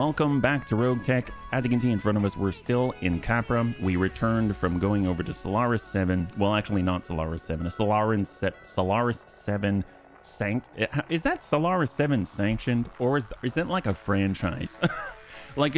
Welcome back to Roguetech. As you can see in front of us, we're still in Capra. We returned from going over to Solaris 7. Well, actually not Solaris 7. A Solaris 7 is that Solaris 7 sanctioned? Or is that like a franchise? Like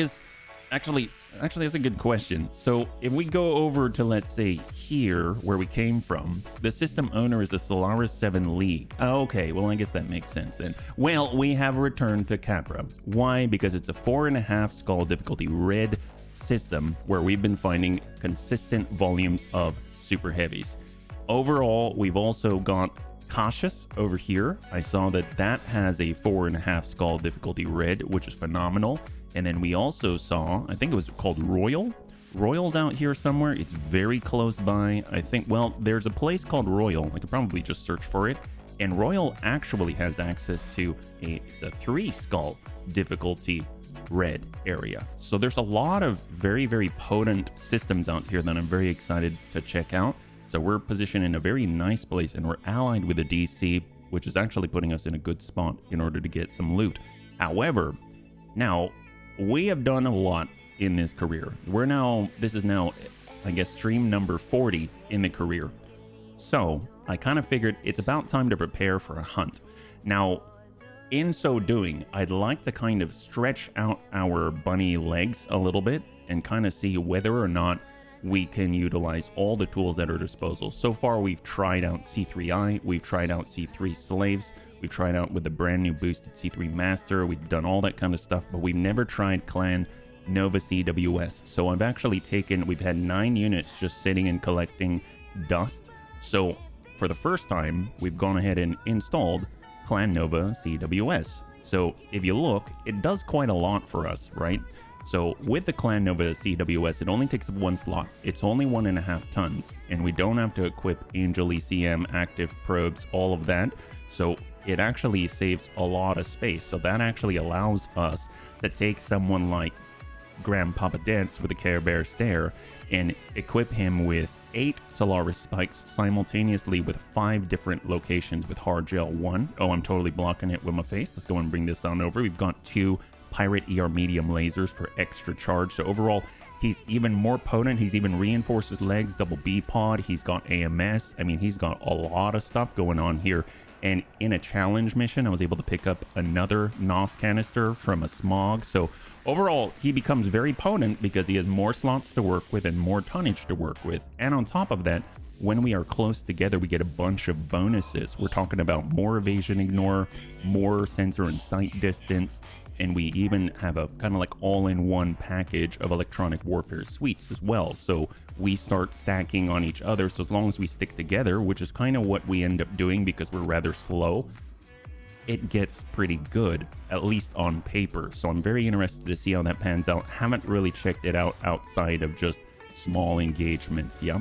Actually, that's a good question. So if we go over to, let's say, here, where we came from, the system owner is the Solaris 7 League. Okay, well, I guess that makes sense then. Well, we have returned to Capra. Why? Because it's a 4.5 skull difficulty red system where we've been finding consistent volumes of super heavies. Overall, we've also got Cautious over here. I saw that has a 4.5 skull difficulty red, which is phenomenal. And then we also saw, I think it was called Royal. Royal's out here somewhere. It's very close by. I think, well, there's a place called Royal. I could probably just search for it. And Royal actually has access to it's a 3 skull difficulty red area. So there's a lot of very, very potent systems out here that I'm very excited to check out. So we're positioned in a very nice place and we're allied with the DC, which is actually putting us in a good spot in order to get some loot. However, now we have done a lot in this career. This is now, I guess, stream number 40 in the career. So I kind of figured it's about time to prepare for a hunt. Now, in so doing, I'd like to kind of stretch out our bunny legs a little bit and kind of see whether or not we can utilize all the tools at our disposal. So far, we've tried out C3I, we've tried out C3 Slaves, we've tried out with the brand new boosted C3 Master, we've done all that kind of stuff, but we've never tried Clan Nova CWS. So we've had 9 units just sitting and collecting dust. So for the first time, we've gone ahead and installed Clan Nova CWS. So if you look, it does quite a lot for us, right? So with the Clan Nova CWS, it only takes up 1 slot. It's only 1.5 tons, and we don't have to equip Angel ECM, active probes, all of that. So it actually saves a lot of space. So that actually allows us to take someone like Grandpapa Dance with the Care Bear Stare and equip him with 8 Solaris spikes simultaneously with 5 different locations with hard gel 1. Oh, I'm totally blocking it with my face. Let's go and bring this on over. We've got 2 Pirate ER medium lasers for extra charge. So overall, he's even more potent. He's even reinforced his legs, double B pod. He's got AMS. I mean, he's got a lot of stuff going on here. And in a challenge mission, I was able to pick up another NOS canister from a smog. So overall, he becomes very potent because he has more slots to work with and more tonnage to work with. And on top of that, when we are close together, we get a bunch of bonuses. We're talking about more evasion ignore, more sensor and sight distance, and we even have a kind of like all-in-one package of electronic warfare suites as well. So we start stacking on each other. So as long as we stick together, which is kind of what we end up doing because we're rather slow, it gets pretty good, at least on paper. So I'm very interested to see how that pans out. Haven't really checked it out outside of just small engagements, yeah?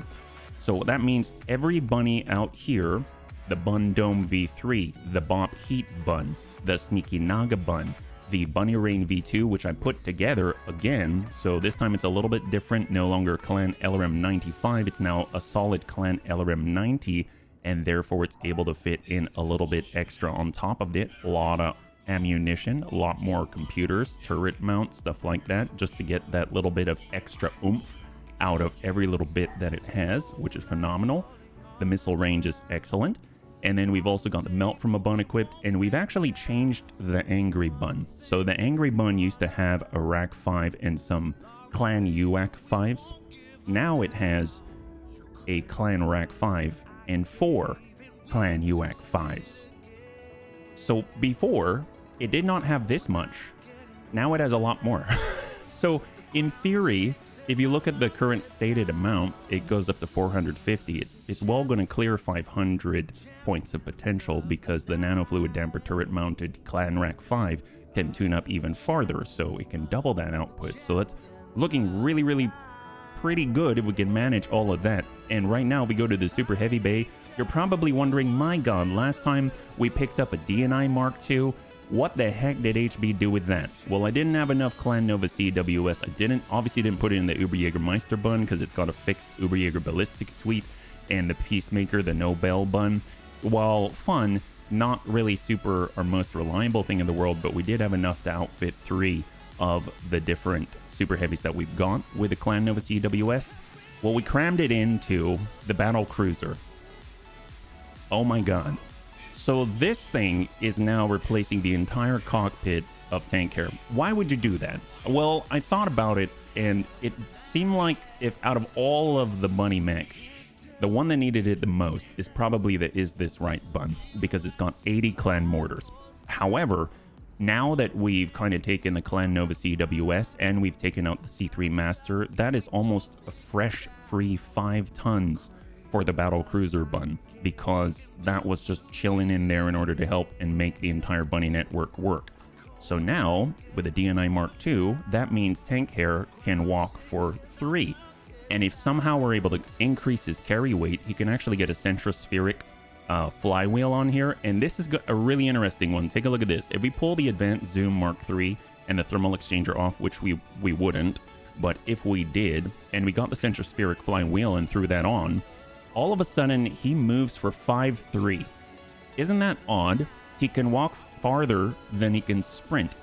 So that means every bunny out here, the Bun Dome V3, the Bop Heat Bun, the Sneaky Naga Bun, the Bunny Rain V2, which I put together again. So this time it's a little bit different. No longer Clan LRM 95. It's now a solid Clan LRM 90, and therefore it's able to fit in a little bit extra on top of it. A lot of ammunition, a lot more computers, turret mount, stuff like that, just to get that little bit of extra oomph out of every little bit that it has, which is phenomenal. The missile range is excellent. And then we've also got the Melt from a Bun equipped, and we've actually changed the Angry Bun. So the Angry Bun used to have a Rack 5 and some Clan UAC 5s. Now it has a Clan Rack 5 and 4 Clan UAC 5s. So before, it did not have this much. Now it has a lot more. So in theory, if you look at the current stated amount, it goes up to 450. It's well going to clear 500 points of potential because the nanofluid damper turret mounted Clan Rack 5 can tune up even farther, so it can double that output. So that's looking really, really pretty good if we can manage all of that. And right now, if we go to the Super Heavy Bay, you're probably wondering, my god, last time we picked up a DNI Mark II, what the heck did HB do with that? Well, I didn't have enough Clan Nova CWS. I obviously didn't put it in the Uberjägermeister bun because it's got a fixed Uberjäger ballistic suite, and the Peacemaker, the Nobel bun. While fun, not really super our most reliable thing in the world, but we did have enough to outfit 3 of the different super heavies that we've got with the Clan Nova CWS. Well, we crammed it into the battle cruiser. Oh my god. So this thing is now replacing the entire cockpit of tank care. Why would you do that? Well, I thought about it, and it seemed like if out of all of the bunny mechs, the one that needed it the most is probably the Is This Right bun, because it's got 80 clan mortars. However, now that we've kind of taken the Clan Nova CWS and we've taken out the C3 Master, that is almost a fresh, free 5 tons for the battle cruiser bun, because that was just chilling in there in order to help and make the entire bunny network work. So now, with the DNI Mark II, that means Tank Hair can walk for 3. And if somehow we're able to increase his carry weight, he can actually get a centrospheric flywheel on here. And this is a really interesting one. Take a look at this. If we pull the Advanced Zoom Mark III and the Thermal Exchanger off, which we wouldn't, but if we did, and we got the centrospheric flywheel and threw that on, all of a sudden he moves for 5'3". Isn't that odd? He can walk farther than he can sprint,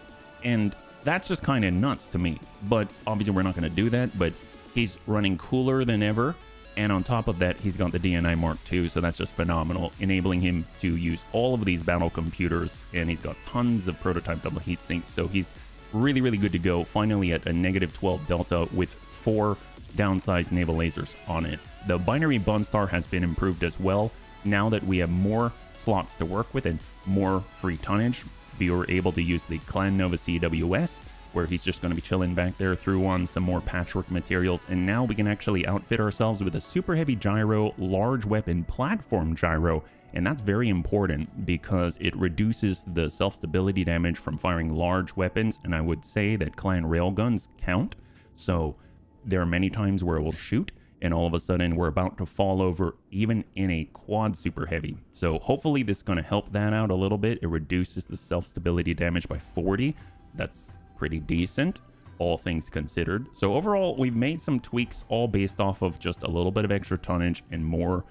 and that's just kind of nuts to me. But obviously we're not going to do that, but he's running cooler than ever, and on top of that he's got the DNI Mark II, so that's just phenomenal, enabling him to use all of these battle computers, and he's got tons of prototype double heat sinks, so he's really, really good to go. Finally at a -12 delta with 4 downsized naval lasers on it. The binary Bunstar has been improved as well. Now that we have more slots to work with and more free tonnage, we were able to use the Clan Nova CWS, where he's just going to be chilling back there, threw on some more patchwork materials, and now we can actually outfit ourselves with a super heavy gyro, large weapon platform gyro, and that's very important because it reduces the self-stability damage from firing large weapons, and I would say that clan railguns count, so there are many times where it will shoot, and all of a sudden we're about to fall over even in a quad super heavy. So hopefully this is going to help that out a little bit. It reduces the self-stability damage by 40. That's pretty decent, all things considered. So overall, we've made some tweaks all based off of just a little bit of extra tonnage and more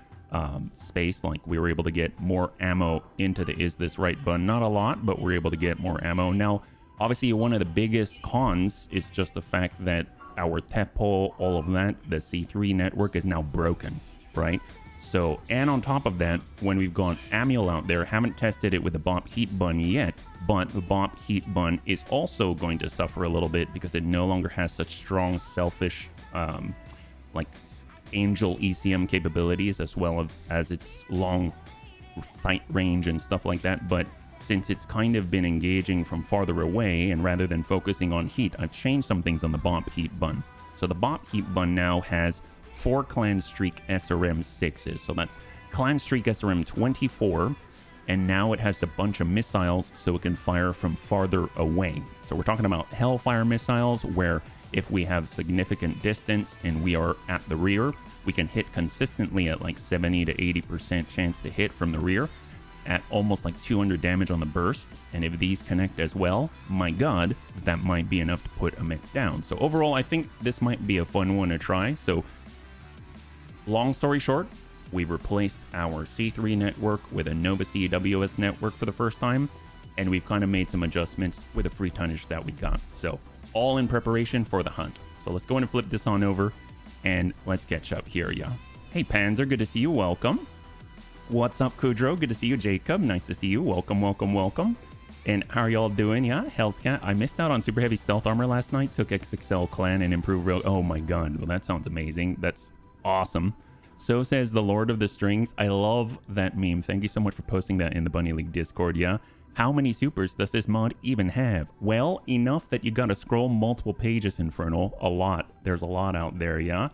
space. Like we were able to get more ammo into the Is This Right bun. Not a lot, but we're able to get more ammo. Now, obviously one of the biggest cons is just the fact that our TEPPO, all of that, the C3 network is now broken, right? So, and on top of that, when we've got Amiel out there, haven't tested it with the BOP heat bun yet, but the BOP heat bun is also going to suffer a little bit because it no longer has such strong selfish, like Angel ECM capabilities, as well as its long sight range and stuff like that. But since it's kind of been engaging from farther away, and rather than focusing on heat, I've changed some things on the BOP heat bun. So the BOP heat bun now has 4 Clan Streak SRM 6s. So that's Clan Streak SRM 24, and now it has a bunch of missiles so it can fire from farther away. So we're talking about Hellfire missiles, where if we have significant distance and we are at the rear, we can hit consistently at like 70 to 80% chance to hit from the rear, at almost like 200 damage on the burst. And if these connect as well, my god, that might be enough to put a mech down. So overall, I think this might be a fun one to try. So long story short, we've replaced our C3 network with a Nova CWS network for the first time, and we've kind of made some adjustments with the free tonnage that we got. So all in preparation for the hunt. So let's go and flip this on over and let's catch up here, yeah. Hey Panzer, good to see you, welcome. What's up, Kudrow? Good to see you, Jacob. Nice to see you. Welcome, welcome, welcome. And how are y'all doing? Yeah, Hell's Cat. I missed out on super heavy stealth armor last night. Took XXL clan and improved real. Oh my god. Well, that sounds amazing. That's awesome. So says the Lord of the Strings. I love that meme. Thank you so much for posting that in the Bunny League Discord. Yeah. How many supers does this mod even have? Well, enough that you gotta scroll multiple pages, Infernal. A lot. There's a lot out there. Yeah.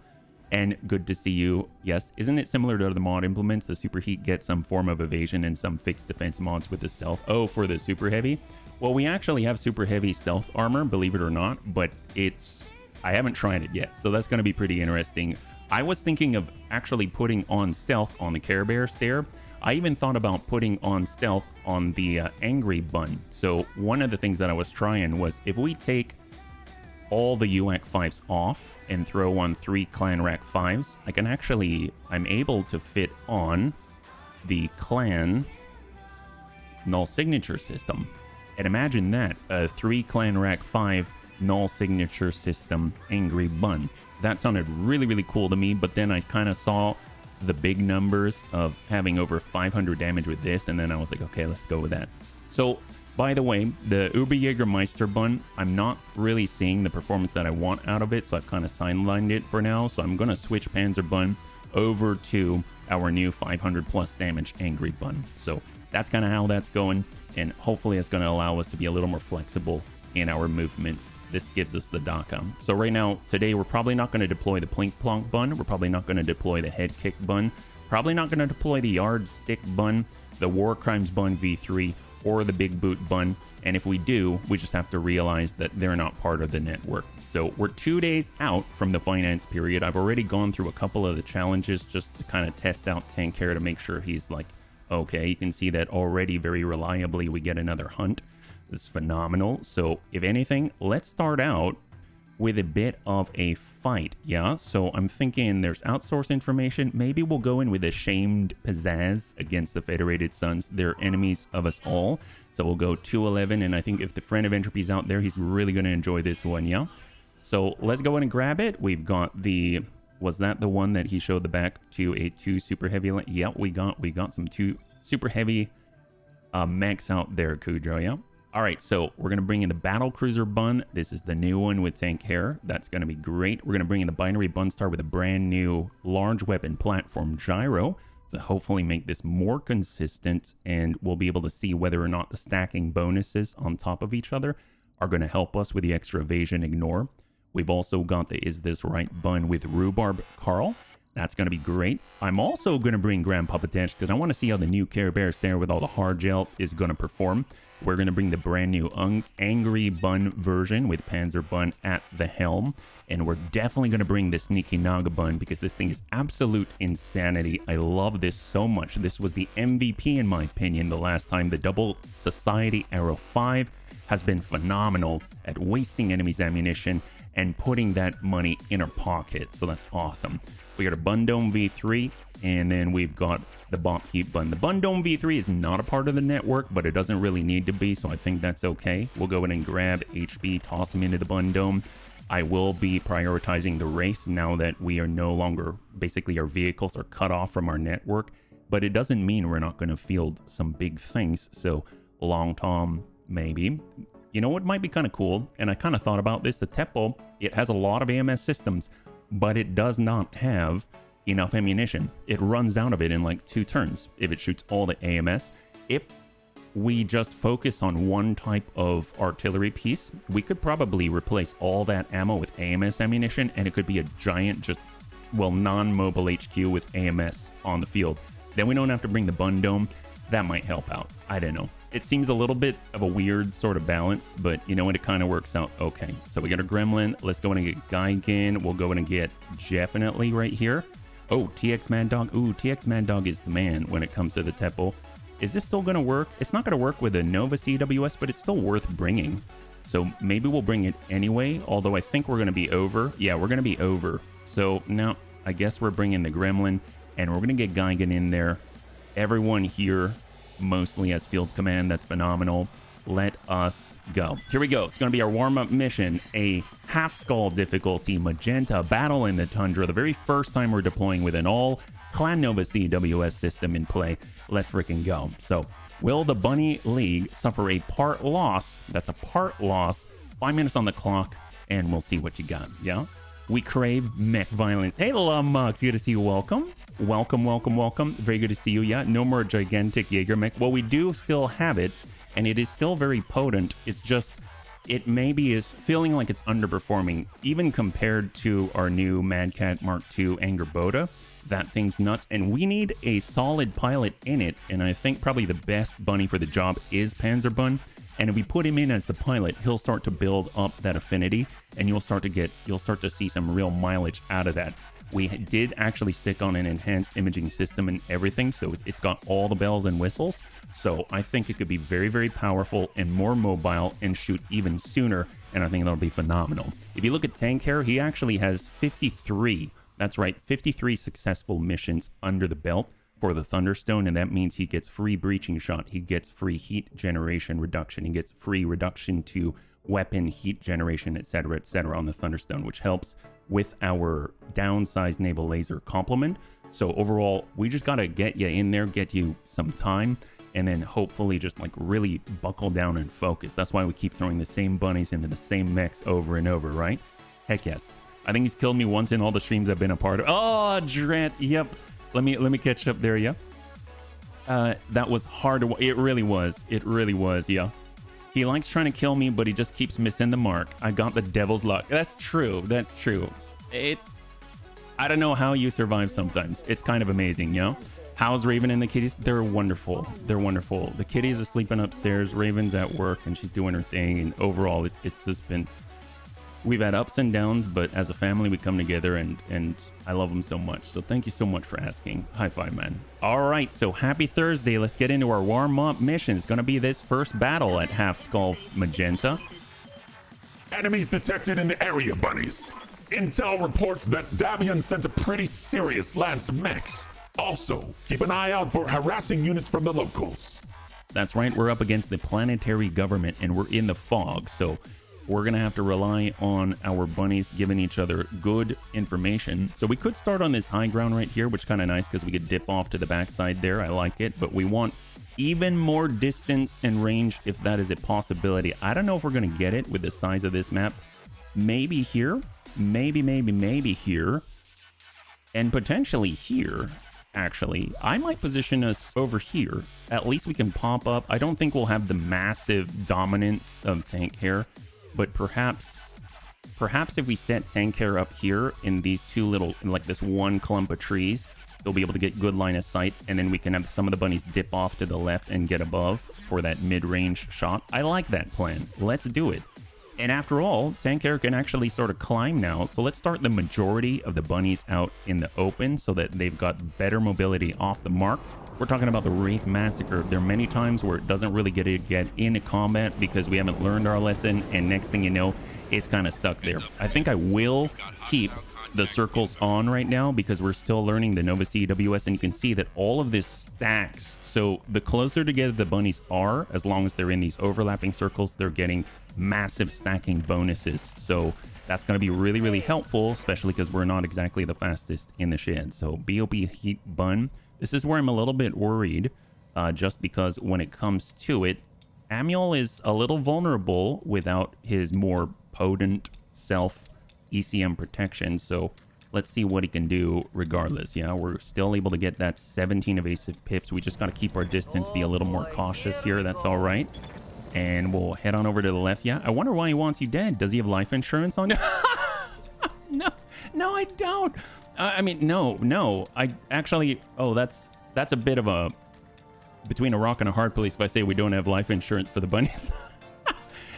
And good to see you. Yes, isn't it similar to other mod implements? The super heat gets some form of evasion and some fixed defense mods with the stealth. Oh, for the super heavy? Well, we actually have super heavy stealth armor, believe it or not, but I haven't tried it yet, so that's going to be pretty interesting. I was thinking of actually putting on stealth on the Care Bear Stair. I even thought about putting on stealth on the Angry Bun. So one of the things that I was trying was, if we take all the UAC 5s off and throw on 3 Clan Rack 5s, I'm able to fit on the Clan Null Signature system. And imagine that, a 3 Clan Rack 5 null signature system angry bun. That sounded really, really cool to me, but then I kind of saw the big numbers of having over 500 damage with this, and then I was like, okay, let's go with that. So, by the way, the Uberjägermeister bun, I'm not really seeing the performance that I want out of it, so I've kind of sidelined it for now. So I'm going to switch Panzer bun over to our new 500 plus damage angry bun. So that's kind of how that's going, and hopefully it's going to allow us to be a little more flexible in our movements. This gives us the DACA. So right now, today, we're probably not going to deploy the Plink Plonk bun. We're probably not going to deploy the Head Kick bun. Probably not going to deploy the Yardstick bun, the War Crimes bun V3, or the Big Boot bun. And if we do, we just have to realize that they're not part of the network. So we're 2 days out from the finance period. I've already gone through a couple of the challenges just to kind of test out Tank Care to make sure he's like, okay. You can see that already very reliably we get another hunt. This is phenomenal. So if anything, let's start out with a bit of a fight. Yeah, so I'm thinking there's outsourced information. Maybe we'll go in with a shamed pizzazz against the Federated Sons. They're enemies of us all. So we'll go 211, and I think if the friend of Entropy's out there, he's really going to enjoy this one. Yeah, so let's go in and grab it. We've got the, was that the one that he showed the back to a 2 super heavy? Yeah, we got some 2 super heavy mechs out there, Cujo. Yeah. All right, so we're going to bring in the Battle Cruiser bun. This is the new one with Tank Hair. That's going to be great. We're going to bring in the Binary Bun Star with a brand new large weapon platform gyro to hopefully make this more consistent, and we'll be able to see whether or not the stacking bonuses on top of each other are going to help us with the extra evasion ignore. We've also got the Is This Right bun with Rhubarb Carl. That's going to be great. I'm also going to bring Grandpa Potential because I want to see how the new Care Bear Stare with all the hard gel is going to perform. We're going to bring the brand new Angry Bun version with Panzer Bun at the helm. And we're definitely going to bring the Sneaky Naga Bun because this thing is absolute insanity. I love this so much. This was the MVP in my opinion the last time. The Double Society Arrow 5 has been phenomenal at wasting enemies' ammunition and putting that money in our pocket. So that's awesome. We got a Bun Dome V3, and then we've got the Bop Heat Bun. The Bun Dome V3 is not a part of the network, but it doesn't really need to be, so I think that's okay. We'll go in and grab HB, toss him into the Bun Dome. I will be prioritizing the Wraith now that we are no longer, basically our vehicles are cut off from our network, but it doesn't mean we're not going to field some big things. So Long Tom, maybe. You know what might be kind of cool, and I kind of thought about this, the Teppo, it has a lot of AMS systems, but it does not have enough ammunition. It runs out of it in like 2 turns if it shoots all the AMS. If we just focus on one type of artillery piece, we could probably replace all that ammo with AMS ammunition, and it could be a giant, just, well, non-mobile HQ with AMS on the field. Then we don't have to bring the Bun Dome. That might help out. I don't know. It seems a little bit of a weird sort of balance, but you know what? It kind of works out okay. So we got a Gremlin. Let's go in and get Geigen. We'll go in and get definitely right here. Oh, TX Mad Dog. Ooh, TX Mad Dog is the man when it comes to the Teppo. Is this still going to work? It's not going to work with a Nova CWS, but it's still worth bringing. So maybe we'll bring it anyway, although I think we're going to be over. Yeah, we're going to be over. So now I guess we're bringing the Gremlin, and we're going to get Geigen in there. Everyone here mostly has field command. That's phenomenal. Let us go. Here we go. It's going to be our warm-up mission, a half skull difficulty magenta battle in the tundra. The very first time we're deploying with an all Clan Nova CWS system in play. Let's freaking go. So will the Bunny League suffer a part loss? That's a part loss. 5 minutes on the clock, and we'll see what you got. Yeah. We crave mech violence. Hey, Lumux, good to see you. Welcome. Welcome, welcome, welcome. Very good to see you. Yeah, no more gigantic Jaeger mech. Well, we do still have it, and it is still very potent. It's just, it maybe is feeling like it's underperforming, even compared to our new Mad Cat Mark II Angerboda. That thing's nuts, and we need a solid pilot in it, and I think probably the best bunny for the job is Panzer Bun. And if we put him in as the pilot, he'll start to build up that affinity, and you'll start to see some real mileage out of that. We did actually stick on an enhanced imaging system and everything, so it's got all the bells and whistles. So I think it could be very, very powerful and more mobile and shoot even sooner, and I think that'll be phenomenal. If you look at Tank Hair, he actually has 53, that's right, 53 successful missions under the belt for the Thunderstone, and that means he gets free breaching shot, he gets free heat generation reduction, he gets free reduction to weapon heat generation, etc., etc., on the Thunderstone, which helps with our downsized naval laser complement. So overall, we just gotta get you in there, get you some time, and then hopefully just like really buckle down and focus. That's why we keep throwing the same bunnies into the same mechs over and over, right? Heck yes. I think he's killed me once in all the streams I've been a part of. Oh, Dret, yep. Let me catch up there, yeah. That was hard to... It really was. It really was, yeah. He likes trying to kill me, but he just keeps missing the mark. I got the devil's luck. That's true. That's true. I don't know how you survive sometimes. It's kind of amazing, you know? How's Raven and the kitties? They're wonderful. They're wonderful. The kitties are sleeping upstairs. Raven's at work, and she's doing her thing. And overall, it's just been... We've had ups and downs, but as a family, we come together, and I love them so much. So thank you so much for asking. High five, man. All right, so happy Thursday. Let's get into our warm-up mission. It's going to be this first battle at Half Skull Magenta. Enemies detected in the area, bunnies. Intel reports that Davian sent a pretty serious Lance mechs. Also, keep an eye out for harassing units from the locals. That's right, we're up against the planetary government, and we're in the fog, so... We're going to have to rely on our bunnies giving each other good information. So we could start on this high ground right here, which is kind of nice because we could dip off to the backside there. I like it, but we want even more distance and range if that is a possibility. I don't know if we're going to get it with the size of this map. Maybe here, maybe here, and potentially here. Actually, I might position us over here. At least we can pop up. I don't think we'll have the massive dominance of tank hair. But perhaps if we set tank hair up here in these two little, like this one clump of trees, they'll be able to get good line of sight, and then we can have some of the bunnies dip off to the left and get above for that mid-range shot. I like that plan. Let's do it. And after all, tank hair can actually sort of climb now, so let's start the majority of the bunnies out in the open so that they've got better mobility off the mark. We're talking about the Wraith Massacre. There are many times where it doesn't really get into combat because we haven't learned our lesson, and next thing you know, it's kind of stuck there. I think I will keep the circles on right now because we're still learning the Nova CWS, and you can see that all of this stacks. So the closer together the bunnies are, as long as they're in these overlapping circles, they're getting massive stacking bonuses. So that's going to be really, really helpful, especially because we're not exactly the fastest in the shed. So BOP Heat Bun. This is where I'm a little bit worried, just because when it comes to it, Amiel is a little vulnerable without his more potent self ECM protection. So let's see what he can do regardless. Yeah, we're still able to get that 17 evasive pips. We just got to keep our distance, be a little more cautious here. That's all right. And we'll head on over to the left. Yeah, I wonder why he wants you dead. Does he have life insurance on you? No, I don't. I mean, no. I actually... Oh, that's a bit of a... Between a rock and a hard place if I say we don't have life insurance for the bunnies.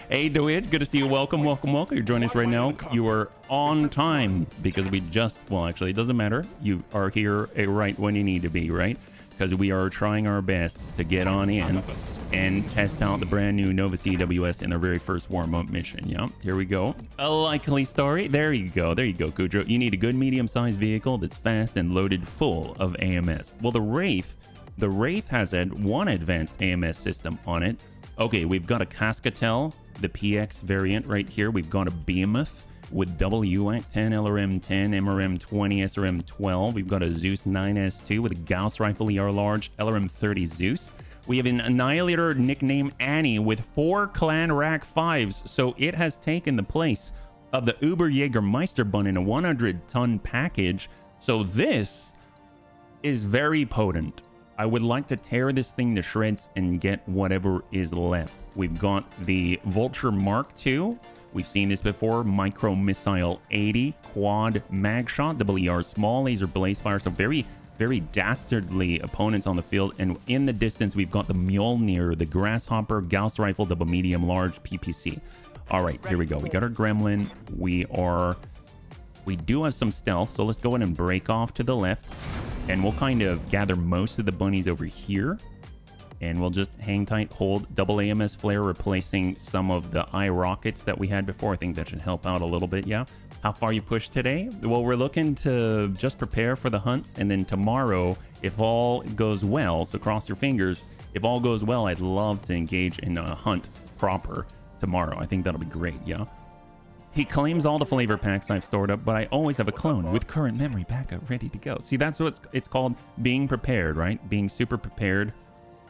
Hey, Doid, good to see you. Welcome. You're joining us right now. You are on time because we just... Well, actually, it doesn't matter. You are here right when you need to be, right? Because we are trying our best to get on in and test out the brand new Nova CWS in our very first warm-up mission. Yeah, here we go. A likely story. There you go, Kudro. You need a good medium-sized vehicle that's fast and loaded full of AMS. Well, the Wraith has one advanced AMS system on it. Okay, we've got a Cascatel, the PX variant right here. We've got a Behemoth with double UAC 10, LRM 10, MRM 20, SRM 12. We've got a Zeus 9S2 with a Gauss rifle ER large, LRM 30 Zeus. We have an Annihilator nicknamed Annie with 4 Clan Rack 5s, so it has taken the place of the Uber Jägermeister bun in a 100-ton package. So this is very potent. I would like to tear this thing to shreds and get whatever is left. We've got the Vulture Mark II. We've seen this before. Micro Missile 80, Quad Mag Shot, WER Small Laser Blaze Fire. So very, very dastardly opponents on the field. And in the distance, we've got the Mjolnir, the Grasshopper, Gauss Rifle, double medium large PPC. All right, here we go. We got our Gremlin. We do have some stealth, so let's go ahead and break off to the left. And we'll kind of gather most of the bunnies over here. And we'll just hang tight, hold double AMS flare, replacing some of the eye rockets that we had before. I think that should help out a little bit, yeah. How far you push today? Well, we're looking to just prepare for the hunts. And then tomorrow, if all goes well, so cross your fingers, if all goes well, I'd love to engage in a hunt proper. tomorrow. I think that'll be great, yeah. He claims all the flavor packs I've stored up, but I always have a clone with current memory backup ready to go. See, that's what it's called, being prepared, right? Being super prepared.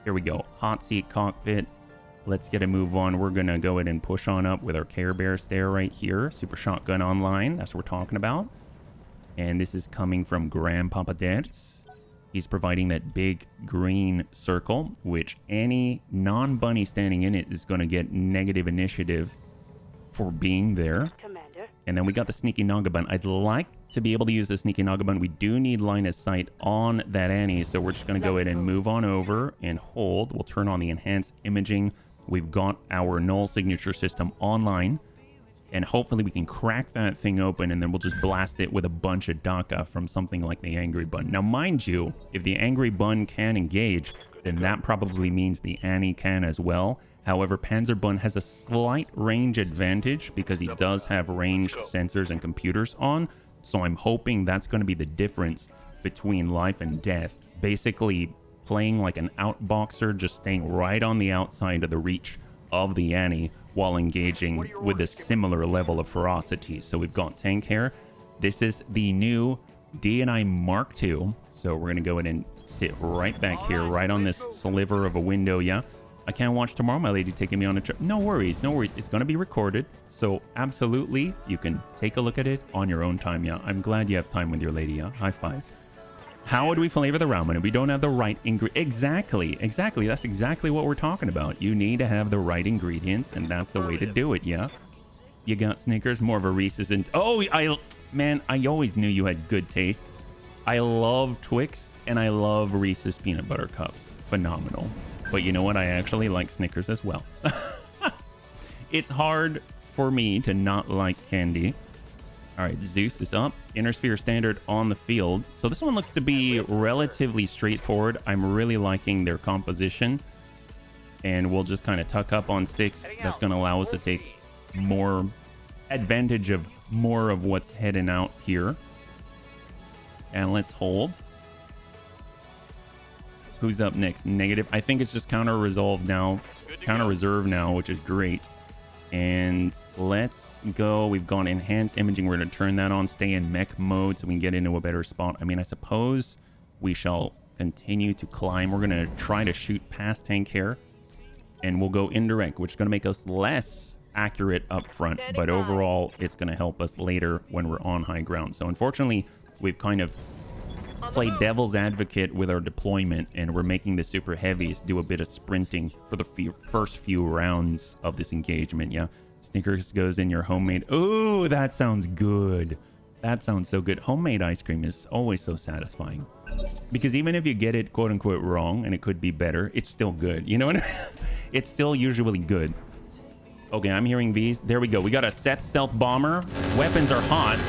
Here we go. Hot seat cockpit. Let's get a move on. We're going to go ahead and push on up with our Care Bear stare right here. Super Shotgun Online. That's what we're talking about. And this is coming from Grandpapa Dertz. He's providing that big green circle, which any non-bunny standing in it is going to get negative initiative for being there. Commander. And then we got the Sneaky Nagabun. I'd like to be able to use the Sneaky Nagabun. We do need line of sight on that Annie, so we're just going to go ahead and move on over and hold. We'll turn on the enhanced imaging. We've got our null signature system online, and hopefully we can crack that thing open, and then we'll just blast it with a bunch of DACA from something like the Angry Bun. Now, mind you, if the Angry Bun can engage, then that probably means the Annie can as well. However, Panzerbun has a slight range advantage because he does have range sensors and computers on. So I'm hoping that's going to be the difference between life and death. Basically, playing like an outboxer, just staying right on the outside of the reach of the Annie while engaging with a similar level of ferocity. So we've got tank hair. This is the new D&I Mark II. So we're going to go ahead and sit right back here, right on this sliver of a window, yeah? I can't watch tomorrow, my lady taking me on a trip. No worries, no worries. It's going to be recorded. So absolutely, you can take a look at it on your own time, yeah? I'm glad you have time with your lady, yeah? High five. How would we flavor the ramen if we don't have the right ingredients? Exactly. That's exactly what we're talking about. You need to have the right ingredients, and that's the way to do it, yeah? You got Snickers, more of a Reese's, and... Oh, man, I always knew you had good taste. I love Twix, and I love Reese's Peanut Butter Cups. Phenomenal. But you know what? I actually like Snickers as well. It's hard for me to not like candy. All right, Zeus is up. Inner Sphere Standard on the field. So this one looks to be relatively straightforward. I'm really liking their composition. And we'll just kind of tuck up on 6. That's going to allow us to take more advantage of more of what's heading out here. And let's hold. Who's up next? Negative. I think it's just counter resolve now. Counter reserve now, which is great. And let's go. We've gone enhanced imaging. We're going to turn that on. Stay in mech mode so we can get into a better spot. I mean, I suppose we shall continue to climb. We're going to try to shoot past tank hair. And we'll go indirect, which is going to make us less accurate up front. But overall, it's going to help us later when we're on high ground. So unfortunately, we've kind of play devil's advocate with our deployment, and we're making the super heavies do a bit of sprinting for the first few rounds of this engagement, yeah? Snickers goes in your homemade. Oh, that sounds good. That sounds so good. Homemade ice cream is always so satisfying. Because even if you get it quote-unquote wrong, and it could be better, it's still good. You know what I mean? It's still usually good. Okay, I'm hearing these. There we go. We got a Seth Stealth Bomber. Weapons are hot.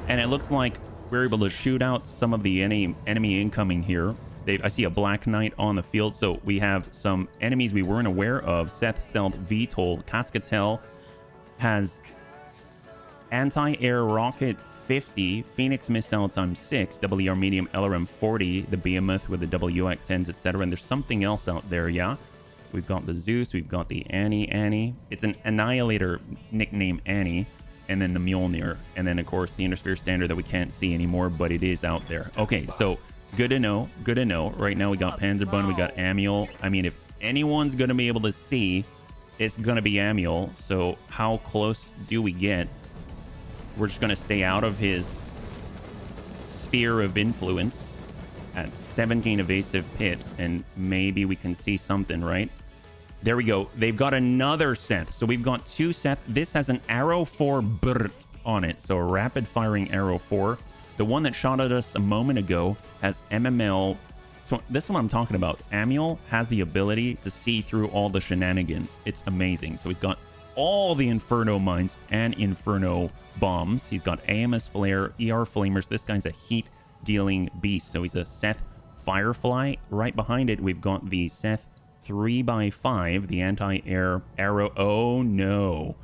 And it looks like we're able to shoot out some of the enemy incoming here. I see a Black Knight on the field, so we have some enemies we weren't aware of. Seth Stealth VTOL. Cascatel has anti-air rocket 50, Phoenix missile times 6, WR medium LRM 40, the Behemoth with the WX10s, etc. And there's something else out there, yeah? We've got the Zeus, we've got the Annie. It's an Annihilator nickname Annie. And then the Mjolnir, and then of course the Inner Sphere Standard that we can't see anymore, but it is out there. Okay, so good to know. Right now we got Panzerbun, we got Amiel. I mean, if anyone's going to be able to see, it's going to be Amiel. So how close do we get? We're just going to stay out of his sphere of influence at 17 evasive pips, and maybe we can see something, right? There we go. They've got another Seth. So we've got 2 Seth. This has an Arrow 4 Brt on it. So a rapid firing Arrow 4. The one that shot at us a moment ago has MML. So this is what I'm talking about. Amiel has the ability to see through all the shenanigans. It's amazing. So he's got all the Inferno mines and Inferno bombs. He's got AMS flare, ER flamers. This guy's a heat dealing beast. So he's a Seth Firefly. Right behind it, we've got the Seth 3x5, the anti-air arrow. Oh no.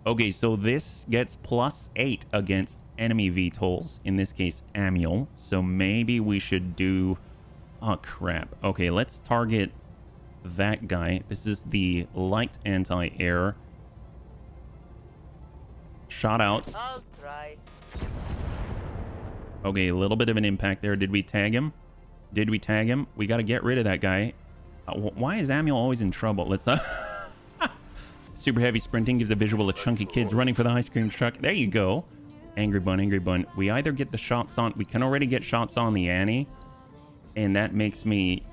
Okay, so this gets +8 against enemy VTOLs, in this case Amiel. So maybe we should do... Oh crap. Okay, let's target that guy. This is the light anti-air. Shot out. I'll try. Okay, a little bit of an impact there. Did we tag him? Did we tag him? We got to get rid of that guy. Why is Amiel always in trouble? Let's... Super heavy sprinting gives a visual of chunky kids running for the ice cream truck. There you go. Angry Bun, Angry Bun. We either get the shots on... We can already get shots on the Annie. And that makes me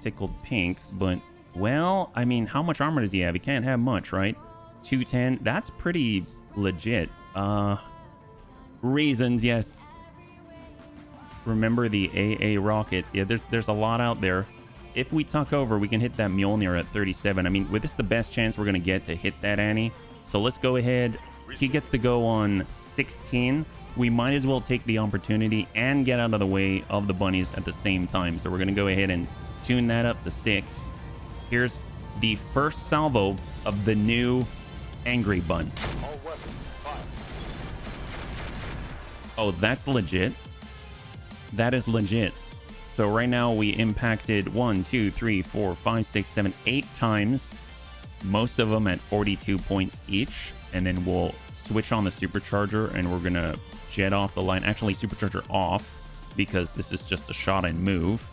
tickled pink. But, well, I mean, how much armor does he have? He can't have much, right? 210. That's pretty legit. Reasons, yes. Remember the AA rockets. Yeah, there's a lot out there. If we tuck over, we can hit that Mjolnir at 37. I mean, with this the best chance we're going to get to hit that Annie. So let's go ahead. He gets to go on 16. We might as well take the opportunity and get out of the way of the bunnies at the same time. So we're going to go ahead and tune that up to 6. Here's the first salvo of the new Angry Bun. Oh, that's legit. That is legit. So right now we impacted 1, 2, 3, 4, 5, 6, 7, 8 times. Most of them at 42 points each. And then we'll switch on the supercharger and we're going to jet off the line. Actually, supercharger off because this is just a shot and move.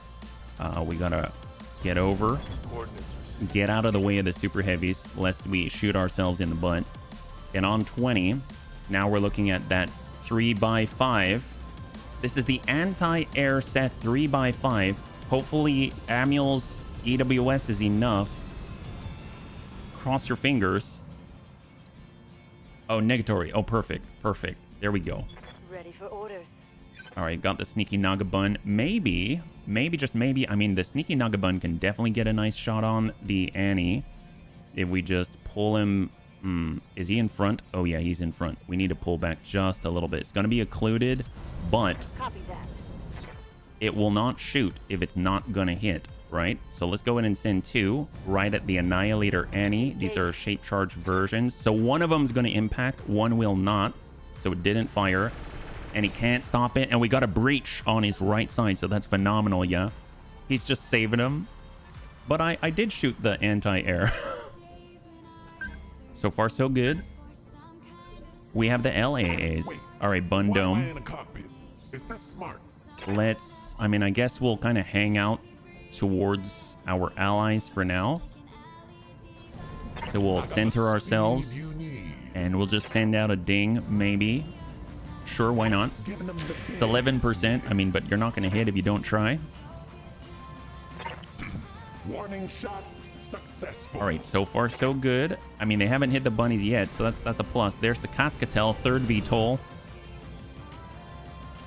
We got to get over. Get out of the way of the super heavies lest we shoot ourselves in the butt. And on 20, now we're looking at that 3x5. This is the anti-air Seth 3x5. Hopefully Amiel's EWS is enough. Cross your fingers. Oh, negatory. Oh, perfect. Perfect. There we go. Ready for orders. All right, got the Sneaky Naga Bun. Maybe, just maybe. I mean, the Sneaky Naga Bun can definitely get a nice shot on the Annie. If we just pull him... is he in front? Oh, yeah, he's in front. We need to pull back just a little bit. It's going to be occluded, but Copy that. it will not shoot if it's not going to hit, right? So let's go ahead and send 2 right at the Annihilator Annie. These are shape charge versions. So one of them is going to impact, one will not. So it didn't fire, and he can't stop it. And we got a breach on his right side, so that's phenomenal, yeah. He's just saving him. But I did shoot the anti-air. So far, so good. We have the LAAs. All right, Bun Dome. Is that smart? Let's... I mean, I guess we'll kind of hang out towards our allies for now. So we'll center ourselves. And we'll just send out a ding, maybe. Sure, why not? It's 11%. I mean, but you're not going to hit if you don't try. Warning shot successful. All right, so far so good. I mean, they haven't hit the bunnies yet, so that's a plus. There's the Cascatel, 3rd VTOL.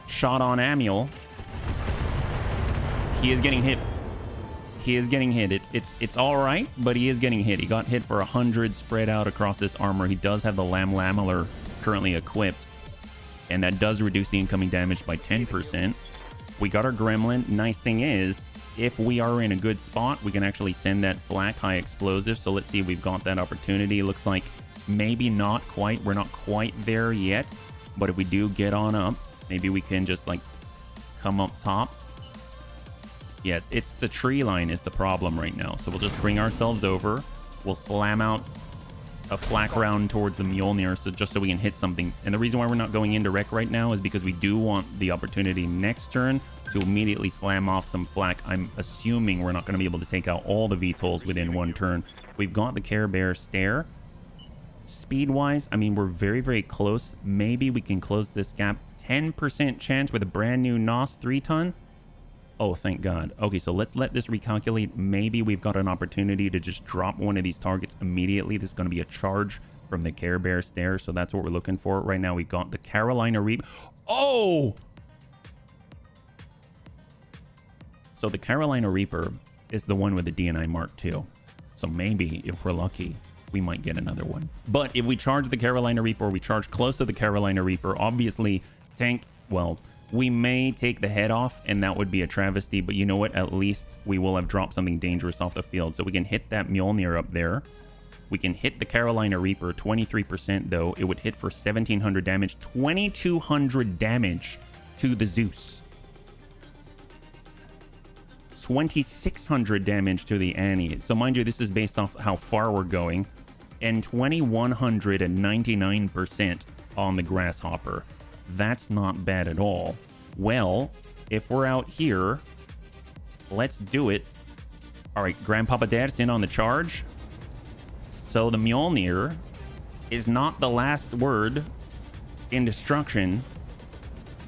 Shot on Amiel. He is getting hit. He is getting hit. It's all right, but he is getting hit. He got hit for 100 spread out across this armor. He does have the Lamellar currently equipped, and that does reduce the incoming damage by 10%. We got our Gremlin. Nice thing is, if we are in a good spot, we can actually send that flak high explosive. So let's see if we've got that opportunity. Looks like maybe not quite. We're not quite there yet. But if we do get on up, maybe we can just like come up top. Yes, it's the tree line is the problem right now. So we'll just bring ourselves over. We'll slam out a flak round towards the Mjolnir, so just so we can hit something. And the reason why we're not going into wreck right now is because we do want the opportunity next turn to immediately slam off some flak. I'm assuming we're not going to be able to take out all the VTOLs within one turn. We've got the Care Bear Stare. Speed-wise, I mean, we're very, very close. Maybe we can close this gap. 10% chance with a brand new NOS 3-ton. Oh, thank God. Okay, so let's let this recalculate. Maybe we've got an opportunity to just drop one of these targets immediately. This is going to be a charge from the Care Bear Stare, so that's what we're looking for. Right now, we've got the Carolina Reaper. Oh! So the Carolina Reaper is the one with the DNI Mark II. So maybe, if we're lucky, we might get another one. But if we charge the Carolina Reaper, or we charge close to the Carolina Reaper, obviously, tank, well... we may take the head off, and that would be a travesty, but you know what? At least we will have dropped something dangerous off the field. So we can hit that Mjolnir up there. We can hit the Carolina Reaper, 23% though. It would hit for 1,700 damage, 2,200 damage to the Zeus. 2,600 damage to the Annie. So mind you, this is based off how far we're going. And 2,199% on the Grasshopper. That's not bad at all. Well, if we're out here, let's do it. All right, Grandpapa Dad's in on the charge. So the Mjolnir is not the last word in destruction.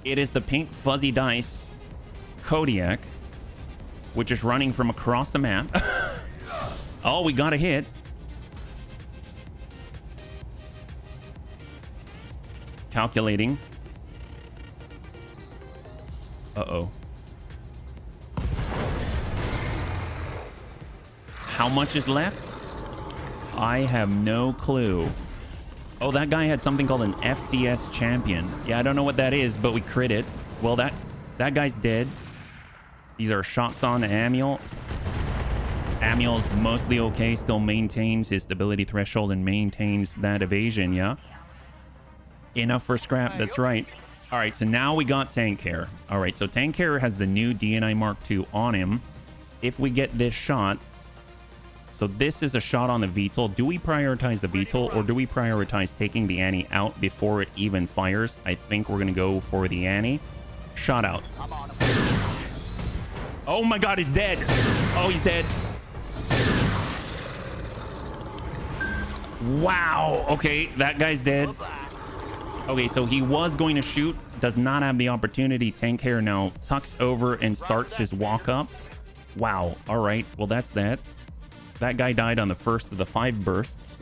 It is the pink fuzzy dice Kodiak, which is running from across the map. Oh, we got a hit. Calculating. Uh-oh. How much is left? I have no clue. Oh, that guy had something called an FCS champion. Yeah, I don't know what that is, but we crit it. Well, that guy's dead. These are shots on Amiel. Amiel's mostly okay, still maintains his stability threshold and maintains that evasion, yeah? Enough for scrap, that's right. All right, so now we got Tank Hair. All right, so Tank Hair has the new DNI Mark II on him. If we get this shot, so this is a shot on the VTOL. Do we prioritize the VTOL or do we prioritize taking the Annie out before it even fires? I think we're gonna go for the Annie. Shot out. Oh my God, he's dead. Oh, he's dead. Wow. Okay, that guy's dead. Okay, so he was going to shoot, does not have the opportunity. Tank Hair now tucks over and starts his walk up. Wow. All right. Well, that's that. That guy died on the first of the 5 bursts.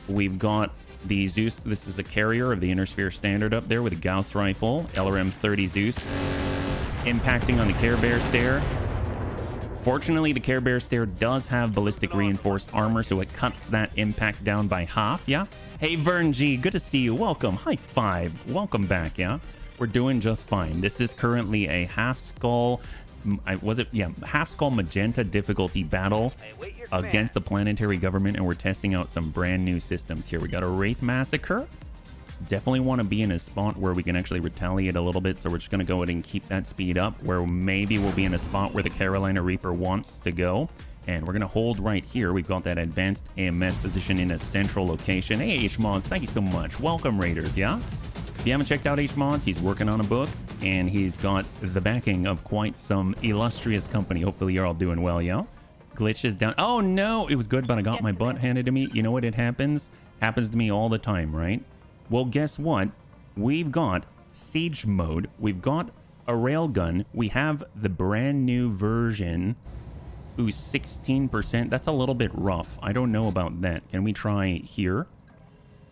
We've got the Zeus. This is a carrier of the Inner Sphere Standard up there with a Gauss rifle. LRM 30 Zeus. Impacting on the Care Bear Stair. Fortunately, the Care Bear Stair does have ballistic reinforced armor, so it cuts that impact down by half, yeah? Hey, Vern G, good to see you. Welcome. High five. Welcome back, yeah? We're doing just fine. This is currently a half skull... half skull magenta difficulty battle against the planetary government, and we're testing out some brand new systems here. We got a Wraith Massacre. Definitely want to be in a spot where we can actually retaliate a little bit, so we're just going to go ahead and keep that speed up, where maybe we'll be in a spot where the Carolina Reaper wants to go, and we're going to hold right here. We've got that advanced AMS position in a central location. Hey, H-Mods, thank you so much. Welcome, Raiders, yeah? If you haven't checked out H-Mods, he's working on a book, and he's got the backing of quite some illustrious company. Hopefully you're all doing well, yeah? Glitches down. Oh, no! It was good, but I got my butt handed to me. You know what? It happens to me all the time, right? Well, guess what? We've got Siege Mode. We've got a railgun. We have the brand new version. Ooh, 16%. That's a little bit rough. I don't know about that. Can we try here?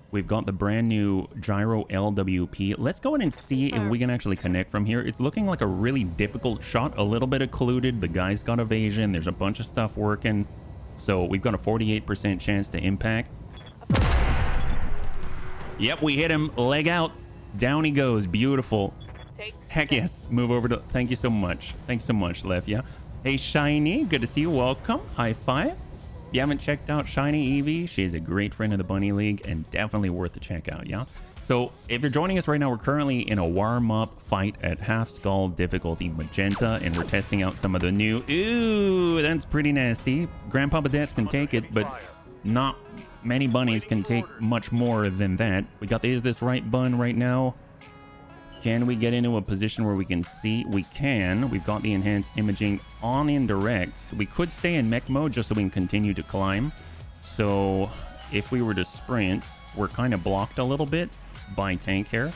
We've got the brand new Gyro LWP. Let's go in and see if we can actually connect from here. It's looking like a really difficult shot. A little bit occluded. The guy's got evasion. There's a bunch of stuff working. So we've got a 48% chance to impact. Yep, we hit him. Leg out. Down he goes. Beautiful. Heck yes. Move over to... Thank you so much. Thanks so much, Lev. Yeah. Hey, Shiny. Good to see you. Welcome. High five. If you haven't checked out Shiny Eevee, she's a great friend of the Bunny League and definitely worth the check out, yeah? So if you're joining us right now, we're currently in a warm-up fight at Half Skull difficulty Magenta, and we're testing out some of the new... Ooh, that's pretty nasty. Grandpapa Dats can take it, but not many bunnies can take much more than that. We got the Is This Right bun right now. Can we get into a position where we can see? We can. We've got the enhanced imaging on indirect. We could stay in mech mode just so we can continue to climb. So if we were to sprint, we're kind of blocked a little bit by Tank Hair.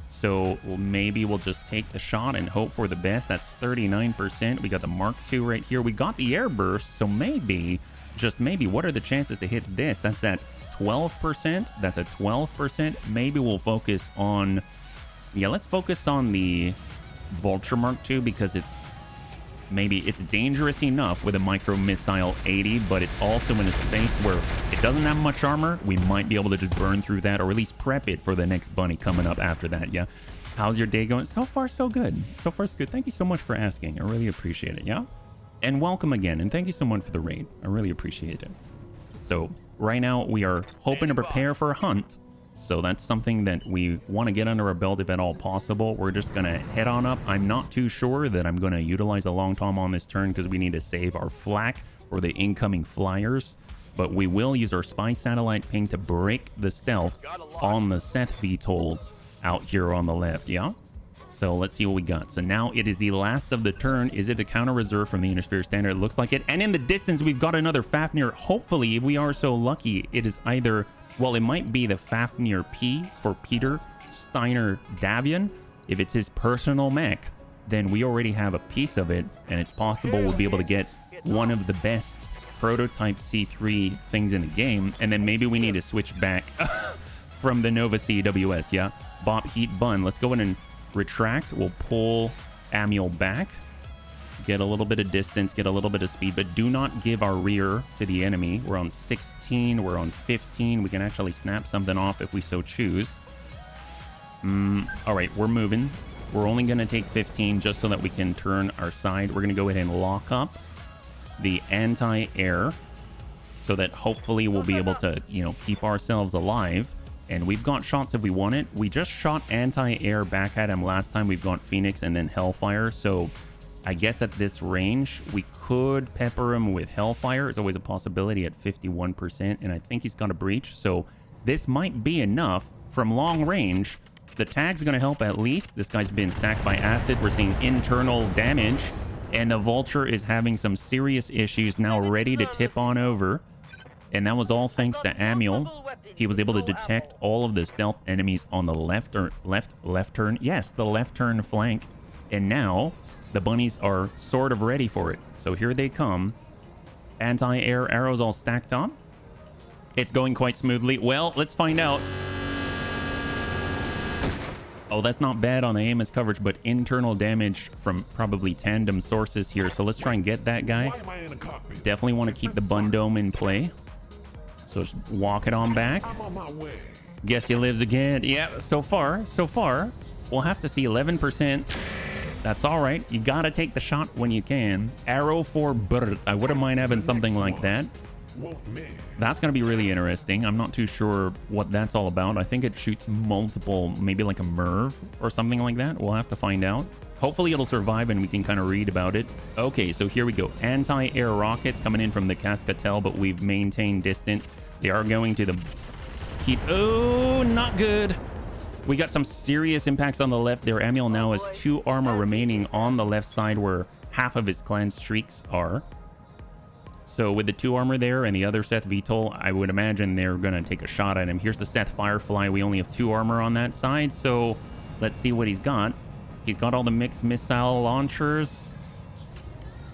So maybe we'll just take the shot and hope for the best. That's 39%. We got the Mark II right here. We got the air burst. So maybe, just maybe, what are the chances to hit this? That's at 12%. That's at 12%. Maybe we'll focus on... Yeah, let's focus on the Vulture Mark II because it's dangerous enough with a micro missile 80, but it's also in a space where it doesn't have much armor. We might be able to just burn through that, or at least prep it for the next bunny coming up after that. Yeah. How's your day going? So far, so good. So far, so good. Thank you so much for asking. I really appreciate it. Yeah. And welcome again. And thank you so much for the raid. I really appreciate it. So right now we are hoping to prepare for a hunt. So that's something that we want to get under our belt if at all possible. We're just going to head on up. I'm not too sure that I'm going to utilize a long tom on this turn because we need to save our flak for the incoming flyers. But we will use our spy satellite ping to break the stealth on the Seth VTOLs out here on the left, yeah? So let's see what we got. So now it is the last of the turn. Is it the counter reserve from the Inosphere Standard? It looks like it. And in the distance, we've got another Fafnir. Hopefully, if we are so lucky, it is either... Well, it might be the Fafnir P for Peter Steiner Davian. If it's his personal mech, then we already have a piece of it, and it's possible we'll be able to get one of the best prototype C3 things in the game, and then maybe we need to switch back from the Nova CWS, yeah? Bop, Heat, Bun. Let's go in and retract. We'll pull Amiel back. Get a little bit of distance, get a little bit of speed, but do not give our rear to the enemy. We're on 16, we're on 15. We can actually snap something off if we so choose. All right, we're moving. We're only going to take 15 just so that we can turn our side. We're going to go ahead and lock up the anti-air so that hopefully we'll be able to, you know, keep ourselves alive. And we've got shots if we want it. We just shot anti-air back at him last time. We've got Phoenix and then Hellfire, so... I guess at this range, we could pepper him with Hellfire. It's always a possibility at 51%, and I think he's got a breach. So this might be enough from long range. The tag's going to help at least. This guy's been stacked by acid. We're seeing internal damage, and the Vulture is having some serious issues now, ready to tip on over. And that was all thanks to Amiel. He was able to detect all of the stealth enemies on the left turn. Yes, the left turn flank. And now... the bunnies are sort of ready for it. So here they come. Anti-air arrows all stacked up. It's going quite smoothly. Well, let's find out. Oh, that's not bad on the AMS coverage, but internal damage from probably tandem sources here. So let's try and get that guy. Definitely want to keep the bun dome in play. So just walk it on back. Guess he lives again. Yeah, so far. We'll have to see 11%. That's all right. You got to take the shot when you can. Arrow for Bert. I wouldn't mind having something like that. That's going to be really interesting. I'm not too sure what that's all about. I think it shoots multiple, maybe like a Merv or something like that. We'll have to find out. Hopefully it'll survive and we can kind of read about it. Okay, so here we go. Anti-air rockets coming in from the Cascatel, but we've maintained distance. They are going to the heat. Oh, not good. We got some serious impacts on the left there. Amiel now has 2 armor remaining on the left side where half of his clan streaks are. So with the 2 armor there and the other Seth VTOL, I would imagine they're going to take a shot at him. Here's the Seth Firefly. We only have 2 armor on that side, so let's see what he's got. He's got all the mixed missile launchers.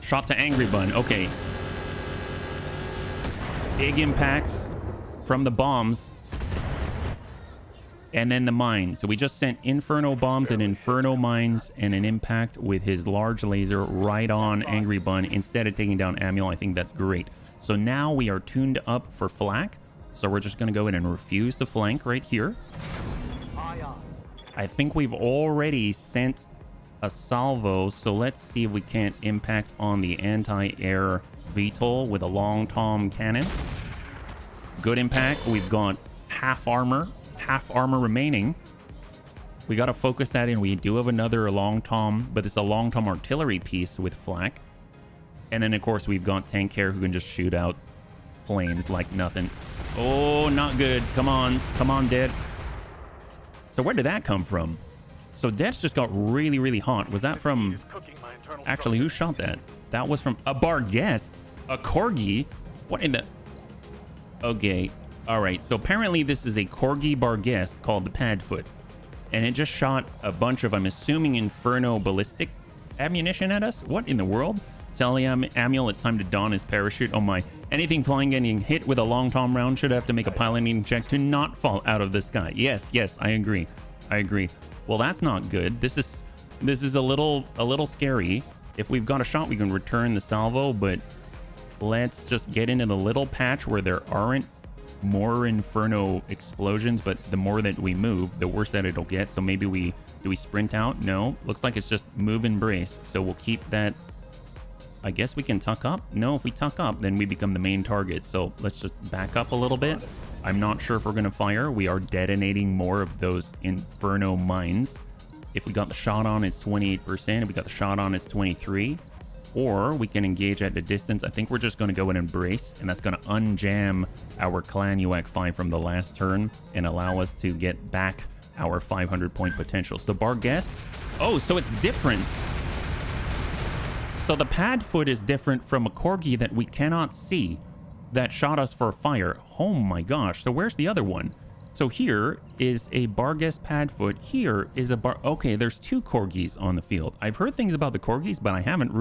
Shot to Angry Bun. Okay. Big impacts from the bombs. And then the mine. So we just sent Inferno bombs and Inferno mines and an impact with his large laser right on Angry Bun instead of taking down Amiel. I think that's great. So now we are tuned up for flak. So we're just going to go in and refuse the flank right here. I think we've already sent a salvo. So let's see if we can't impact on the anti-air VTOL with a long tom cannon. Good impact. We've got half armor remaining. We got to focus that in. We do have another long tom, but it's a long tom artillery piece with flak. And then of course we've got tank care who can just shoot out planes like nothing. Oh, not good. Come on Dets. So where did that come from? So Dets just got really hot. Was that from... Actually, who shot that? That was from a Barghest, a Corgi. What in the... Okay. All right, so apparently this is a Corgi Barghest called the Padfoot, and it just shot a bunch of, I'm assuming, Inferno ballistic ammunition at us. What in the world? Tell Amiel it's time to don his parachute. Oh my, anything flying getting hit with a long tom round should have to make a piloting check to not fall out of the sky. Yes, I agree. Well, that's not good. This is a little scary. If we've got a shot, we can return the salvo, but let's just get into the little patch where there aren't more Inferno explosions, but the more that we move, the worse that it'll get. So maybe do we sprint out? No, looks like it's just move and brace. So we'll keep that. I guess we can tuck up. No, if we tuck up, then we become the main target. So let's just back up a little bit. I'm not sure if we're going to fire. We are detonating more of those Inferno mines. If we got the shot on, it's 28%. If we got the shot on, it's 23%. Or we can engage at a distance. I think we're just going to go and embrace, and that's going to unjam our Clan UAC 5 from the last turn and allow us to get back our 500 point potential. So Barghest. Oh, so it's different. So the pad foot is different from a Corgi that we cannot see that shot us for fire. Oh my gosh. So where's the other one? So here is a Barghest pad foot. Here is a Okay, there's 2 Corgis on the field. I've heard things about the Corgis, but I haven't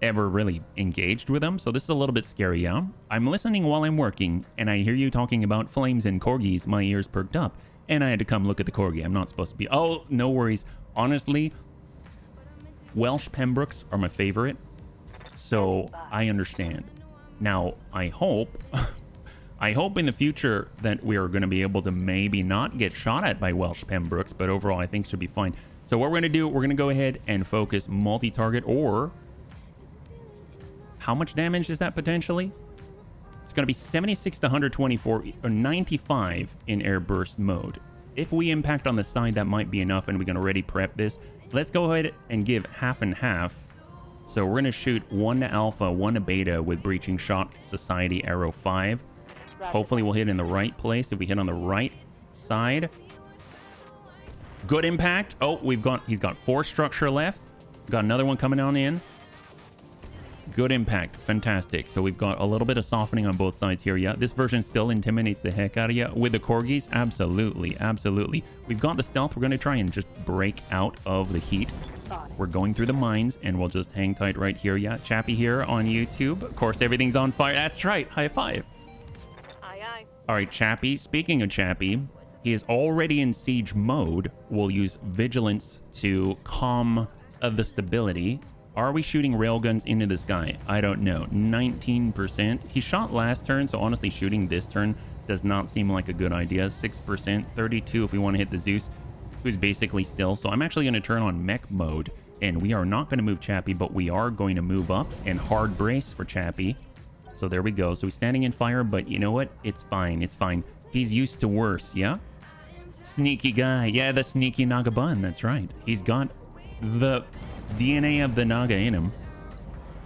ever really engaged with them. So this is a little bit scary, yeah? I'm listening while I'm working, and I hear you talking about flames and Corgis. My ears perked up, and I had to come look at the Corgi. I'm not supposed to be... Oh, no worries. Honestly, Welsh Pembrokes are my favorite, so I understand. Now, I hope in the future that we are going to be able to maybe not get shot at by Welsh Pembrokes, but overall I think should be fine. So what we're going to do, we're going to go ahead and focus multi-target, or how much damage is that potentially? It's going to be 76 to 124 or 95 in air burst mode. If we impact on the side, that might be enough, and we can already prep this. Let's go ahead and give half and half. So we're going to shoot 1 to Alpha, 1 to Beta with Breaching Shot, Society, Arrow 5. Hopefully we'll hit in the right place. If we hit on the right side. Good impact. Oh, he's got 4 structure left. Got another one coming on in. Good impact. Fantastic. So we've got a little bit of softening on both sides here. Yeah, this version still intimidates the heck out of you. With the Corgis, absolutely, absolutely. We've got the stealth. We're going to try and just break out of the heat. We're going through the mines, and we'll just hang tight right here. Yeah, Chappie here on YouTube. Of course, everything's on fire. That's right. High five. Aye, aye. All right, Chappie. Speaking of Chappie, he is already in siege mode. We'll use Vigilance to calm the stability. Are we shooting railguns into the sky? I don't know. 19%. He shot last turn, so honestly, shooting this turn does not seem like a good idea. 6%. 32 if we want to hit the Zeus, who's basically still. So I'm actually going to turn on mech mode, and we are not going to move Chappie, but we are going to move up and hard brace for Chappie. So there we go. So he's standing in fire, but you know what? It's fine. It's fine. He's used to worse, yeah? Sneaky guy. Yeah, the sneaky Naga bun. That's right. He's got the DNA of the Naga in him.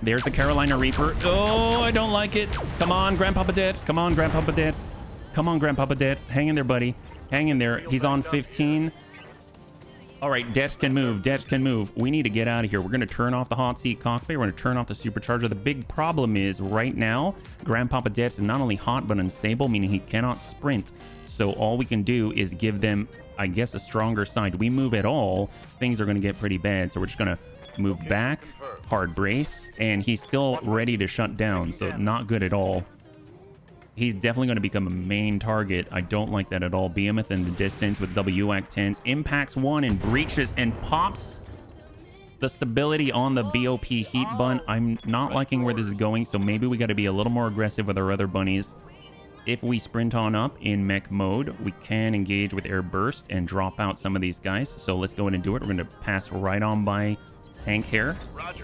There's the Carolina Reaper. Oh, I don't like it. Come on, Grandpapa Debs. Come on, Grandpapa Debs. Come on, Grandpapa Debs. Hang in there, buddy. Hang in there. He's on 15. All right, Debs can move. Debs can move. We need to get out of here. We're going to turn off the hot seat cockpit. We're going to turn off the supercharger. The big problem is right now, Grandpapa Debs is not only hot, but unstable, meaning he cannot sprint. So all we can do is give them, I guess, a stronger side. We move at all, things are going to get pretty bad. So we're just going to move back, hard brace, and he's still ready to shut down. So not good at all. He's definitely going to become a main target. I don't like that at all. Behemoth in the distance with WAC 10s. Impacts 1 and breaches and pops the stability on the BOP heat bun. I'm not liking where this is going, so maybe we got to be a little more aggressive with our other bunnies. If we sprint on up in mech mode, we can engage with air burst and drop out some of these guys. So let's go ahead and do it. We're going to pass right on by tank here.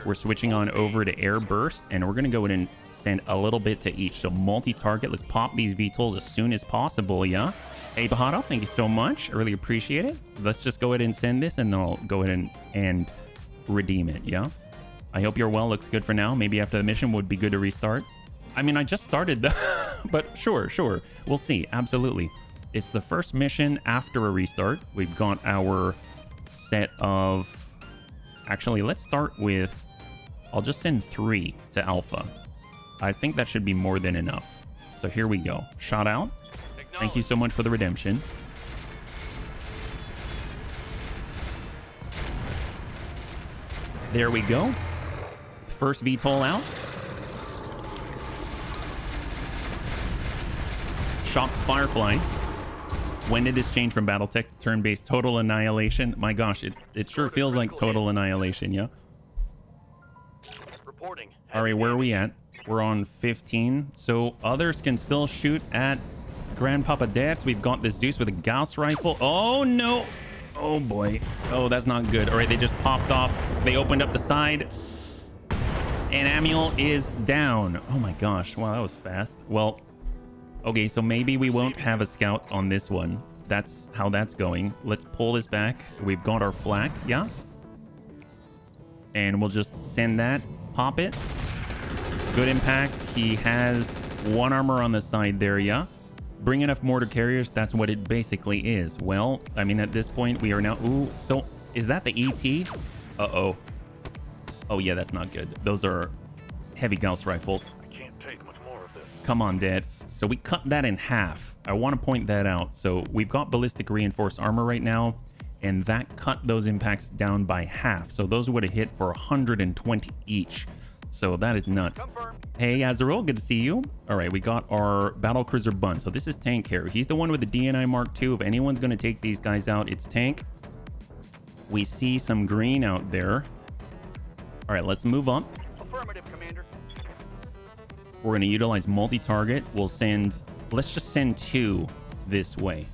We're switching on over to air burst, and we're going to go ahead and send a little bit to each. So multi-target. Let's pop these VTOLs as soon as possible, yeah? Hey, Bahada, thank you so much. I really appreciate it. Let's just go ahead and send this, and then I'll go ahead and redeem it, yeah? I hope you're well. Looks good for now. Maybe after the mission would be good to restart. I mean, I just started the... but sure. We'll see. Absolutely. It's the first mission after a restart. We've got our set of... Actually, let's start with... I'll just send 3 to Alpha. I think that should be more than enough. So here we go. Shot out. Thank you so much for the redemption. There we go. First VTOL out. Shot the Firefly. When did this change from Battletech to turn-based total annihilation? My gosh, it sure feels like total annihilation, yeah? Reporting. All right, where are we at? We're on 15. So others can still shoot at Grandpapa Debs. We've got this Zeus with a Gauss rifle. Oh, no. Oh, boy. Oh, that's not good. All right, they just popped off. They opened up the side. And Amiel is down. Oh, my gosh. Wow, that was fast. Well, Okay, so maybe we won't have a scout on this one. That's how that's going. Let's pull this back. We've got our flak, yeah? And we'll just send that, pop it. Good impact. He has 1 armor on the side there, yeah? Bring enough mortar carriers, that's what it basically is. Well, I mean, at this point, we are now... Ooh, so is that the ET? Uh-oh. Oh, yeah, that's not good. Those are heavy Gauss rifles. I can't take much more of this. Come on, dads. So we cut that in half. I want to point that out. So we've got ballistic reinforced armor right now, and that cut those impacts down by half. So those would have hit for 120 each. So that is nuts. Confirm. Hey, Azarul, good to see you. All right, we got our battle cruiser Bun. So this is Tank here. He's the one with the DNI Mark II. If anyone's going to take these guys out, it's Tank. We see some green out there. All right, let's move on. Affirmative, Commander. We're going to utilize multi-target. We'll send... Let's just send 2 this way.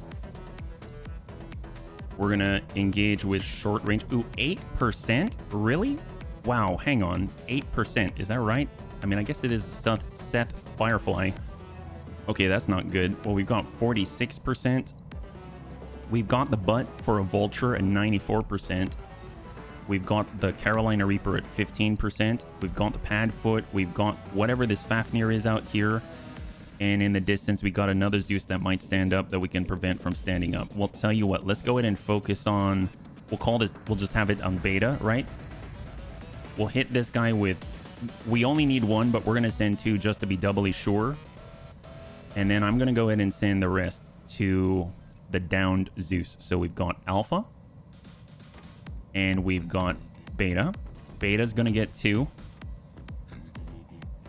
We're going to engage with short range. Ooh, 8%? Really? Wow, hang on. 8%. Is that right? I mean, I guess it is Seth Firefly. Okay, that's not good. Well, we've got 46%. We've got the butt for a vulture at 94%. We've got the Carolina Reaper at 15%. We've got the pad foot. We've got whatever this Fafnir is out here. And in the distance, we got another Zeus that might stand up that we can prevent from standing up. Well, tell you what, let's go ahead and focus on... We'll call this... We'll just have it on beta, right? We'll hit this guy with... We only need 1, but we're going to send 2 just to be doubly sure. And then I'm going to go ahead and send the rest to the downed Zeus. So we've got Alpha. And we've got Beta. Beta's going to get 2.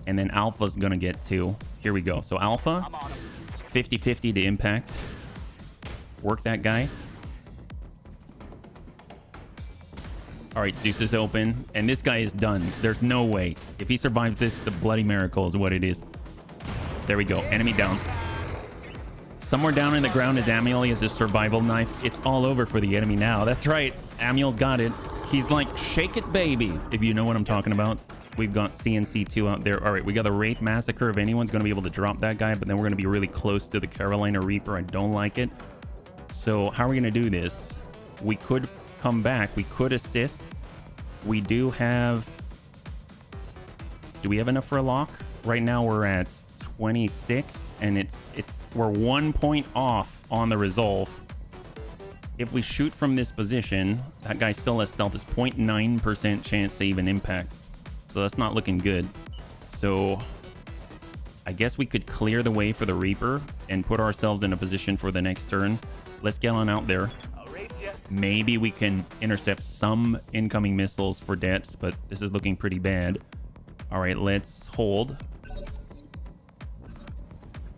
And then Alpha's going to get 2. Here we go. So Alpha, 50-50 to impact. Work that guy. All right, Zeus is open. And this guy is done. There's no way. If he survives this, the bloody miracle is what it is. There we go. Enemy down. Somewhere down in the ground is Amiel. He has his survival knife. It's all over for the enemy now. That's right. Amiel's got it. He's like, shake it, baby, if you know what I'm talking about. We've got CNC2 out there. All right, we got the Wraith Massacre. If anyone's going to be able to drop that guy, but then we're going to be really close to the Carolina Reaper. I don't like it. So how are we going to do this? We could come back. We could assist. We do have... Do we have enough for a lock? Right now we're at 26, and we're 1 point off on the resolve. If we shoot from this position, that guy still has stealth. It's 0.9% chance to even impact. So that's not looking good. So I guess we could clear the way for the Reaper and put ourselves in a position for the next turn. Let's get on out there. Maybe we can intercept some incoming missiles for debts, but this is looking pretty bad. All right, let's hold.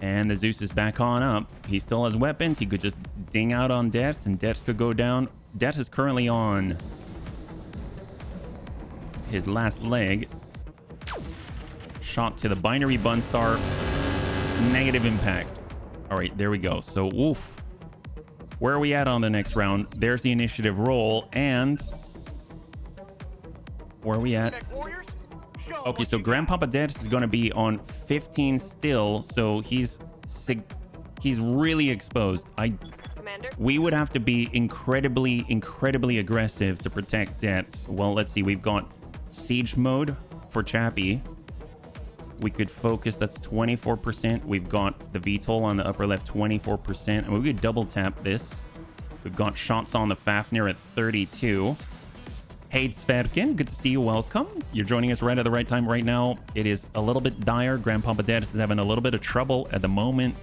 And the Zeus is back on up. He still has weapons. He could just ding out on Debts, and Debts could go down. Debts is currently on his last leg. Shot to the binary bun star. Negative impact. All right, there we go. So, woof. Where are we at on the next round? There's the initiative roll, and... Where are we at? Okay, so Grandpapa Debts is going to be on 15 still, so he's really exposed. Commander? We would have to be incredibly aggressive to protect Debts. Well, let's see. We've got Siege mode for Chappie. We could focus. That's 24%. We've got the VTOL on the upper left, 24%. And we could double tap this. We've got shots on the Fafnir at 32. Hey, Sverkin, good to see you. Welcome. You're joining us right at the right time right now. It is a little bit dire. Grandpapa Dad is having a little bit of trouble at the moment.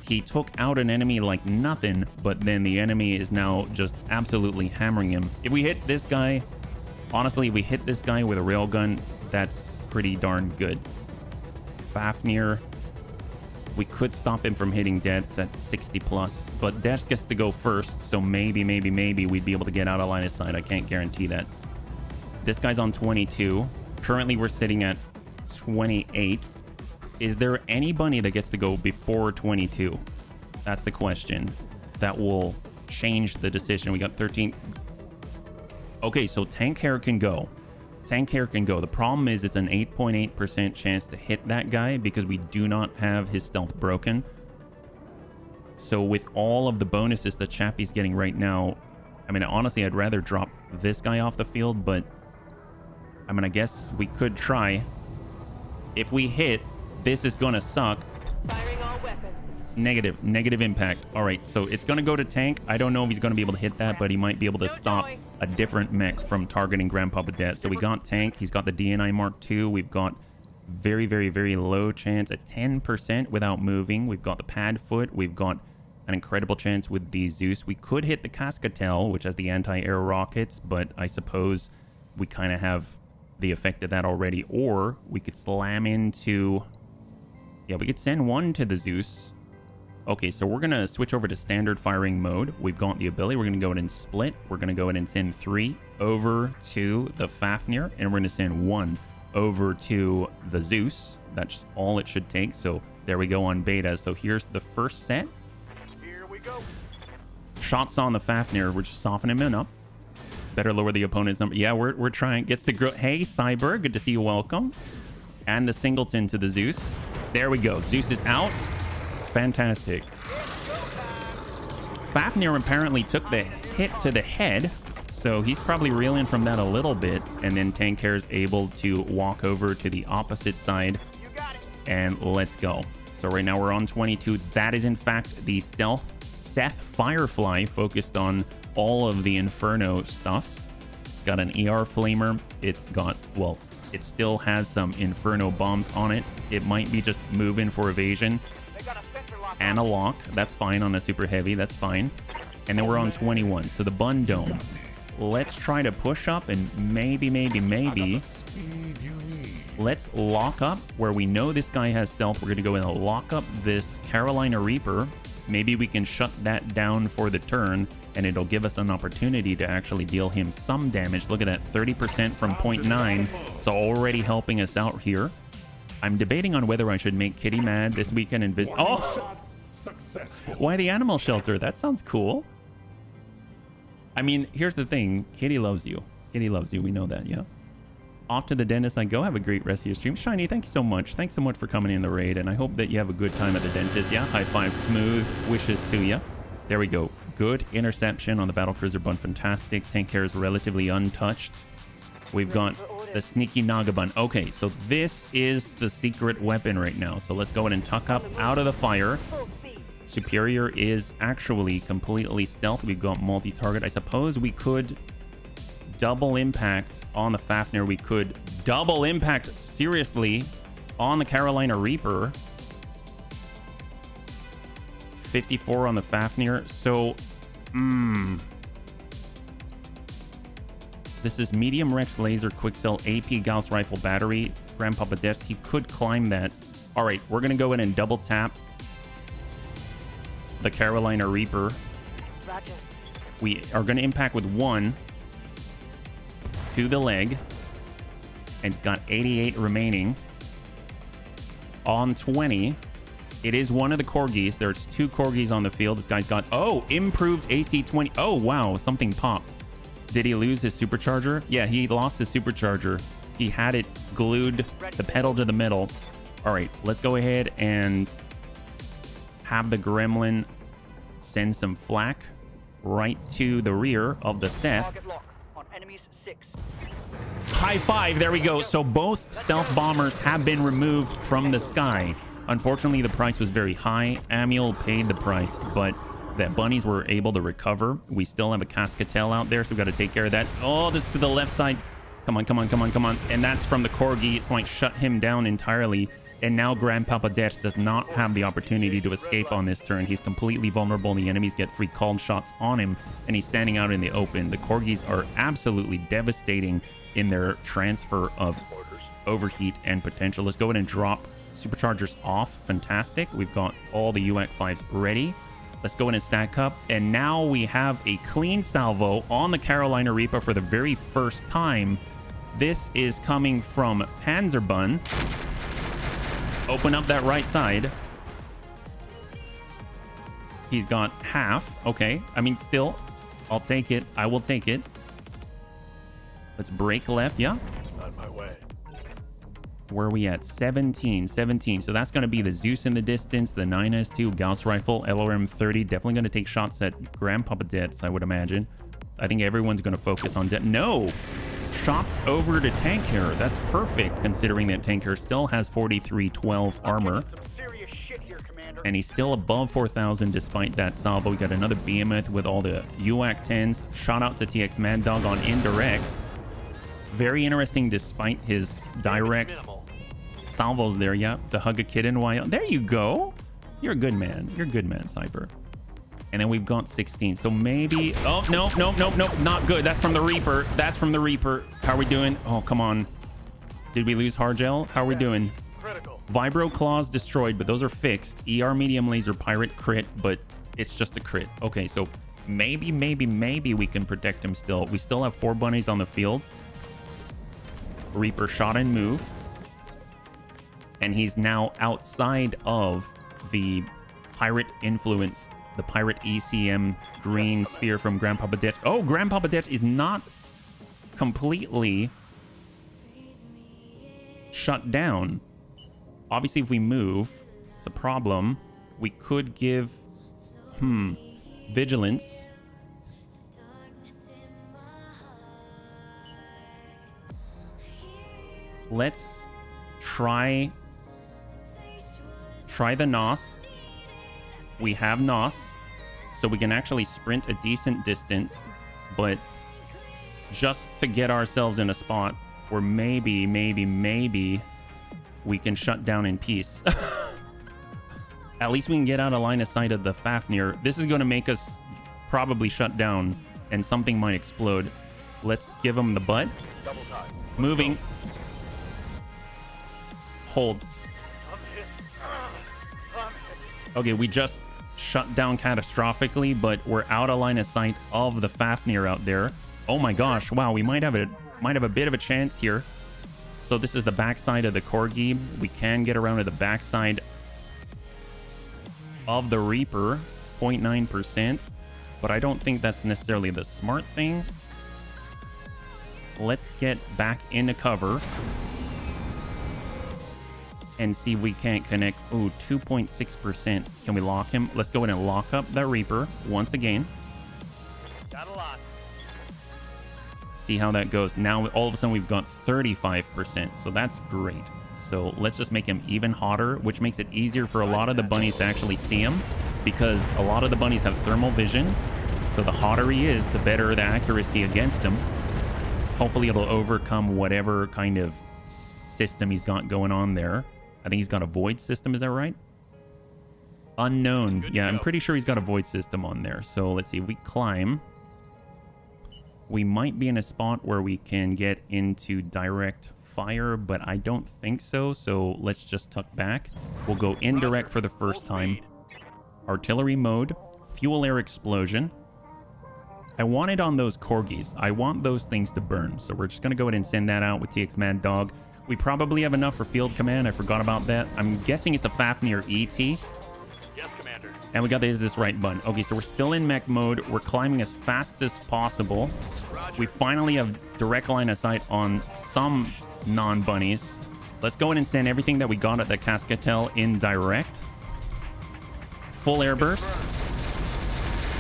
He took out an enemy like nothing, but then the enemy is now just absolutely hammering him. If we hit this guy, honestly, if we hit this guy with a railgun, that's pretty darn good. Fafnir, we could stop him from hitting Debts at 60 plus, but Debts gets to go first, so maybe we'd be able to get out of line of sight. I can't guarantee that. This guy's on 22. Currently, we're sitting at 28. Is there any bunny that gets to go before 22? That's the question. That will change the decision. We got 13. Okay, so Tank Hair can go. Tank Hair can go. The problem is it's an 8.8% chance to hit that guy because we do not have his stealth broken. So with all of the bonuses that Chappie's getting right now, I mean, honestly, I'd rather drop this guy off the field, but I mean, I guess we could try. If we hit, this is going to suck. Firing all weapons. Negative impact. All right, so it's going to go to tank. I don't know if he's going to be able to hit that, but he might be able to stop a different mech from targeting Grandpapa Death. So we got tank. He's got the DNI Mark II. We've got very, very, very low chance at 10% without moving. We've got the pad foot. We've got an incredible chance with the Zeus. We could hit the Cascatel, which has the anti-air rockets, but I suppose we kind of have the effect of that already. Or we could slam into... Yeah, we could send one to the Zeus. Okay, so we're going to switch over to standard firing mode. We've got the ability. We're going to go ahead and split. We're going to go ahead and send 3 over to the Fafnir, and we're going to send 1 over to the Zeus. That's all it should take. So there we go on beta. So here's the first set. Here we go. Shots on the Fafnir. We're just softening him up. Better lower the opponent's number. Yeah, we're trying. Gets the Hey, Cyber. Good to see you. Welcome. And the singleton to the Zeus. There we go. Zeus is out. Fantastic. Fafnir apparently took the hit to the head, so he's probably reeling from that a little bit, and then Tankhair's able to walk over to the opposite side, and let's go. So right now we're on 22. That is in fact the stealth Seth Firefly, focused on all of the Inferno stuffs. It's got an ER flamer. It's got, well, it still has some Inferno bombs on it. It might be just moving for evasion. And a lock. That's fine on a super heavy. That's fine. And then we're on 21. So the Bun Dome. Let's try to push up and maybe. Let's lock up where we know this guy has stealth. We're going to go in and lock up this Carolina Reaper. Maybe we can shut that down for the turn, and it'll give us an opportunity to actually deal him some damage. Look at that, 30% from 0.9. So already helping us out here. I'm debating on whether I should make Kitty mad this weekend and visit. Oh! Why the animal shelter? That sounds cool. I mean, here's the thing. Kitty loves you. Kitty loves you. We know that, yeah? Off to the dentist I go. Have a great rest of your stream. Shiny, thank you so much. Thanks so much for coming in the raid, and I hope that you have a good time at the dentist, yeah? High five, smooth. Wishes to you. There we go. Good interception on the Battlecruiser Bun. Fantastic. Tankhair is relatively untouched. We've got the sneaky Nagabun. Okay, so this is the secret weapon right now. So let's go ahead and tuck up out of the fire. Superior is actually completely stealth. We've got multi-target. I suppose we could double impact on the Fafnir. We could double impact seriously on the Carolina Reaper. 54 on the Fafnir. So, this is medium Rex laser, quick cell, AP Gauss rifle battery, Grandpapa Death. He could climb that. All right, we're gonna go in and double tap the Carolina Reaper. Roger. We are gonna impact with 1 to the leg, and it's got 88 remaining. On 20, it is one of the Corgis. There's 2 Corgis on the field. This guy's got, oh, improved AC 20. Oh, wow, something popped. Did he lose his supercharger? Yeah, he lost his supercharger. He had it glued, the pedal to the metal. All right, let's go ahead and have the Gremlin send some flak right to the rear of the Seth. Target lock on enemies 6. High five, there we go. So both stealth bombers have been removed from the sky. Unfortunately, the price was very high. Amiel paid the price, but the bunnies were able to recover. We still have a Cascatel out there, so we've got to take care of that. Oh, this to the left side. Come on, come on, come on, come on. And that's from the Corgi. It might shut him down entirely. And now Grandpapa Death does not have the opportunity to escape on this turn. He's completely vulnerable. The enemies get free called shots on him, and he's standing out in the open. The Corgis are absolutely devastating in their transfer of overheat and potential. Let's go ahead and drop superchargers off. Fantastic. We've got all the UAC-5s ready. Let's go in and stack up. And now we have a clean salvo on the Carolina Reaper for the very first time. This is coming from Panzerbun. Open up that right side. He's got half. Okay. I mean, still, I'll take it. I will take it. Let's break left. Yeah. On my way. Where are we at? 17. So that's going to be the Zeus in the distance, the 9S2, Gauss rifle, LRM-30. Definitely going to take shots at Grandpapa Debts, I would imagine. I think everyone's going to focus on No! Shots over to Tank Hair. That's perfect, considering that Tank Hair still has 4312 armor. Serious shit here, Commander. And he's still above 4,000 despite that salvo. We got another behemoth with all the UAC 10s. Shout out to TX Mad Dog on indirect. Very interesting despite his direct salvos there. Yeah, to hug a kid in a while. There you go. You're a good man. You're a good man, Cypher. And then we've got 16. So maybe... Oh, no. Not good. That's from the Reaper. That's from the Reaper. How are we doing? Oh, come on. Did we lose Hargel? How are we doing? Critical. Vibro Claws destroyed, but those are fixed. ER Medium Laser Pirate crit, but it's just a crit. Okay, so maybe we can protect him still. We still have 4 bunnies on the field. Reaper shot and move. And he's now outside of the pirate influence, the pirate ECM green sphere from Grandpapa Debts. Oh, Grandpapa Debts is not completely shut down. Obviously, if we move, it's a problem. We could give vigilance. Let's try the NOS. We have NOS, so we can actually sprint a decent distance, but just to get ourselves in a spot where maybe we can shut down in peace. At least we can get out of line of sight of the Fafnir. This is going to make us probably shut down, and something might explode. Let's give him the butt. Moving. Hold. Okay, we just shut down catastrophically, but we're out of line of sight of the Fafnir out there. Oh my gosh, wow, we might have a bit of a chance here. So this is the backside of the Corgi. We can get around to the backside of the Reaper, 0.9%, but I don't think that's necessarily the smart thing. Let's get back into cover and see if we can't connect. Ooh, 2.6%. Can we lock him? Let's go ahead and lock up that Reaper once again. Got a lot. See how that goes. Now, all of a sudden, we've got 35%. So that's great. So let's just make him even hotter, which makes it easier for a lot of the bunnies to actually see him, because a lot of the bunnies have thermal vision. So the hotter he is, the better the accuracy against him. Hopefully, it'll overcome whatever kind of system he's got going on there. I think he's got a void system. Is that right? Unknown. Yeah, I'm pretty sure he's got a void system on there. So let's see. If we climb, we might be in a spot where we can get into direct fire, but I don't think so. So let's just tuck back. We'll go indirect for the first time. Artillery mode. Fuel air explosion. I want it on those Corgis. I want those things to burn. So we're just going to go ahead and send that out with TX Mad Dog. We probably have enough for field command. I forgot about that. I'm guessing it's a Fafnir ET. Yes, Commander. And we got this right button. Okay, so we're still in mech mode. We're climbing as fast as possible. Roger. We finally have direct line of sight on some non-bunnies. Let's go in and send everything that we got at the Cascatel in direct. Full air burst.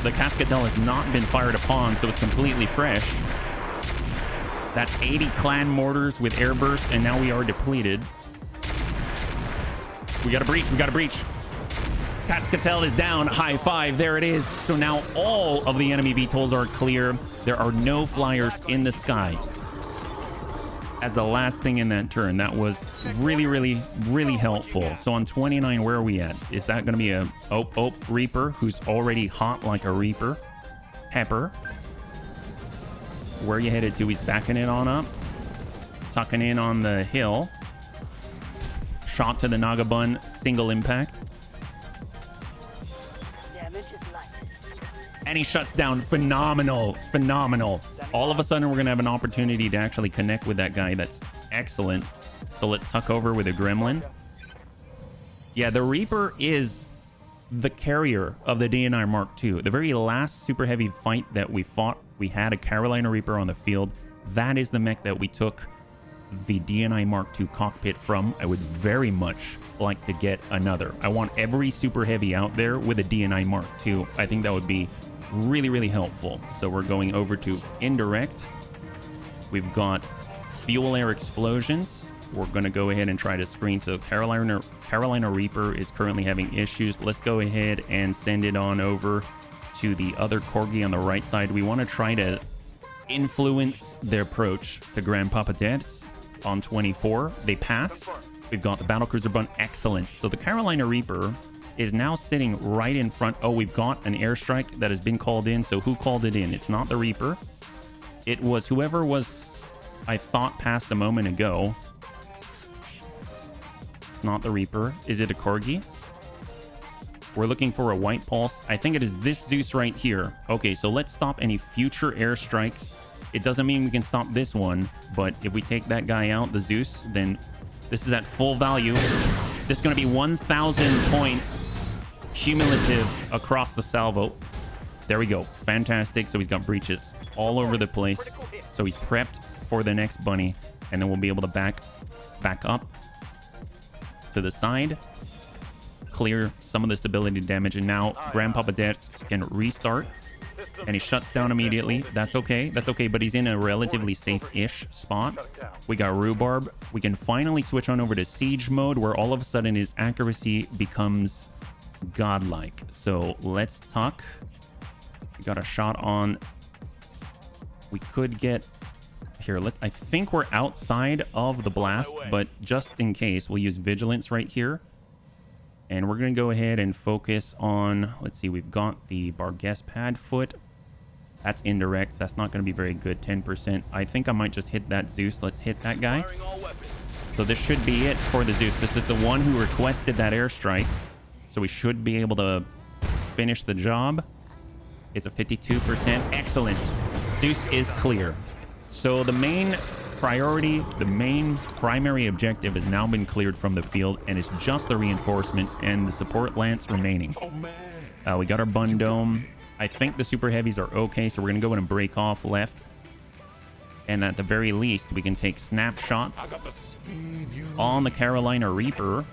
The Cascatel has not been fired upon, so it's completely fresh. That's 80 clan mortars with air burst, and now we are depleted. We got a breach. We got a breach. Cascatel is down. High five. There it is. So now all of the enemy VTOLs are clear. There are no flyers in the sky. As the last thing in that turn, that was really helpful. So on 29, where are we at? Is that going to be a Reaper, who's already hot like a Reaper? Pepper. Where are you headed to? He's backing it on up. Tucking in on the hill. Shot to the Nagabun. Single impact. Damage is light. And he shuts down. Phenomenal. All of a sudden, we're going to have an opportunity to actually connect with that guy. That's excellent. So let's tuck over with a Gremlin. Yeah, the Reaper is the carrier of the DNR Mark II. The very last super heavy fight that we fought, we had a Carolina Reaper on the field. That is the mech that we took the DNI Mark II cockpit from, I would very much like to get another. I want every super heavy out there with a DNI Mark II. I think that would be really, really helpful. So we're going over to indirect. We've got fuel air explosions. We're going to go ahead and try to screen. So Carolina Reaper is currently having issues. Let's go ahead and send it on over to the other Corgi on the right side. We want to try to influence their approach to Grandpapa Deaths on 24. They pass. We've got the Battlecruiser Bun. Excellent. So the Carolina Reaper is now sitting right in front. Oh, we've got an airstrike that has been called in. So who called it in? It's not the Reaper. It was whoever was, I thought, passed a moment ago. It's not the Reaper. Is it a Corgi? We're looking for a white pulse. I think it is this Zeus right here. Okay, so let's stop any future airstrikes. It doesn't mean we can stop this one, but if we take that guy out, the Zeus, then this is at full value. This is going to be 1,000 point cumulative across the salvo. There we go. Fantastic. So he's got breaches all over the place. So he's prepped for the next bunny, and then we'll be able to back up to the side, clear some of the stability damage, and now Grandpapa Deaths can restart, and he shuts down immediately. That's okay. That's okay, but he's in a relatively safe-ish spot. We got Rhubarb. We can finally switch on over to Siege mode, where all of a sudden his accuracy becomes godlike. So let's tuck. We got a shot on. We could get here. I think we're outside of the blast, but just in case, we'll use Vigilance right here. And we're going to go ahead and focus on, let's see, we've got the Barguest pad foot. That's indirect. So that's not going to be very good. 10%. I think I might just hit that Zeus. Let's hit that guy. So this should be it for the Zeus. This is the one who requested that airstrike. So we should be able to finish the job. It's a 52%. Excellent. Zeus is clear. So the main priority, the main primary objective has now been cleared from the field, and it's just the reinforcements and the support lance remaining. We got our bun dome. I think the super heavies are okay, so we're gonna go in and break off left, and at the very least we can take snapshots on the Carolina Reaper.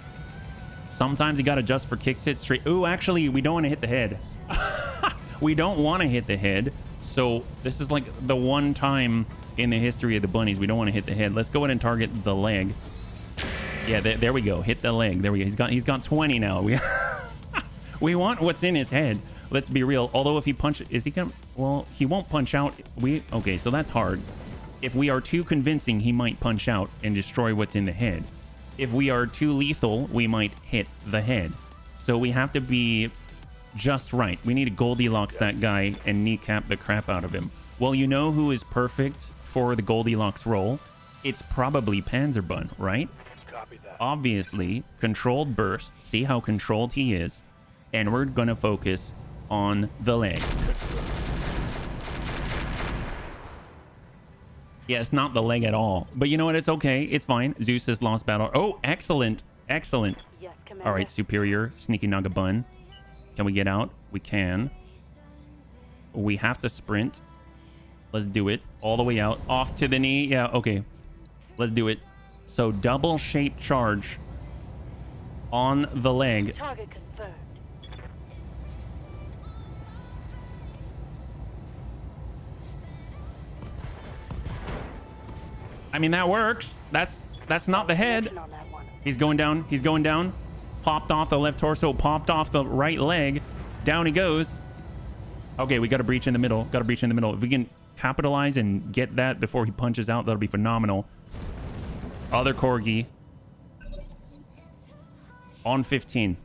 Sometimes you gotta adjust for kicks hit straight. Ooh, actually we don't want to hit the head. We don't want to hit the head, so this is like the one time in the history of the bunnies we don't want to hit the head. Let's go ahead and target the leg. Yeah, there we go. Hit the leg. There we go. He's got 20 now. We want what's in his head. Let's be real. Although if he punches, is he gonna? Well, he won't punch out. Okay, so that's hard. If we are too convincing, he might punch out and destroy what's in the head. If we are too lethal, we might hit the head. So we have to be just right. We need to Goldilocks that guy and kneecap the crap out of him. Well, you know who is perfect for the Goldilocks role? It's probably Panzerbun, right? Copy that. Obviously, controlled burst. See how controlled he is. And we're gonna focus on the leg. Yeah, it's not the leg at all. But you know what? It's okay. It's fine. Zeus has lost battle. Oh, excellent. Excellent. Yes, Commander. All right, superior. Sneaky Naga Bun. Can we get out? We can. We have to sprint. Let's do it. All the way out. Off to the knee. Yeah, okay. Let's do it. So double shape charge on the leg. Target confirmed. I mean, that works. That's not the head. On that one. He's going down. He's going down. Popped off the left torso. Popped off the right leg. Down he goes. Okay, we got a breach in the middle. Got a breach in the middle. If we can capitalize and get that before he punches out, that'll be phenomenal. Other Corgi. On 15.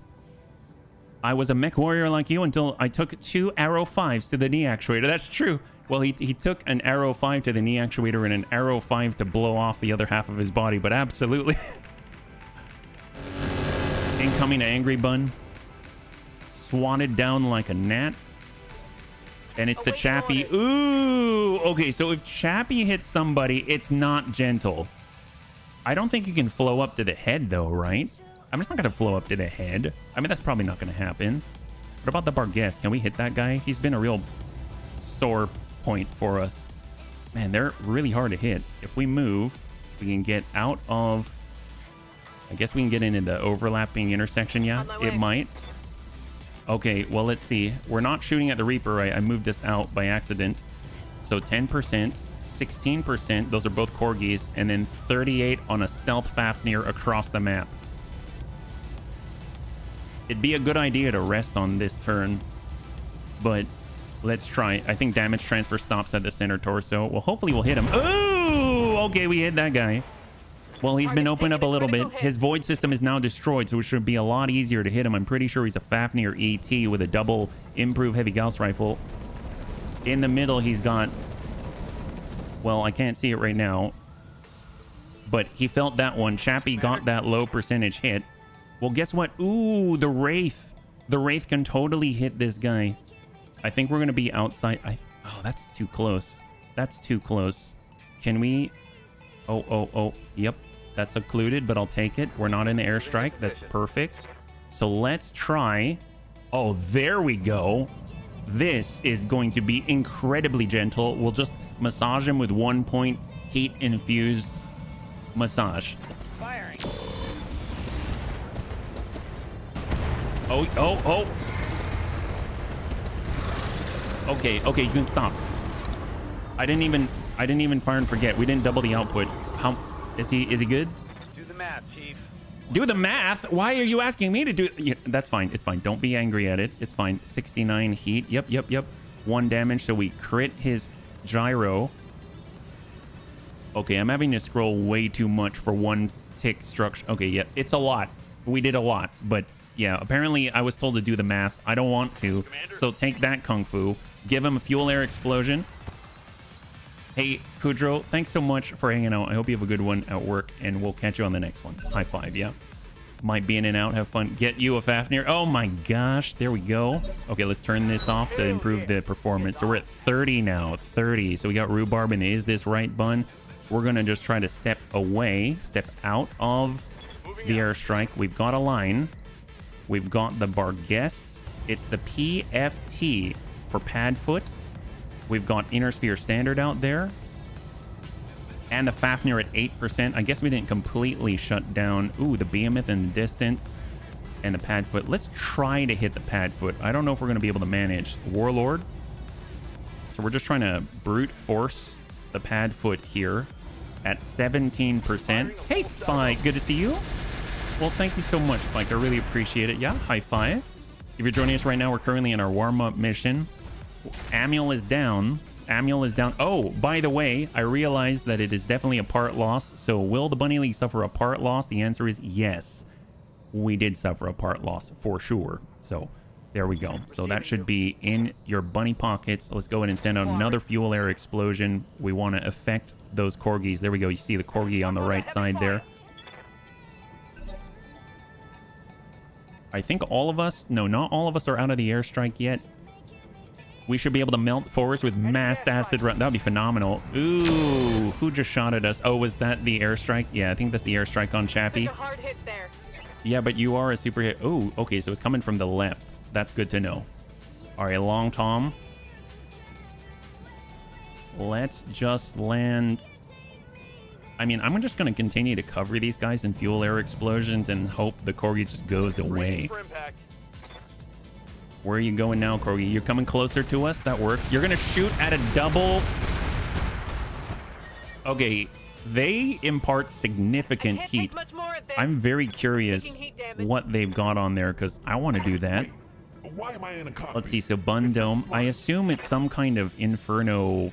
I was a mech warrior like you until I took 2 arrow 5s to the knee actuator. That's true. Well, he took an arrow 5 to the knee actuator and an arrow 5 to blow off the other half of his body, but absolutely. Incoming Angry Bun. Swatted down like a gnat. And it's the Chappie. Ooh! Okay, so if Chappie hits somebody, it's not gentle. I don't think you can flow up to the head, though, right? I'm just not going to flow up to the head. I mean, that's probably not going to happen. What about the Barguest? Can we hit that guy? He's been a real sore point for us. Man, they're really hard to hit. If we move, We can get out of... I guess we can get into the overlapping intersection. Yeah, On my it way. might. Okay, well, let's see. We're not shooting at the Reaper, right? I moved this out by accident. So 10%, 16%. Those are both Corgis. And then 38 on a stealth Fafnir across the map. It'd be a good idea to rest on this turn. But let's try. I think damage transfer stops at the center torso. Well, hopefully we'll hit him. Ooh! Okay, we hit that guy. Well, he's been opened up a little bit. His void system is now destroyed, so it should be a lot easier to hit him. I'm pretty sure he's a Fafnir ET with a double improved heavy Gauss rifle. In the middle, he's got... Well, I can't see it right now. But he felt that one. Chappie got that low percentage hit. Well, guess what? Ooh, the Wraith. The Wraith can totally hit this guy. I think we're going to be outside. Oh, that's too close. That's too close. Can we... Oh. Yep. That's occluded, but I'll take it. We're not in the airstrike. That's perfect. So let's try. Oh, there we go. This is going to be incredibly gentle. We'll just massage him with 1 point heat infused massage. Firing. Oh. Okay, you can stop. I didn't even fire and forget. We didn't double the output. How is he good? Do the math, Chief. Do the math? Why are you asking me to do it? Yeah, that's fine. It's fine. Don't be angry at it. It's fine. 69 heat. Yep. 1 damage. So we crit his gyro. Okay, I'm having to scroll way too much for 1 tick structure. Okay, yeah, it's a lot. We did a lot, but yeah, apparently I was told to do the math. I don't want to. Commander. So take that, Kung Fu. Give him a fuel air explosion. Hey, Kudro, thanks so much for hanging out. I hope you have a good one at work, and we'll catch you on the next one. High five, yeah. Might be in and out. Have fun. Get you a Fafnir. Oh my gosh. There we go. Okay, let's turn this off to improve the performance. So we're at 30 now. 30. So we got Rhubarb and Is This Right Bun. We're going to just try to step away, step out of the airstrike. We've got a line. We've got the Barguests. It's the PFT for Padfoot. We've got Inner Sphere Standard out there. And the Fafnir at 8%. I guess we didn't completely shut down. Ooh, the Behemoth in the distance. And the Padfoot. Let's try to hit the Padfoot. I don't know if we're going to be able to manage. Warlord. So we're just trying to brute force the Padfoot here at 17%. Hey, Spike. Good to see you. Well, thank you so much, Spike. I really appreciate it. Yeah, high five. If you're joining us right now, we're currently in our warm-up mission. Amiel is down. Oh, by the way, I realized that it is definitely a part loss. So will the Bunny League suffer a part loss? The answer is yes. We did suffer a part loss for sure. So there we go. So that should be in your bunny pockets. Let's go ahead and send out another fuel air explosion. We want to affect those Corgis. There we go. You see the Corgi on the right side there. I think all of us, no, not all of us are out of the airstrike yet. We should be able to melt forwards with massed acid run. That would be phenomenal. Ooh, who just shot at us? Oh, was that the airstrike? Yeah, I think that's the airstrike on Chappie. There's a hard hit there. Yeah, but you are a super hit. Oh, okay, so it's coming from the left. That's good to know. All right, Long Tom. Let's just land. I mean, I'm just going to continue to cover these guys in fuel air explosions and hope the Corgi just goes away. For impact. Where are you going now, Corgi? You're coming closer to us? That works. You're going to shoot at a double. Okay, they impart significant I can't heat. take much more of this. I'm very curious Taking heat damage. what they've got on there because I want to do that. Why am I in a cockpit? Let's see. So Bun Dome. I assume it's some kind of Inferno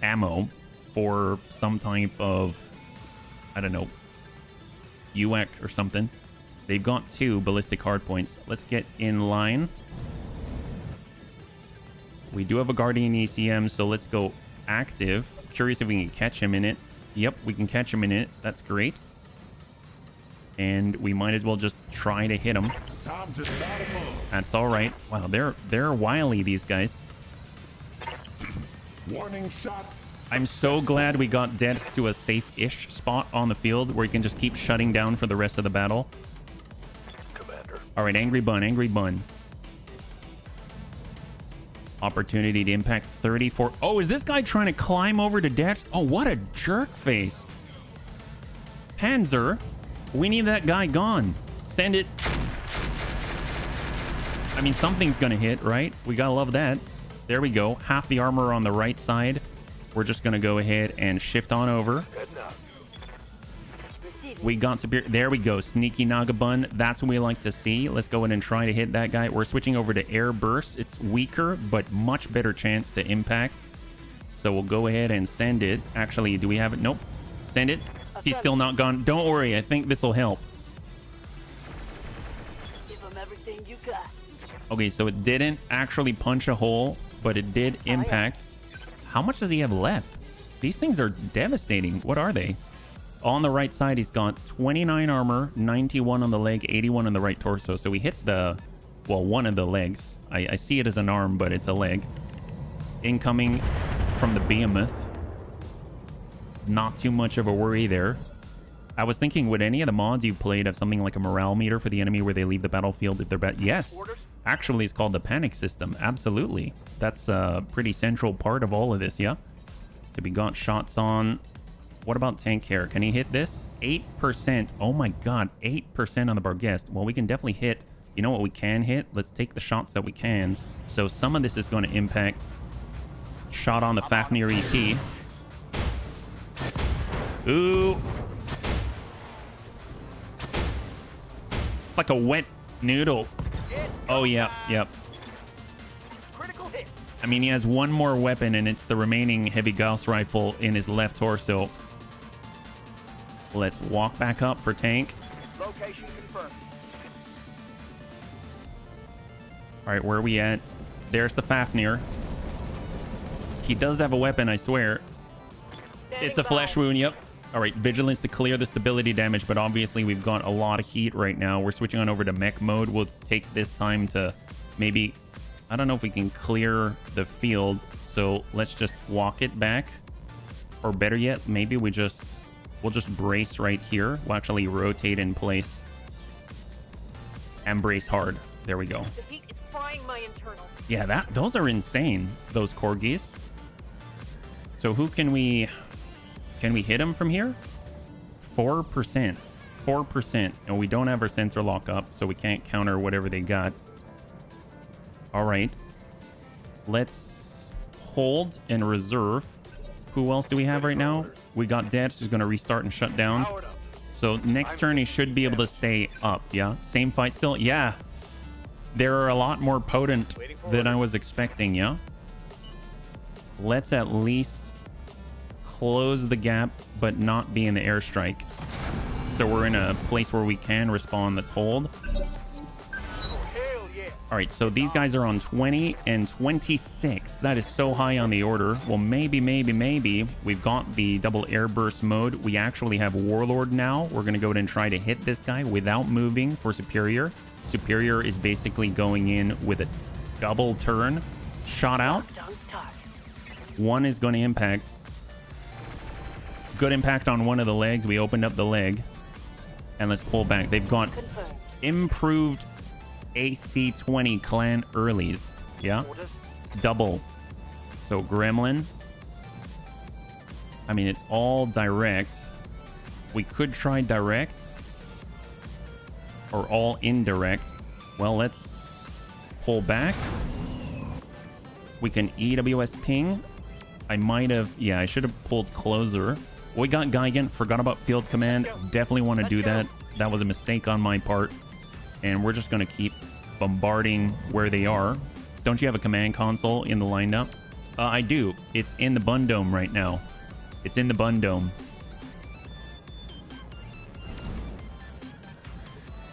ammo for some type of, I don't know, UX or something. They've got 2 ballistic hardpoints. Let's get in line. We do have a Guardian ECM, so let's go active. Curious if we can catch him in it. Yep, we can catch him in it. That's great. And we might as well just try to hit him. Time to start him up. That's all right. Wow, they're wily, these guys. Warning shot. I'm so glad we got depths to a safe-ish spot on the field where you can just keep shutting down for the rest of the battle. Commander. All right, Angry Bun. Opportunity to impact 34. Oh, is this guy trying to climb over to Dex? Oh, what a jerk face. Panzer, we need that guy gone. Send it. I mean, something's gonna hit, right? We gotta love that. There we go. Half the armor on the right side. We're just gonna go ahead and shift on over. We got to be there. We go. Sneaky Nagabun. That's what we like to see. Let's go ahead and try to hit that guy. We're switching over to air burst. It's weaker, but much better chance to impact. So we'll go ahead and send it. Actually, do we have it? Nope. Send it. He's still not gone. Don't worry. I think this will help. Give him everything you got. Okay, so it didn't actually punch a hole, but it did impact. How much does he have left? These things are devastating. What are they? On the right side, he's got 29 armor, 91 on the leg, 81 on the right torso. So we hit the, well, one of the legs. I see it as an arm, but it's a leg. Incoming from the behemoth. Not too much of a worry there. I was thinking, would any of the mods you played have something like a morale meter for the enemy where they leave the battlefield if they're bad? Yes. Actually, it's called the panic system. Absolutely. That's a pretty central part of all of this, yeah? So we got shots on. What about tank hair? Can he hit this? 8%. Oh my god, 8% on the Barghest. Well, we can definitely hit. You know what we can hit? Let's take the shots that we can. So some of this is going to impact. Shot on the Fafnir ET. Ooh. It's like a wet noodle. Oh, yeah, yep. Critical hit. I mean, he has one more weapon, and it's the remaining heavy Gauss rifle in his left torso. Let's walk back up for tank. Location confirmed. All right, where are we at? There's the Fafnir. He does have a weapon, I swear. It's a flesh wound, yep. All right, vigilance to clear the stability damage, but obviously we've got a lot of heat right now. We're switching on over to mech mode. We'll take this time to maybe, I don't know if we can clear the field, so let's just walk it back. Or better yet, maybe we'll just brace right here. We'll actually rotate in place and brace hard. There we go. The heat is frying my internals. Yeah, those are insane, those corgis. So who can we hit him from here? 4%. 4%. And we don't have our sensor lock up, so we can't counter whatever they got. All right. Let's hold and reserve. Who else do we have right now? We got Debs, who's going to restart and shut down. So next turn, he should be able to stay up, yeah? Same fight still? Yeah. They're a lot more potent than I was expecting, yeah? Let's at least close the gap, but not be in the airstrike. So we're in a place where we can respawn. Let's hold. All right, so these guys are on 20 and 26. That is so high on the order. Well, maybe we've got the double air burst mode. We actually have Warlord now. We're going to go ahead and try to hit this guy without moving for Superior. Superior is basically going in with a double turn. Shot out. One is going to impact. Good impact on one of the legs. We opened up the leg. And let's pull back. They've got improved AC-20 clan earlies. Yeah? Double. So Gremlin. I mean, it's all direct. We could try direct. Or all indirect. Well, let's pull back. We can EWS ping. I might have... Yeah, I should have pulled closer. We got Geigen. Forgot about field command. Definitely want to do that. That was a mistake on my part. And we're just going to keep bombarding where they are. Don't you have a command console in the lineup? I do. It's in the Bun Dome right now. It's in the Bun Dome.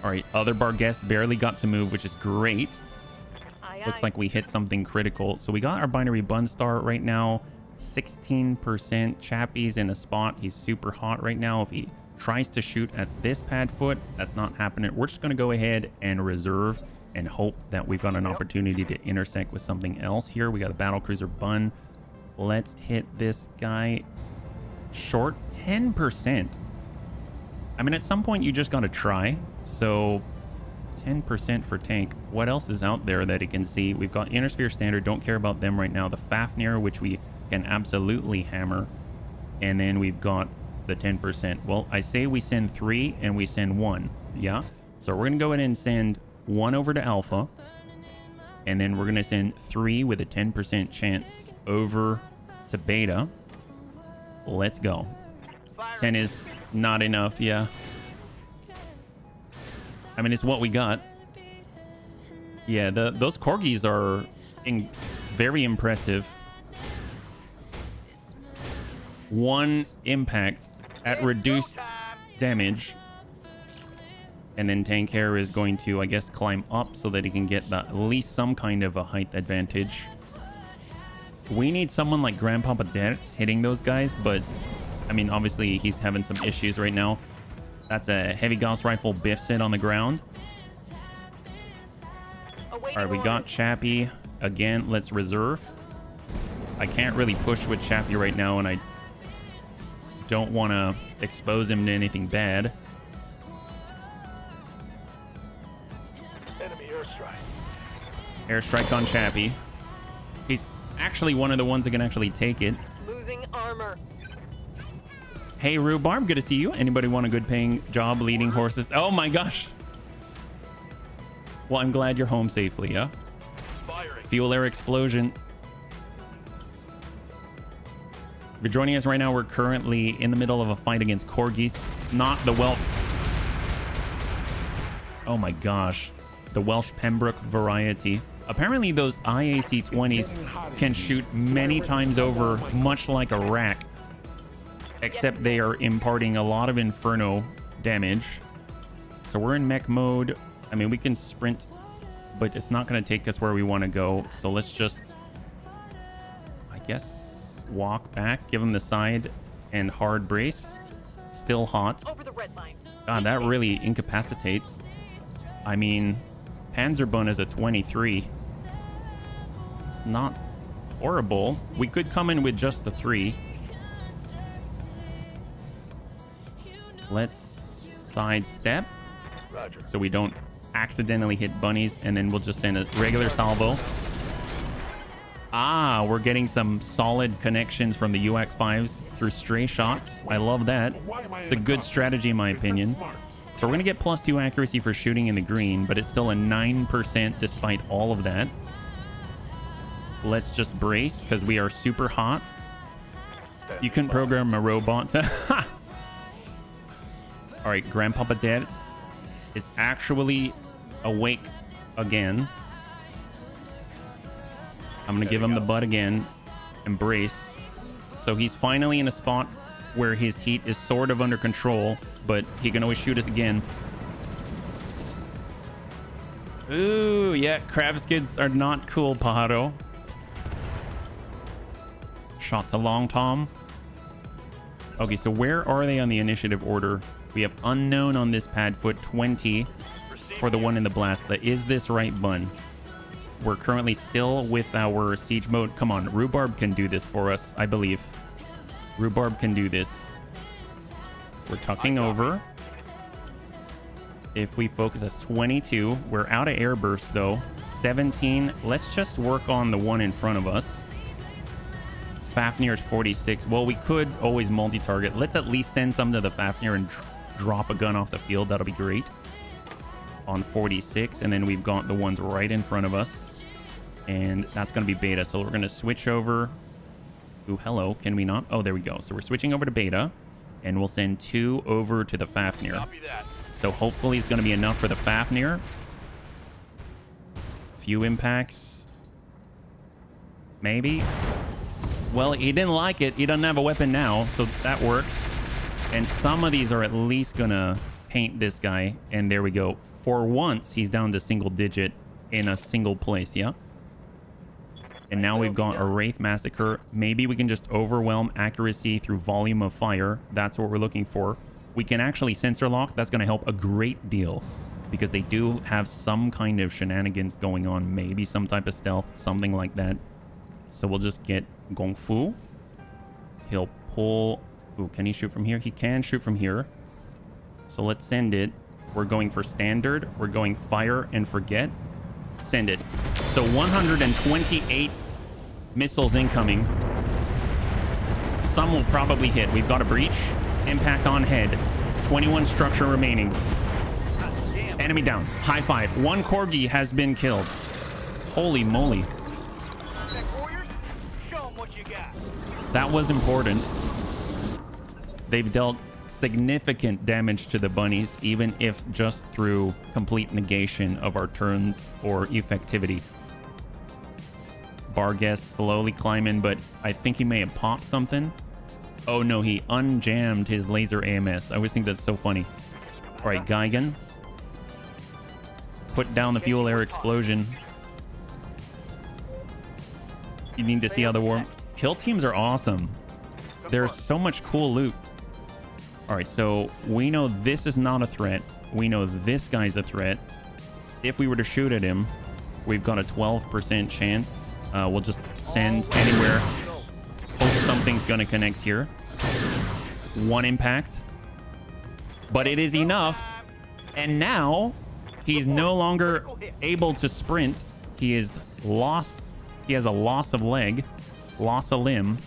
All right, other Barghest barely got to move, which is great. Looks like we hit something critical. So we got our binary bun star right now. 16%. Chappie's in a spot. He's super hot right now. If he tries to shoot at this pad foot, that's not happening. We're just going to go ahead and reserve and hope that we've got an opportunity to intersect with something else here. We got a battlecruiser bun. Let's hit this guy short. 10%. I mean, at some point you just got to try. So 10% for tank. What else is out there that he can see? We've got Intersphere Standard. Don't care about them right now. The Fafnir, which we can absolutely hammer. And then we've got the 10%. Well, I say we send 3 and we send 1. Yeah. So we're going to go ahead and send 1 over to Alpha. And then we're going to send 3 with a 10% chance over to Beta. Let's go. 10 is not enough. Yeah. I mean, it's what we got. Yeah, those corgis are very impressive. 1 impact at reduced damage. And then Tank Hair is going to, I guess, climb up so that he can get at least some kind of a height advantage. We need someone like Grandpapa Dex hitting those guys, but I mean, obviously he's having some issues right now. That's a heavy Gauss rifle biffs it on the ground. All right, we got Chappie again. Let's reserve. I can't really push with Chappie right now, and I don't want to expose him to anything bad. Enemy airstrike. Airstrike on Chappie. He's actually one of the ones that can actually take it. Losing armor. Hey, Rhubarb, good to see you. Anybody want a good paying job leading horses? Oh my gosh. Well, I'm glad you're home safely, yeah? Firing. Fuel air explosion. If you're joining us right now, we're currently in the middle of a fight against corgis. Not the Welsh. Oh my gosh. The Welsh Pembroke variety. Apparently those IAC-20s can shoot many times over, much like a rack. Except they are imparting a lot of Inferno damage. So we're in mech mode. I mean, we can sprint, but it's not going to take us where we want to go. So let's just, I guess, walk back, give him the side and hard brace. Still hot. Over the red line. God, that really incapacitates. I mean, Panzerbun is a 23. It's not horrible. We could come in with just the 3. Let's sidestep. Roger. So we don't accidentally hit bunnies, and then we'll just send a regular salvo. Ah, we're getting some solid connections from the UAC 5s through stray shots. I love that. It's a good strategy in my opinion. So we're going to get +2 accuracy for shooting in the green, but it's still a 9% despite all of that. Let's just brace because we are super hot. You can program a robot to... All right, Grandpapa Dex is actually awake again. I'm going to give him the butt again. Embrace. So he's finally in a spot where his heat is sort of under control, but he can always shoot us again. Ooh, yeah, crab skids are not cool, Pajaro. Shot to Long Tom. Okay, so where are they on the initiative order? We have unknown on this pad, foot 20 for the one in the blast. Is this right, Bun? We're currently still with our siege mode. Come on, Rhubarb can do this for us, I believe. Rhubarb can do this. We're tucking over. If we focus as 22, we're out of air burst though. 17. Let's just work on the one in front of us. Fafnir is 46. Well, we could always multi-target. Let's at least send some to the Fafnir and drop a gun off the field. That'll be great. On 46, and then we've got the ones right in front of us, and that's going to be Beta. So we're going to switch over. Ooh, hello. Can we not? Oh, there we go. So we're switching over to Beta, and we'll send 2 over to the Fafnir. Copy that. So hopefully it's going to be enough for the Fafnir. Few impacts. Maybe. Well, he didn't like it. He doesn't have a weapon now, so that works. And some of these are at least going to paint this guy. And there we go. For once, he's down to single digit in a single place, yeah? And now we've got a Wraith Massacre. Maybe we can just overwhelm accuracy through volume of fire. That's what we're looking for. We can actually sensor lock. That's going to help a great deal because they do have some kind of shenanigans going on. Maybe some type of stealth, something like that. So we'll just get Gong Fu. He'll pull... Ooh, can he shoot from here? He can shoot from here. So let's send it. We're going for standard. We're going fire and forget. Send it. So 128 missiles incoming. Some will probably hit. We've got a breach. Impact on head. 21 structure remaining. God damn. Enemy down. High five. One Corgi has been killed. Holy moly. Tech warriors, show 'em what you got. That was important. They've dealt significant damage to the bunnies, even if just through complete negation of our turns or effectivity. Barguest slowly climbing, but I think he may have popped something. Oh no, he unjammed his laser AMS. I always think that's so funny. All right, Geigen. Put down the fuel air explosion. You need to see how the war... Kill teams are awesome. There's so much cool loot. All right, so we know this is not a threat. We know this guy's a threat. If we were to shoot at him, we've got a 12% chance. We'll just send anywhere. Hope something's going to connect here. One impact. But it is enough. And now he's no longer able to sprint. He is lost. He has a loss of leg. Loss of limb.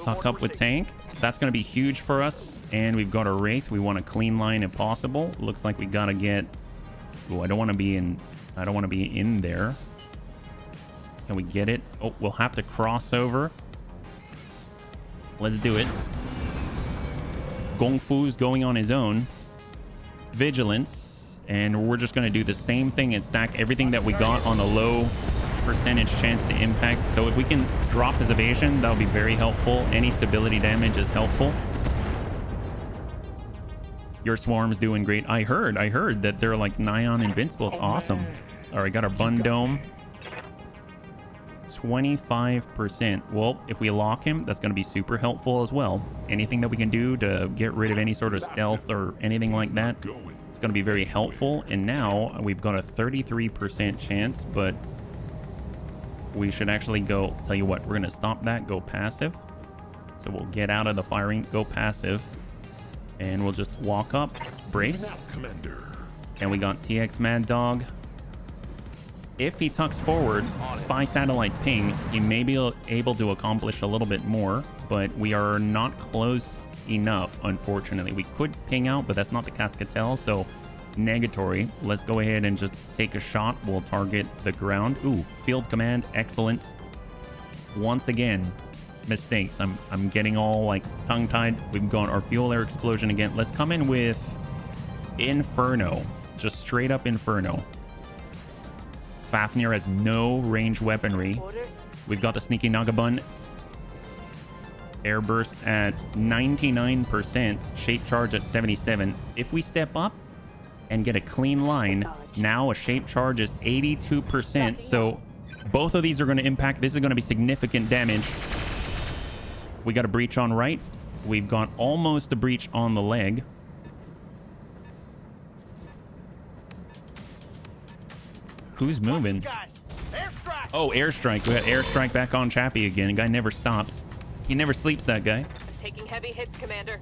Suck up with tank. That's going to be huge for us. And we've got a Wraith. We want a clean line if possible. Looks like we got to get... Oh, I don't want to be in there. Can we get it? Oh, we'll have to cross over. Let's do it. Gong Fu's going on his own. Vigilance. And we're just going to do the same thing and stack everything that we got on the low percentage chance to impact. So if we can drop his evasion, that'll be very helpful. Any stability damage is helpful. Your swarm's doing great. I heard that they're like nigh on invincible. It's awesome. All right, got our Bun Dome. 25%. Well, if we lock him, that's going to be super helpful as well. Anything that we can do to get rid of any sort of stealth or anything like that, it's going to be very helpful. And now we've got a 33% chance, but we should actually go... Tell you what, we're going to stop that, go passive. So we'll get out of the firing, go passive. And we'll just walk up, brace. And we got TX Mad Dog. If he tucks forward, spy satellite ping, he may be able to accomplish a little bit more, but we are not close enough, unfortunately. We could ping out, but that's not the Cascatel, so negatory. Let's go ahead and just take a shot. We'll target the ground. Ooh, field command, excellent. Once again, mistakes. I'm getting all like tongue-tied. We've got our fuel air explosion again. Let's come in with Inferno, just straight up Inferno. Fafnir has no range weaponry. We've got the Sneaky Nagabun. Airburst at 99%. Shape charge at 77. If we step up and get a clean line, now a shape charge is 82%. So both of these are going to impact. This is going to be significant damage. We got a breach on right. We've got almost a breach on the leg. Who's moving? Oh, airstrike. We got airstrike back on Chappie again. The guy never stops. He never sleeps, that guy. Taking heavy hits, Commander.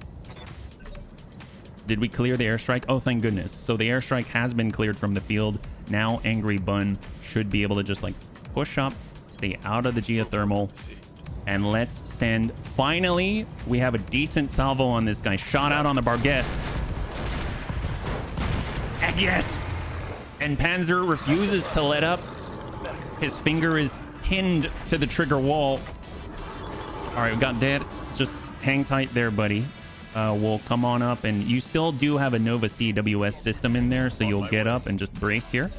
Did we clear the airstrike? Oh, thank goodness. So the airstrike has been cleared from the field. Now Angry Bun should be able to just like push up, stay out of the geothermal, and let's send. Finally, we have a decent salvo on this guy. Shot out on the Barguest. And yes! And Panzer refuses to let up. His finger is pinned to the trigger wall. All right, we got that. Just hang tight there, buddy. We'll come on up, and you still do have a Nova CWS system in there, so you'll get up and just brace here.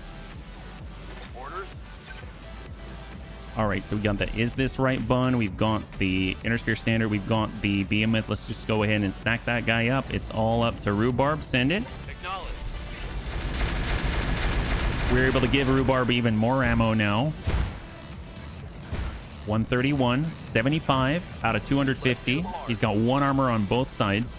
All right, so we got the Is This Right Bun. We've got the Intersphere Standard. We've got the Behemoth. Let's just go ahead and stack that guy up. It's all up to Rhubarb. Send it. Acknowledge. We're able to give Rhubarb even more ammo now. 131, 75 out of 250. He's got one armor on both sides.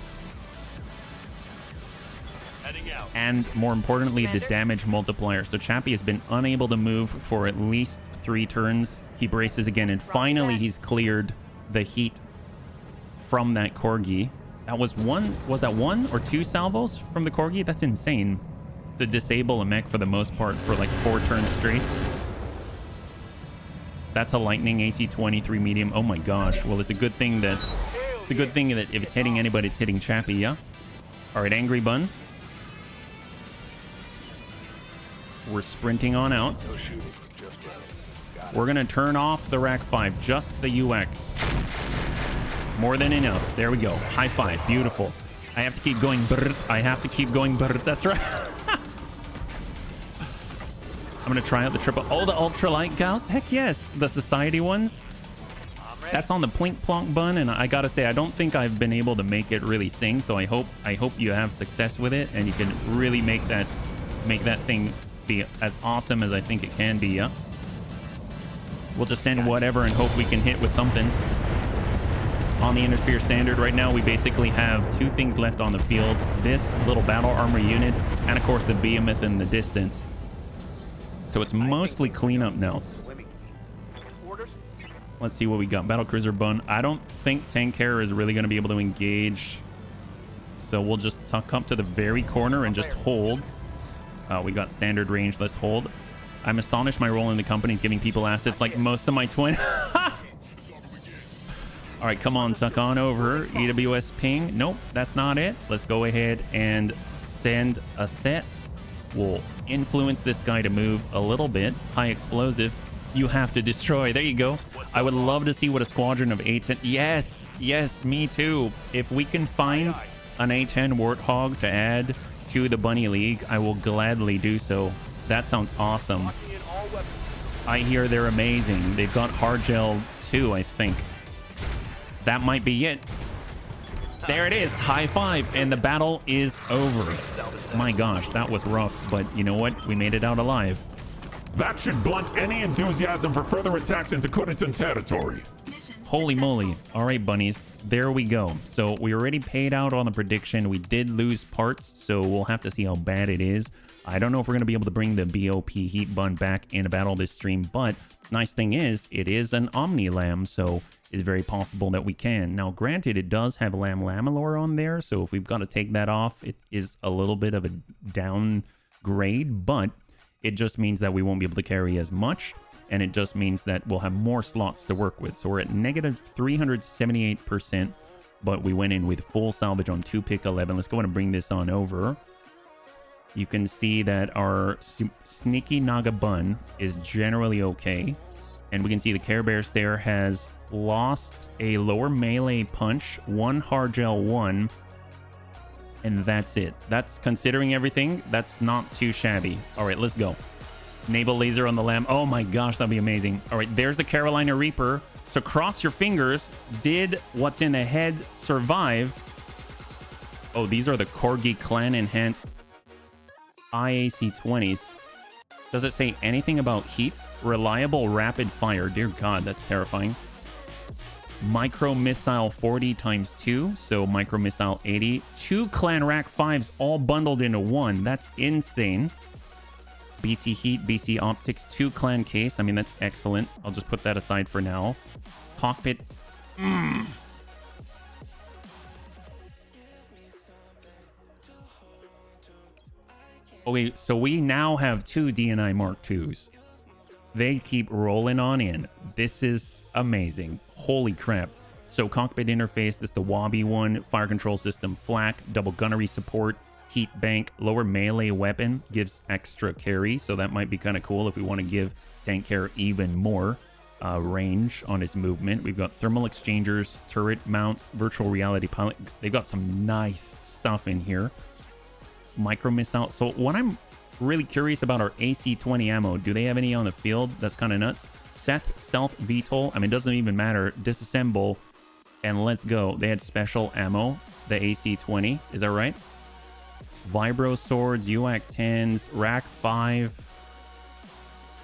Heading out. And more importantly, the damage multiplier. So Chappie has been unable to move for at least 3 turns. He braces again, and finally he's cleared the heat from that Corgi. That was that 1 or 2 salvos from the Corgi? That's insane. To disable a mech for the most part for like 4 turns straight. That's a Lightning AC-23 medium. Oh my gosh. Well, it's a good thing that It's a good thing that if it's hitting anybody, it's hitting Chappie, yeah? All right, Angry Bun. We're sprinting on out. We're going to turn off the Rack 5, just the UX. More than enough. There we go. High five. Beautiful. I have to keep going. Brrrt. I have to keep going. Brrrt. That's right. I'm going to try out the triple. Oh, the ultralight gals? Heck yes. The society ones. That's on the plink plonk bun, and I gotta say, I don't think I've been able to make it really sing, so I hope you have success with it and you can really make that thing be as awesome as I think it can be, yeah? We'll just send whatever and hope we can hit with something. On the Intersphere Standard right now, we basically have two things left on the field. This little battle armor unit, and of course the behemoth in the distance. So it's mostly cleanup now. Let's see what we got. Battlecruiser Bun. I don't think Tank Carrier is really going to be able to engage. So we'll just tuck up to the very corner and just hold. We got standard range. Let's hold. I'm astonished my role in the company is giving people assets like most of my twin. All right, come on, tuck on over. EWS ping. Nope, that's not it. Let's go ahead and send a set. We'll influence this guy to move a little bit. High explosive. You have to destroy. There you go. I would love to see what a squadron of A10. Yes, me too. If we can find an A10 Warthog to add to the Bunny League, I will gladly do so. That sounds awesome. I hear they're amazing. They've got hard gel too, I think. That might be it. There it is. High five. And the battle is over. My gosh, that was rough. But you know what? We made it out alive. That should blunt any enthusiasm for further attacks into Kunitan territory. Holy moly. All right, bunnies. There we go. So we already paid out on the prediction. We did lose parts, so we'll have to see how bad it is. I don't know if we're going to be able to bring the BOP heat bun back in a battle this stream, but nice thing is it is an Omni Lamb, so it's very possible that we can. Now, granted, it does have Lamb Lamelor on there, so if we've got to take that off, it is a little bit of a downgrade, but it just means that we won't be able to carry as much, and it just means that we'll have more slots to work with. So we're at negative 378%, but we went in with full salvage on 2 pick 11. Let's go ahead and bring this on over. You can see that our Sneaky Naga Bun is generally okay. And we can see the Care Bear Stare has lost a lower melee punch, 1 hard gel 1, and that's it. That's considering everything. That's not too shabby. All right, let's go. Naval laser on the Lamb. Oh my gosh, that'd be amazing. All right, there's the Carolina Reaper. So cross your fingers. Did what's in the head survive? Oh, these are the Corgi Clan enhanced IAC 20s. Does it say anything about heat? Reliable rapid fire. Dear God, that's terrifying. Micro missile 40 times 2, so micro missile 80. 2 clan rack 5s all bundled into one. That's insane. BC heat, BC optics, 2 clan case. I mean, that's excellent. I'll just put that aside for now. Cockpit. Okay, so we now have 2 DNI Mark IIs. They keep rolling on in. This is amazing. Holy crap. So cockpit interface, this is the Wabi one. Fire control system, flak, double gunnery support, heat bank, lower melee weapon, gives extra carry. So that might be kind of cool if we want to give Tank Carrier even more range on his movement. We've got thermal exchangers, turret mounts, virtual reality pilot. They've got some nice stuff in here. Micro missile. So what I'm really curious about our AC-20 ammo. Do they have any on the field? That's kind of nuts. Seth, stealth, VTOL. I mean, it doesn't even matter. Disassemble and let's go. They had special ammo, the AC-20. Is that right? Vibro swords, UAC 10s, rack 5.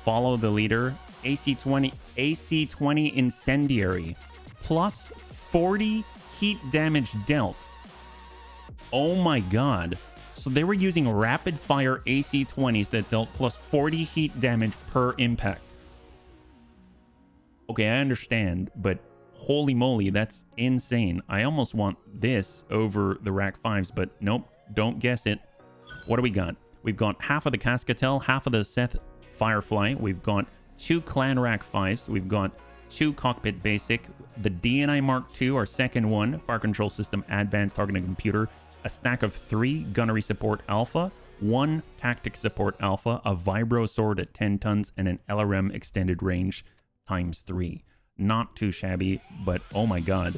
Follow the leader. AC-20 incendiary. Plus 40 heat damage dealt. Oh my God. So they were using rapid fire AC-20s that dealt plus 40 heat damage per impact. Okay, I understand, but holy moly, that's insane. I almost want this over the Rack 5s, but nope, don't guess it. What do we got? We've got half of the Cascatel, half of the Seth Firefly. We've got 2 Clan Rack 5s. We've got 2 cockpit basic, the DNI Mark II, our second one, fire control system, advanced targeting computer, a stack of 3 gunnery support alpha, 1 tactic support alpha, a vibro sword at 10 tons, and an LRM extended range times 3. Not too shabby, but oh my god.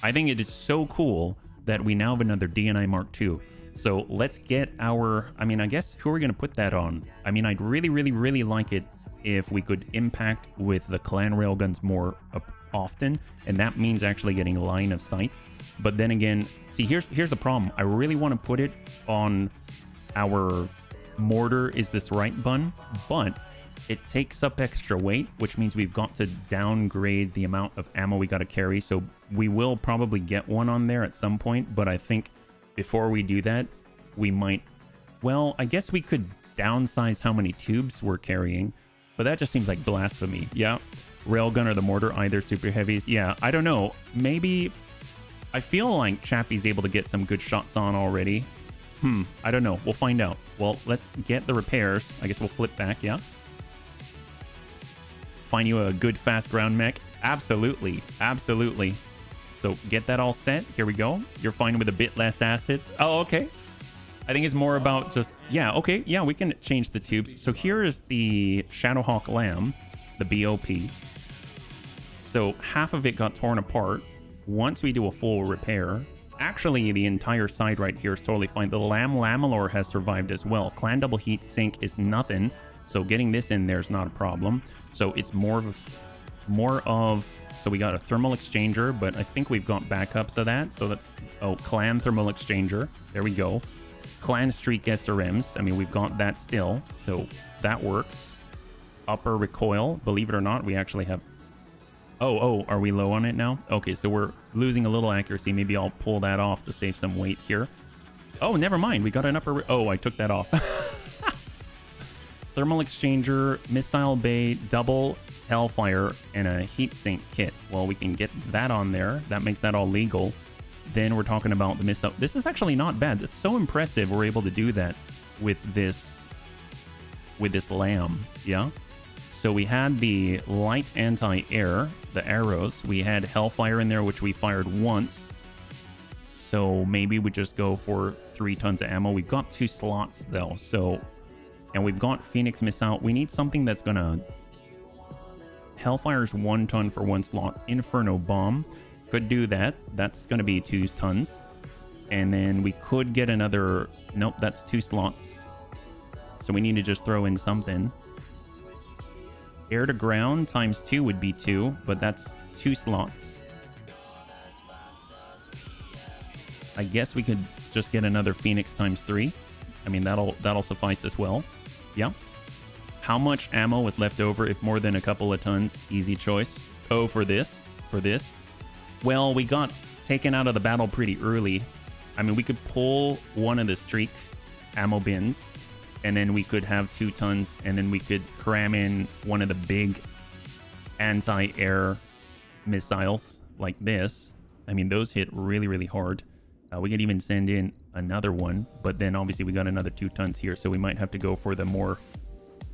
I think it is so cool that we now have another DNI Mark II. So let's get our, I mean, I guess who are we going to put that on? I mean, I'd really like it if we could impact with the clan railguns more often, and that means actually getting line of sight. But then again, see, here's the problem. I really want to put it on our mortar is this right bun, but it takes up extra weight, which means we've got to downgrade the amount of ammo we got to carry. So we will probably get one on there at some point, but I think before we do that, we might, well, I guess we could downsize how many tubes we're carrying, but that just seems like blasphemy. Yeah, railgun or the mortar, either super heavies. Yeah, I don't know. Maybe, I feel like Chappie's able to get some good shots on already. I don't know. We'll find out. Well, let's get the repairs. I guess we'll flip back, yeah? Find you a good fast ground mech? Absolutely. Absolutely. So get that all set. Here we go. You're fine with a bit less acid. Oh, okay. I think it's more about just, yeah, okay. Yeah, we can change the tubes. So here is the Shadowhawk Lamb, the BOP. So half of it got torn apart. Once we do a full repair, actually the entire side right here is totally fine. The Lamb Lamelor has survived as well. Clan Double Heat Sink is nothing. So getting this in there is not a problem. So it's more of, so we got a thermal exchanger, but I think we've got backups of that. So that's, oh, Clan thermal exchanger. There we go. Clan Streak SRMs. I mean, we've got that still. So that works. Upper recoil. Believe it or not, we actually have, oh, are we low on it now? Okay, so we're losing a little accuracy. Maybe I'll pull that off to save some weight here. Oh, never mind. We got an upper, oh, I took that off. Thermal exchanger, missile bay, double hellfire, and a heat sink kit. Well, we can get that on there. That makes that all legal. Then we're talking about the missile. This is actually not bad. It's so impressive we're able to do that with this Lamb. Yeah. So we had the light anti-air, the arrows. We had hellfire in there, which we fired once. So maybe we just go for 3 tons of ammo. We've got 2 slots though. So, and we've got Phoenix missile. We need something that's gonna, Hellfire's 1 ton for 1 slot. Inferno bomb could do that. That's gonna be 2 tons. And then we could get another, nope, that's 2 slots. So we need to just throw in something. Air to ground times 2 would be 2, but that's 2 slots. I guess we could just get another Phoenix times 3. I mean, that'll suffice as well. Yeah. How much ammo was left over if more than a couple of tons? Easy choice. Oh, for this? Well, we got taken out of the battle pretty early. I mean, we could pull one of the streak ammo bins, and then we could have 2 tons, and then we could cram in one of the big anti-air missiles like this. I mean, those hit really hard. We could even send in another one, but then obviously we got another 2 tons here, so we might have to go for the more,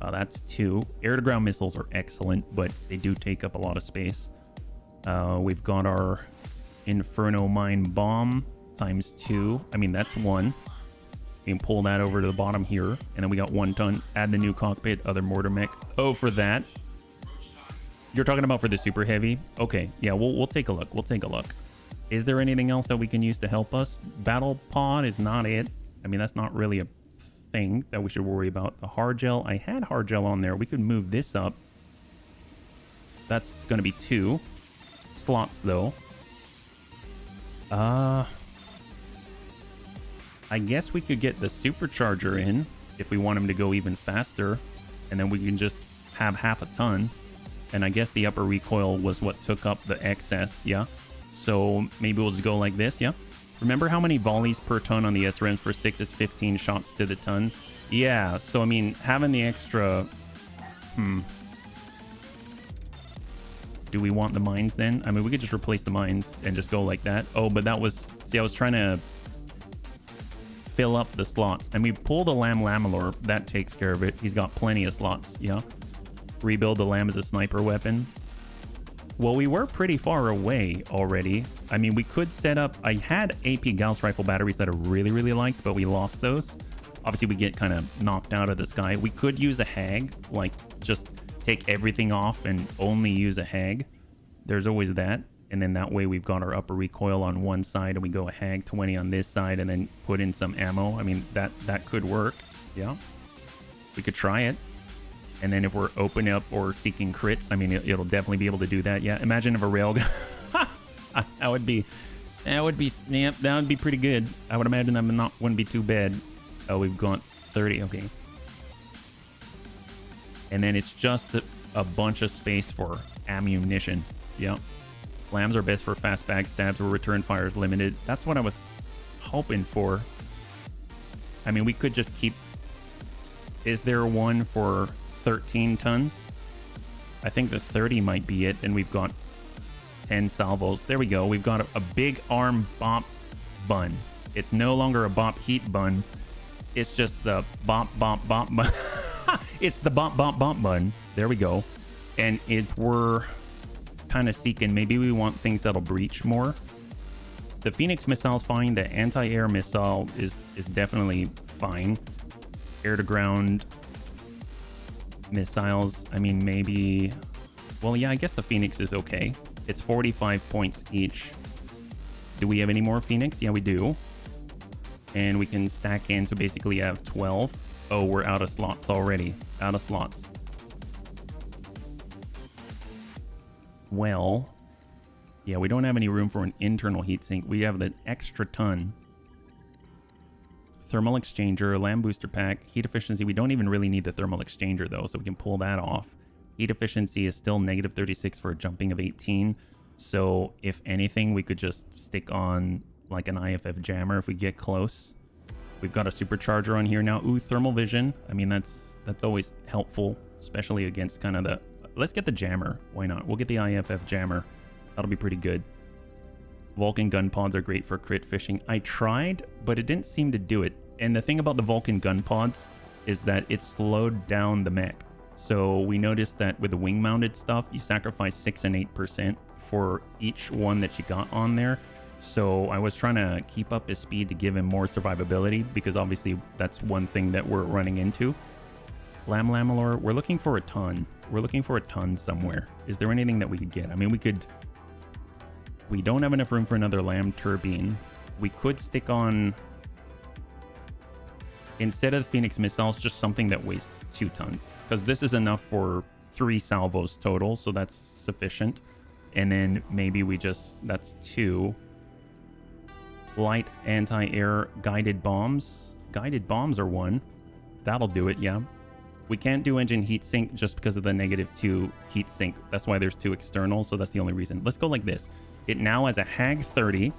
that's 2. Air-to-ground missiles are excellent, but they do take up a lot of space. We've got our Inferno Mine Bomb times 2. I mean, that's 1. We can pull that over to the bottom here, and then we got 1 ton. Add the new cockpit, other mortar mech. Oh, for that. You're talking about for the super heavy? Okay, yeah, we'll take a look. We'll take a look. Is there anything else that we can use to help us? Battle pod is not it. I mean, that's not really a thing that we should worry about. The hard gel, I had hard gel on there. We could move this up. That's going to be 2 slots, though. I guess we could get the supercharger in if we want him to go even faster, and then we can just have half a ton. And I guess the upper recoil was what took up the excess, yeah? So maybe we'll just go like this, yeah? Remember how many volleys per ton on the SRMs for 6 is 15 shots to the ton? Yeah, so I mean, having the extra... Do we want the mines then? I mean, we could just replace the mines and just go like that. Oh, but that was... See, I was trying to fill up the slots. And we pull the Lamb Lamelor. That takes care of it. He's got plenty of slots, yeah? Rebuild the Lamb as a sniper weapon. Well, we were pretty far away already. I mean, we could set up... I had AP Gauss rifle batteries that I really, really liked, but we lost those. Obviously, we get kind of knocked out of the sky. We could use a Hag, like just take everything off and only use a Hag. There's always that. And then that way we've got our upper recoil on one side and we go a Hag 20 on this side and then put in some ammo. I mean, that could work. Yeah. We could try it. And then if we're open up or seeking crits, I mean, it'll definitely be able to do that. Yeah. Imagine if a railgun... that would be pretty good. I would imagine that wouldn't be too bad. Oh, we've got 30. Okay. And then it's just a bunch of space for ammunition. Yep. Flams are best for fast bag stabs where return fire is limited. That's what I was hoping for. I mean, we could just keep... Is there one for 13 tons? I think the 30 might be it. And we've got 10 salvos. There we go. We've got a big arm bop bun. It's no longer a bop heat bun. It's just the bop bop bop bun. It's the bop bop bop bun. There we go. And if we're kind of seeking, maybe we want things that'll breach more. The Phoenix missile's fine. The anti-air missile is definitely fine. Air to ground missiles, I mean, maybe... Well, yeah, I guess the Phoenix is okay. It's 45 points each. Do we have any more Phoenix? Yeah, we do. And we can stack in, so basically I have 12. Oh, we're out of slots already. Out of slots. Well, yeah, we don't have any room for an internal heatsink. We have the extra ton. Thermal exchanger, lamb booster pack, heat efficiency. We don't even really need the thermal exchanger though, so we can pull that off. Heat efficiency is still negative 36 for a jumping of 18. So if anything, we could just stick on like an IFF jammer if we get close. We've got a supercharger on here now. Ooh, thermal vision. I mean, that's always helpful, especially against kind of the... Let's get the jammer. Why not? We'll get the IFF jammer. That'll be pretty good. Vulcan gun pods are great for crit fishing. I tried, but it didn't seem to do it. And the thing about the Vulcan gun pods is that it slowed down the mech. So we noticed that with the wing mounted stuff, you sacrifice 6 and 8% for each one that you got on there. So I was trying to keep up his speed to give him more survivability, because obviously that's one thing that we're running into. Lamb Lamelor, we're looking for a ton. We're looking for a ton somewhere. Is there anything that we could get? I mean, we could... We don't have enough room for another Lamb Turbine. We could stick on... Instead of Phoenix missiles, just something that weighs 2 tons. Because this is enough for 3 salvos total, so that's sufficient. And then maybe we just... That's 2. Light anti-air guided bombs. Guided bombs are 1. That'll do it, yeah. We can't do engine heatsink just because of the -2 heatsink. That's why there's 2 external, so that's the only reason. Let's go like this. It now has a Hag 30.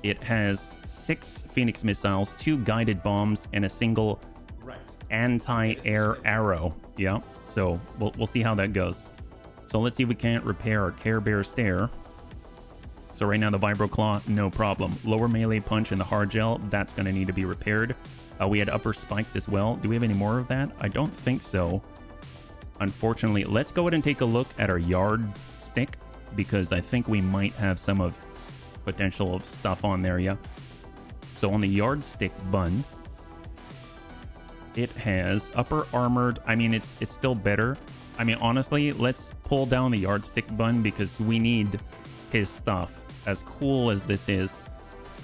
It has 6 Phoenix missiles, 2 guided bombs, and a single anti-air arrow. Yeah, so we'll see how that goes. So let's see if we can't repair our Care Bear Stare. So right now the Vibro Claw, no problem. Lower melee punch and the hard gel, that's going to need to be repaired. We had upper spiked as well. Do we have any more of that? I don't think so. Unfortunately, let's go ahead and take a look at our yard stick, because I think we might have some of potential of stuff on there, yeah. So on the yardstick bun, it has upper armored. I mean, it's still better. I mean, honestly, let's pull down the yardstick bun because we need his stuff. As cool as this is.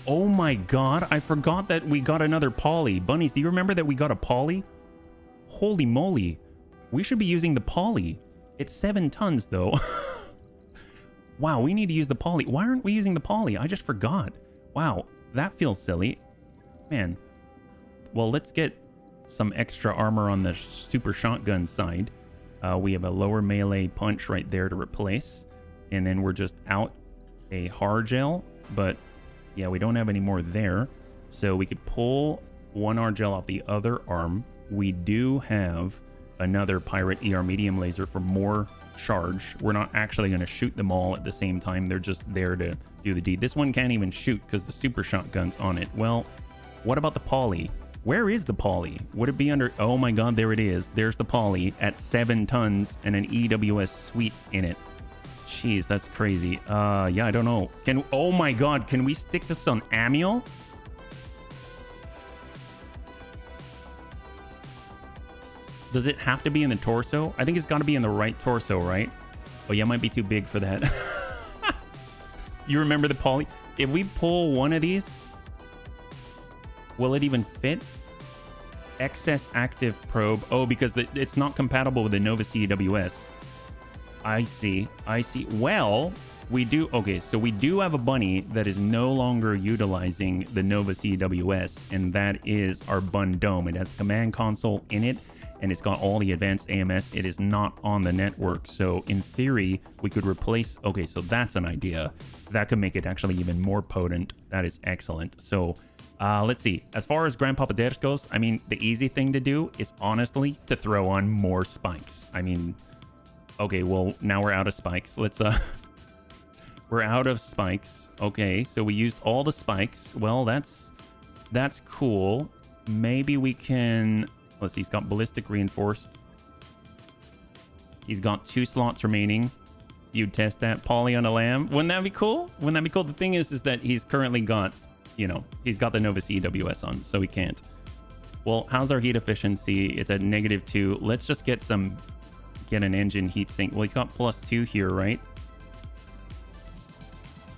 Oh my god, I forgot that we got another poly. Bunnies, do you remember that we got a poly? Holy moly. We should be using the poly. It's 7 tons though. Wow, we need to use the poly. Why aren't we using the poly? I just forgot. Wow, that feels silly. Man. Well, let's get some extra armor on the super shotgun side. We have a lower melee punch right there to replace. And then we're just out a hard gel. But yeah, we don't have any more there. So we could pull one hard gel off the other arm. We do have another Pirate ER medium laser for more charge. We're not actually going to shoot them all at the same time. They're just there to do the deed. This one can't even shoot because the super shotgun's on it. Well, what about the poly? Where is the poly? Would it be under... Oh my god, there it is. There's the poly at 7 tons and an EWS suite in it. Jeez, that's crazy. Yeah, I don't know. Oh my god, can we stick this on Amiel? Does it have to be in the torso? I think it's got to be in the right torso, right? Oh yeah, it might be too big for that. You remember the poly? If we pull one of these, will it even fit? Excess active probe. Oh, because it's not compatible with the Nova CWS. I see. Well, we do. Okay, so we do have a bunny that is no longer utilizing the Nova CWS, and that is our Bun Dome. It has command console in it, and it's got all the advanced AMS. It is not on the network. So in theory, we could replace. Okay, so that's an idea. That could make it actually even more potent. That is excellent. So let's see. As far as Grandpapa Dersh goes, I mean, the easy thing to do is honestly to throw on more spikes. I mean, okay, well, now we're out of spikes. Let's, we're out of spikes. Okay, so we used all the spikes. Well, that's cool. Maybe we can, let's see, he's got ballistic reinforced. He's got 2 slots remaining. You'd test that. Poly on a lamb. Wouldn't that be cool? Wouldn't that be cool? The thing is that he's currently got, you know, he's got the Nova CWS on, so he can't. Well, how's our heat efficiency? It's at -2. Let's just get an engine heat sink. Well, he's got +2 here, right?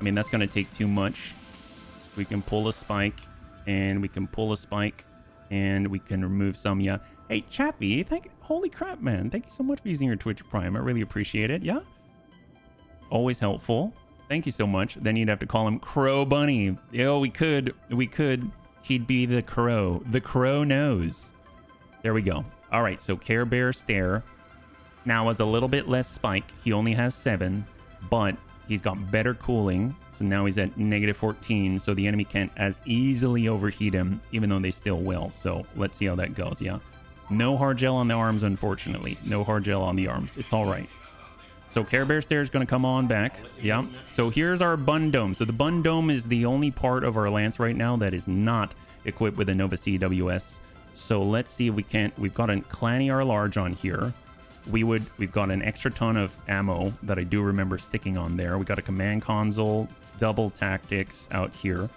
I mean, that's going to take too much. We can pull a spike, and we can pull a spike, and we can remove some, yeah. Hey, Chappie, holy crap, man. Thank you so much for using your Twitch Prime. I really appreciate it, yeah? Always helpful. Thank you so much. Then you'd have to call him Crow Bunny. Yo, we could. He'd be the crow. The crow knows. There we go. All right, so Care Bear Stare now has a little bit less spike. He only has 7, but he's got better cooling. So now he's at -14, so the enemy can't as easily overheat him, even though they still will. So let's see how that goes, yeah. No hard gel on the arms, unfortunately. No hard gel on the arms. It's all right. So Care Bear Stare is going to come on back. Yeah. So here's our Bun Dome. So the Bun Dome is the only part of our Lance right now that is not equipped with a Nova CWS. So let's see if we can't. We've got a Clanny R Large on here. We've got an extra ton of ammo that I do remember sticking on there. We got a command console, double tactics out here.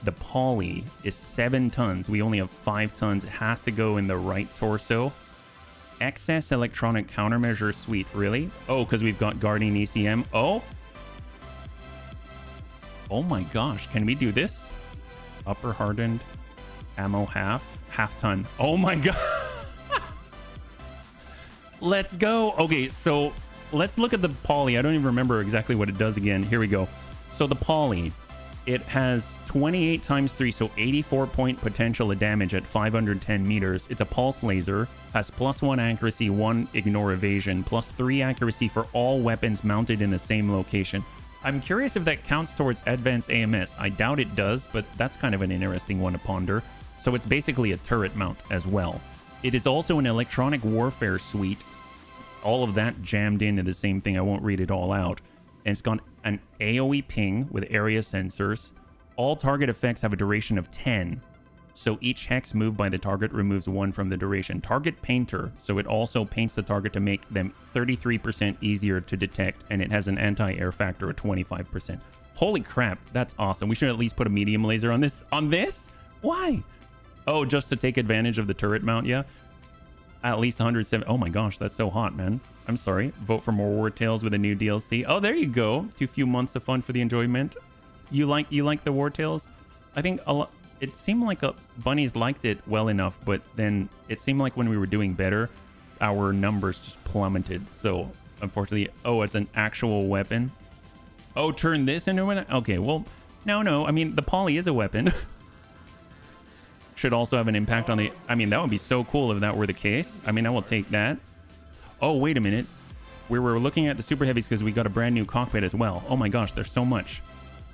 The poly is 7 tons. We only have 5 tons. It has to go in the right torso. Excess electronic countermeasure suite, really? Oh, because we've got Guardian ECM. Oh my gosh, can we do this? Upper hardened ammo half ton. Oh my god. Let's go. Okay, so let's look at the poly. I don't even remember exactly what it does again. Here we go. So the poly, it has 28 times 3, so 84 point potential of damage at 510 meters. It's a pulse laser, has +1 accuracy, 1 ignore evasion, +3 accuracy for all weapons mounted in the same location. I'm curious if that counts towards advanced AMS. I doubt it does, but that's kind of an interesting one to ponder. So it's basically a turret mount as well. It is also an electronic warfare suite. All of that jammed into the same thing. I won't read it all out. And it's got an AoE ping with area sensors. All target effects have a duration of 10. So each hex moved by the target removes 1 from the duration. Target painter. So it also paints the target to make them 33% easier to detect. And it has an anti-air factor of 25%. Holy crap. That's awesome. We should at least put a medium laser on this. On this? Why? Oh, just to take advantage of the turret mount, yeah? At least 107. Oh my gosh, that's so hot, man. I'm sorry. Vote for more War Tales with a new DLC. Oh, there you go. 2 few months of fun for the enjoyment. You like the War Tales? I think a lot. It seemed like bunnies liked it well enough, but then it seemed like when we were doing better, our numbers just plummeted. So unfortunately, oh, it's an actual weapon. Oh, turn this into an. Okay, well, no. I mean, the poly is a weapon. Should also have an impact on the... I mean, that would be so cool if that were the case. I mean, I will take that. Oh, wait a minute. We were looking at the super heavies because we got a brand new cockpit as well. Oh my gosh, there's so much.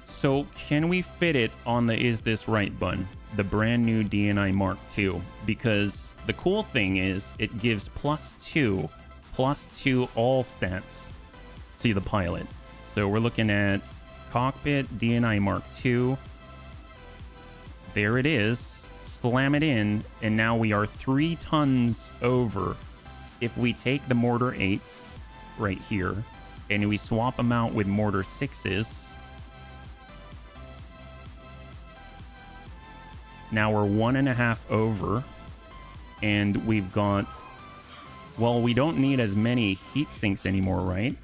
So can we fit it on the Is This Right bun? The brand new DNI Mark II. Because the cool thing is it gives +2 all stats to the pilot. So we're looking at cockpit DNI Mark II. There it is. Slam it in, and now we are 3 tons over. If we take the mortar 8s right here, and we swap them out with mortar 6s. Now we're 1.5 over, and we've got, well, we don't need as many heat sinks anymore, right?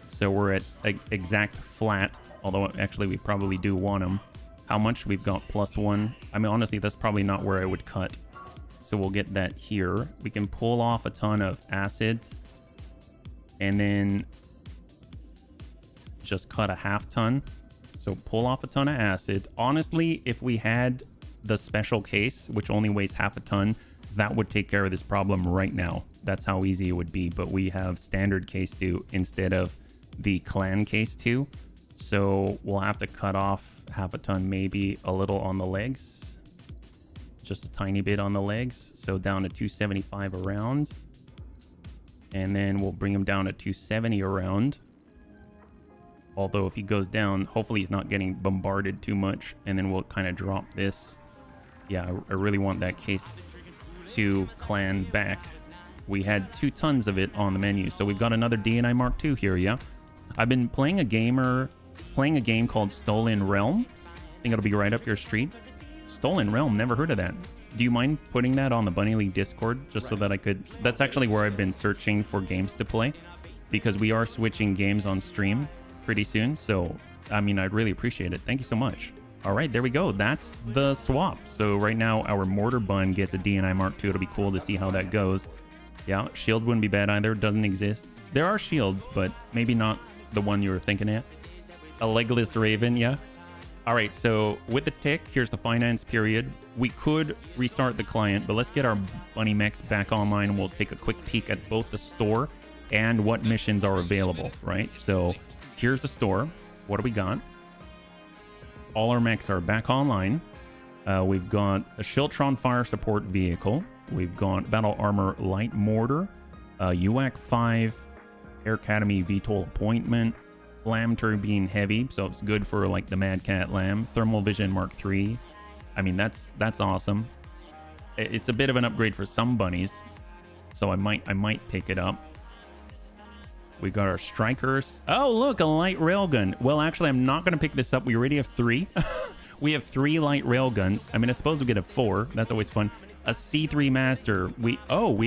So we're at exact flat, although actually we probably do want them. How much? We've got +1. I mean, honestly, that's probably not where I would cut. So we'll get that here. We can pull off a ton of acid and then just cut a 1/2 ton. So pull off a ton of acid. Honestly, if we had the special case, which only weighs 1/2 ton, that would take care of this problem right now. That's how easy it would be. But we have standard case 2 instead of the clan case 2. So we'll have to cut off 1/2 ton, maybe a little on the legs. Just a tiny bit on the legs. So down to 275 a round. And then we'll bring him down to 270 a round. Although if he goes down, hopefully he's not getting bombarded too much. And then we'll kind of drop this. Yeah, I really want that case 2 clan back. We had 2 tons of it on the menu. So we've got another DNI Mark II here, yeah? I've been playing a game called Stolen Realm. I think it'll be right up your street. Stolen Realm, never heard of that. Do you mind putting that on the Bunny League Discord just so that I could... That's actually where I've been searching for games to play, because we are switching games on stream pretty soon. So, I mean, I'd really appreciate it. Thank you so much. All right, there we go. That's the swap. So right now, our mortar bun gets a DNI Mark II. It'll be cool to see how that goes. Yeah, shield wouldn't be bad either. Doesn't exist. There are shields, but maybe not the one you were thinking of. A legless raven, yeah. All right, so with the tick, here's the finance period. We could restart the client, but let's get our bunny mechs back online, and we'll take a quick peek at both the store and what missions are available, right? So here's the store. What do we got? All our mechs are back online. We've got a Shiltron fire support vehicle. We've got battle armor light mortar, UAC 5, Air Academy VTOL appointment, Lamb turbine heavy, so it's good for like the Mad Cat Lamb, thermal vision Mark III. I mean, that's awesome. It's a bit of an upgrade for some bunnies, so I might pick it up. We got our strikers. Oh, look, a light railgun. Well, actually, I'm not going to pick this up. We already have 3. We have 3 light railguns. I mean, I suppose we get a 4. That's always fun. A C3 master. We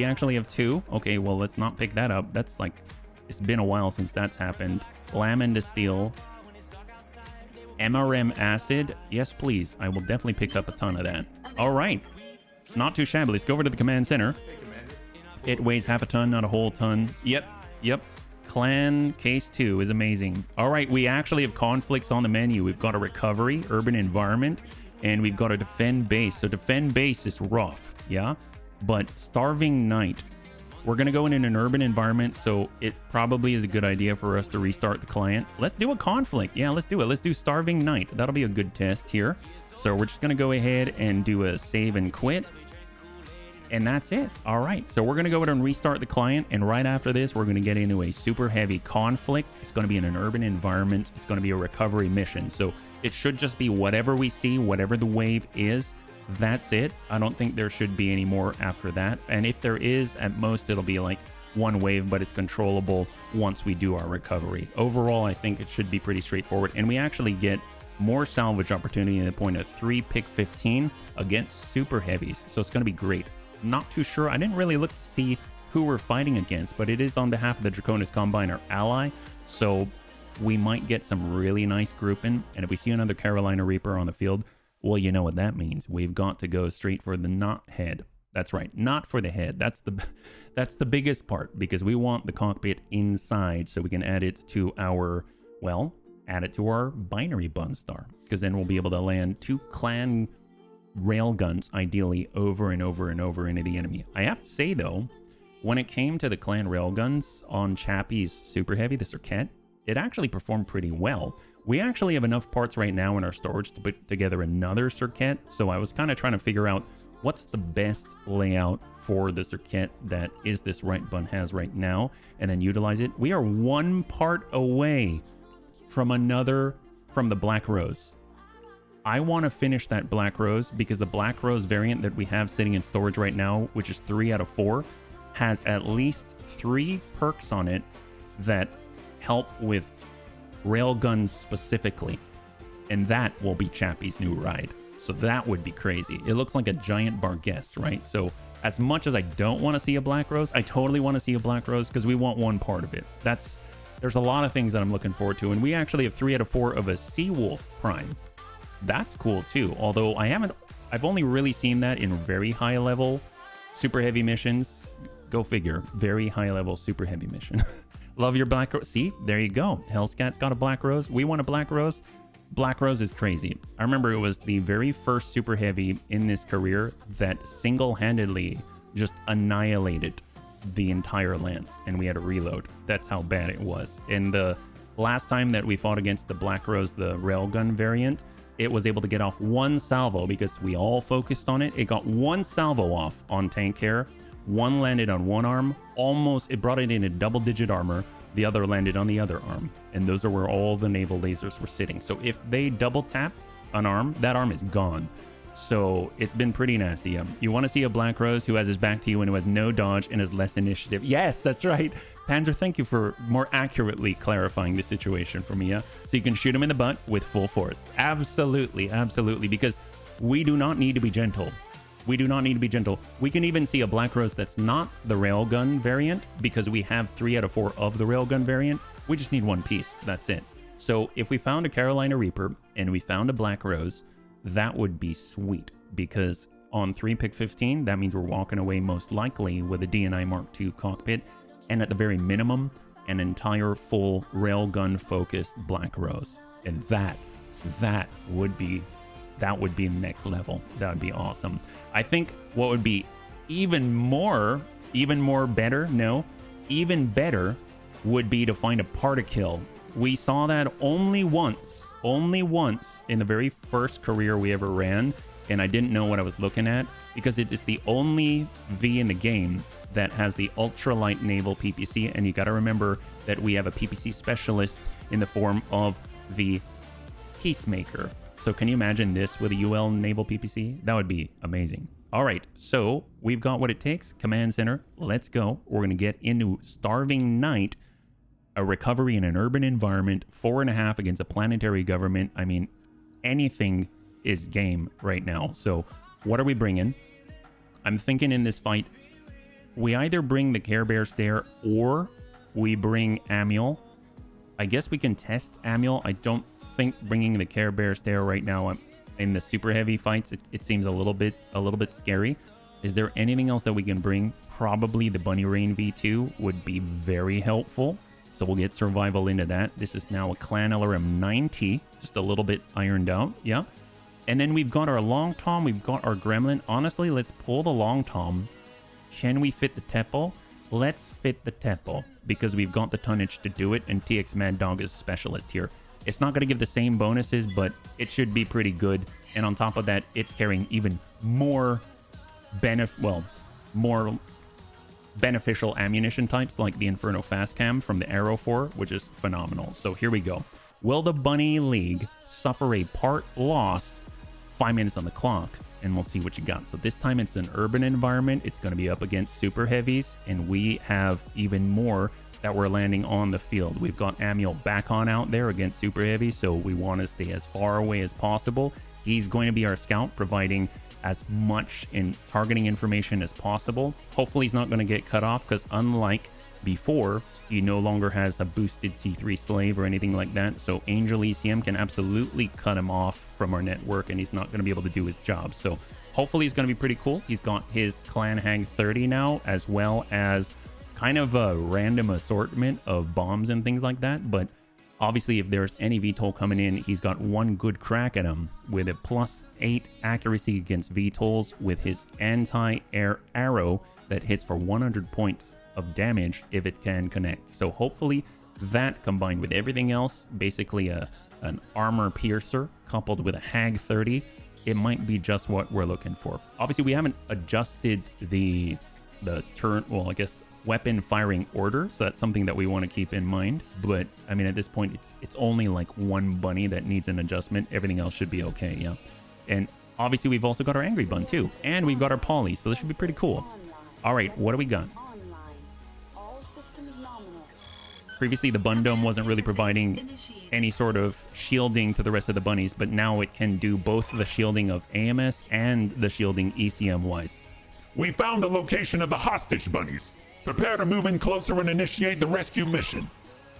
actually have 2. Okay, well, let's not pick that up. That's like, it's been a while since that's happened. Lamb into steel. MRM acid. Yes, please. I will definitely pick up a ton of that. All right. Not too shabby. Let's go over to the command center. It weighs 1/2 ton, not a whole ton. Yep. Clan case 2 is amazing. All right, we actually have conflicts on the menu. We've got a recovery, urban environment, and we've got a defend base. So defend base is rough, yeah? But starving night. We're going to go in an urban environment, so it probably is a good idea for us to restart the client. Let's do a conflict. Yeah, let's do it. Let's do starving night. That'll be a good test here. So we're just going to go ahead and do a save and quit. And that's it. All right. So we're going to go ahead and restart the client. And right after this, we're going to get into a super heavy conflict. It's going to be in an urban environment. It's going to be a recovery mission. So it should just be whatever we see, whatever the wave is. That's it. I don't think there should be any more after that. And if there is, at most, it'll be like one wave, but it's controllable once we do our recovery. Overall, I think it should be pretty straightforward. And we actually get more salvage opportunity in the point of 3 pick 15 against super heavies. So it's going to be great. Not too sure. I didn't really look to see who we're fighting against, but it is on behalf of the Draconis Combine, our ally. So we might get some really nice grouping. And if we see another Carolina Reaper on the field, well, you know what that means. We've got to go straight for the not head. That's right, not for the head. That's the biggest part, because we want the cockpit inside so we can add it to our, well, add it to our binary bun star, because then we'll be able to land 2 clan railguns ideally over and over and over into the enemy. I have to say though, when it came to the clan railguns on Chappie's Super Heavy, the Circuit, it actually performed pretty well. We actually have enough parts right now in our storage to put together another Circuit, so I was kind of trying to figure out what's the best layout for the Circuit that is this right bun has right now, and then utilize it. We are 1 part away from the Black Rose. I want to finish that Black Rose because the Black Rose variant that we have sitting in storage right now, which is 3 out of 4, has at least 3 perks on it that help with railguns specifically. And that will be Chappie's new ride. So that would be crazy. It looks like a giant Barguess, right? So as much as I don't want to see a Black Rose, I totally want to see a Black Rose because we want one part of it. There's a lot of things that I'm looking forward to. And we actually have 3 out of 4 of a Seawolf Prime. That's cool too. Although I've only really seen that in very high level super heavy missions. Go figure. Very high level super heavy mission. Love your Black Rose. See, there you go. Hellscat's got a Black Rose. We want a Black Rose. Black Rose is crazy. I remember it was the very first super heavy in this career that single-handedly just annihilated the entire lance, and we had to reload. That's how bad it was. And the last time that we fought against the Black Rose, the railgun variant, it was able to get off 1 salvo because we all focused on it. It got 1 salvo off on tank care. 1 landed on 1 arm. It brought it into double-digit armor. The other landed on the other arm, and those are where all the naval lasers were sitting. So if they double tapped an arm, that arm is gone. So it's been pretty nasty. You want to see a Black Rose who has his back to you and who has no dodge and has less initiative. Yes, that's right. Panzer, thank you for more accurately clarifying the situation for me. So you can shoot him in the butt with full force. Absolutely, absolutely, because we do not need to be gentle. We do not need to be gentle. We can even see a Black Rose that's not the railgun variant because we have 3 out of 4 of the railgun variant. We just need 1 piece. That's it. So if we found a Carolina Reaper and we found a Black Rose, that would be sweet because on 3 pick 15, that means we're walking away most likely with a DNI Mark II cockpit and at the very minimum, an entire full railgun focused Black Rose. And that would be next level. That would be awesome. I think what would be even better would be to find a particle. We saw that only once in the very first career we ever ran, and I didn't know what I was looking at because it is the only V in the game that has the ultralight naval PPC, and you got to remember that we have a PPC specialist in the form of the Peacemaker. So can you imagine this with a UL naval PPC? That would be amazing. All right, so we've got what it takes. Command center, let's go. We're going to get into Starving Night, a recovery in an urban environment, 4.5 against a planetary government. I mean, anything is game right now. So what are we bringing? I'm thinking in this fight, we either bring the Care Bear Stare or we bring Amiel. I guess we can test Amiel. I don't think bringing the Care Bear Stare right now in the super heavy fights, it seems a little bit scary. Is there anything else that we can bring? Probably the Bunny Rain V2 would be very helpful. So we'll get survival into that. This is now a Clan LRM 90, just a little bit ironed out. Yeah. And then we've got our Long Tom, we've got our Gremlin. Honestly, let's pull the Long Tom. Can we fit the Tepo? Let's fit the Tepo because we've got the tonnage to do it, and TX Mad Dog is specialist here. It's not going to give the same bonuses, but it should be pretty good. And on top of that, it's carrying even more beneficial ammunition types like the Inferno Fast Cam from the Arrow 4, which is phenomenal. So here we go. Will the Bunny League suffer a part loss? 5 minutes on the clock, and we'll see what you got. So this time it's an urban environment. It's going to be up against super heavies, and we have even more that we're landing on the field. We've got Amiel back on out there against super heavy, so we want to stay as far away as possible. He's going to be our scout, providing as much in targeting information as possible. Hopefully he's not going to get cut off, because unlike before, he no longer has a boosted C3 slave or anything like that. So Angel ECM can absolutely cut him off from our network, and he's not going to be able to do his job. So hopefully he's going to be pretty cool. He's got his Clan Hag 30 now, as well as kind of a random assortment of bombs and things like that. But obviously, if there's any VTOL coming in, he's got one good crack at him with a +8 accuracy against VTOLs with his anti-air arrow that hits for 100 points of damage if it can connect. So hopefully that, combined with everything else, basically an armor piercer coupled with a Hag 30, it might be just what we're looking for. Obviously, we haven't adjusted the turn, well, I guess, weapon firing order, so that's something that we want to keep in mind. But I mean, at this point, it's only like one bunny that needs an adjustment. Everything else should be okay. Yeah. And obviously we've also got our Angry Bun too, and we've got our Polly, so this should be pretty cool. All right, what do we got? Previously, the bun dome wasn't really providing any sort of shielding to the rest of the bunnies, but now it can do both the shielding of AMS and the shielding ECM-wise. We found the location of the hostage bunnies. Prepare to move in closer and initiate the rescue mission.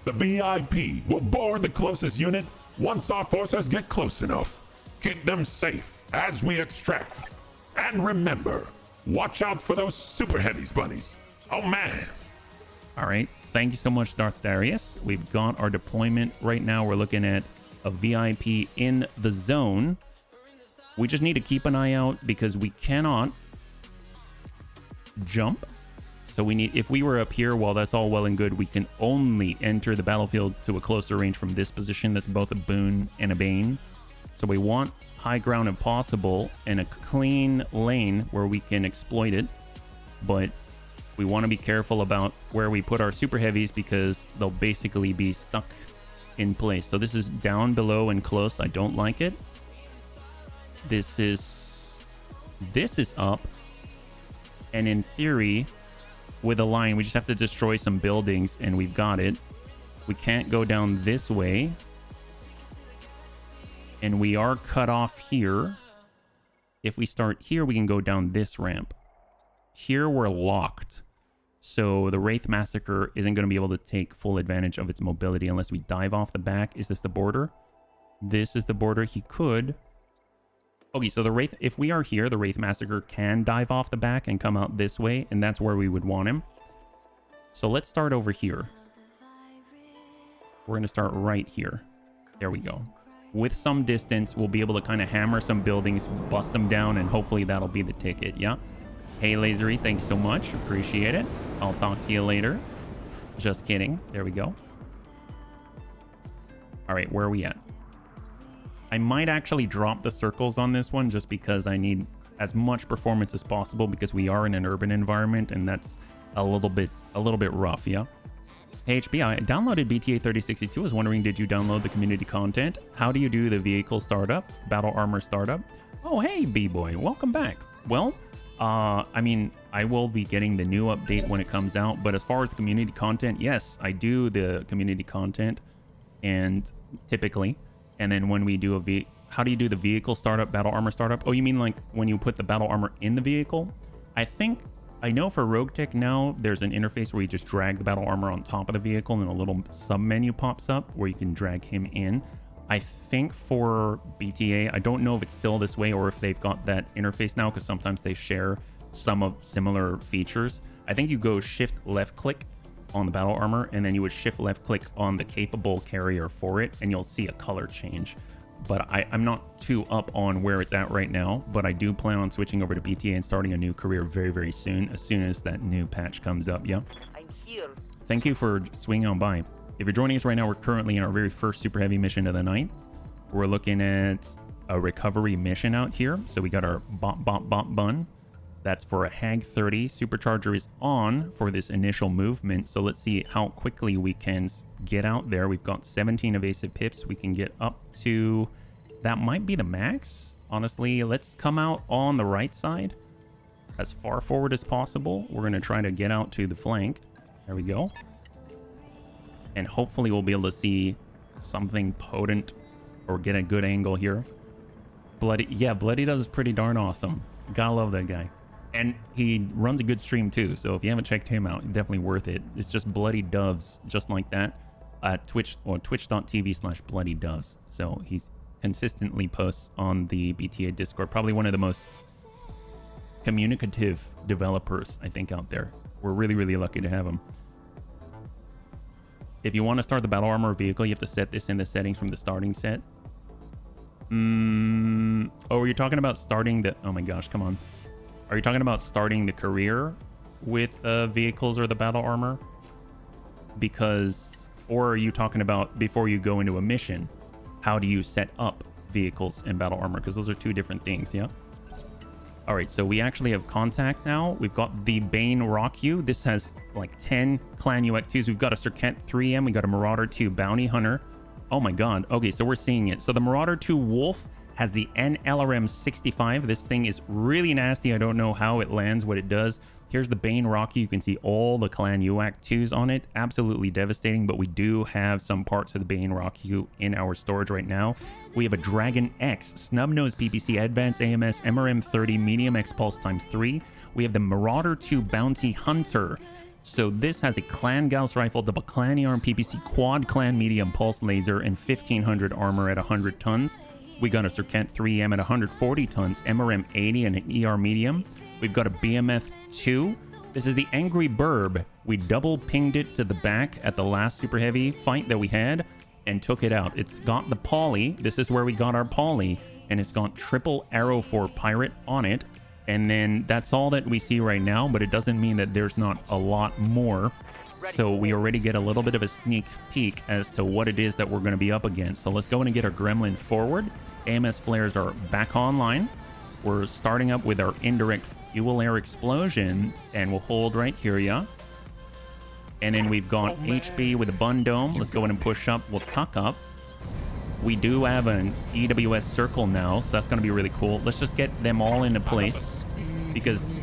The VIP will board the closest unit once our forces get close enough. Keep them safe as we extract. And remember, watch out for those super heavies bunnies. Oh man. All right. Thank you so much, Darth Darius. We've got our deployment right now. We're looking at a VIP in the zone. We just need to keep an eye out because we cannot jump. So we need, if we were up here, while that's all well and good, we can only enter the battlefield to a closer range from this position. That's both a boon and a bane. So we want high ground if possible and a clean lane where we can exploit it. But we want to be careful about where we put our super heavies because they'll basically be stuck in place. So this is down, below, and close. I don't like it. This is up. And in theory, with a line, we just have to destroy some buildings and we've got it. We can't go down this way. And we are cut off here. If we start here, we can go down this ramp. Here we're locked. So the Wraith Massacre isn't going to be able to take full advantage of its mobility unless we dive off the back. Is this the border? This is the border. He could. Okay, so the Wraith, if we are here, the Wraith Massacre can dive off the back and come out this way, and that's where we would want him. So let's start over here. We're going to start right here. There we go. With some distance, we'll be able to kind of hammer some buildings, bust them down, and hopefully that'll be the ticket, yeah? Hey, Lasery, thank you so much. Appreciate it. I'll talk to you later. Just kidding. There we go. All right, where are we at? I might actually drop the circles on this one just because I need as much performance as possible because we are in an urban environment and that's a little bit rough, yeah? Hey, HB, I downloaded BTA 3062. I was wondering, did you download the community content? How do you do the vehicle startup, battle armor startup? Oh, hey, B-boy, welcome back. Well, I mean, I will be getting the new update when it comes out, but as far as the community content, yes, I do the community content and typically, and then when we do how do you do the vehicle startup, battle armor startup? Oh, you mean like when you put the battle armor in the vehicle? I know for Roguetech now, there's an interface where you just drag the battle armor on top of the vehicle and a little sub menu pops up where you can drag him in. I think for BTA, I don't know if it's still this way or if they've got that interface now because sometimes they share some of similar features. I think you go shift left click on the battle armor and then you would shift left click on the capable carrier for it and you'll see a color change. But I'm not too up on where it's at right now, but I do plan on switching over to BTA and starting a new career very, very soon as that new patch comes up, yeah? I'm here. Thank you for swinging on by. If you're joining us right now, we're currently in our very first super heavy mission of the night. We're looking at a recovery mission out here. So we got our bop bun. That's for a Hag 30. Supercharger is on for this initial movement. So let's see how quickly we can get out there. We've got 17 evasive pips. We can get up to, that might be the max. Honestly, let's come out on the right side as far forward as possible. We're going to try to get out to the flank. There we go. And hopefully we'll be able to see something potent or get a good angle here. Bloody Doves is pretty darn awesome. Gotta love that guy. And he runs a good stream too, so if you haven't checked him out, definitely worth it. It's just Bloody Doves, just like that, at Twitch or twitch.tv/bloodydoves. So he consistently posts on the BTA Discord. Probably one of the most communicative developers, I think, out there. We're really, really lucky to have him. If you want to start the battle armor vehicle, you have to set this in the settings from the starting set. Oh, you're talking about starting the... Oh my gosh, come on. Are you talking about starting the career with vehicles or the battle armor? Because... Or are you talking about before you go into a mission? How do you set up vehicles and battle armor? Because those are two different things, yeah? All right, so we actually have contact now. We've got the Bane Rock-U. This has like 10 Clan UX2s. We've got a Serkent 3M. We got a Marauder 2 Bounty Hunter. Oh my God. Okay, so we're seeing it. So the Marauder 2 Wolf has the NLRM 65. This thing is really nasty. I don't know how it lands, what it does. Here's the Bane Rocky. You can see all the Clan UAC 2s on it. Absolutely devastating, but we do have some parts of the Bane Rocky in our storage right now. We have a Dragon X, Snubnose PPC, Advanced AMS, MRM 30, Medium X Pulse ×3. We have the Marauder 2 Bounty Hunter. So this has a Clan Gauss Rifle, double Clan Arm PPC, Quad Clan Medium Pulse Laser, and 1500 armor at 100 tons. We got a Serkent 3M at 140 tons, MRM 80, and an ER Medium. We've got a BMF 2. This is the Angry Burb. We double pinged it to the back at the last Super Heavy fight that we had and took it out. It's got the poly. This is where we got our poly, and it's got triple arrow for pirate on it. And then that's all that we see right now, but it doesn't mean that there's not a lot more. So we already get a little bit of a sneak peek as to what it is that we're going to be up against. So let's go in and get our Gremlin forward. AMS flares are back online. We're starting up with our indirect fuel air explosion, and we'll hold right here, yeah. And then we've got HB with a bun dome. Let's go in and push up. We'll tuck up. We do have an EWS circle now, so that's going to be really cool. Let's just get them all into place because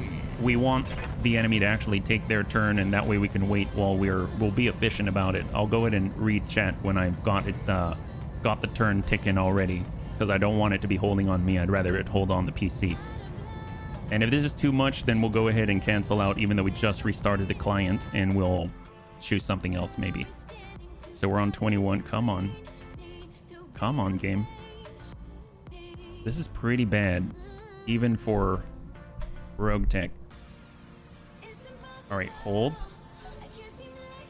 we want the enemy to actually take their turn, and that way we can wait while we'll be efficient about it. I'll go ahead and read chat when I've got it got the turn ticking already, because I don't want it to be holding on me. I'd rather it hold on the PC. And if this is too much, then we'll go ahead and cancel out, even though we just restarted the client, and we'll choose something else maybe. So we're on 21. Come on. Come on, game. This is pretty bad, even for Roguetech. All right, hold.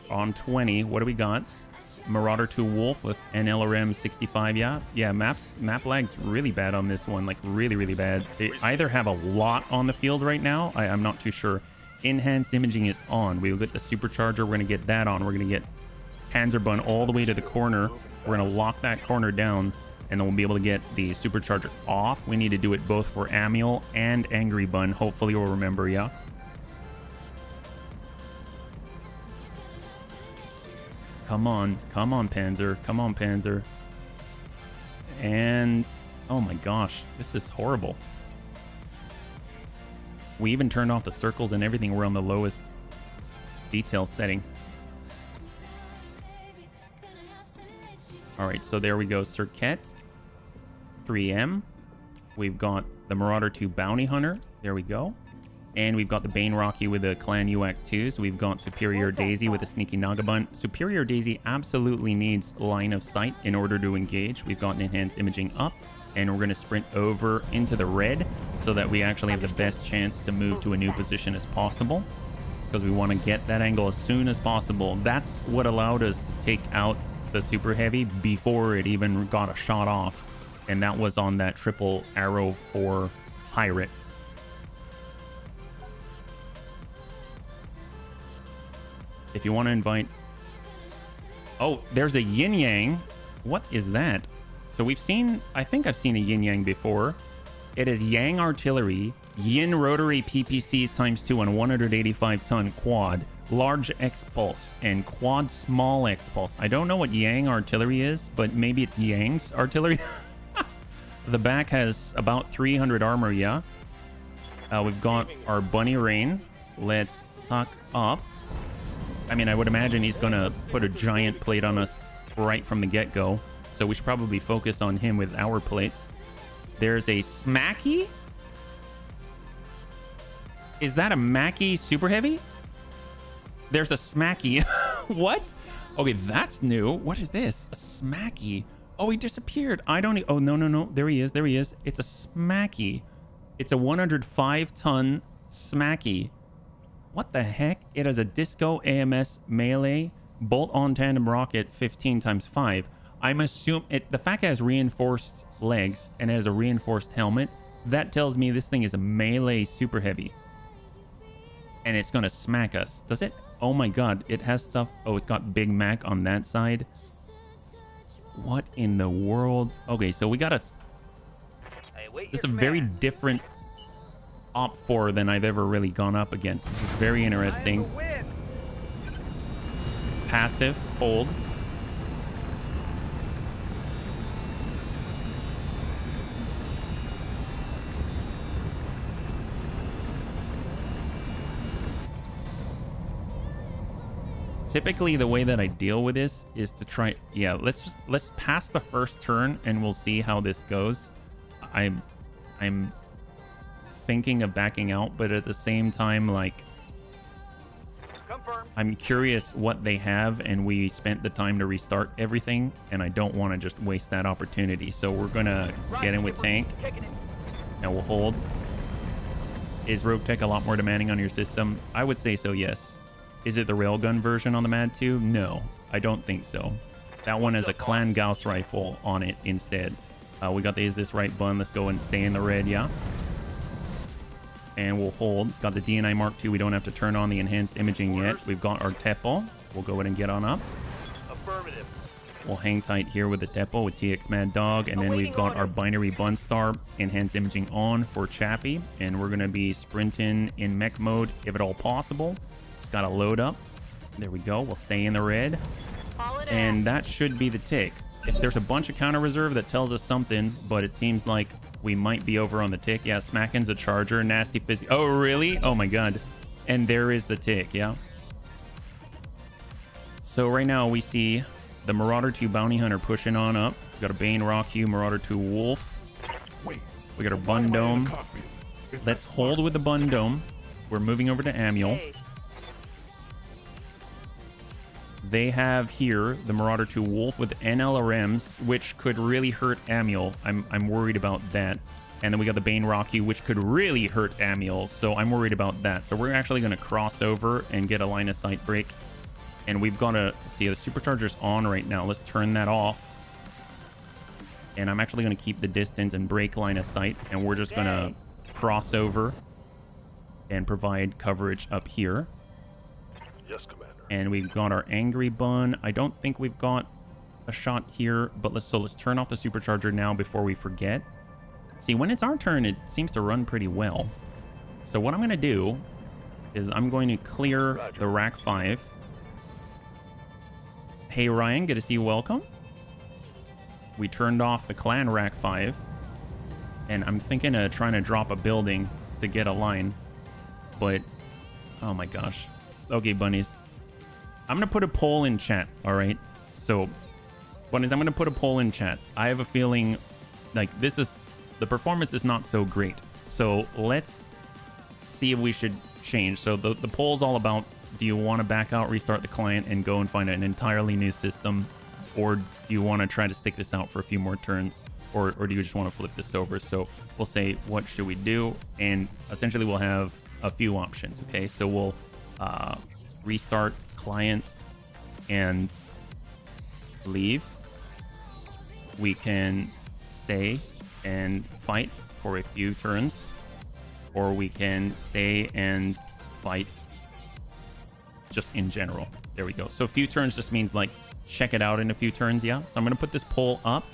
On 20, what do we got? Marauder 2 Wolf with NLRM 65. Yeah, map lag's really bad on this one, like really bad. They either have a lot on the field right now, I'm not too sure. Enhanced imaging is on. We'll get the supercharger, we're gonna get that on. We're gonna get Panzerbun all the way to the corner. We're gonna lock that corner down, and then we'll be able to get the supercharger off. We need to do it both for Amiel and Angry Bun. Hopefully you'll remember, yeah. Come on, Panzer. Come on, Panzer. And oh my gosh, this is horrible. We even turned off the circles and everything. We're on the lowest detail setting. All right, so there we go. Serkent 3M. We've got the Marauder 2 Bounty Hunter. There we go. And we've got the Bane Rocky with the Clan UAC 2s. We've got Superior Daisy with a Sneaky Nagabun. Superior Daisy absolutely needs line of sight in order to engage. We've got an enhanced imaging up, and we're going to sprint over into the red so that we actually have the best chance to move to a new position as possible, because we want to get that angle as soon as possible. That's what allowed us to take out the Super Heavy before it even got a shot off, and that was on that triple arrow for pirate. If you want to invite... Oh, there's a yin yang. What is that? So we've seen... I think I've seen a yin yang before. It is Yang Artillery, Yin Rotary PPCs ×2 on 185-ton quad, large X-Pulse, and quad small X-Pulse. I don't know what Yang Artillery is, but maybe it's Yang's Artillery. The back has about 300 armor, yeah. We've got our Bunny Rain. Let's tuck up. I mean, I would imagine he's going to put a giant plate on us right from the get-go. So we should probably focus on him with our plates. There's a Smacky. Is that a Mackie Super Heavy? There's a Smacky. What? Okay, that's new. What is this? A Smacky. Oh, he disappeared. I don't... Oh, no. There he is. It's a Smacky. It's a 105-ton Smacky. What the heck? It has a Disco AMS melee bolt-on tandem rocket 15 ×5. I'm assuming the fact it has reinforced legs and it has a reinforced helmet, that tells me this thing is a melee super heavy. And it's gonna smack us. Does it? Oh my god, it has stuff. Oh, it's got Big Mac on that side. What in the world? Okay, so we got a... This is a very different Op 4 than I've ever really gone up against. This is very interesting. Passive, hold. typically the way that I deal with this is to try, yeah, let's pass the first turn and we'll see how this goes. I'm thinking of backing out, but at the same time, like, Confirmed. I'm curious what they have, and we spent the time to restart everything, and I don't want to just waste that opportunity. So we're gonna get in with tank. Taking it. Now we'll hold. Is Roguetech a lot more demanding on your system? I would say so, yes. Is it the railgun version on the MAD 2? No, I don't think so. That one has a Clan Gauss rifle on it instead. We got the is this right button. Let's go and stay in the red, yeah. And we'll hold. It's got the DNI Mark II. We don't have to turn on the enhanced imaging yet. We've got our Tepo. We'll go ahead and get on up. Affirmative. We'll hang tight here with the Tepo with TX Mad Dog. And then we've got our binary Bunstar enhanced imaging on for Chappie. And we're going to be sprinting in mech mode if at all possible. It's got to load up. There we go. We'll stay in the red. And that should be the tick. If there's a bunch of counter reserve, that tells us something, but it seems like we might be over on the tick. Yeah, Smackin's a charger. Nasty Fizzy. Oh, really? Oh, my God. And there is the tick, yeah. So right now we see the Marauder 2 Bounty Hunter pushing on up. We got a Bane Rock Hue, Marauder 2 Wolf. Wait, We got our Bun Dome. Let's hold with the Bun Dome. We're moving over to Amiel. They have here the Marauder 2 Wolf with NLRMs, which could really hurt Amiel. I'm worried about that. And then we got the Bane Rocky, which could really hurt Amiel, so I'm worried about that. So we're actually going to cross over and get a line of sight break. And we've got to see the supercharger's on right now. Let's turn that off. And I'm actually going to keep the distance and break line of sight. And we're just going to cross over and provide coverage up here. Yes, Commander. And we've got our Angry Bun. I don't think we've got a shot here, but let's turn off the supercharger now before we forget. See, when it's our turn, it seems to run pretty well. So what I'm going to do is I'm going to clear the Rack 5. Hey, Ryan, good to see you. Welcome. We turned off the Clan Rack 5. And I'm thinking of trying to drop a building to get a line. But, oh my gosh. Okay, bunnies. I'm going to put a poll in chat, all right? So, bunnies, I'm going to put a poll in chat. I have a feeling like the performance is not so great. So let's see if we should change. So the poll's all about, do you want to back out, restart the client, and go and find an entirely new system? Or do you want to try to stick this out for a few more turns? Or do you just want to flip this over? So we'll say, what should we do? And essentially we'll have a few options, okay? So we'll restart client and leave. We can stay and fight for a few turns, or we can stay and fight just in general. There we go. So a few turns just means like check it out in a few turns. Yeah. So I'm going to put this poll up,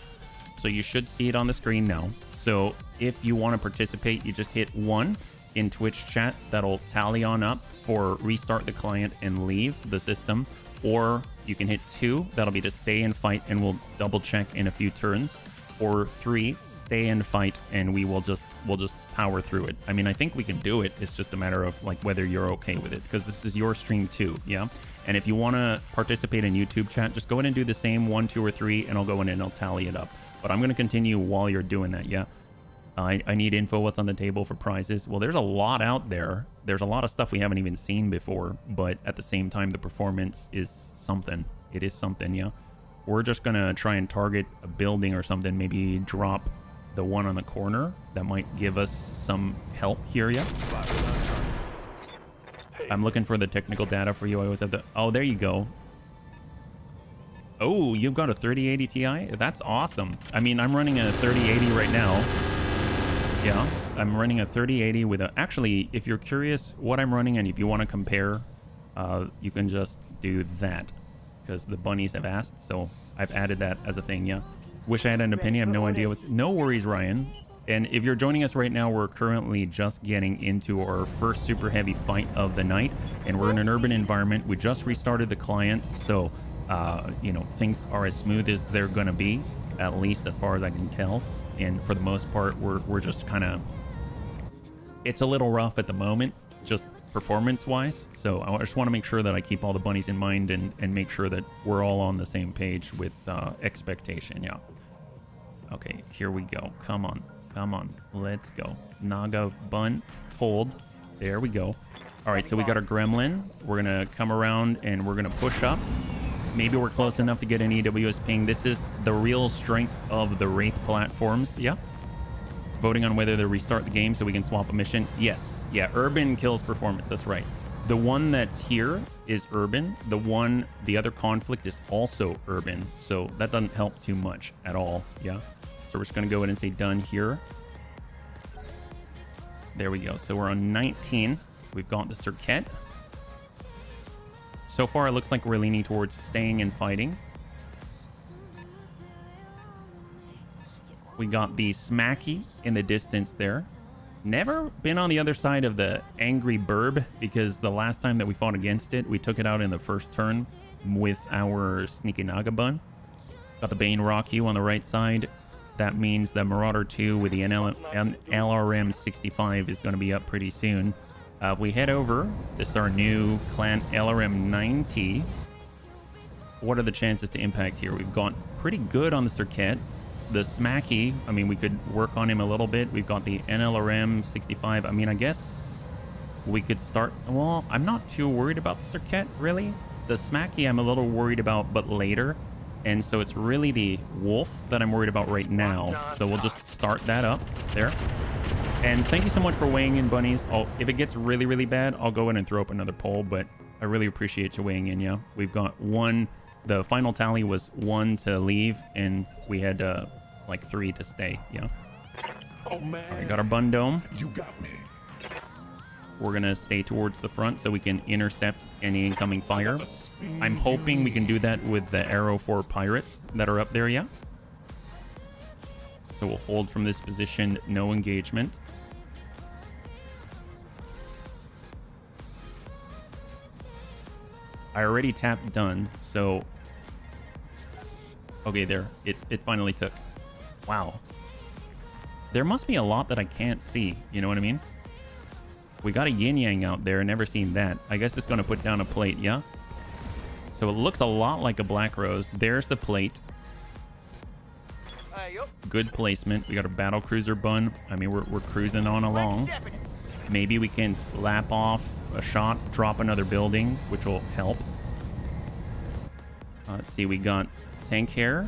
so you should see it on the screen now. So if you want to participate, you just hit 1 in Twitch chat. That'll tally on up for restart the client and leave the system, or you can hit 2. That'll be to stay and fight, and we'll double check in a few turns, or 3, stay and fight, and we'll just power through it. I mean, I think we can do it. It's just a matter of like whether you're okay with it, because this is your stream too. Yeah. And if you want to participate in YouTube chat, just go in and do the same 1, 2, or 3, and I'll go in and I'll tally it up. But I'm going to continue while you're doing that. Yeah. I need info. What's on the table for prizes? Well, there's a lot out there. There's a lot of stuff we haven't even seen before, but at the same time, the performance is something. It is something, yeah. We're just going to try and target a building or something, maybe drop the one on the corner. That might give us some help here, yeah. I'm looking for the technical data for you. I always have the... Oh, there you go. Oh, you've got a 3080 Ti? That's awesome. I mean, I'm running a 3080 right now. Yeah, I'm running a 3080 with a... Actually, if you're curious what I'm running and if you want to compare, you can just do that, because the bunnies have asked, so I've added that as a thing, yeah. Wish I had an opinion. I have no idea what's... No worries, Ryan. And if you're joining us right now, we're currently just getting into our first super heavy fight of the night, and we're in an urban environment. We just restarted the client, so, you know, things are as smooth as they're going to be, at least as far as I can tell. And for the most part, we're just kind of... It's a little rough at the moment, just performance-wise. So I just want to make sure that I keep all the bunnies in mind and make sure that we're all on the same page with expectation. Yeah. Okay, here we go. Come on. Come on. Let's go. Naga bun. Hold. There we go. All right, so we got our gremlin. We're going to come around and we're going to push up. Maybe we're close enough to get an EWS ping. This is the real strength of the Wraith platforms. Yeah. Voting on whether to restart the game so we can swap a mission. Yes. Yeah, urban kills performance. That's right. The one that's here is urban. The other conflict is also urban. So that doesn't help too much at all. Yeah. So we're just going to go ahead and say done here. There we go. So we're on 19. We've got the Circuit. So far, it looks like we're leaning towards staying and fighting. We got the Smacky in the distance there. Never been on the other side of the angry burb, because the last time that we fought against it, we took it out in the first turn with our Sneaky Naga Bun. Got the Bane Rock U on the right side. That means the Marauder 2 with the LRM 65 is going to be up pretty soon. If we head over, this is our new clan LRM 90. What are the chances to impact here? We've got pretty good on the Circuit. The Smacky, I mean, we could work on him a little bit. We've got the NLRM 65. I mean, I guess we could start. Well, I'm not too worried about the Circuit, really. The Smacky, I'm a little worried about, but later. And so it's really the Wolf that I'm worried about right now. So we'll just start that up there. And thank you so much for weighing in, bunnies. If it gets really, really bad, I'll go in and throw up another poll, but I really appreciate you weighing in, yeah. We've got one. The final tally was 1 to leave, and we had like 3 to stay, yeah. Oh man. All right, got our bun dome. You got me. We're gonna stay towards the front so we can intercept any incoming fire. I'm hoping we can do that with the Arrow 4 pirates that are up there, yeah. So we'll hold from this position, no engagement. I already tapped done, so... Okay, there. It finally took. Wow. There must be a lot that I can't see, you know what I mean? We got a yin-yang out there, never seen that. I guess it's going to put down a plate, yeah? So it looks a lot like a Black Rose. There's the plate. Good placement. We got a battle cruiser bun. I mean, we're cruising on along. Maybe we can slap off a shot, drop another building, which will help. Let's see, we got tank hair.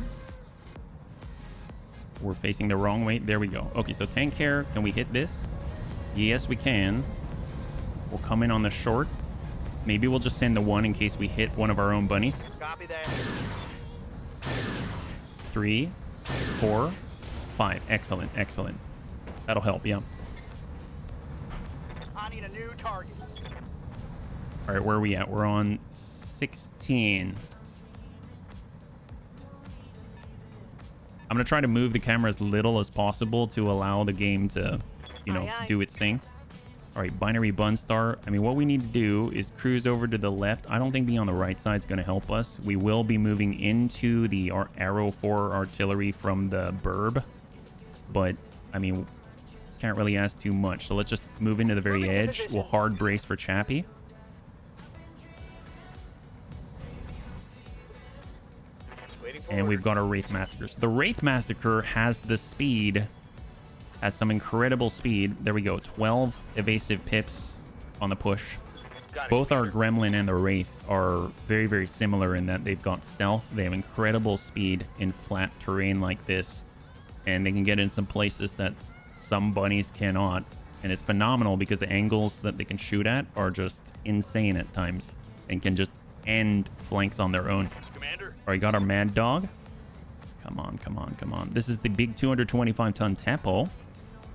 We're facing the wrong way. There we go. Okay, so tank hair, can we hit this? Yes, we can. We'll come in on the short. Maybe we'll just send the 1 in case we hit one of our own bunnies. Copy that. 3, 4, 5. Excellent, excellent. That'll help, yeah. I need a new target. All right, where are we at? We're on 16. I'm going to try to move the camera as little as possible to allow the game to, you know, do its thing. All right, binary bun star. I mean, what we need to do is cruise over to the left. I don't think being on the right side is going to help us. We will be moving into the Arrow 4 artillery from the burb. But, I mean, can't really ask too much. So let's just move into the very edge. We'll hard brace for Chappie. And we've got our Wraith Massacre. So the Wraith Massacre has the speed, has some incredible speed. There we go. 12 evasive pips on the push. Both our Gremlin and the Wraith are very, very similar in that they've got stealth. They have incredible speed in flat terrain like this. And they can get in some places that some bunnies cannot. And it's phenomenal because the angles that they can shoot at are just insane at times and can just end flanks on their own. Commander. All right, got our Mad Dog. Come on, come on, come on. This is the big 225-ton Tempo.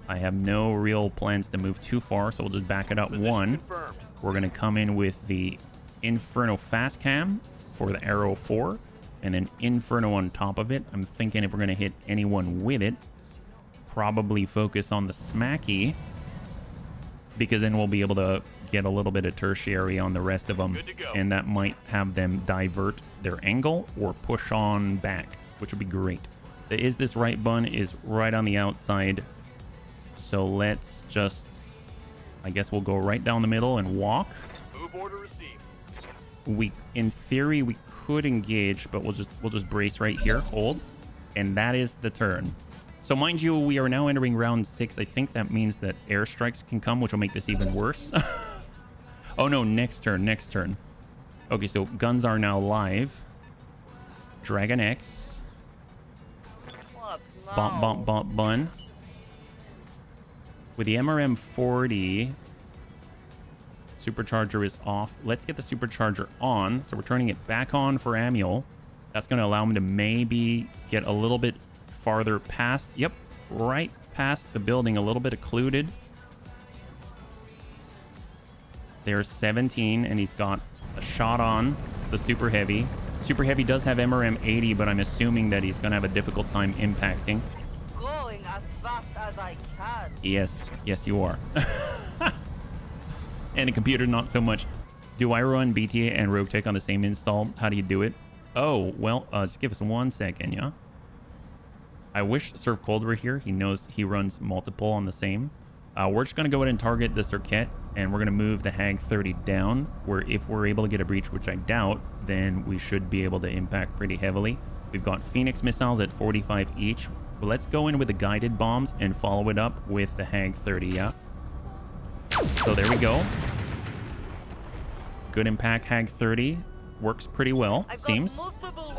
I have no real plans to move too far, so we'll just back it up 1. Confirmed. We're going to come in with the Inferno Fast Cam for the Arrow 4, and then Inferno on top of it. I'm thinking if we're going to hit anyone with it, probably focus on the Smacky, because then we'll be able to get a little bit of tertiary on the rest of them, and that might have them divert their angle or push on back, which would be great. The Is This Right bun is right on the outside, so let's just I guess we'll go right down the middle and walk. Move order received. In theory, we could engage, but we'll just brace right here. Hold. And that is the turn. So mind you, we are now entering round 6. I think that means that airstrikes can come, which will make this even worse. Oh no, next turn. Okay, so guns are now live. Dragon X. Bomb bun. With the MRM 40, supercharger is off. Let's get the supercharger on. So we're turning it back on for Manuel. That's going to allow him to maybe get a little bit farther past. Yep, right past the building, a little bit occluded. There's 17, and he's got a shot on the Super Heavy. Super Heavy does have MRM 80, but I'm assuming that he's going to have a difficult time impacting. Going as fast as I can. Yes, you are. And the computer, not so much. Do I run BTA and Roguetech on the same install? How do you do it? Oh, well, just give us 1 second, yeah? I wish Surf Cold were here. He knows he runs multiple on the same. We're just going to go ahead and target the Circuit, and we're going to move the Hag 30 down, where if we're able to get a breach, which I doubt, then we should be able to impact pretty heavily. We've got Phoenix missiles at 45 each. But let's go in with the guided bombs and follow it up with the Hag 30, yeah? So there we go. Good impact, Hag 30. Works pretty well, seems.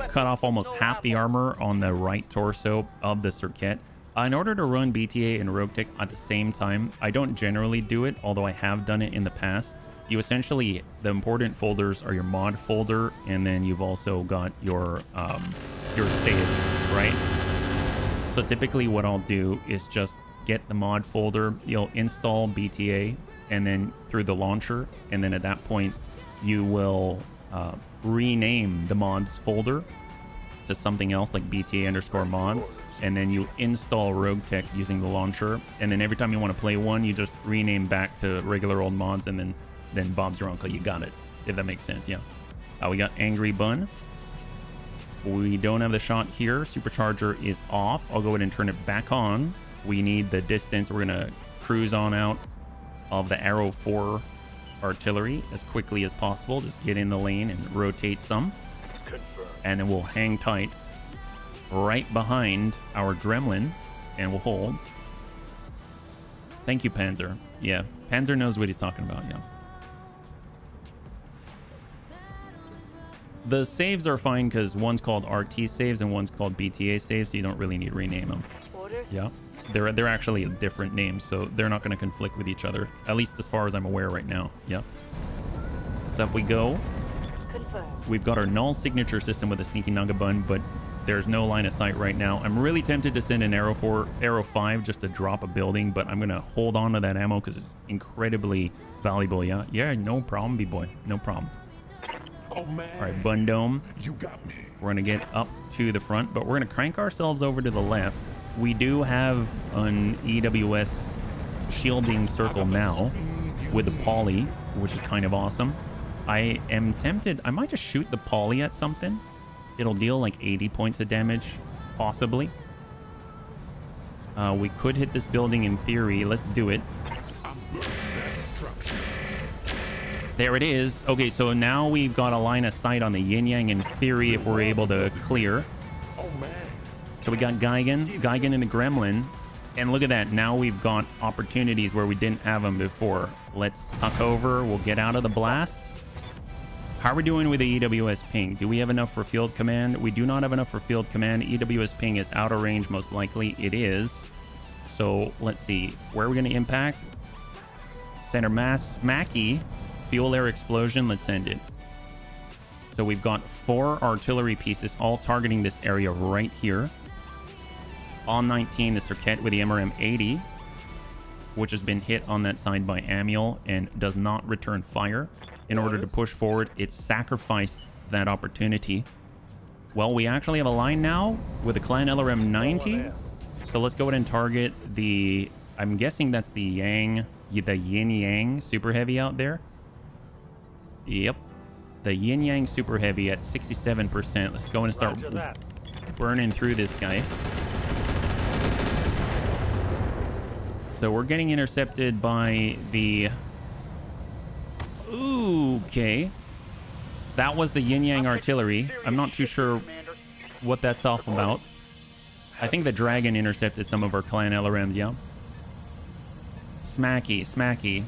Cut off almost half the armor on the right torso of the Circuit. In order to run BTA and Roguetech at the same time, I don't generally do it, although I have done it in the past. You essentially, the important folders are your mod folder, and then you've also got your saves, right? So typically what I'll do is just get the mod folder, you'll install BTA, and then through the launcher, and then at that point, you will rename the mods folder to something else like BTA_mods, and then you install Roguetech using the launcher, and then every time you want to play one, you just rename back to regular old mods, and then Bob's your uncle. You got it, if that makes sense. Yeah. We got Angry Bun. We don't have the shot here. Supercharger is off. I'll go ahead and turn it back on. We need the distance. We're gonna cruise on out of the Arrow 4 artillery as quickly as possible. Just get in the lane and rotate some. And then we'll hang tight right behind our Gremlin, and we'll hold. Thank you, Panzer. Yeah, Panzer knows what he's talking about, yeah. The saves are fine because one's called RT saves and one's called BTA saves, so you don't really need to rename them. Yeah, they're actually different names, so they're not going to conflict with each other, at least as far as I'm aware right now. Yeah. So up we go. We've got our null signature system with a sneaky Naga bun, but there's no line of sight right now. I'm really tempted to send an Arrow 5 just to drop a building, but I'm going to hold on to that ammo because it's incredibly valuable. Yeah, no problem, B-boy. No problem. Oh, man. All right, Bun Dome. You got me. We're going to get up to the front, but we're going to crank ourselves over to the left. We do have an EWS shielding circle now with the poly, which is kind of awesome. I am tempted. I might just shoot the poly at something. It'll deal like 80 points of damage, possibly. We could hit this building in theory. Let's do it. There it is. Okay, so now we've got a line of sight on the yin yang in theory if we're able to clear. So we got Geigen and the Gremlin. And look at that. Now we've got opportunities where we didn't have them before. Let's tuck over. We'll get out of the blast. How are we doing with the EWS ping? Do we have enough for field command? We do not have enough for field command. EWS ping is out of range, most likely. It is. So let's see. Where are we going to impact? Center mass, smacky. Fuel air explosion. Let's send it. So we've got 4 artillery pieces all targeting this area right here. On 19, the Circuit with the MRM 80, which has been hit on that side by Manuel and does not return fire. In order to push forward, it sacrificed that opportunity. Well, we actually have a line now with the Clan LRM 90. So let's go ahead and target the, I'm guessing that's the Yin Yang Super Heavy out there. Yep. The Yin Yang Super Heavy at 67%. Let's go and start burning through this guy. So we're getting intercepted by the... Ooh, okay. That was the Yin Yang artillery. I'm not too sure what that's all about. I think the dragon intercepted some of our clan LRMs, yeah. Smacky.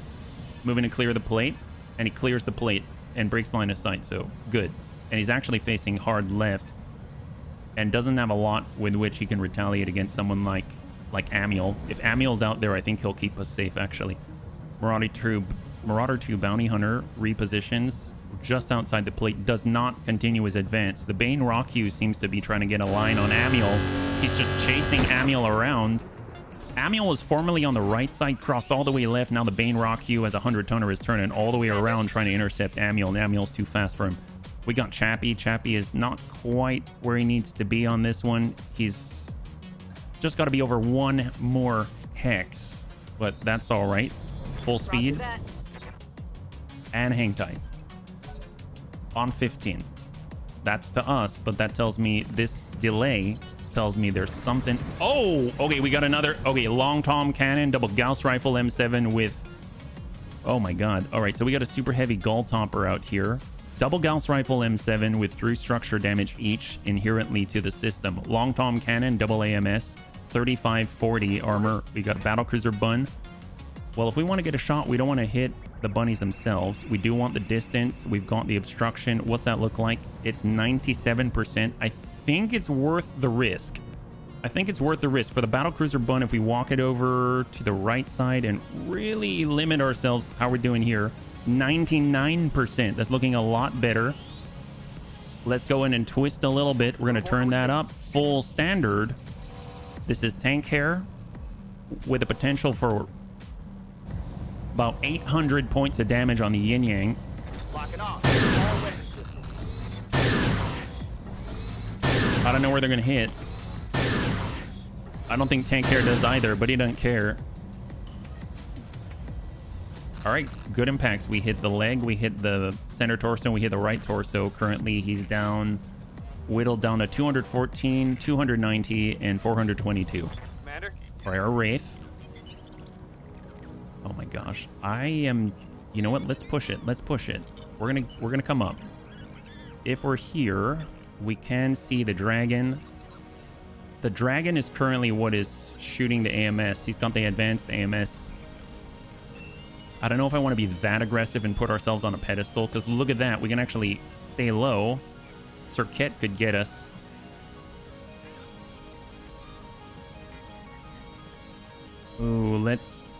Moving to clear the plate. And he clears the plate and breaks line of sight, so good. And he's actually facing hard left. And doesn't have a lot with which he can retaliate against someone like Amiel. If Amiel's out there, I think he'll keep us safe, actually. Marauder 2 Bounty Hunter repositions just outside the plate, does not continue his advance. The Bane Rockhew seems to be trying to get a line on Amiel. He's just chasing Amiel around. Amiel was formerly on the right side, crossed all the way left. Now the Bane Rockhew as a 100-tonner is turning all the way around trying to intercept Amiel, and Amiel's too fast for him. We got Chappie. Chappie is not quite where he needs to be on this one. He's just got to be over one more hex, but that's all right. Full speed and hang tight on 15. That's to us, but that tells me this delay tells me there's something. Oh, okay, we got another. Okay, long tom cannon, double Gauss rifle M7 with, oh my god. All right, so we got a super heavy Gull Topper out here. Double Gauss rifle M7 with through structure damage each inherently to the system. Long tom cannon, double AMS, 3540 armor. We got battlecruiser bun. Well, if we want to get a shot, we don't want to hit the bunnies themselves. We do want the distance. We've got the obstruction. What's that look like? It's 97%. I think it's worth the risk. I think it's worth the risk. For the battlecruiser bun, if we walk it over to the right side and really limit ourselves, how we're doing here, 99%. That's looking a lot better. Let's go in and twist a little bit. We're going to turn that up. Full standard. This is tank hair with the potential for about 800 points of damage on the Yin Yang. I don't know where they're going to hit. I don't think tank hair does either, but he doesn't care. All right, good impacts. We hit the leg, we hit the center torso, we hit the right torso. Currently, he's down, whittled down to 214, 290, and 422. Commander? All right, our Wraith. Oh my gosh. I am, you know what? Let's push it. Let's push it. We're gonna come up. If we're here, we can see the dragon. The dragon is currently what is shooting the AMS. He's got the advanced AMS. I don't know if I want to be that aggressive and put ourselves on a pedestal, because look at that. We can actually stay low. Circuit could get us. Ooh, let's...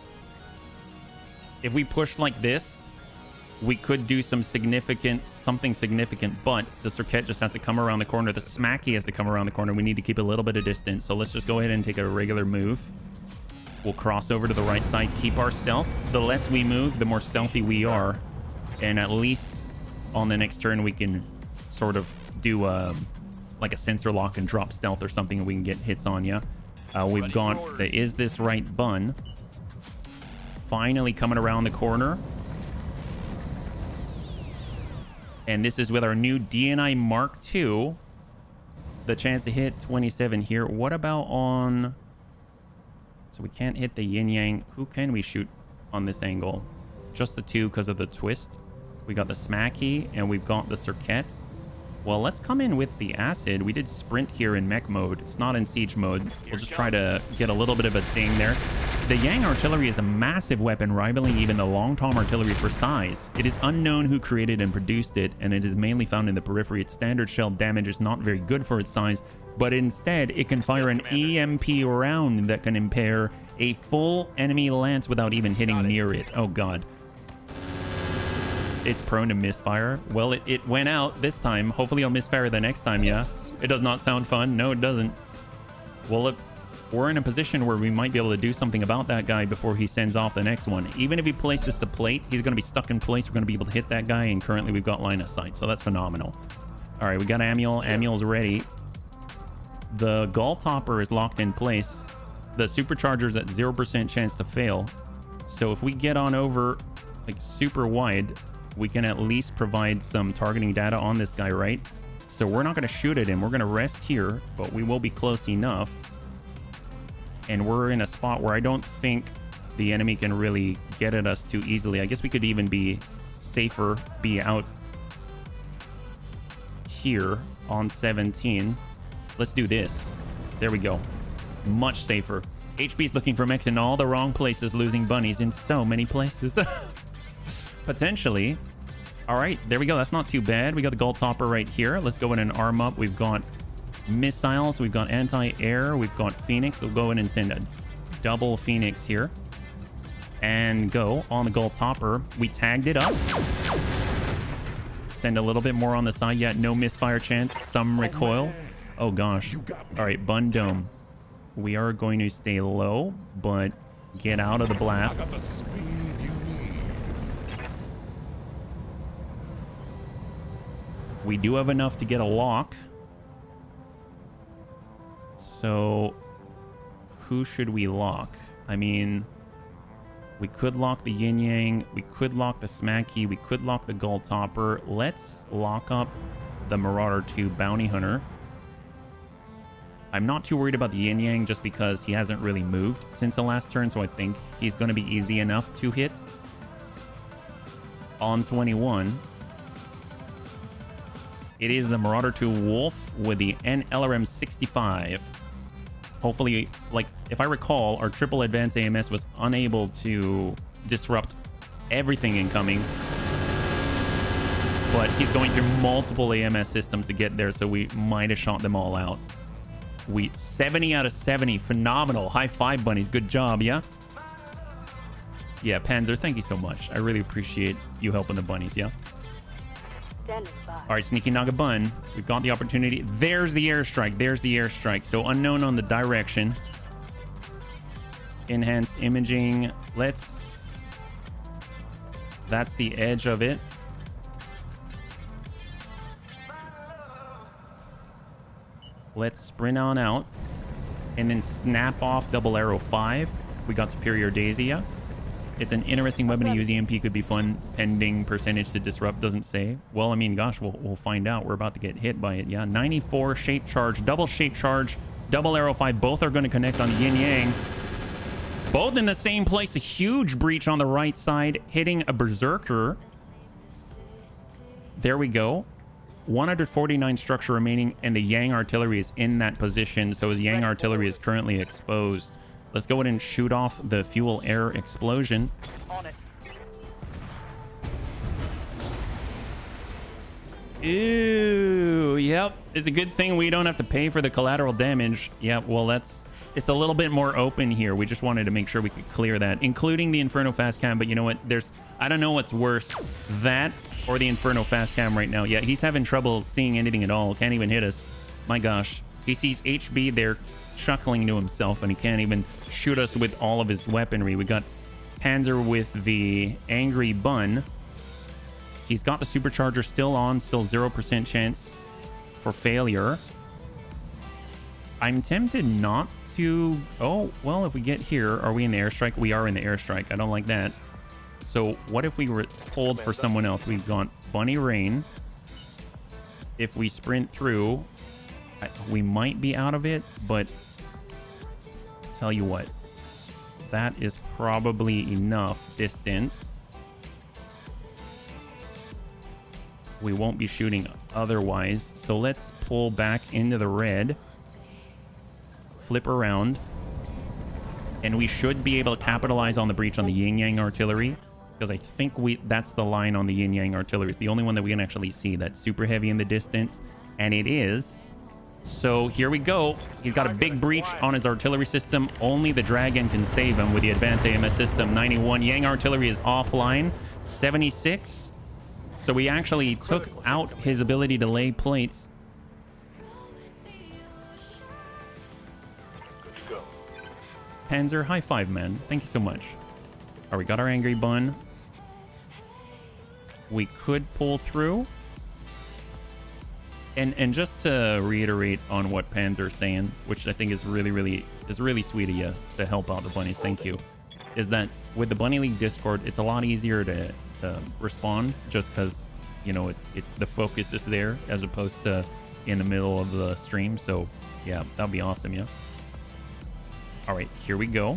If we push like this, we could do something significant, but the Circuit just has to come around the corner. The Smacky has to come around the corner. We need to keep a little bit of distance. So let's just go ahead and take a regular move. We'll cross over to the right side, keep our stealth. The less we move, the more stealthy we are. And at least on the next turn, we can sort of do like a sensor lock and drop stealth or something, and we can get hits on you. We've got the Is This Right bun. Finally coming around the corner. And this is with our new DNI Mark II. The chance to hit 27 here. What about on... So we can't hit the Yin Yang. Who can we shoot on this angle? Just the two because of the twist. We got the Smacky and we've got the Circuit. Well, let's come in with the Acid. We did sprint here in mech mode. It's not in siege mode. We'll just try to get a little bit of a ding there. The Yang artillery is a massive weapon, rivaling even the Long Tom artillery for size. It is unknown who created and produced it, and it is mainly found in the periphery. Its standard shell damage is not very good for its size, but instead it can fire an EMP round that can impair a full enemy lance without even hitting near it. Oh god. It's prone to misfire. Well, it went out this time. Hopefully I'll misfire the next time, yeah. It does not sound fun. No, it doesn't. Well, look, we're in a position where we might be able to do something about that guy before he sends off the next one. Even if he places the plate, he's going to be stuck in place. We're going to be able to hit that guy, and currently we've got line of sight, so that's phenomenal. All right, we got Amiel. Amiel's ready. The Gull Topper is locked in place. The Supercharger's at 0% chance to fail. So if we get on over, like, super wide, we can at least provide some targeting data on this guy, right? So we're not going to shoot at him. We're going to rest here, but we will be close enough. And we're in a spot where I don't think the enemy can really get at us too easily. I guess we could even be safer, be out here on 17. Let's do this. There we go. Much safer. HB's looking for mechs in all the wrong places, losing bunnies in so many places. Potentially. All right, there we go. That's not too bad. We got the gold topper right here. Let's go in and arm up. We've got missiles. We've got anti-air. We've got Phoenix. We'll go in and send a double Phoenix here. And go on the gold topper. We tagged it up. Send a little bit more on the side. Yeah, no misfire chance. Some recoil. Oh, gosh. All right, Bun Dome. We are going to stay low, but get out of the blast. We do have enough to get a lock. So, who should we lock? I mean, we could lock the Yin Yang. We could lock the Smacky. We could lock the Gold Topper. Let's lock up the Marauder 2 Bounty Hunter. I'm not too worried about the Yin Yang just because he hasn't really moved since the last turn, so I think he's going to be easy enough to hit. On 21, it is the Marauder 2 Wolf with the NLRM 65. Hopefully, like, if I recall, our triple advanced AMS was unable to disrupt everything incoming. But he's going through multiple AMS systems to get there, so we might have shot them all out. 70 out of 70. Phenomenal. High five, bunnies. Good job, yeah? Yeah, Panzer, thank you so much. I really appreciate you helping the bunnies, yeah? All right, Sneaky Naga Bun. We've got the opportunity. There's the airstrike. There's the airstrike. So unknown on the direction. Enhanced imaging. Let's... That's the edge of it. Let's sprint on out and then snap off double arrow 5. We got superior Daisy. Yeah. It's an interesting weapon to use. EMP could be fun. Pending percentage to disrupt doesn't say. Well, I mean, gosh, we'll find out. We're about to get hit by it. Yeah. 94 shape charge, double shape charge, double arrow 5. Both are going to connect on Yin Yang. Both in the same place. A huge breach on the right side, hitting a berserker. There we go. 149 structure remaining, and the Yang artillery is in that position, so his Yang artillery is currently exposed. Let's go ahead and shoot off the fuel air explosion. On it. Ew, yep. It's a good thing we don't have to pay for the collateral damage. Yeah, well, it's a little bit more open here. We just wanted to make sure we could clear that, including the Inferno fast cam. But you know what? I don't know what's worse, that or the Inferno fast cam right now. Yeah, he's having trouble seeing anything at all. Can't even hit us. My gosh. He sees HB there chuckling to himself, and he can't even shoot us with all of his weaponry. We got Panzer with the Angry Bun. He's got the supercharger still on, still 0% chance for failure. I'm tempted not to... Oh, well, if we get here, are we in the airstrike? We are in the airstrike. I don't like that. So what if we hold for someone else? We've got Bunny Rain. If we sprint through, we might be out of it, but tell you what, that is probably enough distance. We won't be shooting otherwise. So let's pull back into the red, flip around, and we should be able to capitalize on the breach on the Yin Yang artillery, because I think that's the line on the Yin Yang artillery. It's the only one that we can actually see that's super heavy in the distance, and it is. So here we go. He's got a big breach on his artillery system. Only the Dragon can save him with the advanced AMS system. 91. Yang artillery is offline. 76. So we actually took out his ability to lay plates. Panzer, high five, man. Thank you so much. All right, we got our Angry Bun. We could pull through. And just to reiterate on what Panzer's saying, which I think is really sweet of you to help out the bunnies, thank you, is that with the Bunny League Discord, it's a lot easier to respond, just because, you know, the focus is there as opposed to in the middle of the stream. So yeah, that'd be awesome. Yeah. All right, here we go.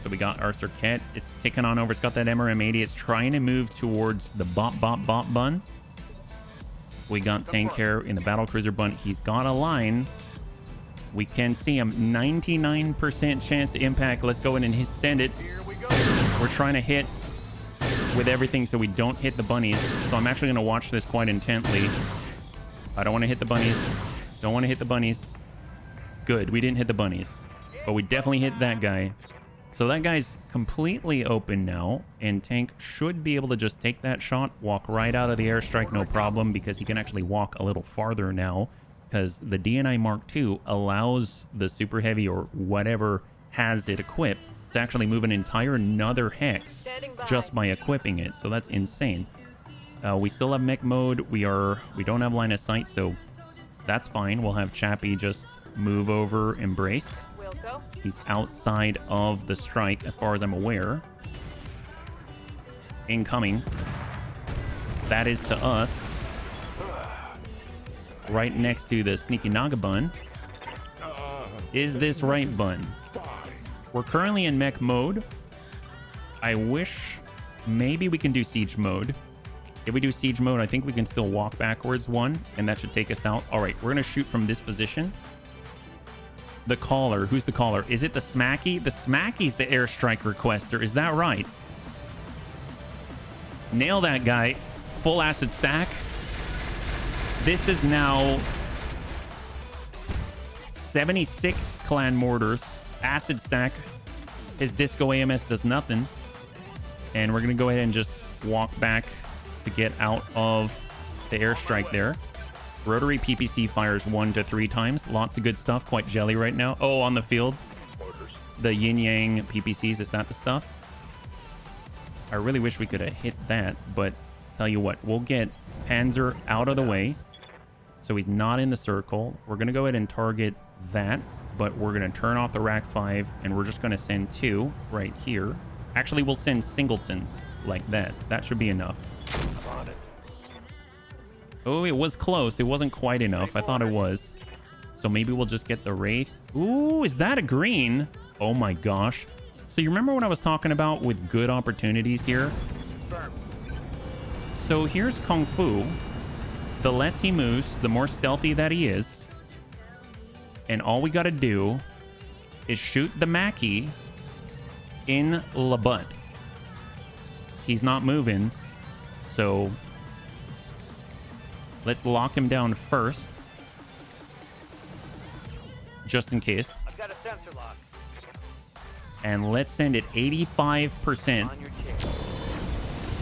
So we got our Circuit. It's ticking on over. It's got that MRM-80. It's trying to move towards the bop bun. We got Tank here in the battle cruiser bun. He's got a line. We can see him. 99% chance to impact. Let's go in and send it. We're trying to hit with everything so we don't hit the bunnies. So I'm actually going to watch this quite intently. I don't want to hit the bunnies. Don't want to hit the bunnies. Good. We didn't hit the bunnies. But we definitely hit that guy. So that guy's completely open now. And Tank should be able to just take that shot, walk right out of the airstrike, no problem, because he can actually walk a little farther now. Because the DNI Mark II allows the Super Heavy or whatever has it equipped to actually move an entire another hex just by equipping it. So that's insane. We still have mech mode. We don't have line of sight, so that's fine. We'll have Chappie just move over Embrace. He's outside of the strike as far as I'm aware. Incoming. That is to us. Right next to the Sneaky Naga bun. Is this right bun? We're currently in mech mode. I wish maybe we can do siege mode. If we do siege mode, I think we can still walk backwards one, and that should take us out. All right, we're going to shoot from this position. The caller. Who's the caller? Is it the Smacky? The Smacky's the airstrike requester. Is that right? Nail that guy. Full acid stack. This is now 76 clan mortars. Acid stack. His disco AMS does nothing. And we're going to go ahead and just walk back to get out of the airstrike there. Rotary PPC fires 1 to 3 times. Lots of good stuff. Quite jelly right now. Oh, on the field. The yin yang PPCs. Is that the stuff? I really wish we could have hit that. But tell you what. We'll get Panzer out of the way. So he's not in the circle. We're going to go ahead and target that. But we're going to turn off the Rack 5. And we're just going to send 2 right here. Actually, we'll send singletons like that. That should be enough. Oh, it was close. It wasn't quite enough. I thought it was. So maybe we'll just get the Wraith. Ooh, is that a green? Oh my gosh. So you remember what I was talking about with good opportunities here? So here's Kung Fu. The less he moves, the more stealthy that he is. And all we got to do is shoot the Mackie in the butt. He's not moving. So let's lock him down first. Just in case. I've got a sensor lock. And let's send it 85%.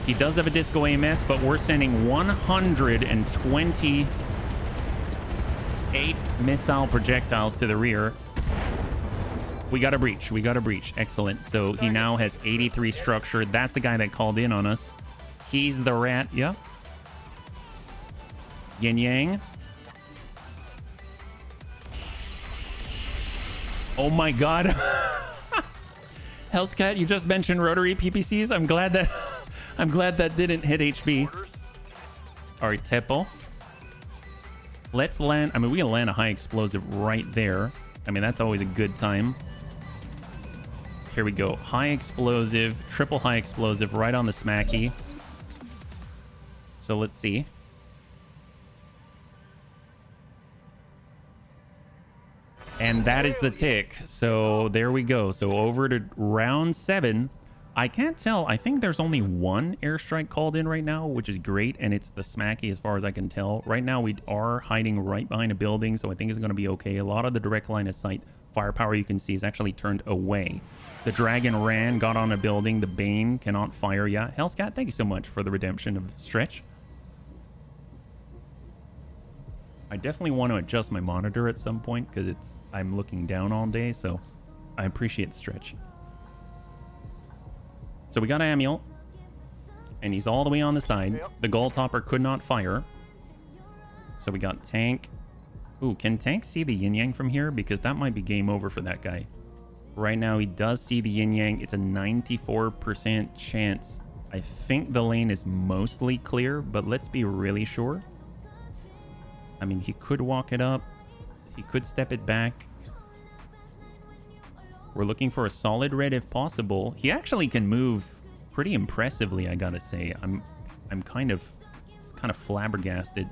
He does have a disco AMS, but we're sending 128 missile projectiles to the rear. We got a breach. We got a breach. Excellent. So he now has 83 structure. That's the guy that called in on us. He's the rat. Yep. Yin Yang. Oh my god. Hellscat, you just mentioned rotary PPCs. I'm glad that didn't hit HB. All right, Tepo. Let's land. I mean, we can land a high explosive right there. I mean, that's always a good time. Here we go. High explosive, triple high explosive right on the Smacky. So let's see. And that is the tick. So there we go. So over to round 7. I can't tell. I think there's only one airstrike called in right now, which is great. And it's the Smacky as far as I can tell. Right now we are hiding right behind a building. So I think it's going to be okay. A lot of the direct line of sight firepower you can see is actually turned away. The Dragon ran, got on a building. The Bane cannot fire yet. Hellscat, thank you so much for the redemption of Stretch. I definitely want to adjust my monitor at some point because I'm looking down all day, so I appreciate the stretch. So we got Amiel, and he's all the way on the side. The Gull Topper could not fire. So we got Tank. Ooh, can Tank see the Yin Yang from here? Because that might be game over for that guy. Right now, he does see the Yin Yang. It's a 94% chance. I think the lane is mostly clear, but let's be really sure. I mean, he could walk it up. He could step it back. We're looking for a solid red if possible. He actually can move pretty impressively, I gotta say. I'm kind of flabbergasted.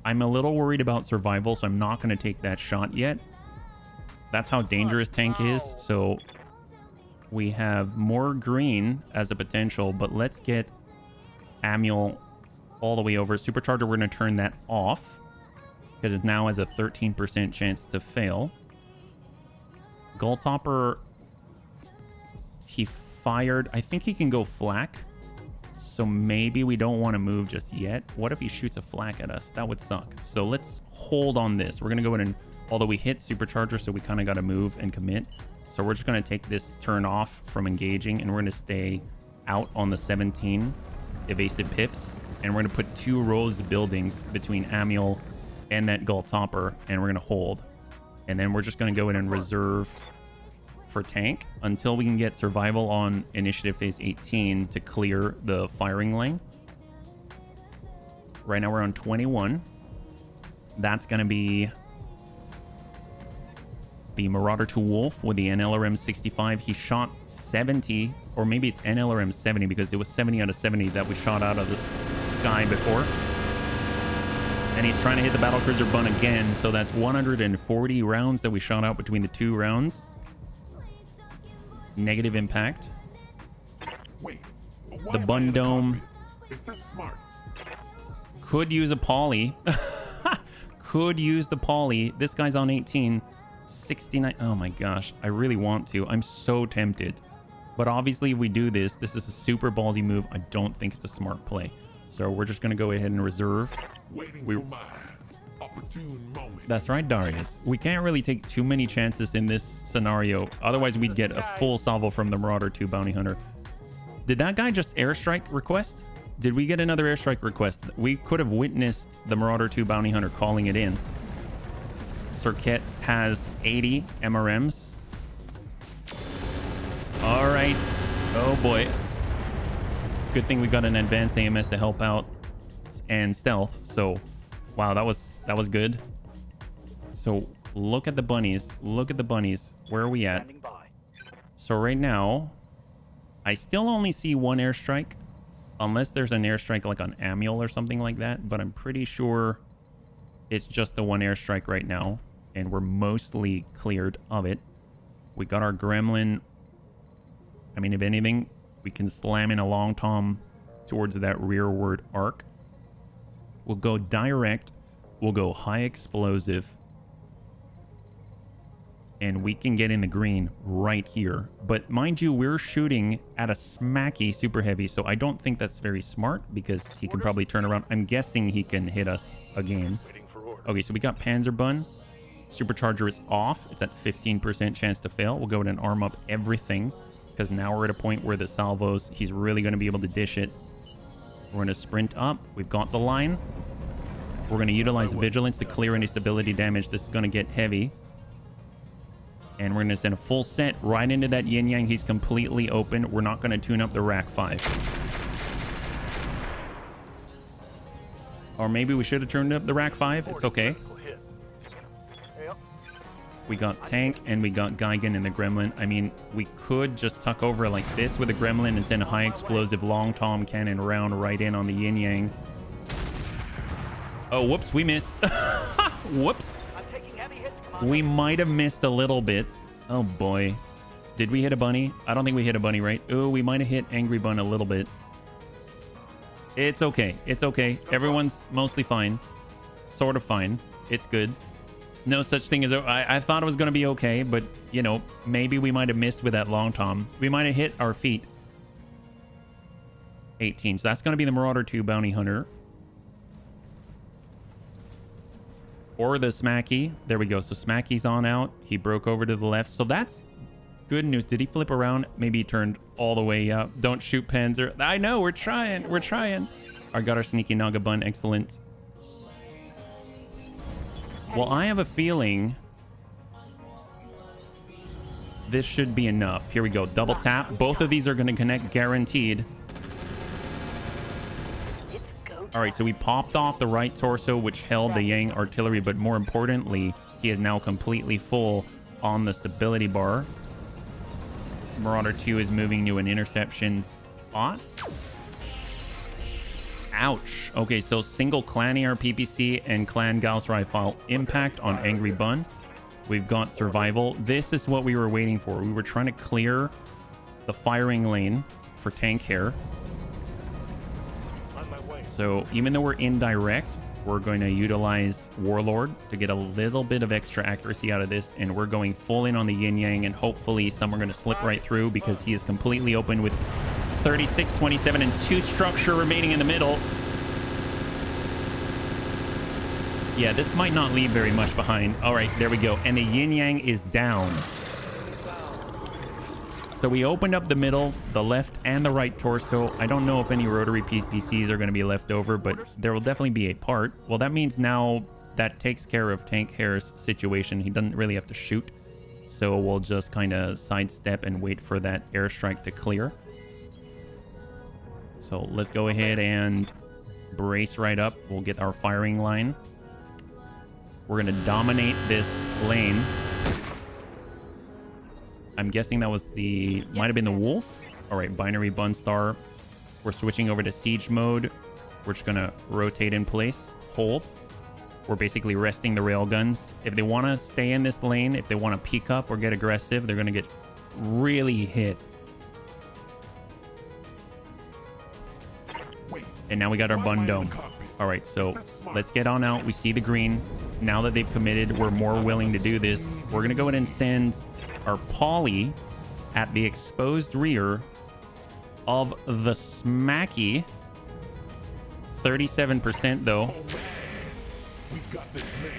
I'm a little worried about survival, so I'm not going to take that shot yet. That's how dangerous tank is. So we have more green as a potential, but let's get Manuel all the way over. Supercharger, we're going to turn that off because it now has a 13% chance to fail. Gull Topper, he fired. I think he can go flak. So maybe we don't want to move just yet. What if he shoots a flak at us? That would suck. So let's hold on this. We're going to go in and, although we hit supercharger, so we kind of got to move and commit. So we're just going to take this turn off from engaging, and we're going to stay out on the 17 evasive pips. And we're going to put 2 rows of buildings between Manuel and that Gull Topper, and we're going to hold. And then we're just going to go in and reserve for tank until we can get survival on initiative phase 18 to clear the firing lane. Right now we're on 21. That's going to be the Marauder 2 Wolf with the NLRM 65. He shot 70, or maybe it's NLRM 70 because it was 70 out of 70 that we shot out of the sky before. And he's trying to hit the battlecruiser bun again, so that's 140 rounds that we shot out between the 2 rounds. Negative impact. Wait, The bun dome is this smart? could use a poly. Could use the poly. This guy's on 18. 69. Oh my gosh. I really want to. I'm so tempted. But obviously if we do this, this is a super ballsy move. I don't think it's a smart play. So we're just going to go ahead and reserve. Waiting for my opportune moment. That's right, Darius. We can't really take too many chances in this scenario. Otherwise, we'd get a full salvo from the Marauder 2 Bounty Hunter. Did that guy just airstrike request? Did we get another airstrike request? We could have witnessed the Marauder 2 Bounty Hunter calling it in. Circuit has 80 MRMs. All right. Oh, boy. Good thing we got an advanced AMS to help out and stealth. So, wow, that was good. So, look at the bunnies. Look at the bunnies. Where are we at? So, right now, I still only see 1 airstrike. Unless there's an airstrike like on Manuel or something like that. But I'm pretty sure it's just the 1 airstrike right now. And we're mostly cleared of it. We got our gremlin. I mean, if anything, we can slam in a long tom towards that rearward arc. We'll go direct. We'll go high explosive. And we can get in the green right here. But mind you, we're shooting at a smacky super heavy. So I don't think that's very smart because he can probably turn around. I'm guessing he can hit us again. Okay, so we got Panzerbun. Supercharger is off. It's at 15% chance to fail. We'll go ahead and arm up everything because now we're at a point where the salvos, he's really going to be able to dish it. We're going to sprint up. We've got the line. We're going to utilize vigilance to clear any stability damage. This is going to get heavy. And we're going to send a full set right into that yin yang. He's completely open. We're not going to tune up the rack 5. Or maybe we should have turned up the rack 5. It's okay. We got tank and we got Gigan and the gremlin. I mean, we could just tuck over like this with the gremlin and send a high explosive long tom cannon round right in on the yin yang. Oh, whoops, we missed. Whoops. We might have missed a little bit. Oh boy. Did we hit a bunny? I don't think we hit a bunny, right? Oh, we might have hit Angry Bun a little bit. It's okay. It's okay. Everyone's mostly fine. Sort of fine. It's good. No such thing as... I thought it was going to be okay, but, you know, maybe we might have missed with that long tom. We might have hit our feet. 18. So that's going to be the Marauder 2 Bounty Hunter. Or the Smacky. There we go. So Smacky's on out. He broke over to the left. So that's good news. Did he flip around? Maybe he turned all the way up. Don't shoot Panzer. I know. We're trying. We're trying. I got our sneaky Naga Bun. Excellent. Well, I have a feeling this should be enough. Here we go. Double tap. Both of these are going to connect guaranteed. All right, so we popped off the right torso, which held the Yang artillery, but more importantly, he is now completely full on the stability bar. Marauder 2 is moving to an interception spot. Ouch. Okay, so single clan ER PPC and clan Gauss Rifle impact on Angry Bun. We've got survival. This is what we were waiting for. We were trying to clear the firing lane for tank hair. On my way. So even though we're indirect, we're going to utilize Warlord to get a little bit of extra accuracy out of this, and we're going full in on the yin yang, and hopefully some are going to slip right through because he is completely open with 36, 27, and 2 structure remaining in the middle. Yeah, this might not leave very much behind. All right, there we go. And the yin yang is down. So we opened up the middle, the left and the right torso. I don't know if any rotary PCs are going to be left over, but there will definitely be a part. Well, that means now that takes care of Tank Hair's situation. He doesn't really have to shoot. So we'll just kind of sidestep and wait for that airstrike to clear. So let's go ahead and brace right up. We'll get our firing line. We're going to dominate this lane. I'm guessing that was the... might have been the wolf. All right, binary bun star. We're switching over to siege mode. We're just going to rotate in place. Hold. We're basically resting the railguns. If they want to stay in this lane, if they want to peek up or get aggressive, they're going to get really hit. And now we got our bun dome. All right, so let's get on out. We see the green. Now that they've committed, we're more willing to do this. We're going to go ahead and send our poly at the exposed rear of the Smacky. 37% though.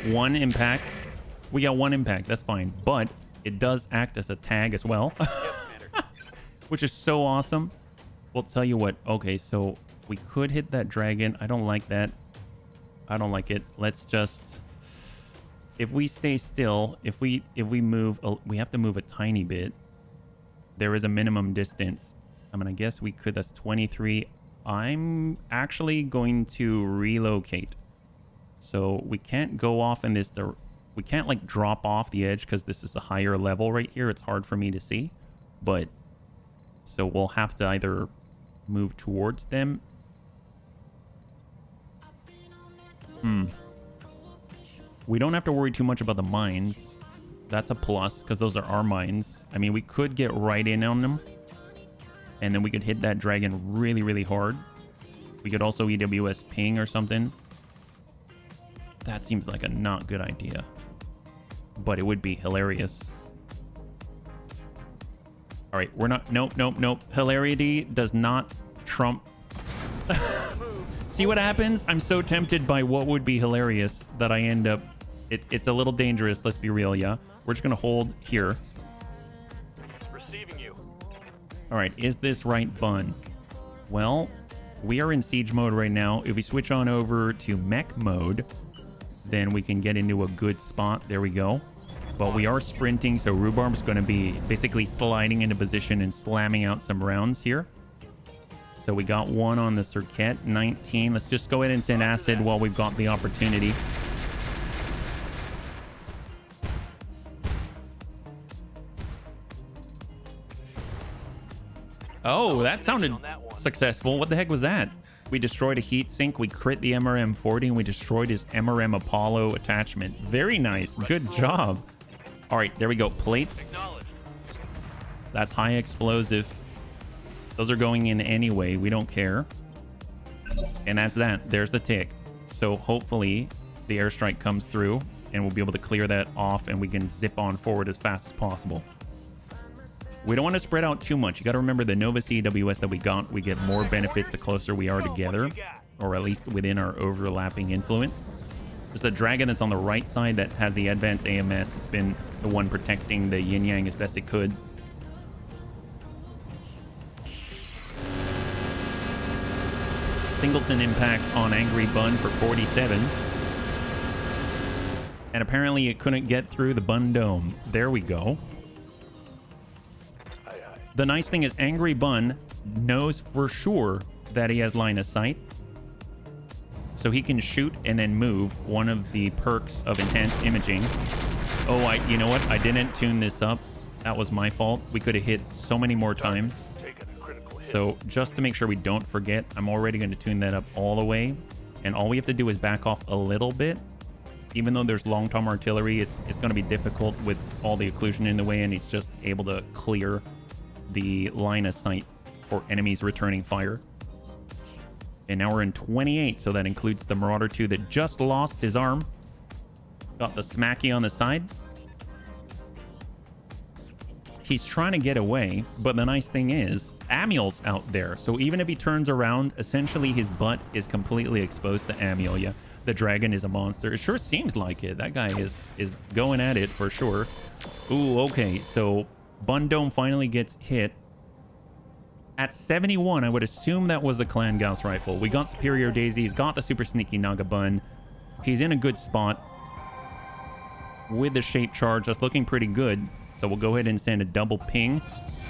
One impact. We got one impact. That's fine. But it does act as a tag as well. Which is so awesome. We'll tell you what. Okay, so we could hit that dragon. I don't like that. I don't like it. Let's just... if we stay still, if we move, we have to move a tiny bit. There is a minimum distance. I mean, I guess we could. That's 23. I'm actually going to relocate. So we can't go off in this. We can't like drop off the edge because this is a higher level right here. It's hard for me to see. But so we'll have to either move towards them. We don't have to worry too much about the mines. That's a plus because those are our mines. I mean, we could get right in on them. And then we could hit that dragon really, really hard. We could also EWS ping or something. That seems like a not good idea. But it would be hilarious. All right, we're not... Nope, nope, nope. Hilarity does not trump... See what happens? I'm so tempted by what would be hilarious that I end up... It's a little dangerous, let's be real, yeah? We're just going to hold here. Receiving you. All right, is this right bun? Well, we are in siege mode right now. If we switch on over to mech mode, then we can get into a good spot. There we go. But we are sprinting, so Rhubarb's going to be basically sliding into position and slamming out some rounds here. So we got one on the Circuit, 19. Let's just go ahead and send acid while we've got the opportunity. Oh, that sounded successful. What the heck was that? We destroyed a heat sink. We crit the MRM-40 and we destroyed his MRM Apollo attachment. Very nice. Good job. All right, there we go. Plates. That's high explosive. Those are going in anyway. We don't care. And as that, there's the tick. So hopefully the airstrike comes through and we'll be able to clear that off and we can zip on forward as fast as possible. We don't want to spread out too much. You got to remember the Nova CWS that we got. We get more benefits the closer we are together, or at least within our overlapping influence. It's the dragon that's on the right side that has the advanced AMS. It's been the one protecting the yin yang as best it could. Singleton impact on Angry Bun for 47. And apparently it couldn't get through the Bun Dome. There we go. The nice thing is Angry Bun knows for sure that he has line of sight. So he can shoot and then move. One of the perks of enhanced imaging. Oh, you know what? I didn't tune this up. That was my fault. We could have hit so many more times. So just to make sure we don't forget, I'm already going to tune that up all the way. And all we have to do is back off a little bit. Even though there's long-term artillery, it's going to be difficult with all the occlusion in the way, and he's just able to clear the line of sight for enemies returning fire. And now we're in 28, so that includes the Marauder 2 that just lost his arm. Got the Smacky on the side. He's trying to get away, but the nice thing is, Amiel's out there. So even if he turns around, essentially his butt is completely exposed to Amiel. Yeah, the dragon is a monster. It sure seems like it. That guy is going at it for sure. Ooh, okay. So Bundome finally gets hit. At 71, I would assume that was a Clan Gauss rifle. We got Superior Daisy. He's got the super sneaky Naga Bun. He's in a good spot with the shape charge. That's looking pretty good. So we'll go ahead and send a double ping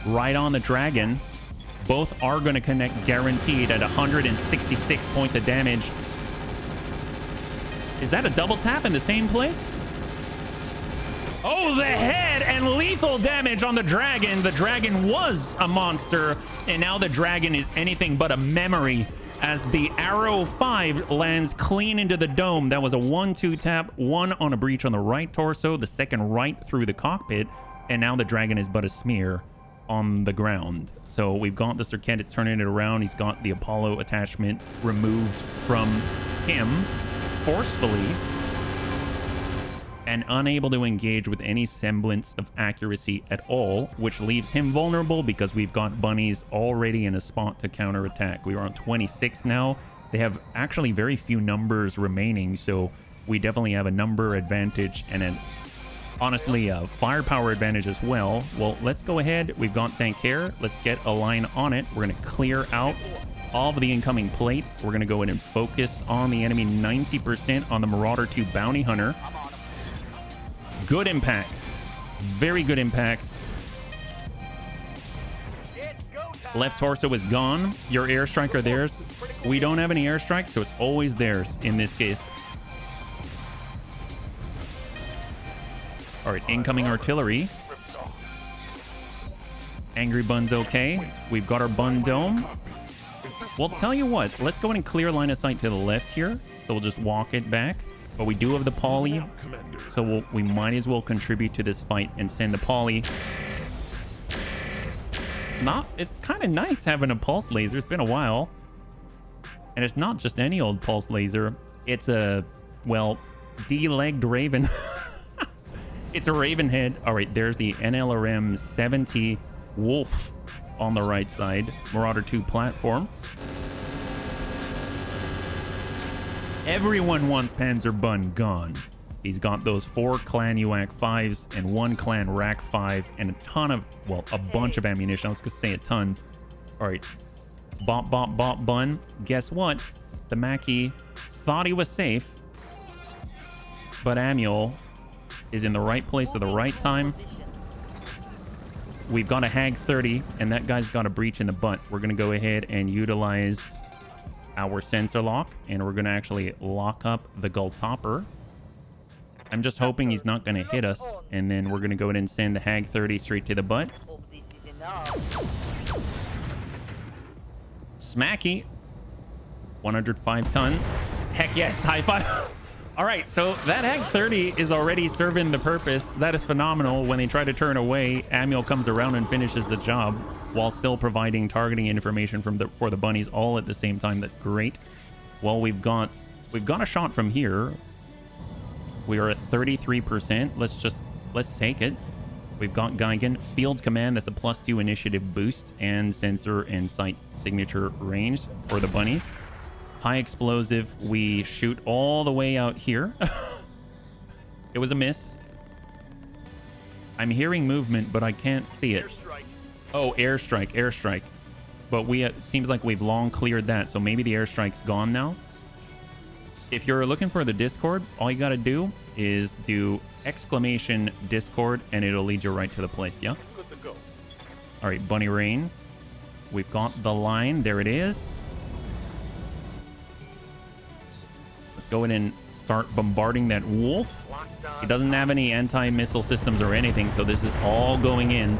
right on the dragon. Both are going to connect guaranteed at 166 points of damage. Is that a double tap in the same place? Oh, the head and lethal damage on the dragon. The dragon was a monster, and now the dragon is anything but a memory as the arrow 5 lands clean into the dome. That was a 1-2 tap, one on a breach on the right torso, the second right through the cockpit, and now the dragon is but a smear on the ground. So we've got the Circuit, it's turning it around. He's got the Apollo attachment removed from him forcefully, and unable to engage with any semblance of accuracy at all, which leaves him vulnerable because we've got bunnies already in a spot to counterattack. We are on 26 now. They have actually very few numbers remaining, so we definitely have a number advantage and honestly a firepower advantage as well. Well, let's go ahead. We've got tank care. Let's get a line on it. We're going to clear out all of the incoming plate. We're going to go ahead and focus on the enemy 90% on the Marauder 2 Bounty Hunter. Good impacts. Very good impacts. Left torso is gone. Your airstrike are theirs. We don't have any airstrikes, so it's always theirs in this case. All right, incoming artillery. Angry Bun's okay. We've got our Bun Dome. Well, tell you what, let's go ahead and clear line of sight to the left here. So we'll just walk it back. But we do have the poly, so we might as well contribute to this fight and send the poly. It's kind of nice having a pulse laser. It's been a while. And it's not just any old pulse laser. It's a, well, D-legged raven. It's a raven head. All right, there's the NLRM 70 Wolf on the right side. Marauder 2 platform. Everyone wants Panzer Bun gone. He's got those 4 Clan UAC 5s and 1 Clan Rack 5 and a ton of, well, a bunch of ammunition. I was going to say a ton. All right. Bop, bop, bop, Bun. Guess what? The Mackie thought he was safe, but Amiel is in the right place at the right time. We've got a Hag 30, and that guy's got a breach in the butt. We're going to go ahead and utilize our sensor lock, and we're going to actually lock up the Gull Topper. I'm just hoping he's not going to hit us, and then we're going to go ahead and send the Hag 30 straight to the butt. Smacky. 105 ton. Heck yes, high five. All right, so that Hag 30 is already serving the purpose. That is phenomenal. When they try to turn away, Amiel comes around and finishes the job while still providing targeting information for the bunnies all at the same time. That's great. Well, we've got a shot from here. We are at 33%. Let's take it. We've got Geigen, field command. That's a +2 initiative boost and sensor and sight signature range for the bunnies. High explosive. We shoot all the way out here. It was a miss. I'm hearing movement, but I can't see it. Oh, airstrike. But it seems like we've long cleared that, so maybe the airstrike's gone now. If you're looking for the Discord, all you gotta do is do !Discord, and it'll lead you right to the place, yeah? All right, Bunny Rain. We've got the line. There it is. Let's go in and start bombarding that wolf. He doesn't have any anti-missile systems or anything, so this is all going in.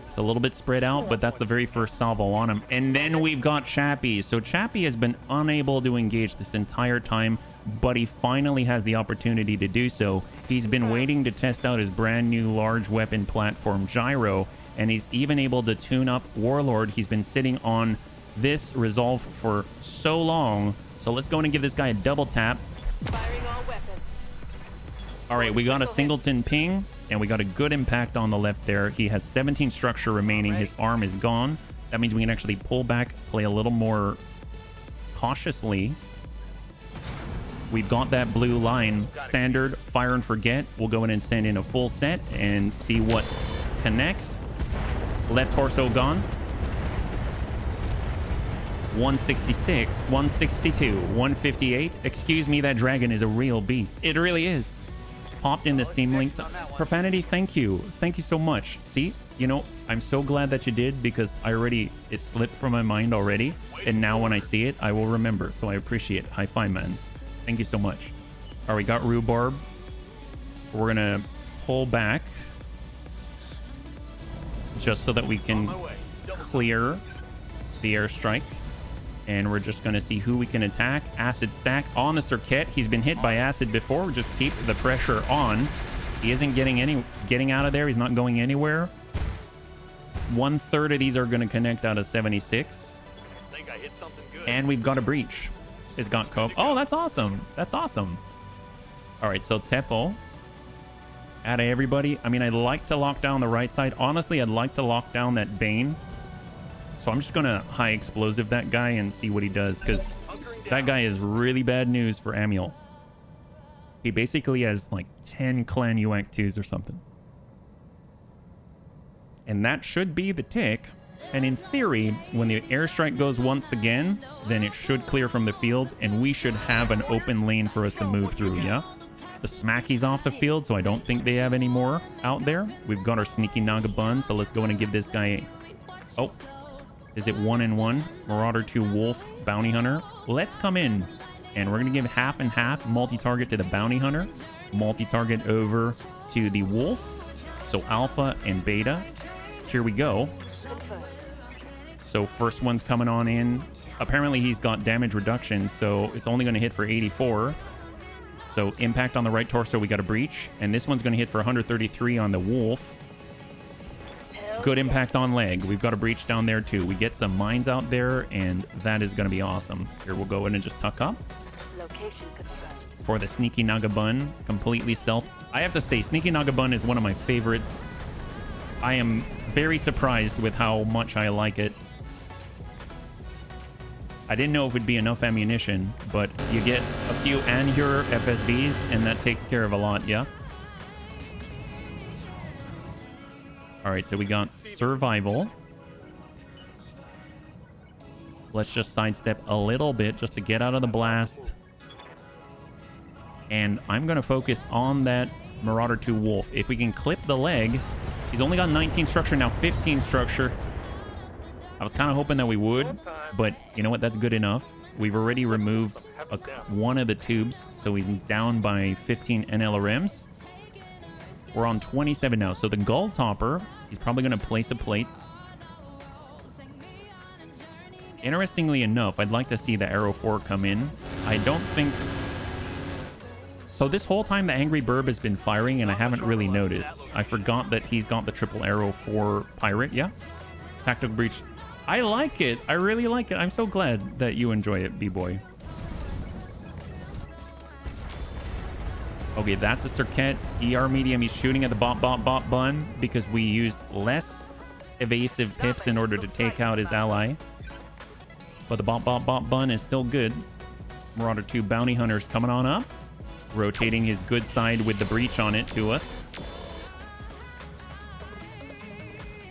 It's a little bit spread out, but that's the very first salvo on him. And then we've got Chappie. So Chappie has been unable to engage this entire time, but he finally has the opportunity to do so. He's been waiting to test out his brand new large weapon platform Gyro, and he's even able to tune up Warlord. He's been sitting on this resolve for so long. So let's go in and give this guy a double tap. Firing all weapons. All right, we got a singleton ping, and we got a good impact on the left there. He has 17 structure remaining. His arm is gone. That means we can actually pull back, play a little more cautiously. We've got that blue line. Standard, fire and forget. We'll go in and send in a full set and see what connects. Left torso gone. 166, 162, 158. Excuse me, that dragon is a real beast. It really is. Popped in the Steam link. Profanity, thank you. Thank you so much. See, you know, I'm so glad that you did, because it slipped from my mind already. And now when I see it, I will remember. So I appreciate it. High five, man. Thank you so much. All right, we got Rhubarb. We're going to pull back just so that we can clear the airstrike. And we're just going to see who we can attack. Acid stack on the Circuit. He's been hit by acid before. Just keep the pressure on. He isn't getting out of there. He's not going anywhere. 1/3 of these are going to connect out of 76. I think I hit something good. And we've got a breach. It's got cope. Oh, that's awesome. That's awesome. All right, so Tepo. Out of everybody. I mean, I'd like to lock down the right side. Honestly, I'd like to lock down that Bane. So I'm just going to high explosive that guy and see what he does, because that guy is really bad news for Amiel. He basically has like 10 clan UAC 2s or something. And that should be the tick. And in theory, when the airstrike goes once again, then it should clear from the field, and we should have an open lane for us to move through, yeah? The Smacky's off the field, so I don't think they have any more out there. We've got our Sneaky Naga Bun, so let's go in and give this guy Oh. Is it 1-1? Marauder 2 Wolf Bounty Hunter. Let's come in, and we're going to give half and half multi-target to the Bounty Hunter, multi-target over to the Wolf. So Alpha and Beta. Here we go. So first one's coming on in. Apparently he's got damage reduction, so it's only going to hit for 84. So impact on the right torso, we got a breach. And this one's going to hit for 133 on the Wolf. Good impact on leg. We've got a breach down there too. We get some mines out there, and that is going to be awesome. Here, we'll go in and just tuck up. For the Sneaky Naga Bun, completely stealth. I have to say, Sneaky Naga Bun is one of my favorites. I am very surprised with how much I like it. I didn't know if it would be enough ammunition, but you get a few Anhur FSVs, and that takes care of a lot, yeah? All right, so we got survival. Let's just sidestep a little bit just to get out of the blast. And I'm going to focus on that Marauder 2 Wolf. If we can clip the leg, he's only got 19 structure, now 15 structure. I was kind of hoping that we would, but you know what? That's good enough. We've already removed one of the tubes, so he's down by 15 NLRMs. We're on 27 now. So the Gull Topper, he's probably going to place a plate. Interestingly enough, I'd like to see the Arrow 4 come in. I don't think... So this whole time the Angry Burb has been firing, and I haven't really noticed. I forgot that he's got the triple Arrow 4 Pirate, yeah? Tactical Breach. I like it. I really like it. I'm so glad that you enjoy it, B-Boy. Okay, that's the Circuit. ER medium, he's shooting at the bot bun because we used less evasive pips in order to take out his ally. But the bot bun is still good. Marauder 2 Bounty Hunters coming on up. Rotating his good side with the breach on it to us.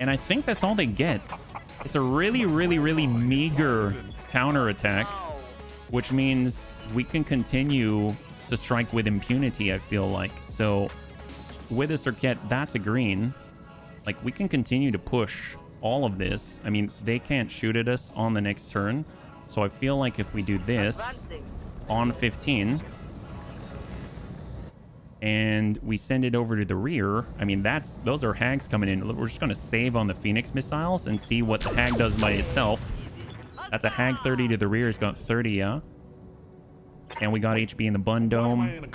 And I think that's all they get. It's a really, really, really meager counterattack, which means we can continue to strike with impunity, I feel like. So with a Circuit, that's a green. Like, we can continue to push all of this. I mean, they can't shoot at us on the next turn. So I feel like if we do this, on 15. And we send it over to the rear. I mean, those are Hags coming in. We're just going to save on the Phoenix missiles and see what the Hag does by itself. That's a Hag 30 to the rear. It's got 30, yeah. And we got HB in the bun dome.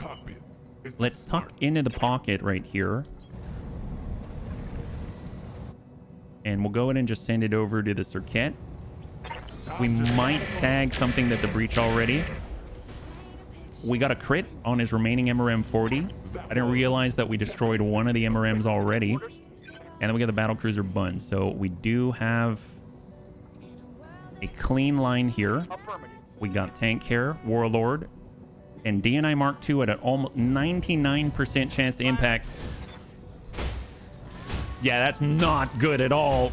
Let's tuck into the pocket right here. And we'll go ahead and just send it over to the circuit. We might tag something that's a breach already. We got a crit on his remaining MRM 40. I didn't realize that we destroyed one of the MRMs already. And then we got the battlecruiser bun. So we do have a clean line here. We got tank here, warlord, and DNI Mark II at an almost 99% chance to impact. Yeah, that's not good at all.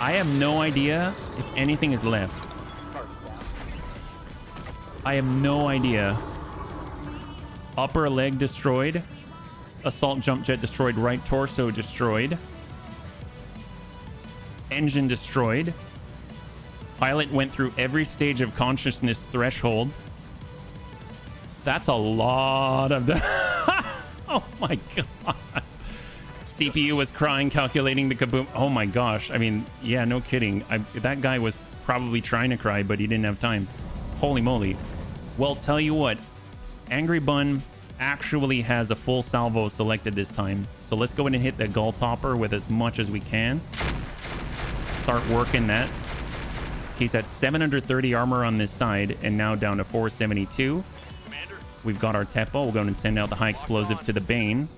I have no idea if anything is left. I have no idea. Upper leg destroyed. Assault jump jet destroyed. Right torso destroyed. Engine destroyed. Pilot went through every stage of consciousness threshold. That's a lot of... Oh my god. CPU was crying, calculating the kaboom. Oh my gosh. I mean, yeah, no kidding. That guy was probably trying to cry, but he didn't have time. Holy moly. Well, tell you what. Angry Bun actually has a full salvo selected this time. So let's go in and hit the gull topper with as much as we can. Start working that. He's at 730 armor on this side and now down to 472. Commander. We've got our Tepo. We'll go and send out the high explosive to the Bane.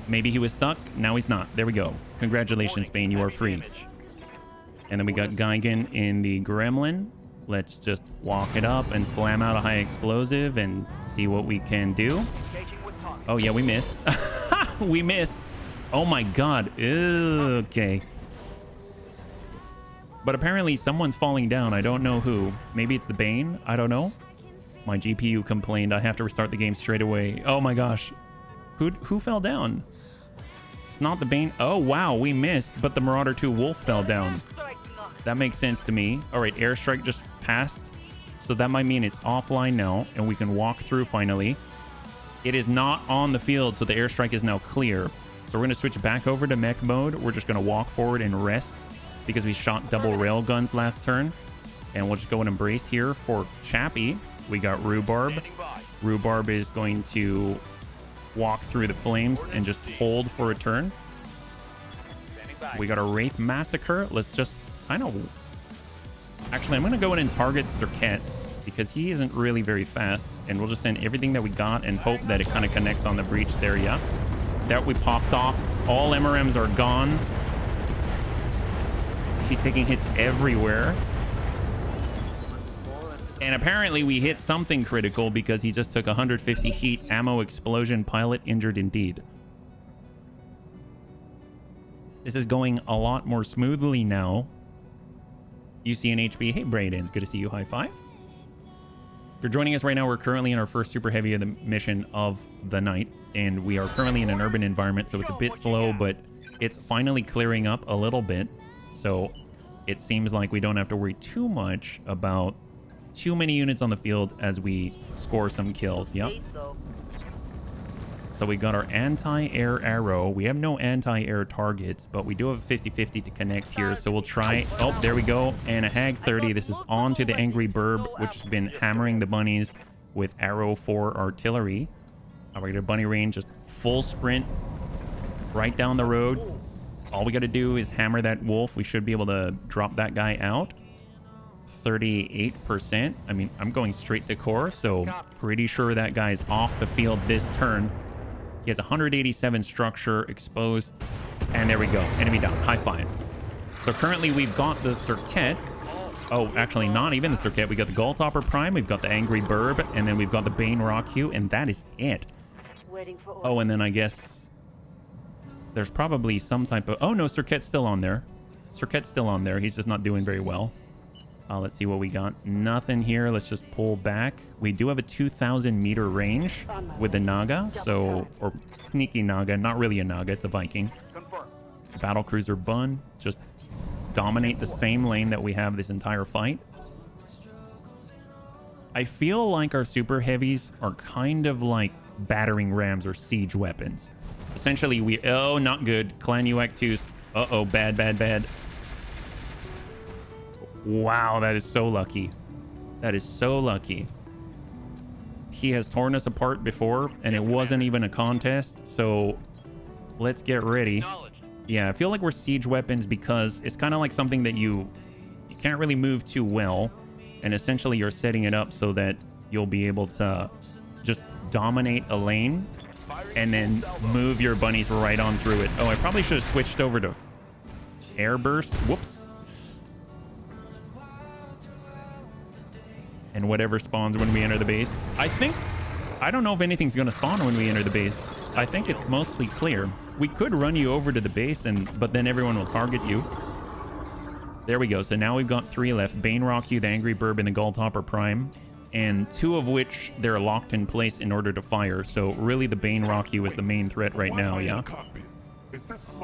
Maybe he was stuck. Now he's not. There we go. Congratulations, Bane. You are free. And then we got Geigen in the Gremlin. Let's just walk it up and slam out a high explosive and see what we can do. Oh, yeah, we missed. We missed. Oh, my God. Okay. But apparently someone's falling down. I don't know who. Maybe it's the Bane. I don't know. My GPU complained. I have to restart the game straight away. Oh, my gosh. Who fell down? It's not the Bane. Oh, wow. We missed. But the Marauder 2 Wolf fell down. That makes sense to me. All right. Airstrike just passed. So that might mean it's offline now. And we can walk through finally. It is not on the field. So the airstrike is now clear. So we're going to switch back over to mech mode. We're just going to walk forward and rest because we shot double rail guns last turn. And we'll just go and embrace here for Chappie. We got Rhubarb. Rhubarb is going to walk through the flames and just hold for a turn. We got a Wraith Massacre. Let's just kind of... Actually, I'm going to go in and target Circuit because he isn't really very fast. And we'll just send everything that we got and hope that it kind of connects on the breach there, yeah. That we popped off. All MRMs are gone. He's taking hits everywhere. And apparently we hit something critical because he just took 150 heat. Ammo explosion. Pilot injured indeed. This is going a lot more smoothly now. UC and HB. Hey, Braden's good to see you. High five. If you're joining us right now, we're currently in our first super heavy of the mission of the night. And we are currently in an urban environment, so it's a bit slow, but it's finally clearing up a little bit. So it seems like we don't have to worry too much about too many units on the field as we score some kills. Yep. So we got our anti-air arrow. We have no anti-air targets, but we do have a 50-50 to connect here. So we'll try. Oh, there we go. And a Hag 30. This is on to the Angry Burb, which has been hammering the bunnies with arrow 4 artillery. We got a bunny range, just full sprint right down the road. All we got to do is hammer that wolf. We should be able to drop that guy out. 38%. I mean, I'm going straight to core, so pretty sure that guy's off the field this turn. He has 187 structure exposed. And there we go. Enemy down. High five. So currently we've got the Circuit. Oh, actually not even the Circuit. We got the Gull Topper Prime. We've got the Angry Burb. And then we've got the Bane Rock Hue. And that is it. Oh, and then I guess there's probably some type of... Oh, no, Circuit's still on there. Circuit's still on there. He's just not doing very well. Let's see what we got. Nothing here. Let's just pull back. We do have a 2,000 meter range with the Naga. So, or sneaky Naga. Not really a Naga. It's a Viking. Battlecruiser Bun. Just dominate the same lane that we have this entire fight. I feel like our super heavies are kind of like battering rams or siege weapons. Essentially, we... Oh, not good. Clan UAC2s. Uh-oh. Bad, bad, bad. Wow, that is so lucky. That is so lucky. He has torn us apart before, and it wasn't even a contest, so let's get ready. Yeah, I feel like we're siege weapons because it's kind of like something that you can't really move too well, and essentially you're setting it up so that you'll be able to just dominate a lane and then move your bunnies right on through it. Oh, I probably should have switched over to air burst. Whoops. And whatever spawns when we enter the base. I don't know if anything's going to spawn when we enter the base. I think it's mostly clear. We could run you over to the base, but then everyone will target you. There we go. So now we've got 3 left. Bane Rock You, the Angry Burb, and the Gulltopper Prime. And 2 of which they're locked in place in order to fire. So really the Bane Rock You is the main threat right now, yeah?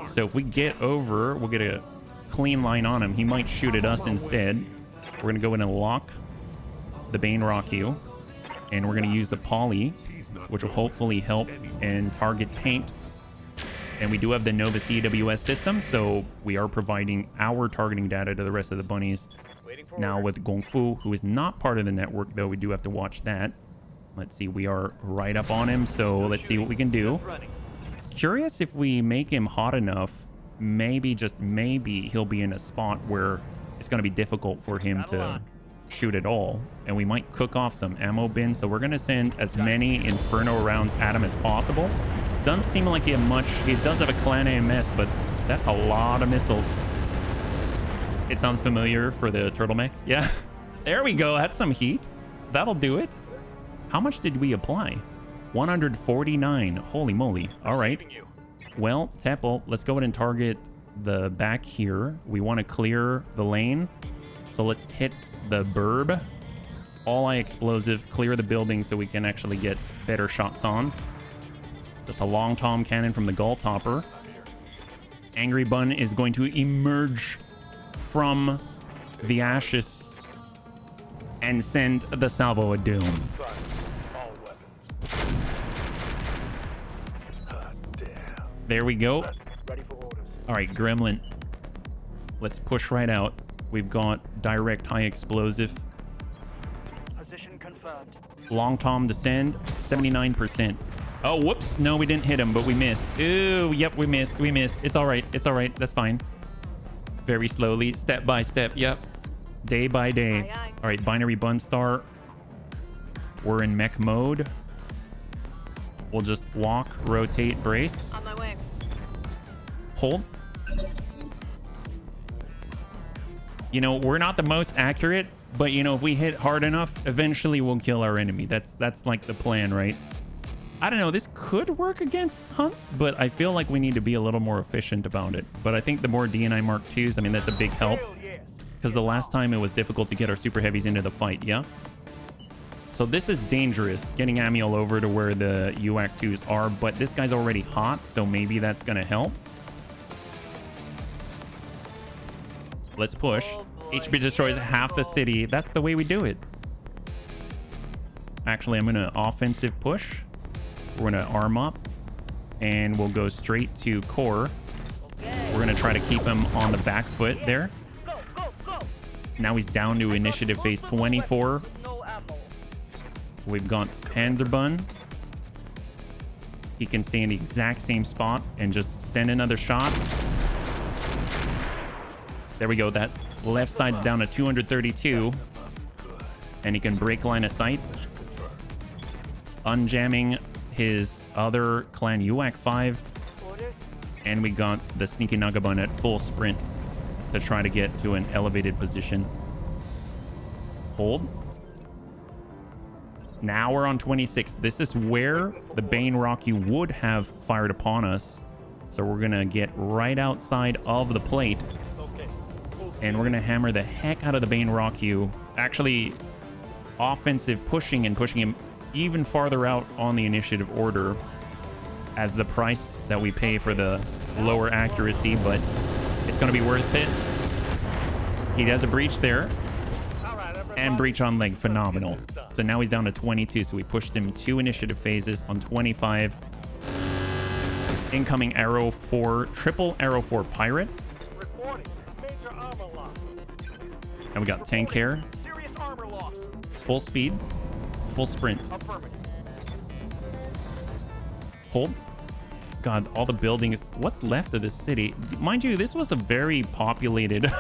So if we get over, we'll get a clean line on him. He might shoot at us instead. We're going to go in and lock the Bane Rock You, and we're going to use the Poly, which will hopefully help and target paint. And we do have the Nova CWS system, so we are providing our targeting data to the rest of the bunnies. Now with Gong Fu, who is not part of the network, though we do have to watch that. Let's see, we are right up on him, so let's see what we can do. Curious if we make him hot enough, maybe, just maybe, he'll be in a spot where it's going to be difficult for him to shoot at all, and we might cook off some ammo bins. So we're going to send as many Inferno rounds at him as possible. Doesn't seem like he has much. He does have a Clan AMS, but that's a lot of missiles. It sounds familiar for the turtlenecks. Yeah, there we go. That's some heat. That'll do it. How much did we apply? 149. Holy moly. All right, well, Temple, let's go ahead and target the back here. We want to clear the lane, so let's hit the burb. All eye explosive, clear the building so we can actually get better shots on. Just a long tom cannon from the Gulltopper. Angry Bun is going to emerge from the ashes and send the salvo of doom. There we go. All right, Gremlin, let's push right out. We've got direct high explosive. Position confirmed. Long tom descend, 79%. Oh, whoops. No, we didn't hit him, but we missed. Ooh, yep, we missed. We missed. It's all right. It's all right. That's fine. Very slowly, step by step. Yep. Day by day. Aye, aye. All right, Binary Bun Star. We're in mech mode. We'll just walk, rotate, brace. On my way. Hold. You know, we're not the most accurate, but you know, if we hit hard enough, eventually we'll kill our enemy. That's like the plan, right? I don't know, this could work against hunts, but I feel like we need to be a little more efficient about it. But I think the more DNI Mark IIs, I mean, that's a big help, because the last time it was difficult to get our super heavies into the fight, yeah? So this is dangerous, getting Amiel over to where the UAC2s are, but this guy's already hot, so maybe that's gonna help. Let's push. HB destroys half the city. That's the way we do it. Actually, I'm gonna offensive push. We're gonna arm up and we'll go straight to core. We're gonna try to keep him on the back foot there. Now he's down to initiative phase 24. We've got Panzerbun. He can stay in the exact same spot and just send another shot. There we go. That left side's down to 232. And he can break line of sight. Unjamming his other clan UAC 5. And we got the Sneaky Nagabun at full sprint to try to get to an elevated position. Hold. Now we're on 26. This is where the Bane Rocky would have fired upon us. So we're going to get right outside of the plate. And we're going to hammer the heck out of the Bane Rock Hue. Actually, offensive pushing and pushing him even farther out on the initiative order as the price that we pay for the lower accuracy, but it's going to be worth it. He does a breach there. And breach on leg, phenomenal. So now he's down to 22, so we pushed him 2 initiative phases on 25. Incoming arrow for triple arrow for pirate. And we got tank here. Full speed, full sprint. Hold. God, all the buildings. What's left of this city? Mind you, this was a very populated.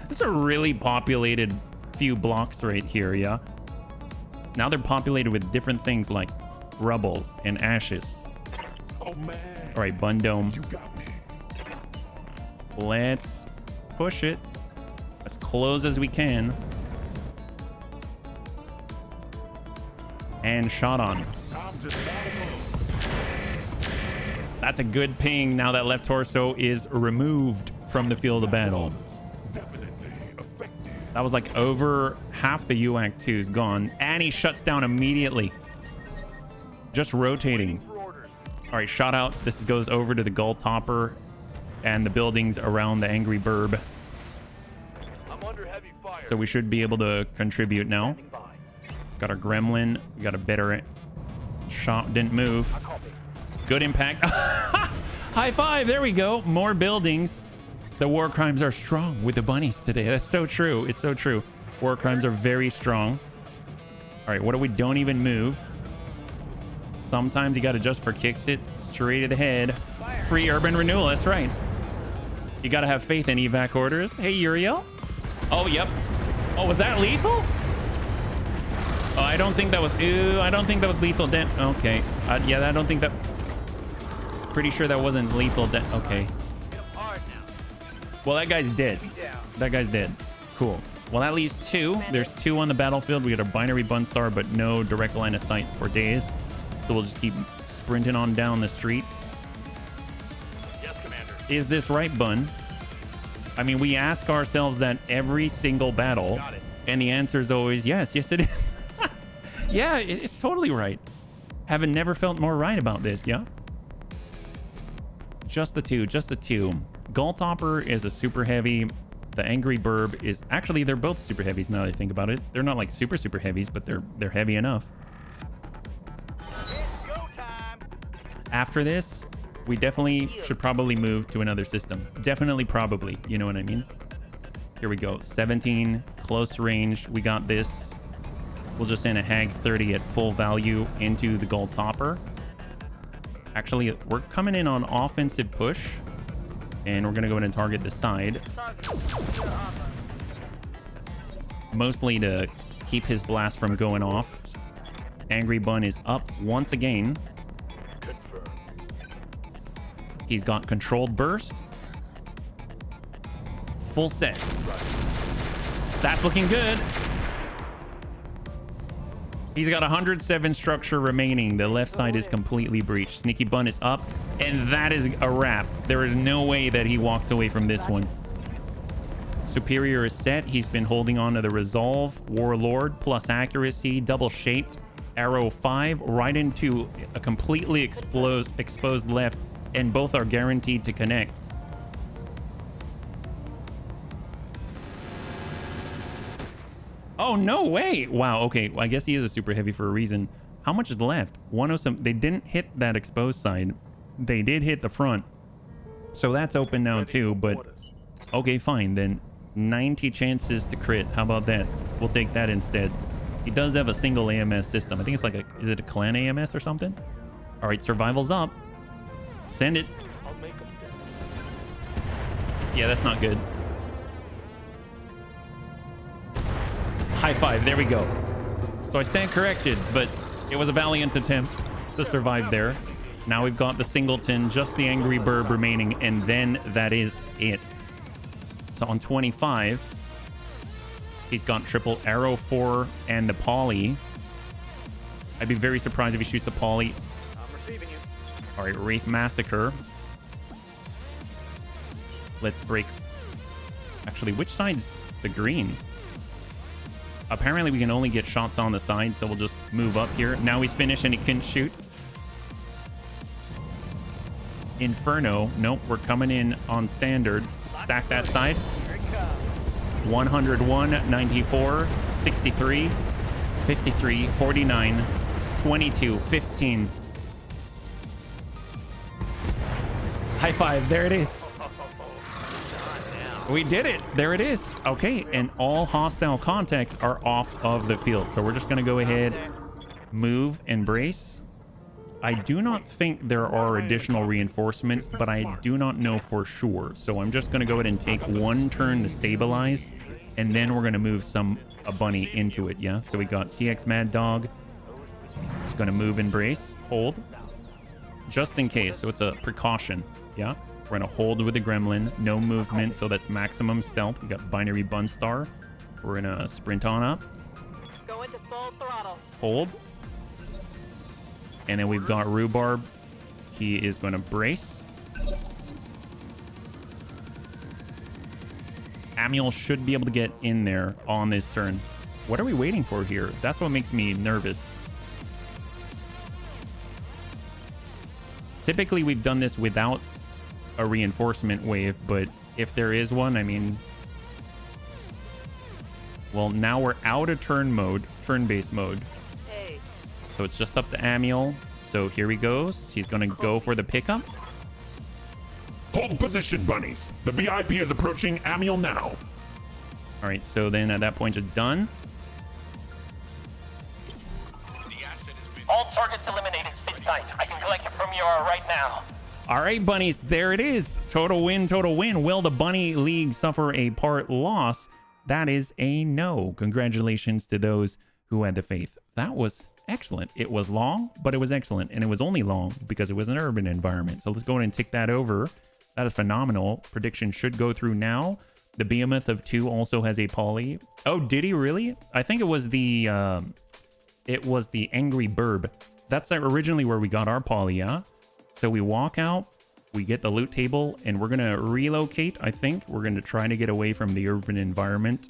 This is a really populated few blocks right here, yeah? Now they're populated with different things like rubble and ashes. Oh man. All right, Bun Dome. You got me. Let's push it as close as we can. And shot on. That's a good ping. Now that left torso is removed from the field of battle. That was like over half the UAC 2 is gone. And he shuts down immediately. Just rotating. All right, shot out. This goes over to the Gull Topper and the buildings around the Angry Burb. So we should be able to contribute now. Got our Gremlin. We got a better shot. Didn't move. Good impact. High five. There we go. More buildings. The war crimes are strong with the bunnies today. That's so true. It's so true. War crimes are very strong. All right, what do we don't even move? Sometimes you got to just for kicks it straight at the head. Free urban renewal. That's right. You got to have faith in evac orders. Hey, Uriel. Oh, yep. Oh, was that lethal? Oh, I don't think that was. Ew, I don't think that was lethal. Okay. Yeah, I don't think that. Pretty sure that wasn't lethal. Okay. Well, that guy's dead. That guy's dead. Cool. Well, that leaves 2. There's 2 on the battlefield. We got a binary bun star, but no direct line of sight for days. So we'll just keep sprinting on down the street. Yes, Commander. Is this right, Bun? I mean, we ask ourselves that every single battle, and the answer is always yes. Yes, it is. Yeah, it's totally right. Haven't never felt more right about this, yeah? Just the 2, just the 2. Gull Topper is a super heavy. The Angry Burb is actually, they're both super heavies now that I think about it. They're not like super heavies, but they're heavy enough. It's go time. After this, we definitely should probably move to another system. Definitely, probably. You know what I mean? Here we go. 17 close range. We got this. We'll just send a Hag 30 at full value into the Gull Topper. Actually, we're coming in on offensive push. And we're going to go in and target the side. Mostly to keep his blast from going off. Angry Bun is up once again. He's got controlled burst. Full set. That's looking good. He's got 107 structure remaining. The left side is completely breached. Sneaky Bun is up, and that is a wrap. There is no way that he walks away from this one. Superior is set. He's been holding on to the Resolve. Warlord plus accuracy, double shaped. Arrow 5 right into a completely exposed left, and both are guaranteed to connect. Oh, no way. Wow. Okay. Well, I guess he is a super heavy for a reason. How much is left? 107. They didn't hit that exposed side. They did hit the front. So that's open now too, but okay, fine. Then 90 chances to crit. How about that? We'll take that instead. He does have a single AMS system. I think it's like a, is it a clan AMS or something? All right. Survival's up. Send it. Yeah, that's not good. High five. There we go. So I stand corrected, but it was a valiant attempt to survive there. Now we've got the singleton, just the Angry Burb remaining, and then that is it. So on 25, he's got triple arrow 4 and the poly. I'd be very surprised if he shoots the poly. I'm receiving you. All right, Wraith Massacre. Let's break Actually, which side's the green? Apparently, we can only get shots on the side, so we'll just move up here. Now he's finished and he can shoot. Inferno. Nope, we're coming in on standard. Stack that side. 101, 94, 63, 53, 49, 22, 15. High five. There it is. We did it. There it is. Okay, and all hostile contacts are off of the field. So we're just going to go ahead, move, and brace. I do not think there are additional reinforcements, but I do not know for sure. So I'm just going to go ahead and take one turn to stabilize, and then we're going to move a bunny into it, yeah? So we got TX Mad Dog. Just going to move and brace. Hold. Just in case. So it's a precaution, yeah? We're going to hold with the gremlin. No movement, so that's maximum stealth. We got binary bun star. We're going to sprint on up. Go into full throttle. Hold. And then we've got Rhubarb. He is going to brace. Amiel should be able to get in there on this turn. What are we waiting for here? That's what makes me nervous. Typically, we've done this without a reinforcement wave, but if there is one, I mean... Well, now we're out of turn-based mode. Hey. So it's just up to Amiel. So here he goes. He's going to go for the pickup. Hold position, bunnies. The VIP is approaching Amiel now. All right, so then at that point, just done. All targets eliminated. Sit tight. I can collect it from you right now. All right, bunnies, there it is. Total win, total win. Will the Bunny League suffer a part loss? That is a no. Congratulations to those who had the faith. That was excellent. It was long, but it was excellent. And it was only long because it was an urban environment. So let's go ahead and tick that over. That is phenomenal. Prediction should go through now. The Behemoth of 2 also has a poly. Oh, did he really? I think it was the Angry Burb. That's originally where we got our poly, yeah? So we walk out, we get the loot table, and we're going to relocate, I think. We're going to try to get away from the urban environment.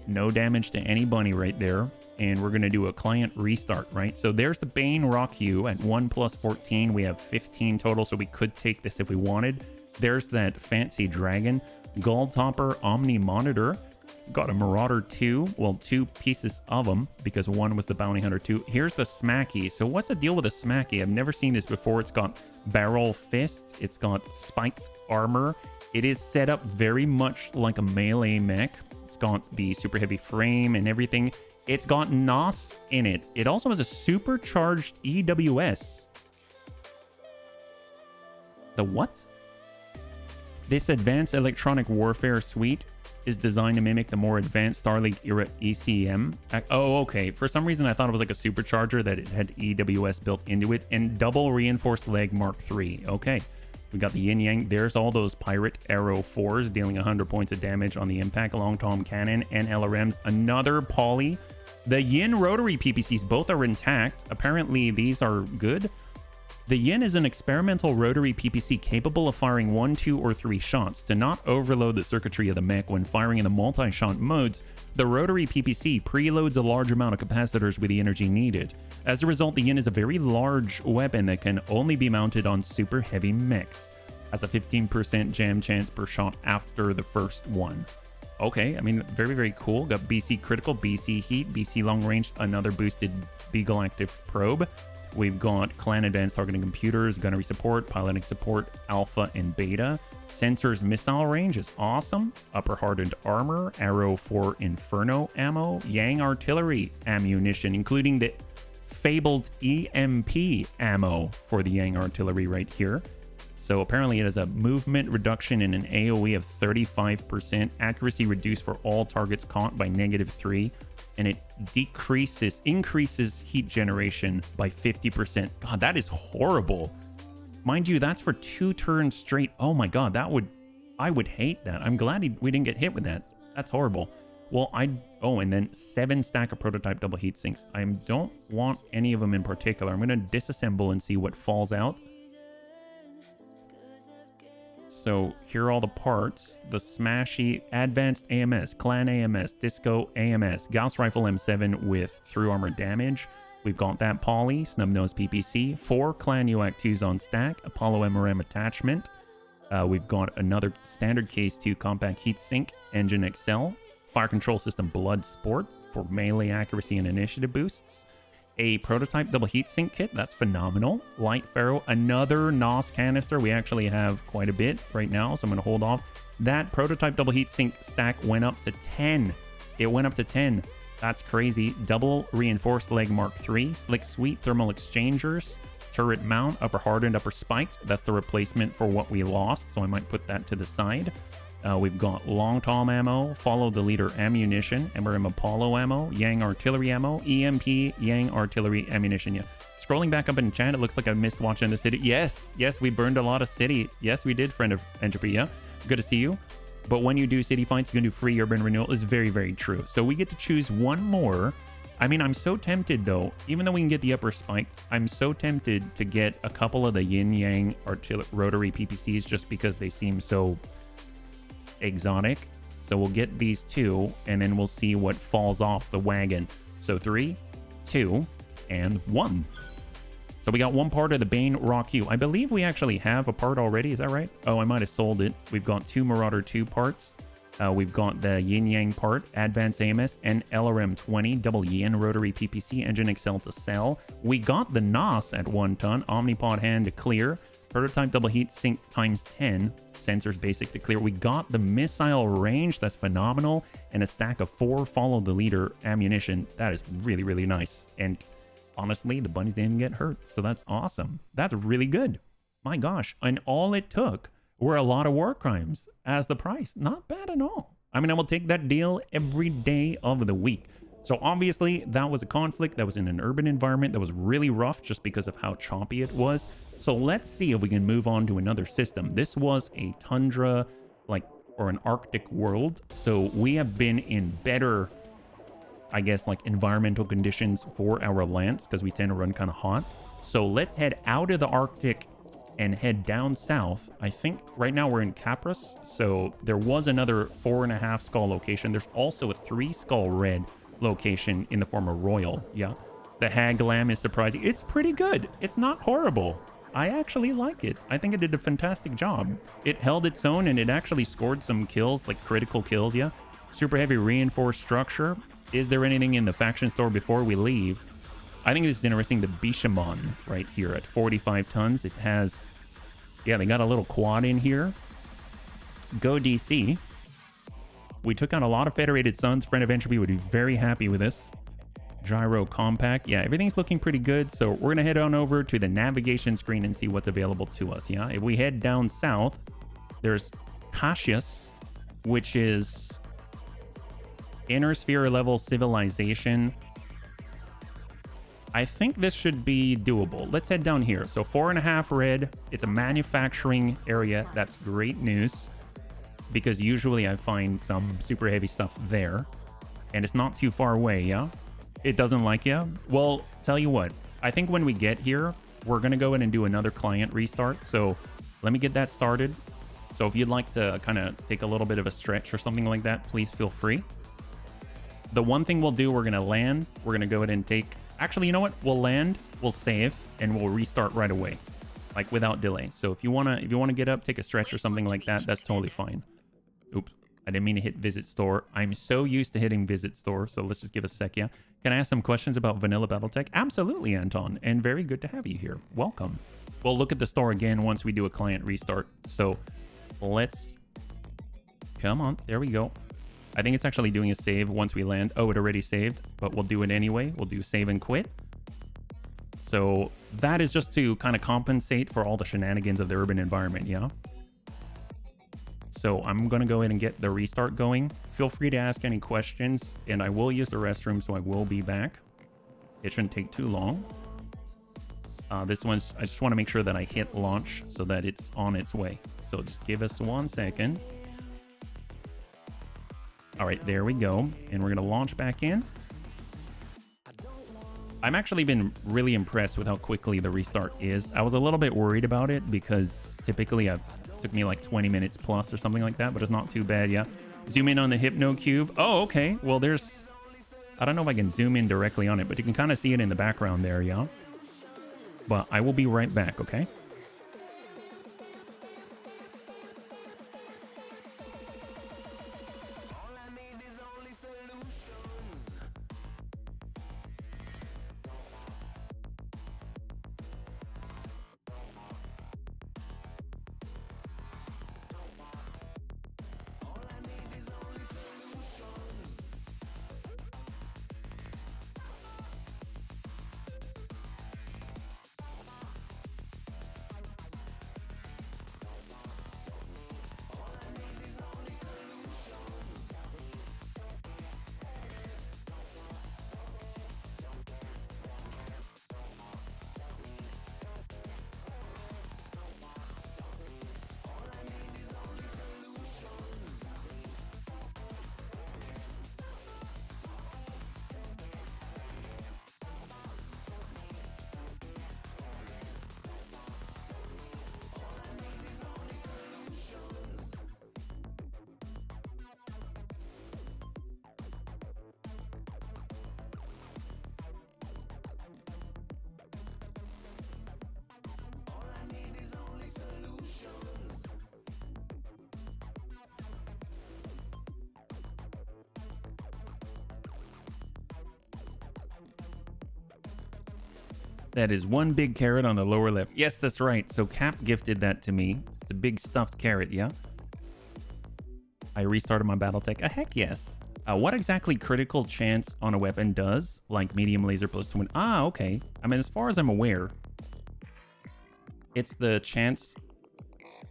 No damage to any bunny right there. And we're going to do a client restart, right? So there's the Bane Rock Hue at 1 plus 14. We have 15 total, so we could take this if we wanted. There's that fancy dragon. Gold Topper Omni Monitor. Got a Marauder 2. Well, 2 pieces of them because one was the Bounty Hunter 2. Here's the Smacky. So what's the deal with the Smacky? I've never seen this before. It's got Barrel Fist. It's got spiked armor. It is set up very much like a melee mech. It's got the super heavy frame and everything. It's got NOS in it. It also has a supercharged EWS. The what? This Advanced Electronic Warfare Suite is designed to mimic the more advanced Starlink era ECM. Oh, okay. For some reason, I thought it was like a supercharger that it had EWS built into it. And double reinforced leg Mark III. Okay. We got the Yin Yang. There's all those Pirate Arrow 4s dealing 100 points of damage on the impact, long tom cannon, and LRMs. Another poly. The Yin rotary PPCs both are intact. Apparently, these are good. The Yin is an experimental rotary PPC capable of firing 1, 2, or 3 shots. To not overload the circuitry of the mech when firing in the multi-shot modes, the rotary PPC preloads a large amount of capacitors with the energy needed. As a result, the Yin is a very large weapon that can only be mounted on super heavy mechs. Has a 15% jam chance per shot after the first one. Okay, I mean, very, very cool. Got BC Critical, BC Heat, BC Long Range, another boosted Beagle Active Probe. We've got Clan Advanced Targeting Computers, Gunnery Support, Piloting Support, Alpha and Beta. Sensors Missile Range is awesome. Upper Hardened Armor, Arrow 4 Inferno Ammo, Yang Artillery Ammunition, including the fabled EMP ammo for the Yang Artillery right here. So apparently it has a movement reduction and an AoE of 35%, accuracy reduced for all targets caught by -3, and it increases heat generation by 50%. God, that is horrible. Mind you, that's for 2 turns straight. Oh my God, I would hate that. I'm glad we didn't get hit with that. That's horrible. Well, and then 7 stack of prototype double heat sinks. I don't want any of them in particular. I'm going to disassemble and see what falls out. So here are all the parts. The Smashy Advanced AMS, Clan AMS, Disco AMS, Gauss Rifle M7 with through armor damage. We've got that Poly, Snub-Nose PPC, 4 Clan UAC 2s on stack, Apollo MRM attachment. We've got another standard Case 2 compact heatsink, Engine Excel, Fire Control System Blood Sport for melee accuracy and initiative boosts. A prototype double heatsink kit, that's phenomenal. Light Ferro, another NOS canister. We actually have quite a bit right now, so I'm going to hold off. That prototype double heatsink stack went up to 10. It went up to 10. That's crazy. Double reinforced leg Mark III, Slick Sweet thermal exchangers, turret mount, upper hardened, upper spiked. That's the replacement for what we lost, so I might put that to the side. We've got long tom ammo, follow the leader ammunition, MRM Apollo ammo, Yang artillery ammo, EMP Yang artillery ammunition. Yeah. Scrolling back up in chat, it looks like I missed watching the city. Yes, we burned a lot of city. Yes, we did, friend of Entropy. Yeah, good to see you. But when you do city fights, you can do free urban renewal. Is very, very true. So we get to choose one more. I mean, I'm so tempted though, even though we can get the upper spiked, I'm so tempted to get a couple of the yin yang rotary PPCs just because they seem so exotic. So we'll get these 2 and then we'll see what falls off the wagon. So 3, 2, and 1. So we got one part of the Bane Rock Hue. I believe we actually have a part already. Is that right? Oh, I might have sold it. We've got 2 Marauder 2 parts. We've got the Yin Yang part, Advanced AMS, and LRM 20, double Yin rotary PPC, Engine Excel to sell. We got the NOS at 1 ton, Omnipod hand to clear, prototype double heat sink times 10, sensors basic to clear. We got the missile range, that's phenomenal, and a stack of 4 follow the leader ammunition. That is really, really nice. And honestly, the bunnies didn't get hurt, so that's awesome. That's really good. My gosh. And all it took were a lot of war crimes as the price. Not bad at all. I mean, I will take that deal every day of the week. So obviously that was a conflict that was in an urban environment that was really rough just because of how choppy it was. So let's see if we can move on to another system. This was a tundra, or an Arctic world. So we have been in better, I guess, environmental conditions for our Lance because we tend to run kind of hot. So let's head out of the Arctic and head down south. I think right now we're in Capris. So there was another 4.5 skull location. There's also a 3 skull red location in the form of Royal. Yeah. The Hag Lamb is surprising. It's pretty good. It's not horrible. I actually like it. I think it did a fantastic job. It held its own and it actually scored some kills, critical kills. Yeah. Super heavy reinforced structure. Is there anything in the faction store before we leave? I think this is interesting. The Bishamon right here at 45 tons. It has, yeah, they got a little quad in here. Go DC. We took on a lot of Federated Suns. Friend of Entropy would be very happy with this. Gyro compact. Yeah, everything's looking pretty good. So we're going to head on over to the navigation screen and see what's available to us. Yeah, if we head down south, there's Cassius, which is inner sphere level civilization. I think this should be doable. Let's head down here. So 4.5 red. It's a manufacturing area. That's great news because usually I find some super heavy stuff there and it's not too far away. Yeah, it doesn't like you. Well, tell you what, I think when we get here, we're going to go in and do another client restart. So let me get that started. So if you'd like to kind of take a little bit of a stretch or something like that, please feel free. The one thing we'll do, we're going to land. We're going to go ahead and take... Actually, you know what? We'll land, we'll save, and we'll restart right away, without delay. So if you wanna get up, take a stretch or something like that, that's totally fine. Oops, I didn't mean to hit visit store. I'm so used to hitting visit store, so let's just give a sec. Yeah, can I ask some questions about vanilla Battletech? Absolutely, Anton, and very good to have you here. Welcome. We'll look at the store again once we do a client restart. So let's come on. There we go. I think it's actually doing a save once we land. Oh, it already saved, but we'll do it anyway. We'll do save and quit. So that is just to kind of compensate for all the shenanigans of the urban environment, yeah? So I'm going to go ahead and get the restart going. Feel free to ask any questions, and I will use the restroom, so I will be back. It shouldn't take too long. This one's, I just want to make sure that I hit launch so that it's on its way. So just give us 1 second. All right, there we go. And we're going to launch back in. I'm actually been really impressed with how quickly the restart is. I was a little bit worried about it because typically Took me like 20 minutes plus or something like that, but it's not too bad, yeah. Zoom in on the Hypno Cube. Oh, okay. Well, there's... I don't know if I can zoom in directly on it, but you can kind of see it in the background there, yeah? But I will be right back, okay? That is one big carrot on the lower left. Yes, that's right. So Cap gifted that to me. It's a big stuffed carrot, yeah? I restarted my Battletech. Heck yes. What exactly critical chance on a weapon does? Like medium laser plus 20. Ah, okay. I mean, as far as I'm aware, it's the chance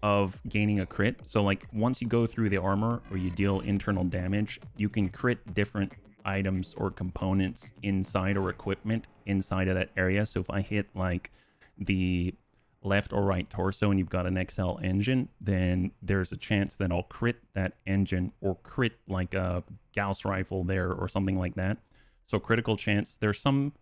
of gaining a crit. So like once you go through the armor or you deal internal damage, you can crit different items or components inside or equipment inside of that area. So if I hit like the left or right torso and you've got an XL engine, then there's a chance that I'll crit that engine or crit like a Gauss rifle there or something like that. So critical chance. There's some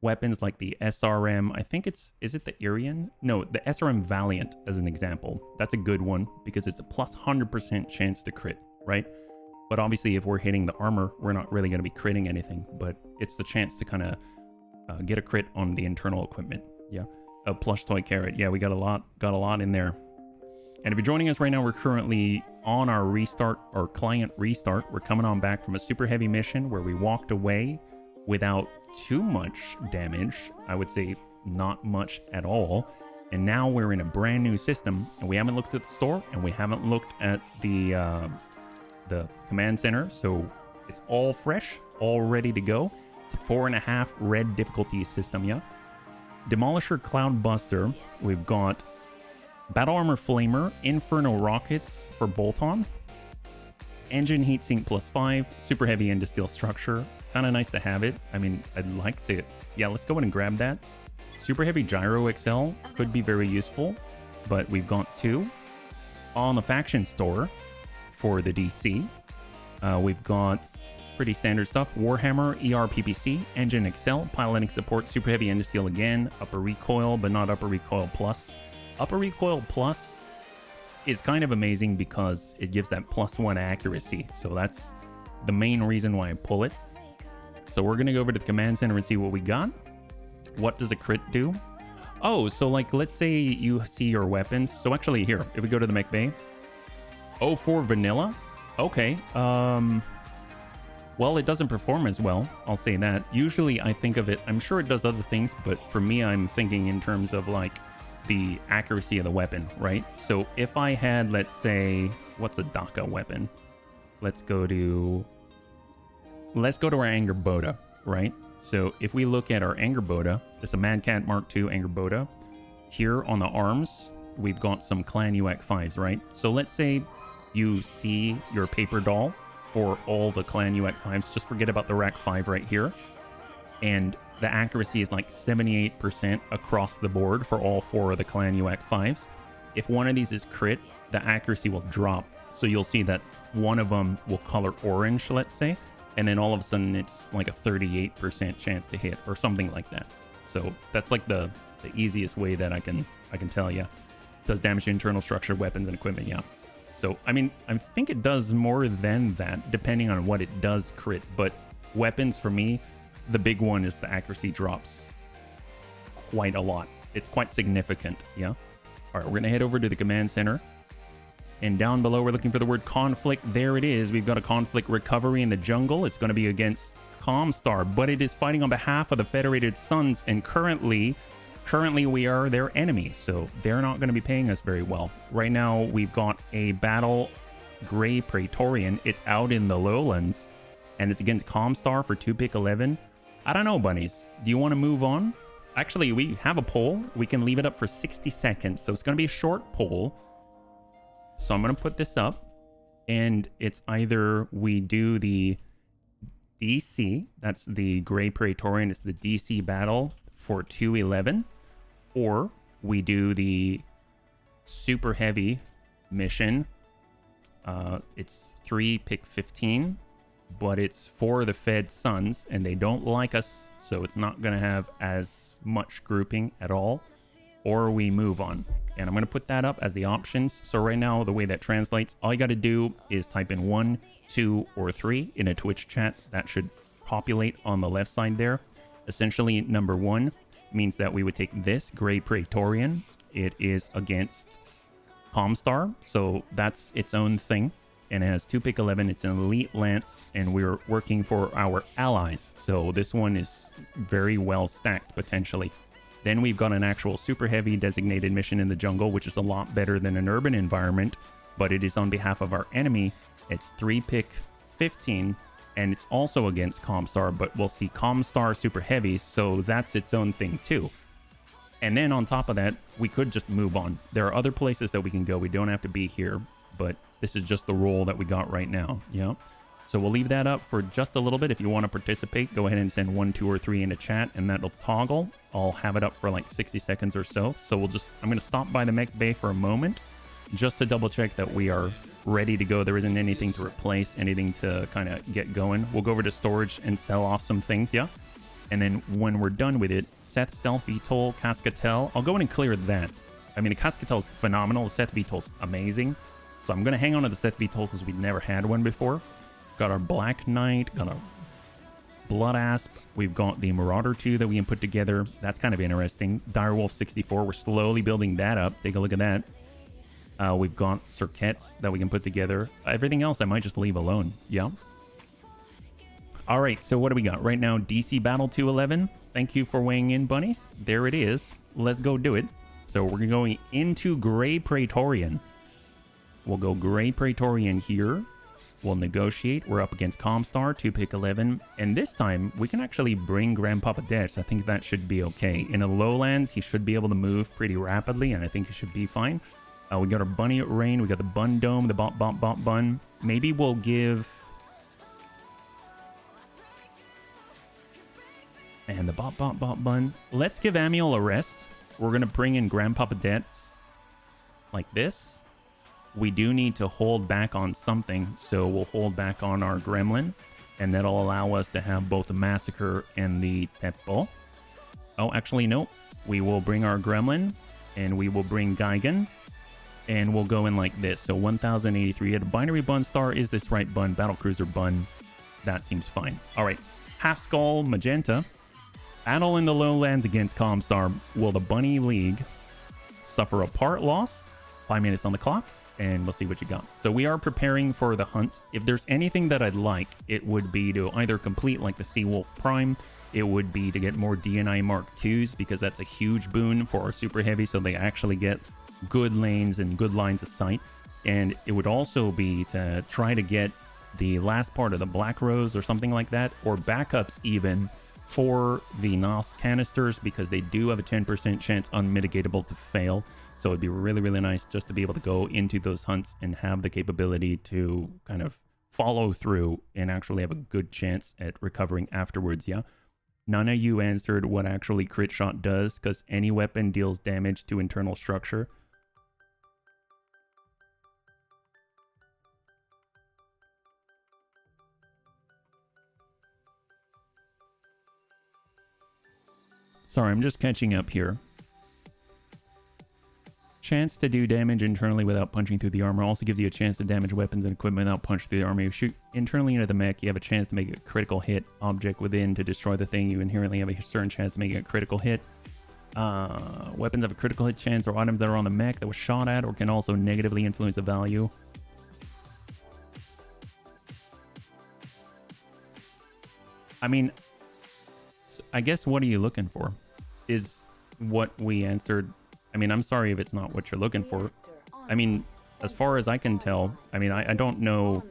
weapons like the SRM. I think is it the Irian? No, the SRM Valiant as an example. That's a good one because it's a plus 100% chance to crit, right? But obviously if we're hitting the armor, we're not really going to be critting anything, but it's the chance to kind of get a crit on the internal equipment. Yeah. A plush toy carrot. Yeah, we got a lot in there. And if you're joining us right now, we're currently on our restart or client restart. We're coming on back from a super heavy mission where we walked away without too much damage. I would say not much at all. And now we're in a brand new system and we haven't looked at the store and we haven't looked at the command center. So it's all fresh, all ready to go. It's a 4.5 red difficulty system, yeah. Demolisher Cloudbuster, we've got Battle Armor Flamer, Inferno Rockets for Bolt-On, Engine Heatsink +5, Super Heavy End Steel Structure. Kind of nice to have it. I mean, I'd like to... Yeah, let's go ahead and grab that. Super Heavy Gyro XL could be very useful, but we've got 2. On the Faction Store for the DC, we've got... pretty standard stuff. Warhammer, ERPPC, Engine Excel, Piloting Support, Super Heavy End Steel again, Upper Recoil, but not Upper Recoil Plus. Upper Recoil Plus is kind of amazing because it gives that +1 accuracy. So that's the main reason why I pull it. So we're going to go over to the command center and see what we got. What does a crit do? Oh, so like, let's say you see your weapons. So actually here, if we go to the mech bay, 04 vanilla. Okay. Well, it doesn't perform as well, I'll say that. Usually I think of it, I'm sure it does other things, but for me, I'm thinking in terms of like the accuracy of the weapon, right? So if I had, let's say, what's a DACA weapon? Let's go to our Angerboda, right? So if we look at our Angerboda, this is a Mad Cat Mark II Angerboda. Here on the arms, we've got some Clan UAC 5s, right? So let's say you see your paper doll for all the Clan UAC 5s, just forget about the Rack 5 right here. And the accuracy is like 78% across the board for all 4 of the Clan UAC 5s. If one of these is crit, the accuracy will drop. So you'll see that one of them will color orange, let's say, and then all of a sudden it's like a 38% chance to hit or something like that. So that's like the easiest way that I can tell you. Does damage to internal structure, weapons, and equipment. Yeah. So, I mean, I think it does more than that, depending on what it does crit. But weapons, for me, the big one is the accuracy drops quite a lot. It's quite significant, yeah? All right, we're going to head over to the command center. And down below, we're looking for the word conflict. There it is. We've got a conflict recovery in the jungle. It's going to be against Comstar, but it is fighting on behalf of the Federated Suns. And currently we are their enemy, so they're not going to be paying us very well. Right now, we've got a battle Gray Praetorian. It's out in the lowlands, and it's against Comstar for 2 pick 11. I don't know, bunnies. Do you want to move on? Actually, we have a poll. We can leave it up for 60 seconds, so it's going to be a short poll. So I'm going to put this up, and it's either we do the DC, that's the Gray Praetorian, it's the DC battle for 211, or we do the super heavy mission. It's 3 pick 15, but it's for the Fed Suns, and they don't like us, so it's not going to have as much grouping at all. Or we move on, and I'm going to put that up as the options. So right now, the way that translates, all you got to do is type in 1, 2, or 3 in a Twitch chat. That should populate on the left side there. Essentially, number 1 means that we would take this Gray Praetorian. It is against Comstar, so that's its own thing, and it has 2 pick 11. It's an elite lance, and we're working for our allies, so this one is very well stacked potentially. Then we've got an actual super heavy designated mission in the jungle, which is a lot better than an urban environment, but it is on behalf of our enemy. It's 3 pick 15, and it's also against Comstar, but we'll see Comstar super heavy, so that's its own thing too. And then on top of that, we could just move on. There are other places that we can go. We don't have to be here, but this is just the role that we got right now. Yeah. So we'll leave that up for just a little bit. If you want to participate, go ahead and send 1, 2, or 3 into chat, and that'll toggle. I'll have it up for like 60 seconds or so. So I'm going to stop by the mech bay for a moment just to double check that we are ready to go. There isn't anything to replace, anything to kind of get going. We'll go over to storage and sell off some things, yeah? And then when we're done with it, Seth, Stealth, VTOL, Cascatel, I'll go in and clear that. I mean, the Cascatel's phenomenal. The Seth VTOL's amazing. So I'm going to hang on to the Seth VTOL because we've never had one before. Got our Black Knight, got our Blood Asp. We've got the Marauder 2 that we can put together. That's kind of interesting. Direwolf 64, we're slowly building that up. Take a look at that. We've got circuits that we can put together. Everything else I might just leave alone. Yeah. All right, so what do we got right now? DC Battle 211. Thank you for weighing in, bunnies. There it is. Let's go do it. So we're going into Gray Praetorian. We'll go Gray Praetorian here. We'll negotiate. We're up against Comstar, 2 pick 11. And this time, we can actually bring Grandpapa Dex. I think that should be okay. In the lowlands, he should be able to move pretty rapidly, and I think it should be fine. We got our Bunny Rain. We got the Bun Dome, the Bop Bop Bop Bun. Maybe we'll give... And the Bop Bop Bop Bun. Let's give Amiel a rest. We're going to bring in Grandpapa Dex like this. We do need to hold back on something, so we'll hold back on our Gremlin, and that'll allow us to have both the Massacre and the Tepo. Oh, actually, no. We will bring our Gremlin, and we will bring Gigan, and we'll go in like this. So 1083 at a Binary Bun Star. Is this right bun? Battlecruiser Bun. That seems fine. All right. Half Skull Magenta. Battle in the lowlands against Comstar. Will the Bunny League suffer a part loss? 5 minutes on the clock, and we'll see what you got. So we are preparing for the hunt. If there's anything that I'd like, it would be to either complete like the Seawolf Prime. It would be to get more DNI Mark IIs, because that's a huge boon for our Super Heavy, so they actually get good lanes and good lines of sight. And it would also be to try to get the last part of the Black Rose or something like that, or backups even for the NOS canisters, because they do have a 10% chance unmitigatable to fail. So it'd be really, really nice just to be able to go into those hunts and have the capability to kind of follow through and actually have a good chance at recovering afterwards. Yeah. None of you answered what actually crit shot does, because any weapon deals damage to internal structure. Sorry, I'm just catching up here. chance to do damage internally without punching through the armor. Also gives you a chance to damage weapons and equipment without punching through the armor. You shoot internally into the mech, you have a chance to make a critical hit object within to destroy the thing. You inherently have a certain chance of making a critical hit. Weapons have a critical hit chance, or items that are on the mech that was shot at or can also negatively influence the value. I mean, I guess what are you looking for? Is what we answered. I mean, I'm sorry if it's not what you're looking for. I mean, as far as I can tell, I mean, I don't know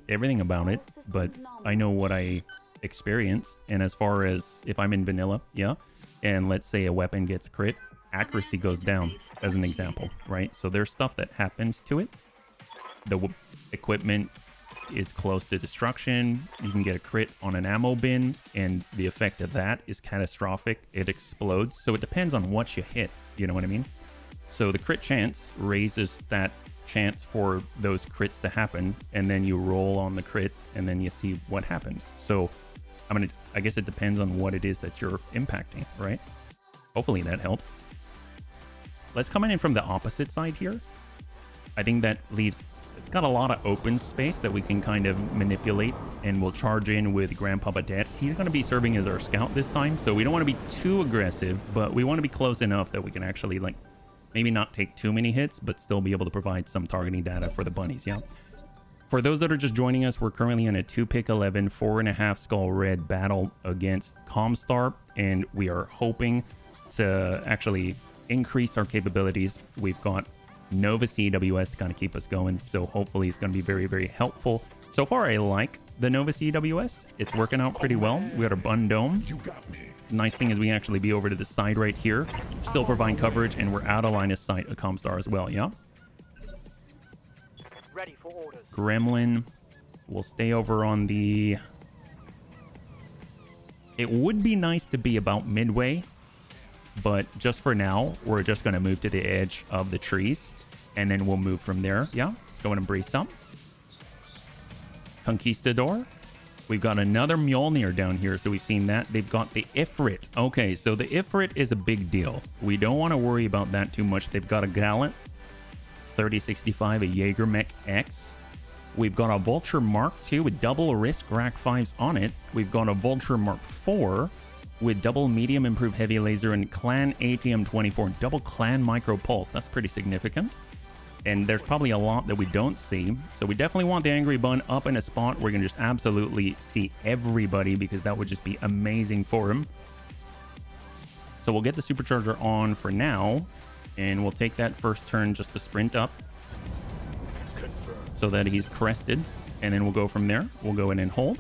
everything about it, but I know what I experience. And as far as if I'm in vanilla, yeah, and let's say a weapon gets crit, accuracy goes down as an example, right? So there's stuff that happens to it. The equipment is close to destruction. You can get a crit on an ammo bin, and the effect of that is catastrophic. It explodes. So it depends on what you hit. You know what I mean? So the crit chance raises that chance for those crits to happen, and then you roll on the crit, and then you see what happens. So I guess it depends on what it is that you're impacting, right? Hopefully that helps. Let's come in from the opposite side here. I think that leaves, it's got a lot of open space that we can kind of manipulate, and we'll charge in with Grandpapa Death. He's going to be serving as our scout this time, so we don't want to be too aggressive, but we want to be close enough that we can actually, like, maybe not take too many hits, but still be able to provide some targeting data for the bunnies, yeah? For those that are just joining us, we're currently in a 2-pick 11, 4.5 skull red battle against Comstar, and we are hoping to actually increase our capabilities. We've got Nova CWS to kind of keep us going, so hopefully it's going to be very, very helpful. So far, I like the Nova CWS. It's working out pretty well. We got our bun dome. You got me. Nice thing is we can actually be over to the side right here, still provide coverage, and we're out of line of sight of Comstar as well, yeah? Ready for orders. Gremlin will stay over on the... It would be nice to be about midway, but just for now, we're just going to move to the edge of the trees, and then we'll move from there. Yeah, let's go and embrace up. Conquistador. We've got another Mjolnir down here, so we've seen that. They've got the Ifrit. Okay, so the Ifrit is a big deal. We don't want to worry about that too much. They've got a Gallant 3065, a Jaeger Mech X. We've got a Vulture Mark II with double risk rack 5s on it. We've got a Vulture Mark IV with double medium improved heavy laser and Clan ATM 24 double Clan micro pulse. That's pretty significant. And there's probably a lot that we don't see. So we definitely want the Angry Bun up in a spot where we can just absolutely see everybody, because that would just be amazing for him. So we'll get the supercharger on for now, and we'll take that first turn just to sprint up so that he's crested, and then we'll go from there. We'll go in and hold.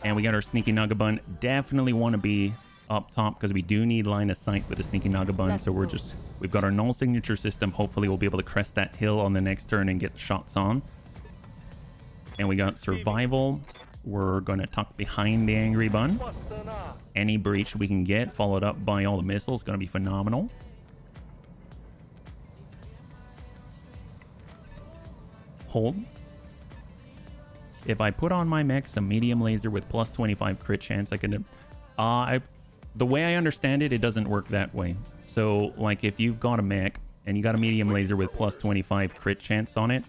And we got our Sneaky Nugabun. Definitely want to be up top because we do need line of sight with the Sneaky Nugabun. So we've got our null signature system. Hopefully we'll be able to crest that hill on the next turn and get the shots on. And we got survival. We're going to tuck behind the Angry Bun. Any breach we can get, followed up by all the missiles, going to be phenomenal. Hold. If I put on my mech some medium laser with plus 25 crit chance, I can... the way I understand it, it doesn't work that way. So, like, if you've got a mech and you got a medium laser with plus 25 crit chance on it,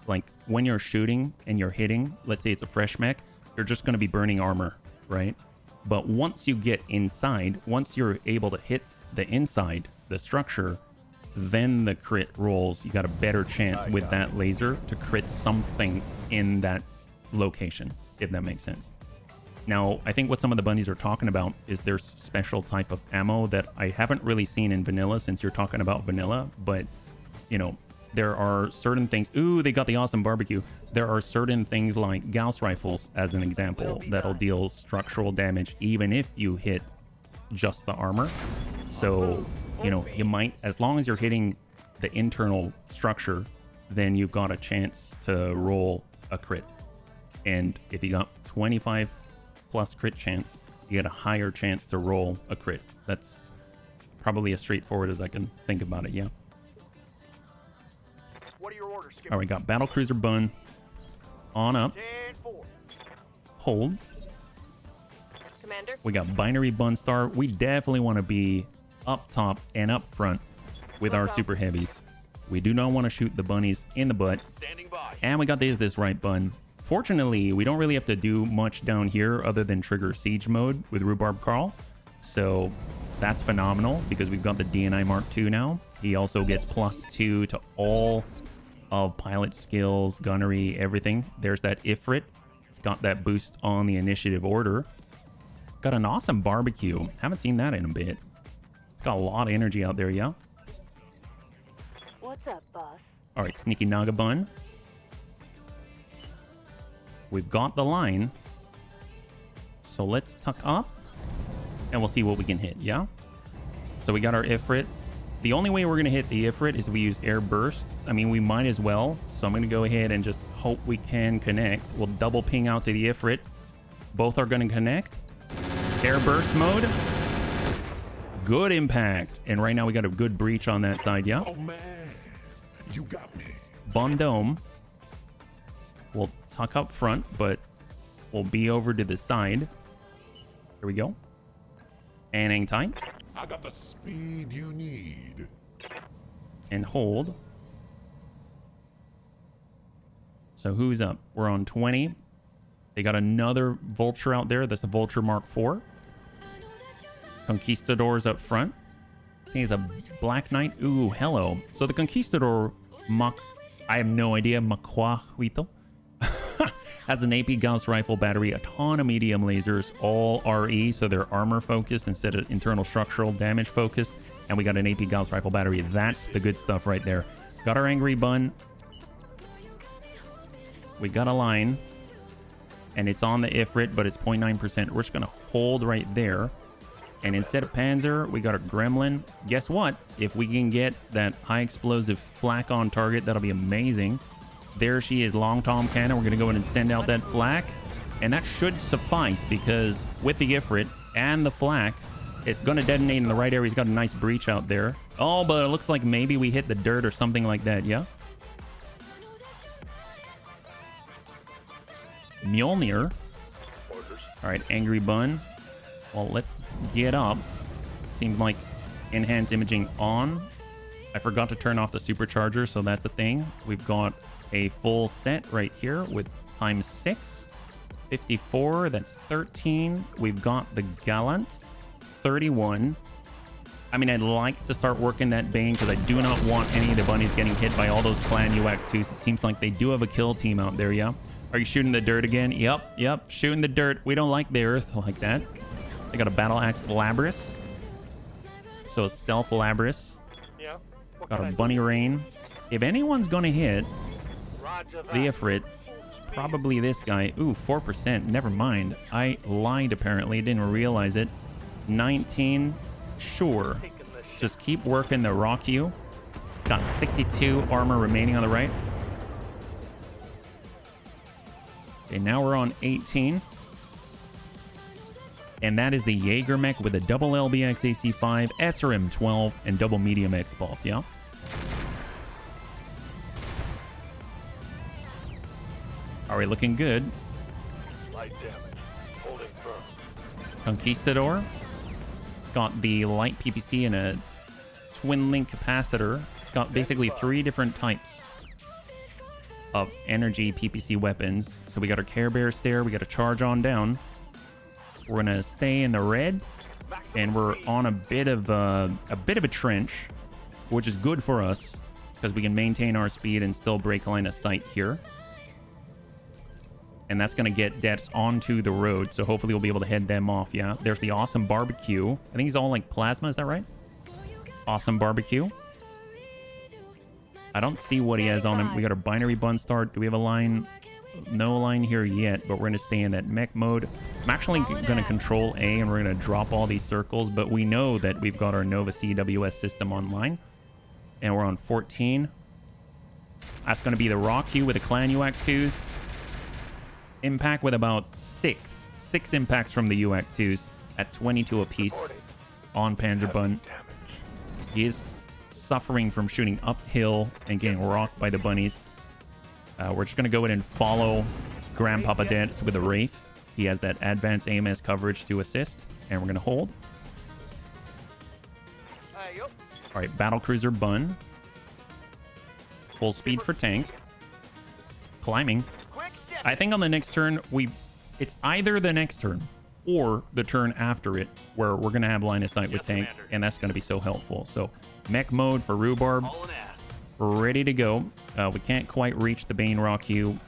like, when you're shooting and you're hitting, let's say it's a fresh mech, you're just going to be burning armor, right? But once you get inside, once you're able to hit the inside, the structure, then the crit rolls. You got a better chance with that laser to crit something in that location, if that makes sense. Now, I think what some of the bunnies are talking about is there's special type of ammo that I haven't really seen in vanilla, since you're talking about vanilla, but, you know, there are certain things. Ooh, they got the awesome barbecue. There are certain things like Gauss rifles, as an example, that'll deal structural damage even if you hit just the armor. So, you know, you might, as long as you're hitting the internal structure, then you've got a chance to roll a crit. And if you got 25 plus crit chance, you get a higher chance to roll a crit. That's probably as straightforward as I can think about it, yeah. What are your orders, Skipper? All right, got Battlecruiser Bun on up. 10-4. Hold. Commander. We got Binary Bun Star. We definitely want to be up top and up front with our super heavies. We do not want to shoot the bunnies in the butt. Standing by. And we got this right bun. Fortunately, we don't really have to do much down here other than trigger siege mode with Rhubarb Carl. So that's phenomenal because we've got the DNI Mark II now. He also gets +2 to all of pilot skills, gunnery, everything. There's that Ifrit. It's got that boost on the initiative order. Got an awesome barbecue. Haven't seen that in a bit. It's got a lot of energy out there, yeah? What's up, boss? All right, Sneaky Naga Bun. We've got the line. So let's tuck up and we'll see what we can hit, yeah? So we got our Ifrit. The only way we're going to hit the Ifrit is if we use air burst. I mean, we might as well. So I'm going to go ahead and just hope we can connect. We'll double ping out to the Ifrit. Both are going to connect. Air burst mode. Good impact. And right now we got a good breach on that side, yeah? Oh man, you got me. Bun Dome. We'll tuck up front, but we'll be over to the side. Here we go. And hang tight. I got the speed you need. And hold. So who's up? We're on 20. They got another Vulture out there. That's a Vulture Mark IV. Conquistadors up front. See, it's a Black Knight. Ooh, hello. So the Conquistador I have no idea. Maquahuito has an AP Gauss rifle battery, a ton of medium lasers, all RE, so they're armor focused instead of internal structural damage focused. And we got an AP Gauss rifle battery. That's the good stuff right there. Got our Angry Bun. We got a line. And it's on the Ifrit, but it's 0.9%. We're just going to hold right there. And instead of Panzer, we got a Gremlin. Guess what? If we can get that high explosive flak on target, that'll be amazing. There she is, Long Tom Cannon. We're going to go in and send out that flak. And that should suffice because with the Ifrit and the flak, it's going to detonate in the right area. He's got a nice breach out there. Oh, but it looks like maybe we hit the dirt or something like that, yeah? Mjolnir. All right, Angry Bun. Well, let's get up. Seems like enhanced imaging on. I forgot to turn off the supercharger, so that's a thing. We've got a full set right here with times 6. 54, that's 13. We've got the Gallant, 31. I mean, I'd like to start working that Bane because I do not want any of the bunnies getting hit by all those Clan UAC 2s. It seems like they do have a kill team out there, yeah? Are you shooting the dirt again? Yep, shooting the dirt. We don't like the earth like that. They got a Battle Axe Labris. So a Stealth Labris. Yeah. Got a Bunny Rain. If anyone's going to hit the Ifrit, it's probably this guy. Ooh, 4%. Never mind. I lied apparently. Didn't realize it. 19. Sure. Just keep working the Rock U. Got 62 armor remaining on the right. Okay, now we're on 18. And that is the Jaeger mech with a double LBX AC5, SRM 12, and double medium X pulse, yeah? Are we looking good? Light damage. Holding firm. Conquistador. It's got the light PPC and a twin link capacitor. It's got basically 3 different types of energy PPC weapons. So we got our Care Bear Stare. We got to charge on down. We're gonna stay in the red, and we're on a bit of a trench, which is good for us because we can maintain our speed and still break line of sight here. And that's gonna get debts onto the road, so hopefully we'll be able to head them off. Yeah, there's the Awesome Barbecue. I think he's all like plasma. Is that right? Awesome Barbecue. I don't see what he has on him. We got our Binary Bun start. Do we have a line? No line here yet, but we're going to stay in that mech mode. I'm actually going to control A and we're going to drop all these circles, but we know that we've got our Nova CWS system online. And we're on 14. That's going to be the Rock U with the Clan UAC 2s. Impact with about 6 impacts from the UAC 2s at 22 apiece on Panzer Bun. He is suffering from shooting uphill and getting rocked by the bunnies. We're just going to go in and follow Grandpapa Dance with a Wraith. He has that advanced AMS coverage to assist. And we're going to hold. All right, battlecruiser Bun. Full speed for tank. Climbing. Quick step. I think on the next turn, it's either the next turn or the turn after it where we're going to have line of sight with tank, and that's going to be so helpful. So mech mode for Rhubarb, Hauling ass. ready to go. We can't quite reach the Bane Rock Hue.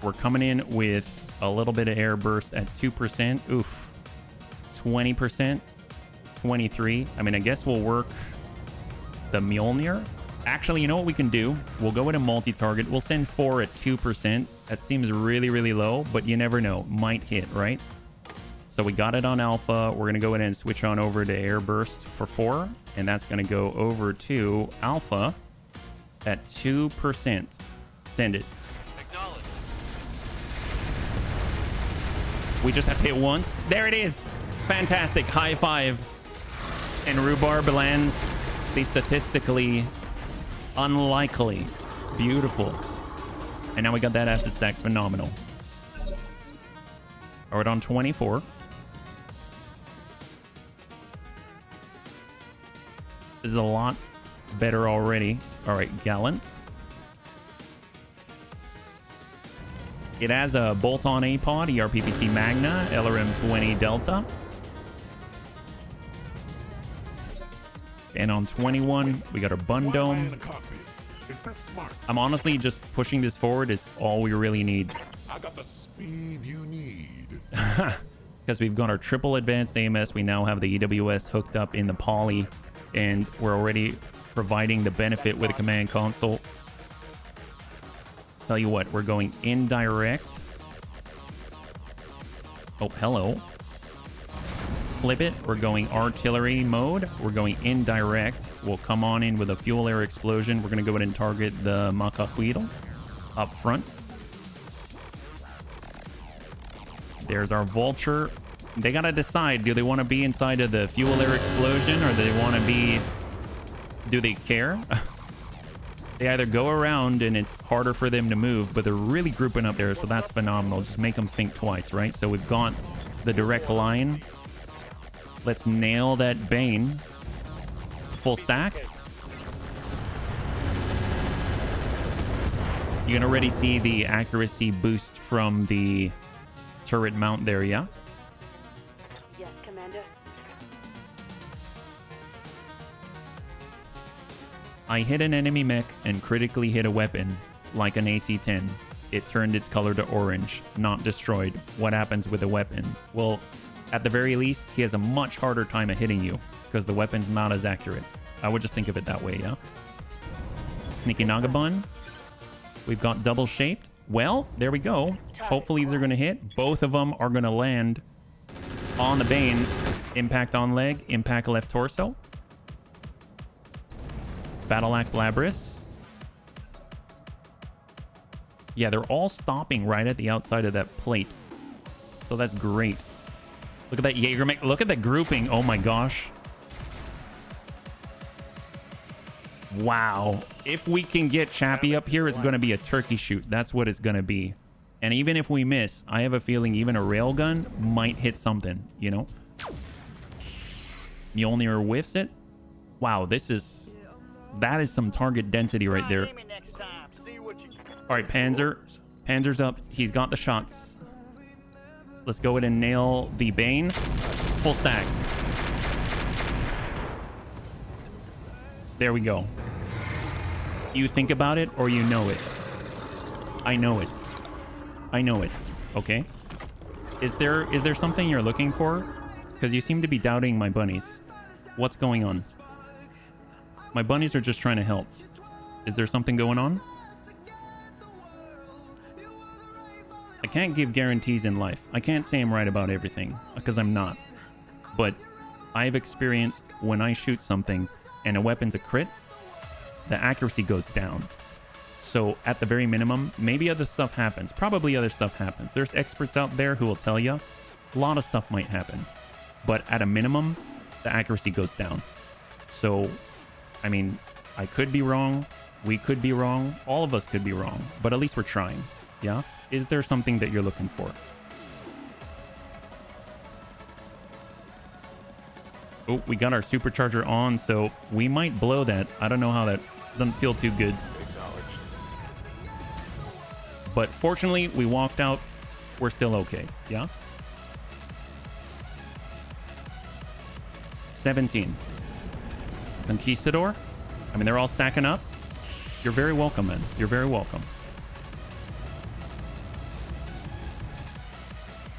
We're coming in with a little bit of air burst at 2%. Oof. 20%. 23. I mean, I guess we'll work the Mjolnir. Actually, you know what we can do? We'll go with a multi-target. We'll send 4 at 2%. That seems really, really low, but you never know. Might hit, right? So we got it on Alpha. We're going to go ahead and switch on over to Air Burst for 4. And that's going to go over to Alpha at 2%. Send it. Acknowledge. We just have to hit once. There it is. Fantastic. High five. And Rhubarb lands the statistically unlikely. Beautiful. And now we got that asset stack. Phenomenal. All right, on 24. This is a lot better already. All right, Gallant. It has a bolt-on A-Pod, ERPPC Magna, LRM 20 Delta. And on 21, we got our Bun Dome. I'm honestly just pushing this forward is all we really need. I got the speed you need. Because we've got our triple advanced AMS. We now have the EWS hooked up in the poly. And we're already providing the benefit with a command console. Tell you what, we're going indirect. Oh, hello. Flip it. We're going artillery mode. We're going indirect. We'll come on in with a fuel air explosion. We're going to go ahead and target the Macahuitl up front. There's our vulture. They got to decide, do they want to be inside of the fuel air explosion or do they want to be... Do they care? They either go around and it's harder for them to move, but they're really grouping up there, so that's phenomenal. Just make them think twice, right? So we've got the direct line. Let's nail that Bane. Full stack. You can already see the accuracy boost from the turret mount there, yeah? Yes, Commander. I hit an enemy mech and critically hit a weapon, like an AC-10. It turned its color to orange, not destroyed. What happens with a weapon? Well, at the very least, he has a much harder time of hitting you, because the weapon's not as accurate. I would just think of it that way, yeah? Sneaky Nagabun. We've got double shaped. Well, there we go. Hopefully these are going to hit. Both of them are going to land on the Bane. Impact on leg, impact left torso. Battle Axe Labris. Yeah, they're all stopping right at the outside of that plate. So that's great. Look at that Jaegermech. Look at the grouping. Oh my gosh. Wow. If we can get Chappie up here, it's going to be a turkey shoot. That's what it's going to be. And even if we miss, I have a feeling even a railgun might hit something, you know? Mjolnir whiffs it. Wow, this is... That is some target density right there. Try aiming next time. See what you All right, Panzer. Panzer's up. He's got the shots. Let's go ahead and nail the Bane. Full stack. There we go. You think about it or you know it. I know it. I know it. Okay. Is there something you're looking for? Because you seem to be doubting my bunnies. What's going on? My bunnies are just trying to help. Is there something going on? I can't give guarantees in life. I can't say I'm right about everything, because I'm not. But I've experienced when I shoot something and a weapon's a crit, the accuracy goes down. So at the very minimum, maybe other stuff happens. Probably other stuff happens. There's experts out there who will tell you a lot of stuff might happen. But at a minimum, the accuracy goes down. So, I mean, I could be wrong. We could be wrong. All of us could be wrong. But at least we're trying. Yeah? Is there something that you're looking for? Oh, we got our supercharger on, so we might blow that. I don't know how that doesn't feel too good. But fortunately, we walked out. We're still okay. Yeah? 17. Conquistador. I mean, they're all stacking up. You're very welcome, man. You're very welcome.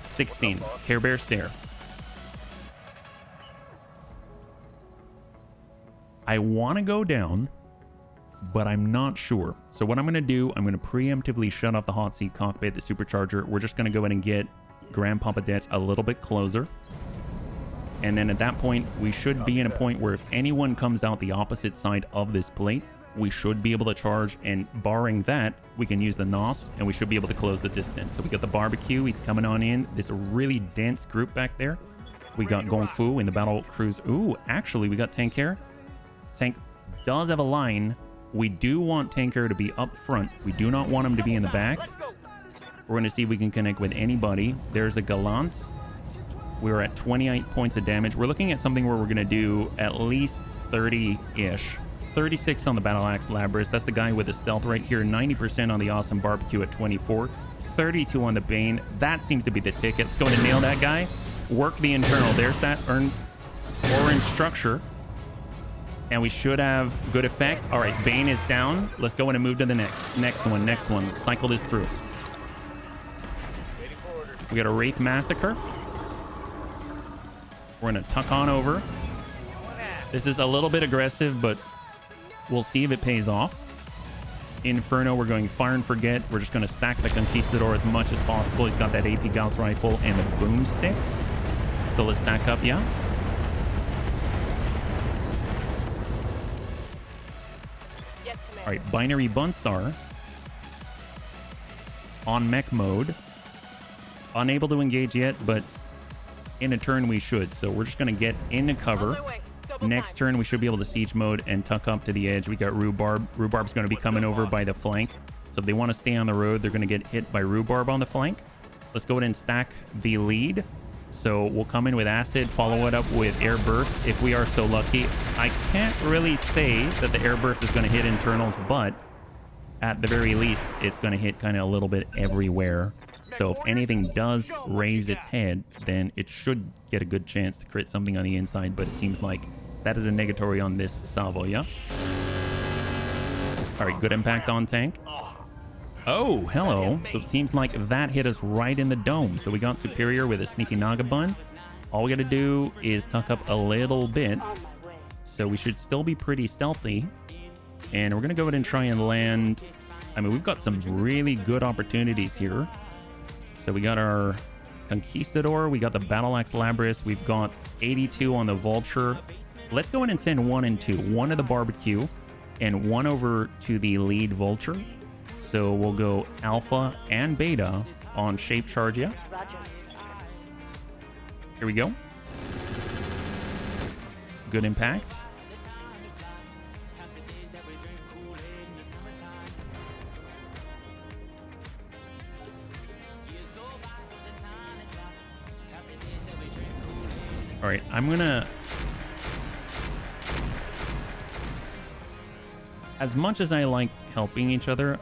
16. Care Bear Stare. I want to go down, but I'm not sure. So what I'm going to do, I'm going to preemptively shut off the hot seat cockpit, the supercharger. We're just going to go in and get Grandpapa Debts a little bit closer. And then at that point, we should be in a point where if anyone comes out the opposite side of this plate, we should be able to charge. And barring that, we can use the NOS and we should be able to close the distance. So we got the barbecue. He's coming on in. This really dense group back there. We got Gong Fu in the battle cruise. Ooh, actually, we got Tanker. Tank does have a line. We do want Tanker to be up front. We do not want him to be in the back. We're going to see if we can connect with anybody. There's a Gallant. We're at 28 points of damage. We're looking at something where we're going to do at least 30-ish. 36 on the Battle Axe Labrys. That's the guy with the stealth right here. 90% on the Awesome Barbecue at 24. 32 on the Bane. That seems to be the ticket. Let's go and nail that guy. Work the internal. There's that orange structure. And we should have good effect. All right, Bane is down. Let's go in and move to the next one. Cycle this through. We got a Wraith Massacre. We're going to tuck on over. This is a little bit aggressive, but we'll see if it pays off. Inferno, we're going Fire and Forget. We're just going to stack the Conquistador as much as possible. He's got that AP Gauss rifle and the boomstick. So let's stack up, yeah? All right, Binary Bunstar on mech mode. Unable to engage yet, but in a turn we should. So we're just going to get into cover. Next turn we should be able to siege mode and tuck up to the edge. We got Rhubarb. Rhubarb's going to be coming over by the flank. So if they want to stay on the road, they're going to get hit by Rhubarb on the flank. Let's go ahead and stack the lead. So we'll come in with Acid, follow it up with Air Burst if we are so lucky. I can't really say that the Air Burst is going to hit internals, but at the very least, it's going to hit kind of a little bit everywhere. So if anything does raise its head, then it should get a good chance to crit something on the inside, but it seems like that is a negatory on this salvo, yeah? All right, good impact on tank. Oh, hello. So it seems like that hit us right in the dome. So we got Superior with a sneaky Nagabun. All we got to do is tuck up a little bit. So we should still be pretty stealthy. And we're going to go ahead and try and land. I mean, we've got some really good opportunities here. So we got our Conquistador. We got the Battle Axe Labrys. We've got 82 on the Vulture. Let's go in and send 1 and 2. 1 to the Barbecue and 1 over to the lead Vulture. So we'll go Alpha and Beta on Shape Charge, yeah? Here we go. Good impact. All right, I'm gonna... As much as I like helping each other,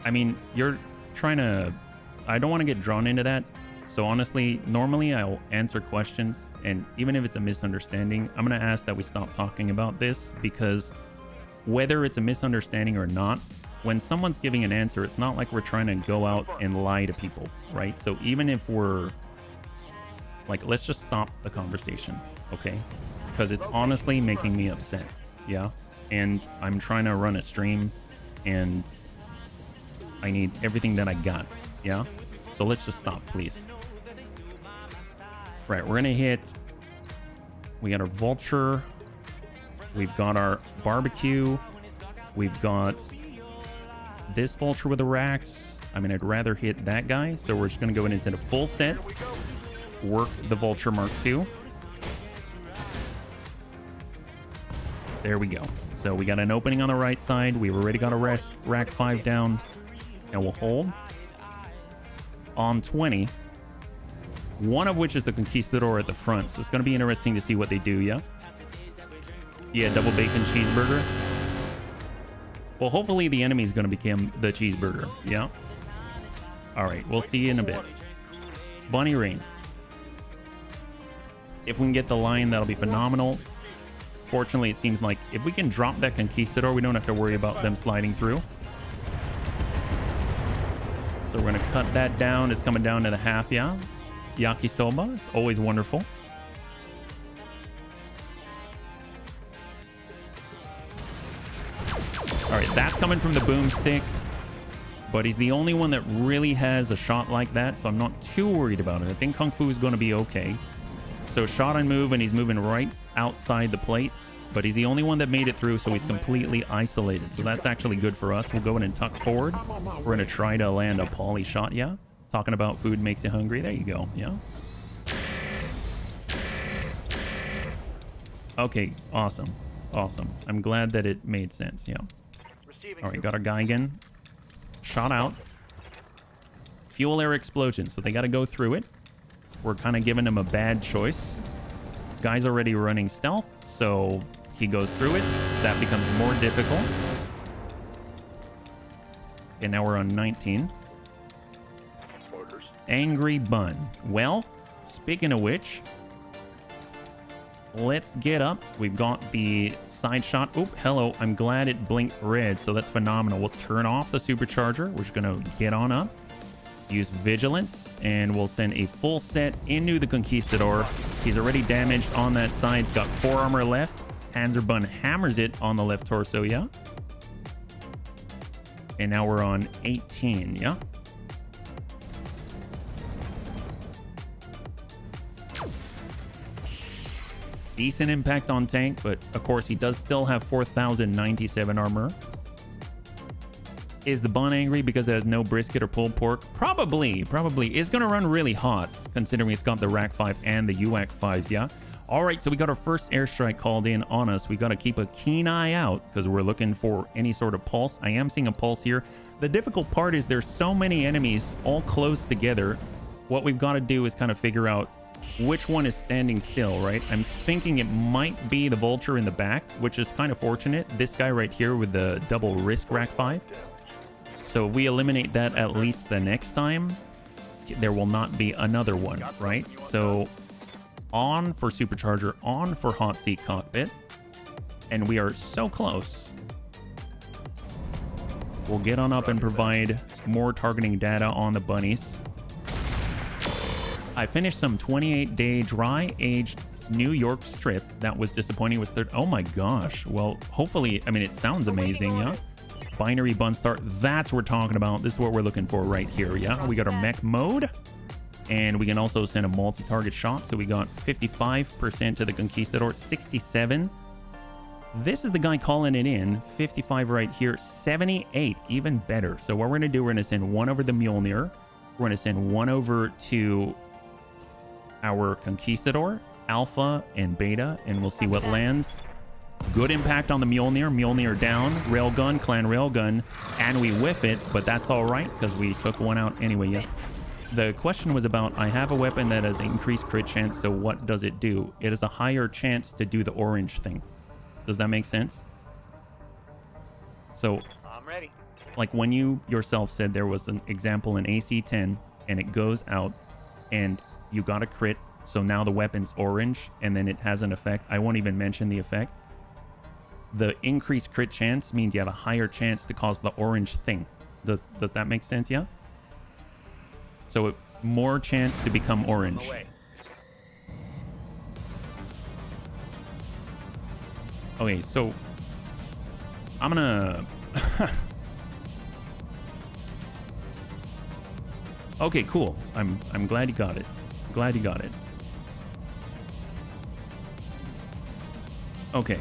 I mean, you're trying to... I don't want to get drawn into that. So honestly, normally I'll answer questions, and even if it's a misunderstanding, I'm going to ask that we stop talking about this, because whether it's a misunderstanding or not, when someone's giving an answer, it's not like we're trying to go out and lie to people, right? So even if we're... Like, let's just stop the conversation, okay? Because it's honestly making me upset, yeah? And I'm trying to run a stream, and I need everything that I got, yeah? So let's just stop, please. Right, we're gonna hit... We got our Vulture. We've got our Barbecue. We've got this Vulture with the racks. I mean, I'd rather hit that guy, so we're just gonna go in and send a full set. Work the Vulture Mark II. There we go. So we got an opening on the right side. We've already got a rack 5 down. And we'll hold. On 20. One of which is the Conquistador at the front. So it's going to be interesting to see what they do, yeah? Yeah, double bacon cheeseburger. Well, hopefully the enemy is going to become the cheeseburger, yeah? All right, we'll see you in a bit. Bunny Rain. If we can get the line, that'll be phenomenal. Fortunately, it seems like if we can drop that Conquistador, we don't have to worry about them sliding through. So we're going to cut that down. It's coming down to the half, yeah? Yakisoba is always wonderful. All right, that's coming from the boomstick. But he's the only one that really has a shot like that, so I'm not too worried about it. I think Kung Fu is going to be okay. So shot and move, and he's moving right outside the plate. But he's the only one that made it through, so he's completely isolated. So that's actually good for us. We'll go in and tuck forward. We're going to try to land a poly shot, yeah? Talking about food makes you hungry. There you go, yeah? Okay, awesome. Awesome. I'm glad that it made sense, yeah. All right, got our guy again. Shot out. Fuel air explosion, so they got to go through it. We're kind of giving him a bad choice. Guy's already running stealth, so he goes through it. That becomes more difficult. And now we're on 19. Orders. Angry Bun. Well, speaking of which, let's get up. We've got the side shot. Oop, hello. I'm glad it blinked red, so that's phenomenal. We'll turn off the supercharger. We're just going to get on up. Use vigilance, and we'll send a full set into the Conquistador. He's already damaged on that side. He's got 4 armor left. Panzerbun hammers it on the left torso, yeah? And now we're on 18, yeah? Decent impact on tank, but of course he does still have 4,097 armor. Is the bun angry because it has no brisket or pulled pork? Probably. It's going to run really hot, considering it's got the Rack 5 and the UAC 5s, yeah? All right, so we got our first airstrike called in on us. We got to keep a keen eye out because we're looking for any sort of pulse. I am seeing a pulse here. The difficult part is there's so many enemies all close together. What we've got to do is kind of figure out which one is standing still, right? I'm thinking it might be the vulture in the back, which is kind of fortunate. This guy right here with the double risk Rack 5. So if we eliminate that at least the next time, there will not be another one, right? So on for supercharger, on for hot seat cockpit, and we are so close. We'll get on up and provide more targeting data on the bunnies. I finished some 28-day dry aged New York strip. That was disappointing. It was third. Oh my gosh. Well, hopefully, I mean, it sounds amazing, yeah? Binary bun start. That's what we're talking about. This is what we're looking for right here, yeah? We got our mech mode. And we can also send a multi-target shot. So we got 55% to the Conquistador, 67. This is the guy calling it in. 55 right here, 78, even better. So what we're going to do, we're going to send one over the Mjolnir. We're going to send one over to our Conquistador, Alpha and Beta, and we'll see what lands. Good impact on the Mjolnir. Mjolnir down, railgun, clan railgun, and we whiff it, but that's all right because we took one out anyway, yeah. The question was about, I have a weapon that has increased crit chance, so what does it do? It has a higher chance to do the orange thing. Does that make sense? So, I'm ready. like when you yourself said there was an example in AC-10 and it goes out and you got a crit, so now the weapon's orange and then it has an effect. I won't even mention the effect. The increased crit chance means you have a higher chance to cause the orange thing. Does that make sense? Yeah. So more chance to become orange. Okay, so I'm gonna okay, cool. I'm glad you got it. Glad you got it. Okay.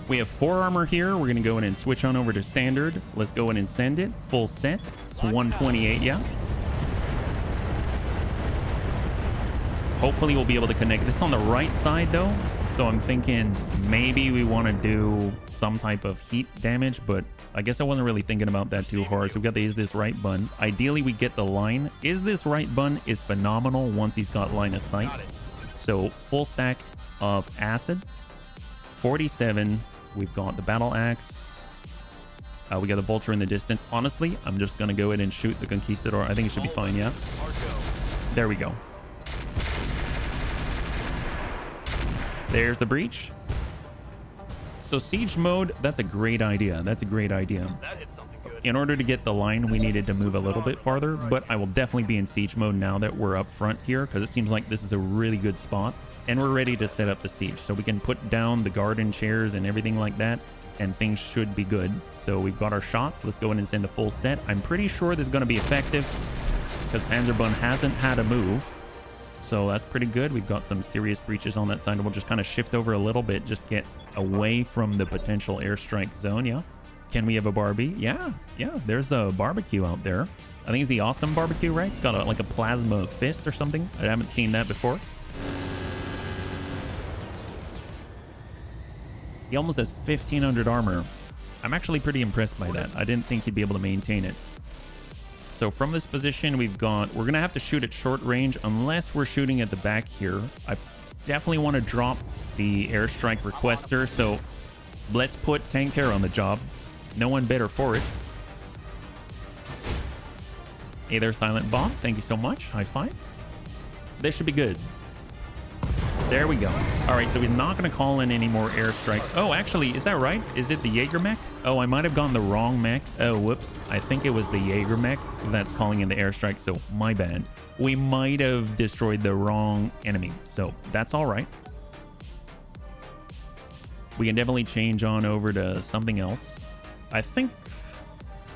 We have 4 armor here. We're going to go in and switch on over to standard. Let's go in and send it. Full set. It's 128, yeah. Hopefully we'll be able to connect this on the right side though. So I'm thinking maybe we want to do some type of heat damage, but I guess I wasn't really thinking about that too hard. So we've got the is this right button. Ideally we get the line. Is this right button is phenomenal once he's got line of sight. So full stack of acid. 47. We've got the battle axe. We got the vulture in the distance. Honestly, I'm just going to go ahead and shoot the conquistador. I think it should be fine, yeah? There we go. There's the breach. So siege mode, that's a great idea. That's a great idea. In order to get the line, we needed to move a little bit farther, but I will definitely be in siege mode now that we're up front here, because it seems like this is a really good spot, and we're ready to set up the siege. So we can put down the garden chairs and everything like that, and things should be good. So we've got our shots. Let's go in and send the full set. I'm pretty sure this is going to be effective, because Panzerbund hasn't had a move. So that's pretty good. We've got some serious breaches on that side. We'll just kind of shift over a little bit, just get away from the potential airstrike zone. Yeah. Can we have a Barbie? Yeah. There's a barbecue out there. I think it's the awesome barbecue, right? It's got like a plasma fist or something. I haven't seen that before. He almost has 1500 armor. I'm actually pretty impressed by that. I didn't think he'd be able to maintain it. So from this position, we're going to have to shoot at short range unless we're shooting at the back here. I definitely want to drop the airstrike requester. So let's put Tank Care on the job. No one better for it. Hey there, Silent Bob. Thank you so much. High five. This should be good. There we go. All right, so he's not going to call in any more airstrikes. Oh, actually, is that right? Is it the Jaeger mech? Oh, I might have gone the wrong mech. Oh, whoops. I think it was the Jaeger mech that's calling in the airstrike, so my bad. We might have destroyed the wrong enemy, so that's all right. We can definitely change on over to something else. I think,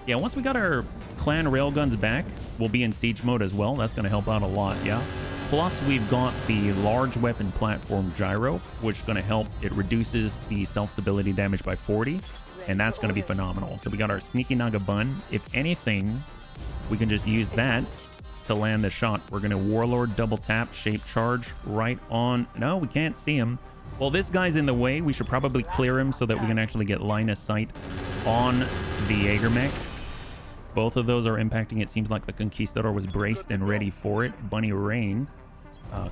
yeah, once we got our clan railguns back, we'll be in siege mode as well. That's going to help out a lot, yeah. Plus, we've got the large weapon platform gyro, which is going to help. It reduces the self-stability damage by 40, and that's going to be phenomenal. So we got our Sneaky Naga Bun. If anything, we can just use that to land the shot. We're going to Warlord double tap, shape charge right on. No, we can't see him. Well, this guy's in the way. We should probably clear him so that we can actually get line of sight on the Jaeger mech. Both of those are impacting. It seems like the Conquistador was braced and ready for it. Bunny Rain,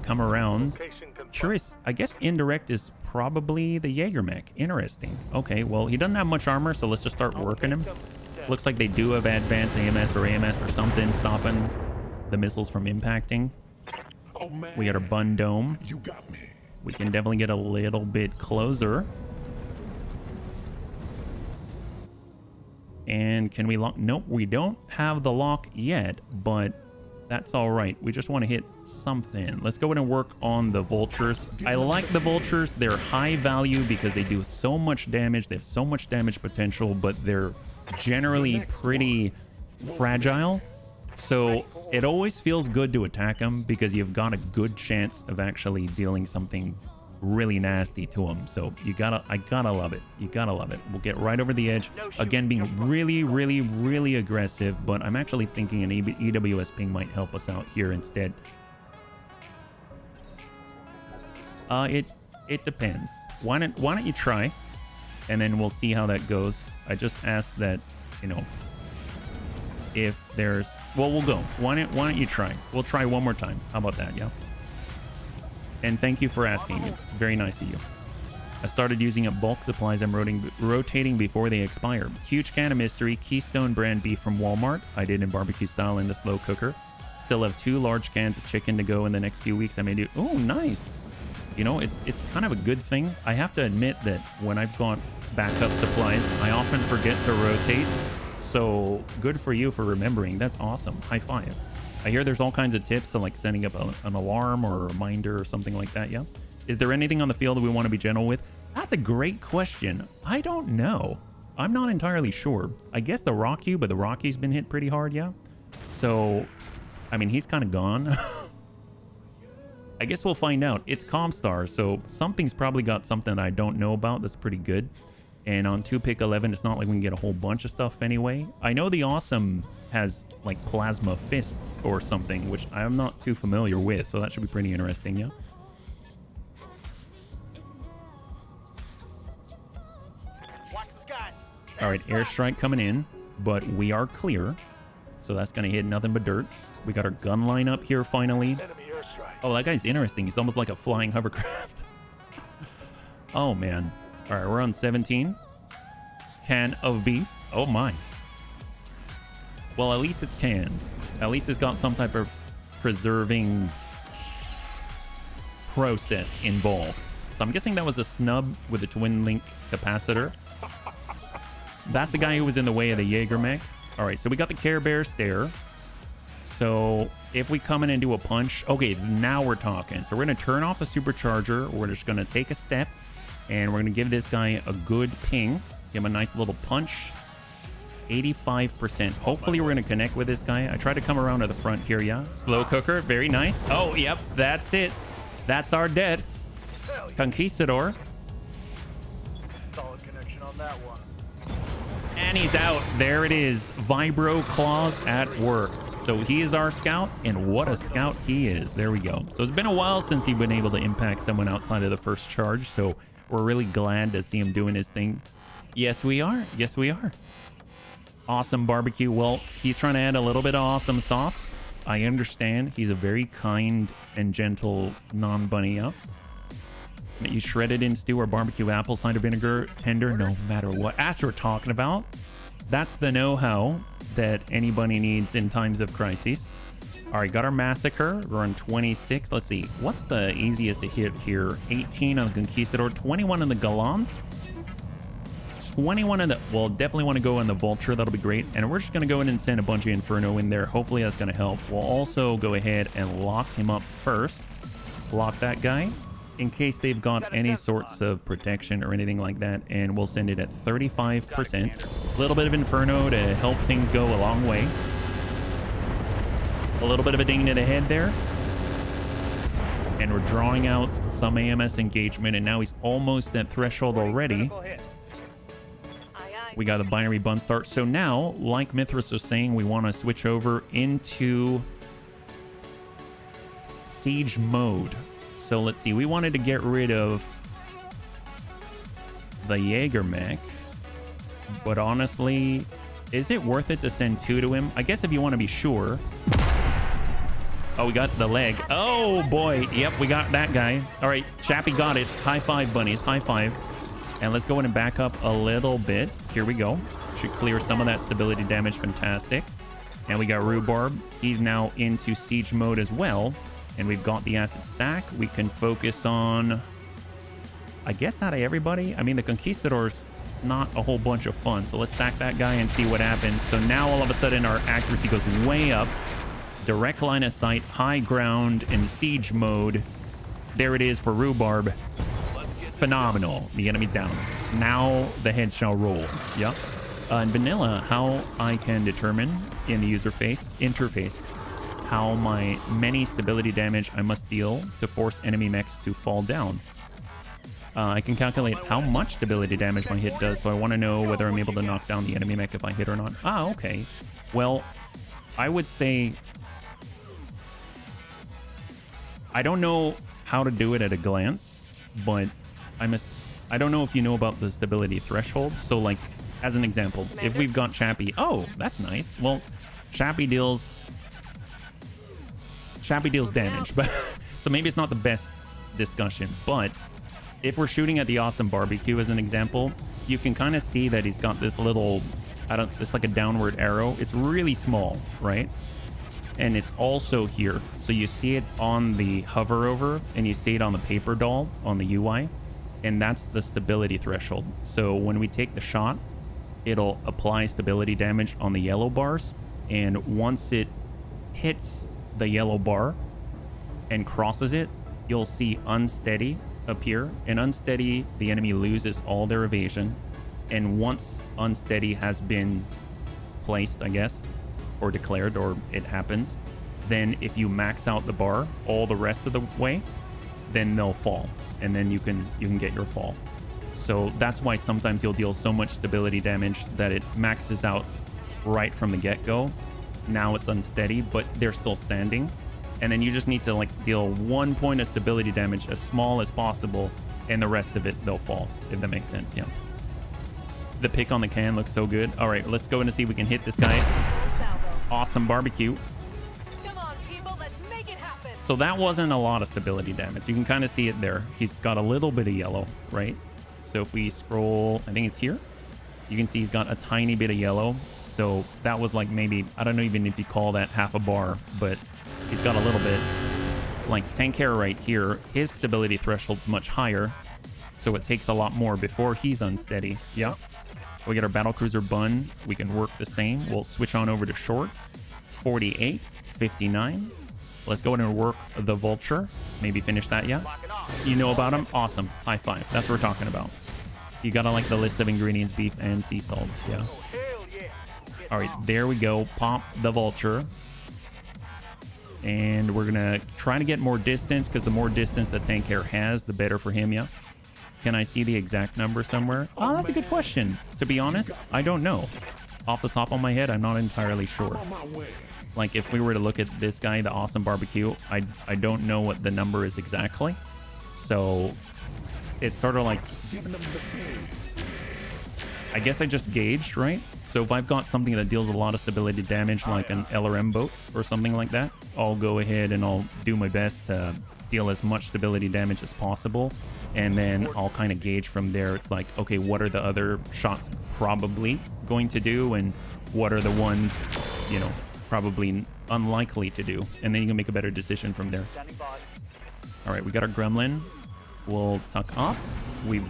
come around. Curious, I guess indirect is probably the Jaeger mech. Interesting. Okay, well, he doesn't have much armor, so let's just start working him. Looks like they do have advanced AMS or something stopping the missiles from impacting. Oh, man. We got our Bun Dome. You got me. We can definitely get a little bit closer. And can we lock? Nope, we don't have the lock yet, but that's all right. We just want to hit something. Let's go ahead and work on the vultures. I like the vultures. They're high value because they do so much damage. They have so much damage potential, but they're generally pretty fragile. So it always feels good to attack them because you've got a good chance of actually dealing something really nasty to them. So I gotta love it. You gotta love it. We'll get right over the edge again, being really aggressive, but I'm actually thinking an EWS ping might help us out here instead. It depends. Why don't you try, and then we'll see how that goes. I just asked that, you know, if there's, well, we'll go. Why don't you try? We'll try one more time. How about that? Yeah. And thank you for asking. It's very nice of you. I started using up bulk supplies. I'm rotating before they expire. Huge can of mystery. Keystone brand beef from Walmart. I did in barbecue style in the slow cooker. Still have 2 large cans of chicken to go in the next few weeks. I may do. Oh, nice. You know, it's kind of a good thing. I have to admit that when I've got backup supplies, I often forget to rotate. So good for you for remembering. That's awesome. High five. I hear there's all kinds of tips to like setting up an alarm or a reminder or something like that. Yeah. Is there anything on the field that we want to be gentle with? That's a great question. I don't know. I'm not entirely sure. I guess the Rocky, but the Rocky's been hit pretty hard. Yeah. So, I mean, he's kind of gone. I guess we'll find out. It's Comstar, so something's probably got something I don't know about that's pretty good. And on 2-pick-11, it's not like we can get a whole bunch of stuff anyway. I know the Awesome has like plasma fists or something, which I'm not too familiar with, so that should be pretty interesting, yeah? Watch the sky. All right, airstrike coming in, but we are clear. So that's going to hit nothing but dirt. We got our gun line up here finally. Enemy airstrike. Oh, that guy's interesting. He's almost like a flying hovercraft. Oh, man. All right, we're on 17. Can of beef. Oh, my. Well, at least it's canned. At least it's got some type of preserving process involved. So I'm guessing that was a snub with a twin link capacitor. That's the guy who was in the way of the Jaeger mech. All right, so we got the Care Bear stare. So if we come in and do a punch, okay, now we're talking. So we're going to turn off the supercharger. We're just going to take a step, and we're going to give this guy a good ping. Give him a nice little punch. 85%. Hopefully we're going to connect with this guy. I tried to come around to the front here, yeah. Slow cooker, very nice. Oh, yep, that's it. That's our deaths. Conquistador. Solid connection on that one. And he's out. There it is. Vibro claws at work. So he is our scout, and what a scout he is. There we go. So it's been a while since he's been able to impact someone outside of the first charge, so we're really glad to see him doing his thing. Yes, we are. Yes, we are. Awesome barbecue. Well, he's trying to add a little bit of awesome sauce. I understand. He's a very kind and gentle non-bunny up. You shredded in stew or barbecue apple cider vinegar tender, no matter what. As we're talking about, that's the know-how that anybody needs in times of crises. All right, got our massacre. We're on 26. Let's see. What's the easiest to hit here? 18 on the Conquistador, 21 on the Gallant, 21 on the... Well, definitely want to go on the Vulture. That'll be great. And we're just going to go in and send a bunch of Inferno in there. Hopefully that's going to help. We'll also go ahead and lock him up first. Lock that guy in case they've got any sorts of protection or anything like that, and we'll send it at 35%. A little bit of Inferno to help things go a long way. A little bit of a ding to the head there. And we're drawing out some AMS engagement, and now he's almost at threshold already. We got a binary bun start. So now, like Mithras was saying, we want to switch over into siege mode. So let's see, we wanted to get rid of the Jaeger mech, but honestly, is it worth it to send 2 to him? I guess if you want to be sure. Oh, we got the leg. Oh boy, yep, we got that guy. All right, Chappie got it. High five, bunnies, high five. And let's go in and back up a little bit. Here we go. Should clear some of that stability damage, fantastic. And we got Rhubarb. He's now into siege mode as well. And we've got the acid stack. We can focus on, I guess, out of everybody. I mean, the Conquistador's not a whole bunch of fun. So let's stack that guy and see what happens. So now all of a sudden our accuracy goes way up. Direct line of sight, high ground, in siege mode. There it is for Rhubarb. Phenomenal. The enemy's down. Now the heads shall roll. Yep. In vanilla, how I can determine in the user interface how many stability damage I must deal to force enemy mechs to fall down. I can calculate how much stability damage my hit does, so I want to know whether I'm able to knock down the enemy mech if I hit or not. Ah, okay. Well, I would say I don't know how to do it at a glance, but I don't know if you know about the stability threshold. So, like, as an example, if we've got Chappie, oh, that's nice. Well, Chappie deals damage, but so maybe it's not the best discussion, but if we're shooting at the awesome barbecue as an example, you can kind of see that he's got this little, it's like a downward arrow. It's really small, right? And it's also here. So you see it on the hover over, and you see it on the paper doll on the UI, and that's the stability threshold. So when we take the shot, it'll apply stability damage on the yellow bars, and once it hits the yellow bar and crosses it, you'll see unsteady appear. And unsteady, the enemy loses all their evasion. And once unsteady has been placed, I guess, or declared, or it happens, then if you max out the bar all the rest of the way, then they'll fall, and then you can get your fall. So that's why sometimes you'll deal so much stability damage that it maxes out right from the get-go. Now it's unsteady, but they're still standing. And then you just need to like deal 1 point of stability damage as small as possible, and the rest of it, they'll fall, if that makes sense. Yeah. The pick on the can looks so good. All right, let's go in and see if we can hit this guy. Awesome barbecue. Come on, people, let's make it happen. So that wasn't a lot of stability damage. You can kind of see it there. He's got a little bit of yellow, right? So if we scroll, I think it's here. You can see he's got a tiny bit of yellow. So that was like maybe, I don't know even if you call that half a bar, but he's got a little bit. Like Tank Hair right here, his stability threshold's much higher. So it takes a lot more before he's unsteady. Yeah. We get our Battlecruiser Bun. We can work the same. We'll switch on over to short. 48, 59. Let's go in and work the Vulture. Maybe finish that, yeah? You know about him? Awesome. High five. That's what we're talking about. You gotta like the list of ingredients, beef and sea salt. Yeah. All right, there we go. Pop the Vulture. And we're gonna try to get more distance, because the more distance that Tank Hair has, the better for him, yeah? Can I see the exact number somewhere? Oh, that's a good question. To be honest, I don't know. Off the top of my head, I'm not entirely sure. Like, if we were to look at this guy, the Awesome Barbecue, I don't know what the number is exactly. So, it's sort of like... I guess I just gauged, right? So if I've got something that deals a lot of stability damage, like an LRM boat or something like that, I'll go ahead and I'll do my best to deal as much stability damage as possible. And then I'll kind of gauge from there. It's like, okay, what are the other shots probably going to do? And what are the ones, you know, probably unlikely to do? And then you can make a better decision from there. All right, we got our Gremlin. We'll tuck up. We're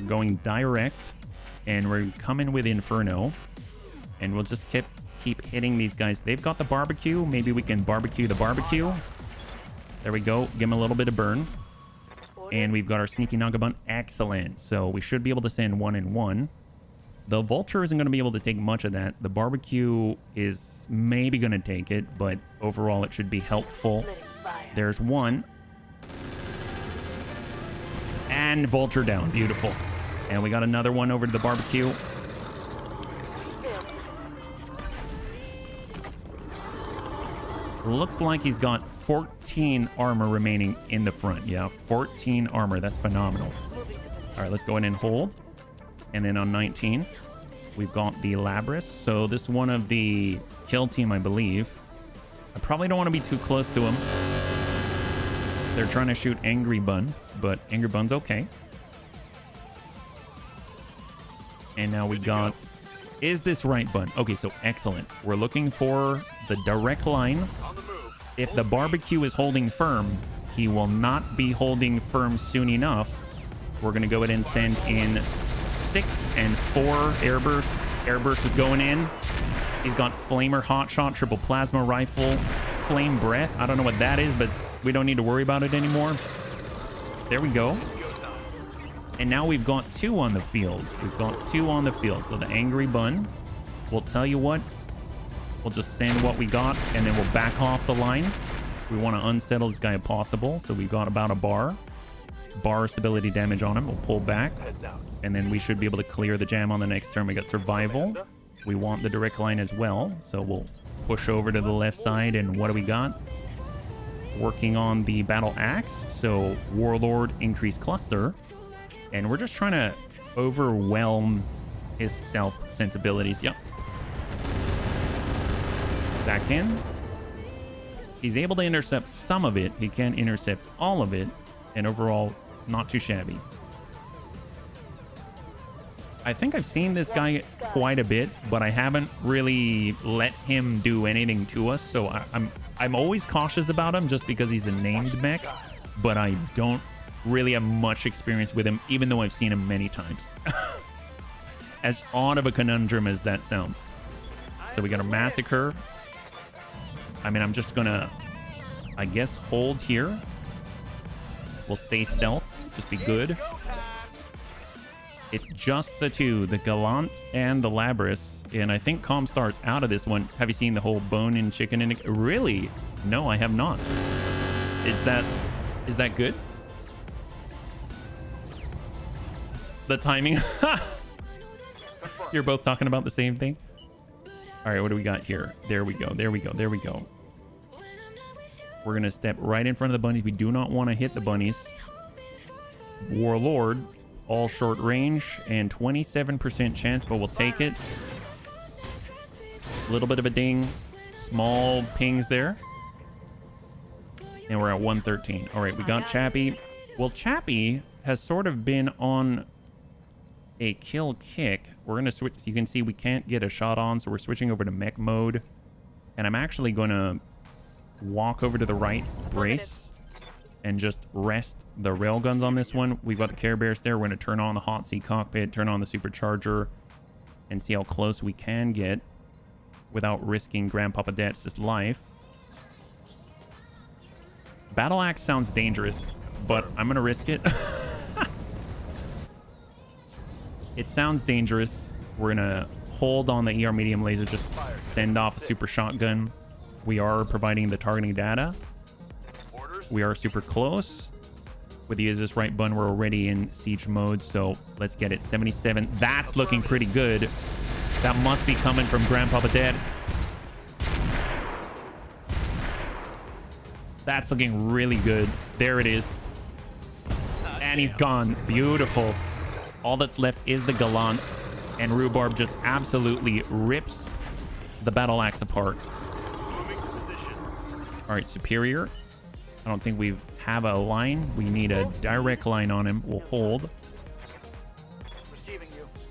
going direct. And we're coming with Inferno. And we'll just keep hitting these guys. They've got the barbecue. Maybe we can barbecue the barbecue. There we go. Give him a little bit of burn. And we've got our Sneaky Nagabun. Excellent. So we should be able to send 1 and 1. The Vulture isn't going to be able to take much of that. The barbecue is maybe going to take it, but overall it should be helpful. There's 1. And Vulture down. Beautiful. And we got another one over to the barbecue. Looks like he's got 14 armor remaining in the front. Yeah, 14 armor. That's phenomenal. All right, let's go in and hold. And then on 19, we've got the Labris. So this is one of the kill team, I believe. I probably don't want to be too close to him. They're trying to shoot Angry Bun, but Angry Bun's okay. And now we got... Is this right, Bun? Okay, so excellent. We're looking for the direct line. If the barbecue is holding firm, he will not be holding firm soon enough. We're going to go ahead and send in 6 and 4 airbursts. Airburst is going in. He's got Flamer, Hotshot, Triple Plasma Rifle, Flame Breath. I don't know what that is, but we don't need to worry about it anymore. There we go. And now we've got 2 on the field. We've got 2 on the field. So the Angry Bun, we'll tell you what. We'll just send what we got, and then we'll back off the line. We want to unsettle this guy if possible. So we've got about a bar stability damage on him. We'll pull back, and then we should be able to clear the jam on the next turn. We got Survival. We want the direct line as well. So we'll push over to the left side, and what do we got? Working on the Battle Axe. So Warlord, increase cluster. And we're just trying to overwhelm his stealth sensibilities. Yep. Stack in. He's able to intercept some of it. He can't intercept all of it. And overall, not too shabby. I think I've seen this guy quite a bit, but I haven't really let him do anything to us. So I'm always cautious about him just because he's a named mech, but I don't really have much experience with him, even though I've seen him many times. As odd of a conundrum as that sounds. So we got a Massacre. I mean, I'm just gonna, I guess, hold here. We'll stay stealth. Just be good. It's just the 2, the Gallant and the Labris. And I think Comstar's out of this one. Have you seen the whole bone and chicken in it? Really? No, I have not. Is that good? The timing. You're both talking about the same thing. All right, what do we got here? There we go. There we go. There we go. We're going to step right in front of the bunnies. We do not want to hit the bunnies. Warlord, all short range and 27% chance, but we'll take it. A little bit of a ding. Small pings there. And we're at 113. All right, we got Chappie. Well, Chappie has sort of been on a kill kick. We're going to switch. You can see we can't get a shot on, so we're switching over to mech mode. And I'm actually going to walk over to the right brace and just rest the railguns on this one. We've got the Care Bears there. We're going to turn on the hot seat cockpit, turn on the supercharger, and see how close we can get without risking Grandpapa Datz's life. Battle Axe sounds dangerous, but I'm going to risk it. It sounds dangerous. We're going to hold on the ER medium laser, just send off a super shotgun. We are providing the targeting data. We are super close. With the Is This Right button, we're already in siege mode, so let's get it. 77. That's looking pretty good. That must be coming from Grandpapa Datz. That's looking really good. There it is. And he's gone. Beautiful. All that's left is the Gallant, and Rhubarb just absolutely rips the Battle Axe apart. All right, Superior. I don't think we have a line. We need a direct line on him. We'll hold.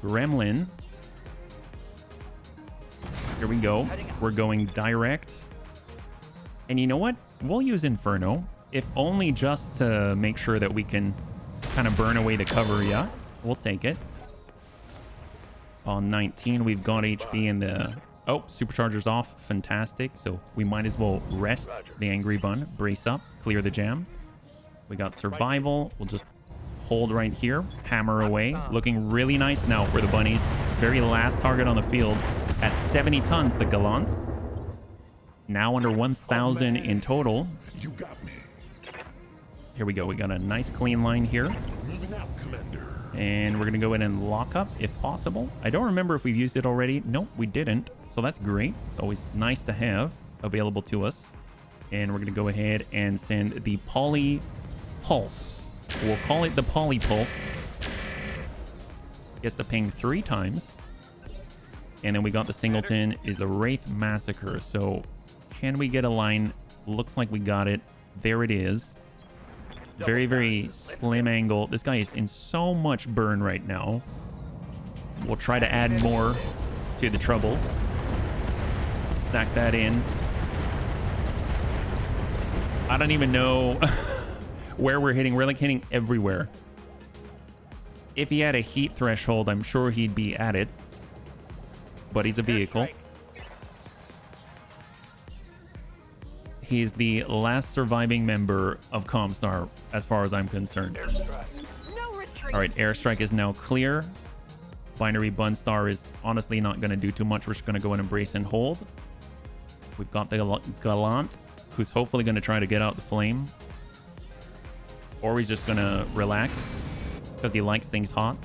Gremlin. Here we go. We're going direct. And you know what? We'll use Inferno, if only just to make sure that we can kind of burn away the cover. Yeah, we'll take it. On 19, we've got HB in the... Oh, supercharger's off. Fantastic. So we might as well rest the Angry Bun. Brace up. Clear the jam. We got survival. We'll just hold right here. Hammer away. Looking really nice now for the bunnies. Very last target on the field. At 70 tons, the Gallant. Now under 1,000 in total. You got me. Here we go. We got a nice clean line here. Moving out, Commander. And we're going to go in and lock up if possible. I don't remember if we've used it already. Nope, we didn't. So that's great. It's always nice to have available to us. And we're going to go ahead and send the Poly Pulse. We'll call it the Poly Pulse. Gets to ping 3 times. And then we got the Singleton is the Wraith Massacre. So can we get a line? Looks like we got it. There it is. Very, very slim angle. This guy is in so much burn right now. We'll try to add more to the troubles. Stack that in. I don't even know where we're hitting. We're like hitting everywhere. If he had a heat threshold, I'm sure he'd be at it. But he's a vehicle. He's the last surviving member of Comstar, as far as I'm concerned. All right, airstrike is now clear. Binary Bunstar is honestly not going to do too much. We're just going to go and embrace and hold. We've got the Gallant, who's hopefully going to try to get out the flame. Or he's just going to relax because he likes things hot.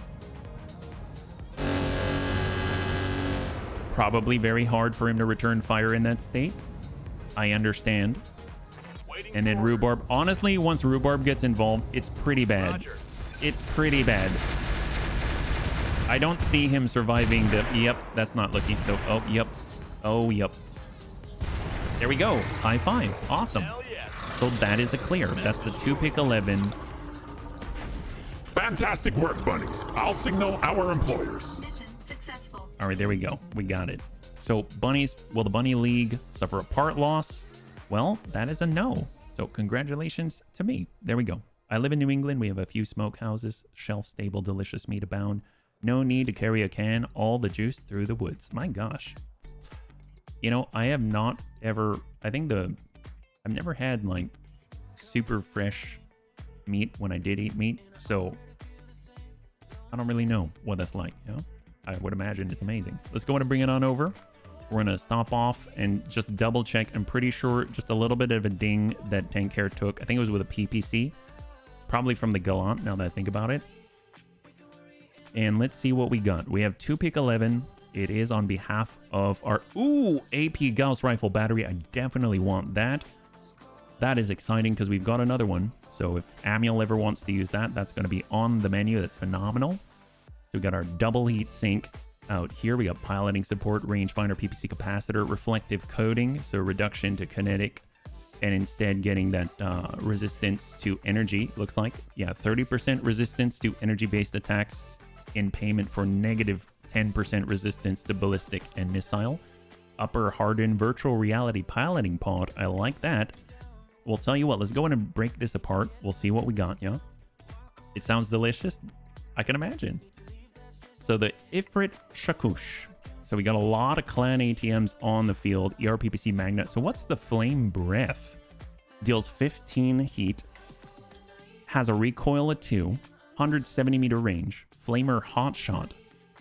Probably very hard for him to return fire in that state. I understand. And then Rhubarb. Honestly, once Rhubarb gets involved, it's pretty bad. It's pretty bad. I don't see him surviving the... Yep, that's not looking so... Oh, yep. Oh, yep. There we go. High five. Awesome. So that is a clear. That's the 2-pick 11. Fantastic work, bunnies. I'll signal our employers. Mission successful. All right, there we go. We got it. So bunnies, will the Bunny League suffer a part loss? Well, that is a no. So congratulations to me. There we go. I live in New England. We have a few smokehouses, shelf-stable, delicious meat abound. No need to carry a can, all the juice through the woods. My gosh. You know, I have not ever, I've never had like super fresh meat when I did eat meat. So I don't really know what that's like, you know? I would imagine it's amazing. Let's go ahead and bring it on over. We're going to stop off and just double check. I'm pretty sure just a little bit of a ding that Tank Care took. I think it was with a PPC. Probably from the Gallant, now that I think about it. And let's see what we got. We have 2 pick 11. It is on behalf of our... Ooh, AP Gauss Rifle Battery. I definitely want that. That is exciting because we've got another one. So if Amiel ever wants to use that, that's going to be on the menu. That's phenomenal. So we got our double heat sink out here. We got piloting support, rangefinder, PPC capacitor, reflective coating. So reduction to kinetic. And instead getting that resistance to energy. Looks like, yeah, 30% resistance to energy-based attacks in payment for negative 10% resistance to ballistic and missile. Upper hardened virtual reality piloting pod. I like that. We'll tell you what, let's go in and break this apart. We'll see what we got, yeah? It sounds delicious. I can imagine. So the Ifrit Shakush. So we got a lot of clan ATMs on the field. ERPPC Magnet. So what's the Flame Breath? Deals 15 heat. Has a recoil of 2. 170 meter range. Flamer Hotshot.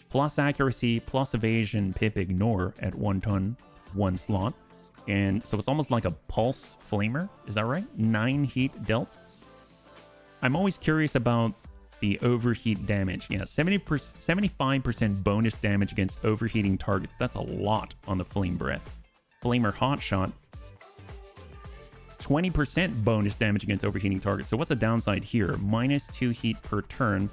Plus accuracy, plus evasion, pip ignore at 1 ton, 1 slot. And so it's almost like a pulse flamer. Is that right? 9 heat dealt. I'm always curious about the overheat damage. Yeah, 75% bonus damage against overheating targets. That's a lot on the Flame Breath. Flamer Hotshot. 20% bonus damage against overheating targets. So what's the downside here? -2 heat per turn.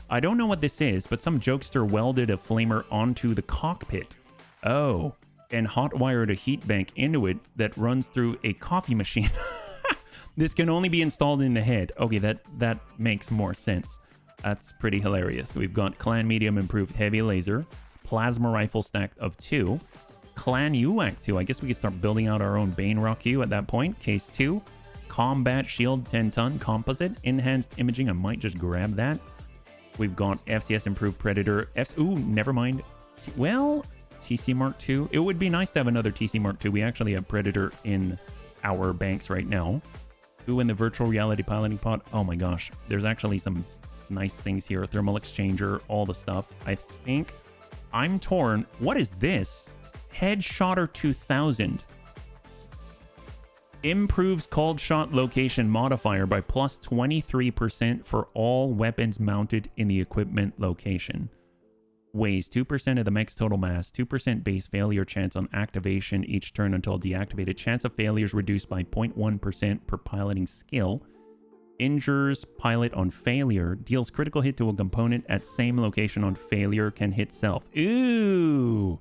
I don't know what this is, but some jokester welded a flamer onto the cockpit. Oh, and hot-wired a heat bank into it that runs through a coffee machine. This can only be installed in the head. Okay, that makes more sense. That's pretty hilarious. We've got Clan Medium Improved Heavy Laser, Plasma Rifle stack of 2, Clan UAC 2. I guess we could start building out our own Bane Rock U at that point. Case 2, Combat Shield 10-ton Composite, Enhanced Imaging. I might just grab that. We've got FCS Improved Predator. Ooh, never mind. Well, TC Mark II. It would be nice to have another TC Mark II. We actually have Predator in our banks right now. Ooh, in the virtual reality piloting pod. Oh my gosh. There's actually some nice things here. Thermal exchanger, all the stuff. I think I'm torn. What is this? Headshotter 2000. Improves cold shot location modifier by plus 23% for all weapons mounted in the equipment location. Weighs 2% of the mech's total mass, 2% base failure chance on activation each turn until deactivated. Chance of failure is reduced by 0.1% per piloting skill. Injures pilot on failure. Deals critical hit to a component at same location on failure. Can hit self. Ooh!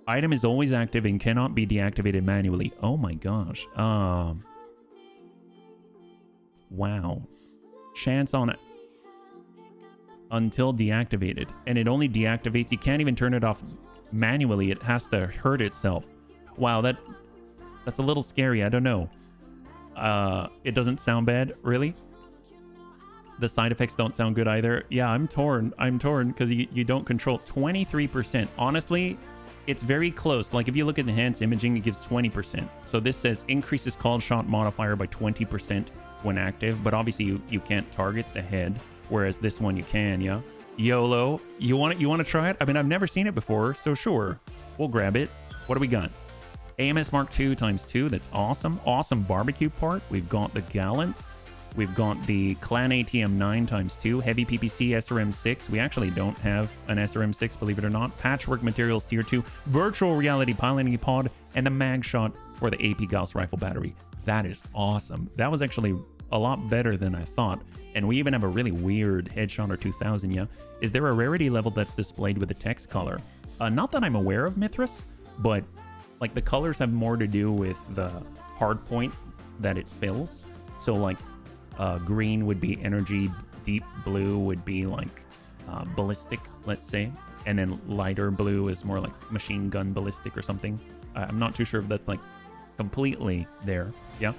Item is always active and cannot be deactivated manually. Oh my gosh. Wow. Chance on it until deactivated. And it only deactivates. You can't even turn it off manually. It has to hurt itself. Wow, that's a little scary. I don't know. It doesn't sound bad, really. The side effects don't sound good either. Yeah, I'm torn because you don't control 23%. Honestly, it's very close. Like if you look at enhanced imaging, it gives 20%. So this says increases cold shot modifier by 20% when active, but obviously you can't target the head, whereas this one you can. Yeah, YOLO. You want to try it? I mean, I've never seen it before, so sure, we'll grab it. What do we got? AMS Mark II ×2. That's awesome. Awesome barbecue part. We've got the Gallant. We've got the Clan ATM 9 ×2. Heavy PPC SRM 6. We actually don't have an SRM 6, believe it or not. Patchwork Materials Tier 2. Virtual Reality Piloting Pod. And the mag shot for the AP Gauss Rifle Battery. That is awesome. That was actually a lot better than I thought. And we even have a really weird Headshotter 2000, yeah? Is there a rarity level that's displayed with a text color? Not that I'm aware of, Mithras, but like the colors have more to do with the hard point that it fills. So like green would be energy, deep blue would be like ballistic, let's say, and then lighter blue is more like machine gun ballistic or something. I'm not too sure if that's like completely there. Yeah.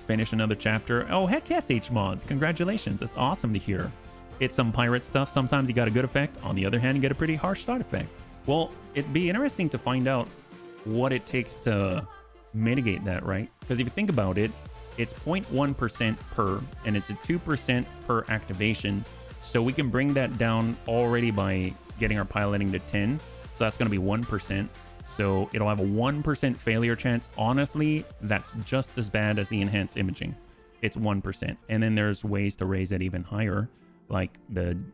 Finish another chapter. Oh, heck yes, H-Mods. Congratulations. That's awesome to hear. It's some pirate stuff. Sometimes you got a good effect. On the other hand, you get a pretty harsh side effect. Well, it'd be interesting to find out what it takes to mitigate that, right? Because if you think about it, it's 0.1% per, and it's a 2% per activation. So we can bring that down already by getting our piloting to 10. So that's going to be 1%. So it'll have a 1% failure chance. Honestly, that's just as bad as the enhanced imaging. It's 1%. And then there's ways to raise it even higher. like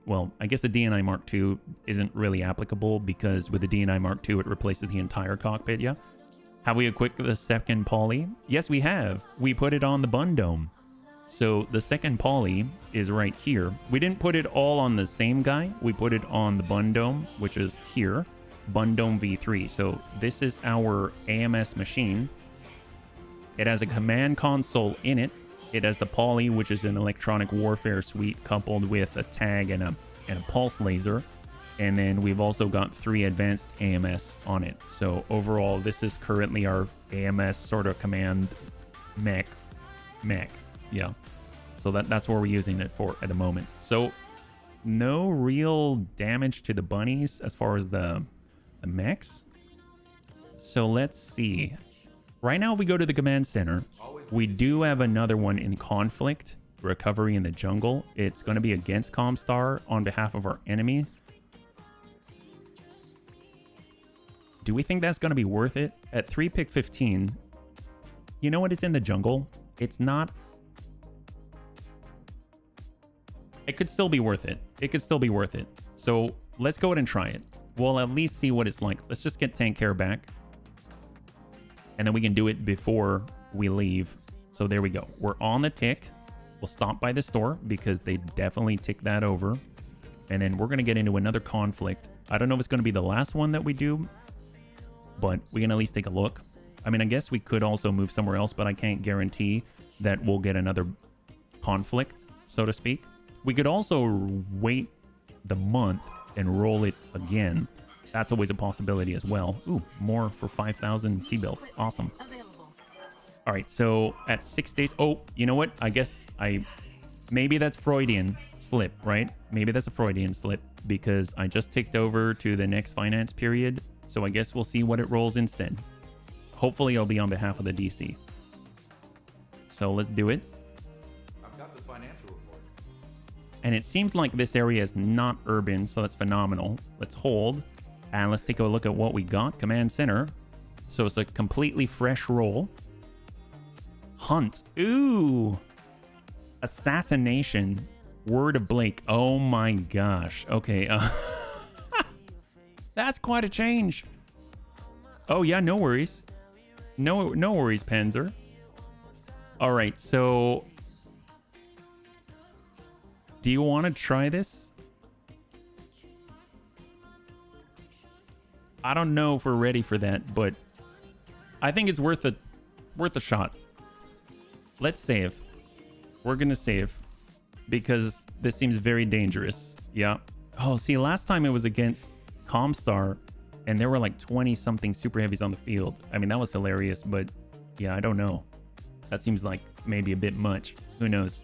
well, I guess the DNI Mark II isn't really applicable because with the DNI Mark II, it replaces the entire cockpit, yeah? Have we equipped the second poly? Yes, we have. We put it on the bun dome. So the second poly is right here. We didn't put it all on the same guy. We put it on the bun dome, which is here. Bun dome V3. So this is our AMS machine. It has a command console in it. It has the poly, which is an electronic warfare suite coupled with a tag and a pulse laser. And then we've also got 3 advanced AMS on it. So overall, this is currently our AMS sort of command mech. Yeah. So that's what we're using it for at the moment. So no real damage to the bunnies as far as the mechs. So let's see. Right now, if we go to the command center, we do have another one in conflict, recovery in the jungle. It's going to be against Comstar on behalf of our enemy. Do we think that's going to be worth it? At 3 pick 15, you know what is in the jungle? It's not... It could still be worth it. It could still be worth it. So let's go ahead and try it. We'll at least see what it's like. Let's just get tank care back. And then we can do it before we leave. So there we go. We're on the tick. We'll stop by the store because they definitely tick that over. And then we're going to get into another conflict. I don't know if it's going to be the last one that we do, but we can at least take a look. I mean, I guess we could also move somewhere else, but I can't guarantee that we'll get another conflict, so to speak. We could also wait the month and roll it again. That's always a possibility as well. Ooh, more for 5,000 C-bills. Awesome. All right, so at 6 days... Oh, you know what? I guess maybe that's Freudian slip, right? Maybe that's a Freudian slip because I just ticked over to the next finance period. So I guess we'll see what it rolls instead. Hopefully it'll be on behalf of the DC. So let's do it. I've got the financial report. And it seems like this area is not urban, so that's phenomenal. Let's hold. And let's take a look at what we got. Command center. So it's a completely fresh roll. Hunt. Ooh. Assassination. Word of Blake. Oh my gosh. Okay. That's quite a change. Oh yeah, no worries. No worries, Panzer. All right, so do you want to try this? I don't know if we're ready for that, but I think it's worth a shot. Let's save. We're gonna save because this seems very dangerous. Yeah. Oh, see, last time it was against Comstar and there were like 20 something super heavies on the field. I mean, that was hilarious, but yeah, I don't know. That seems like maybe a bit much. Who knows?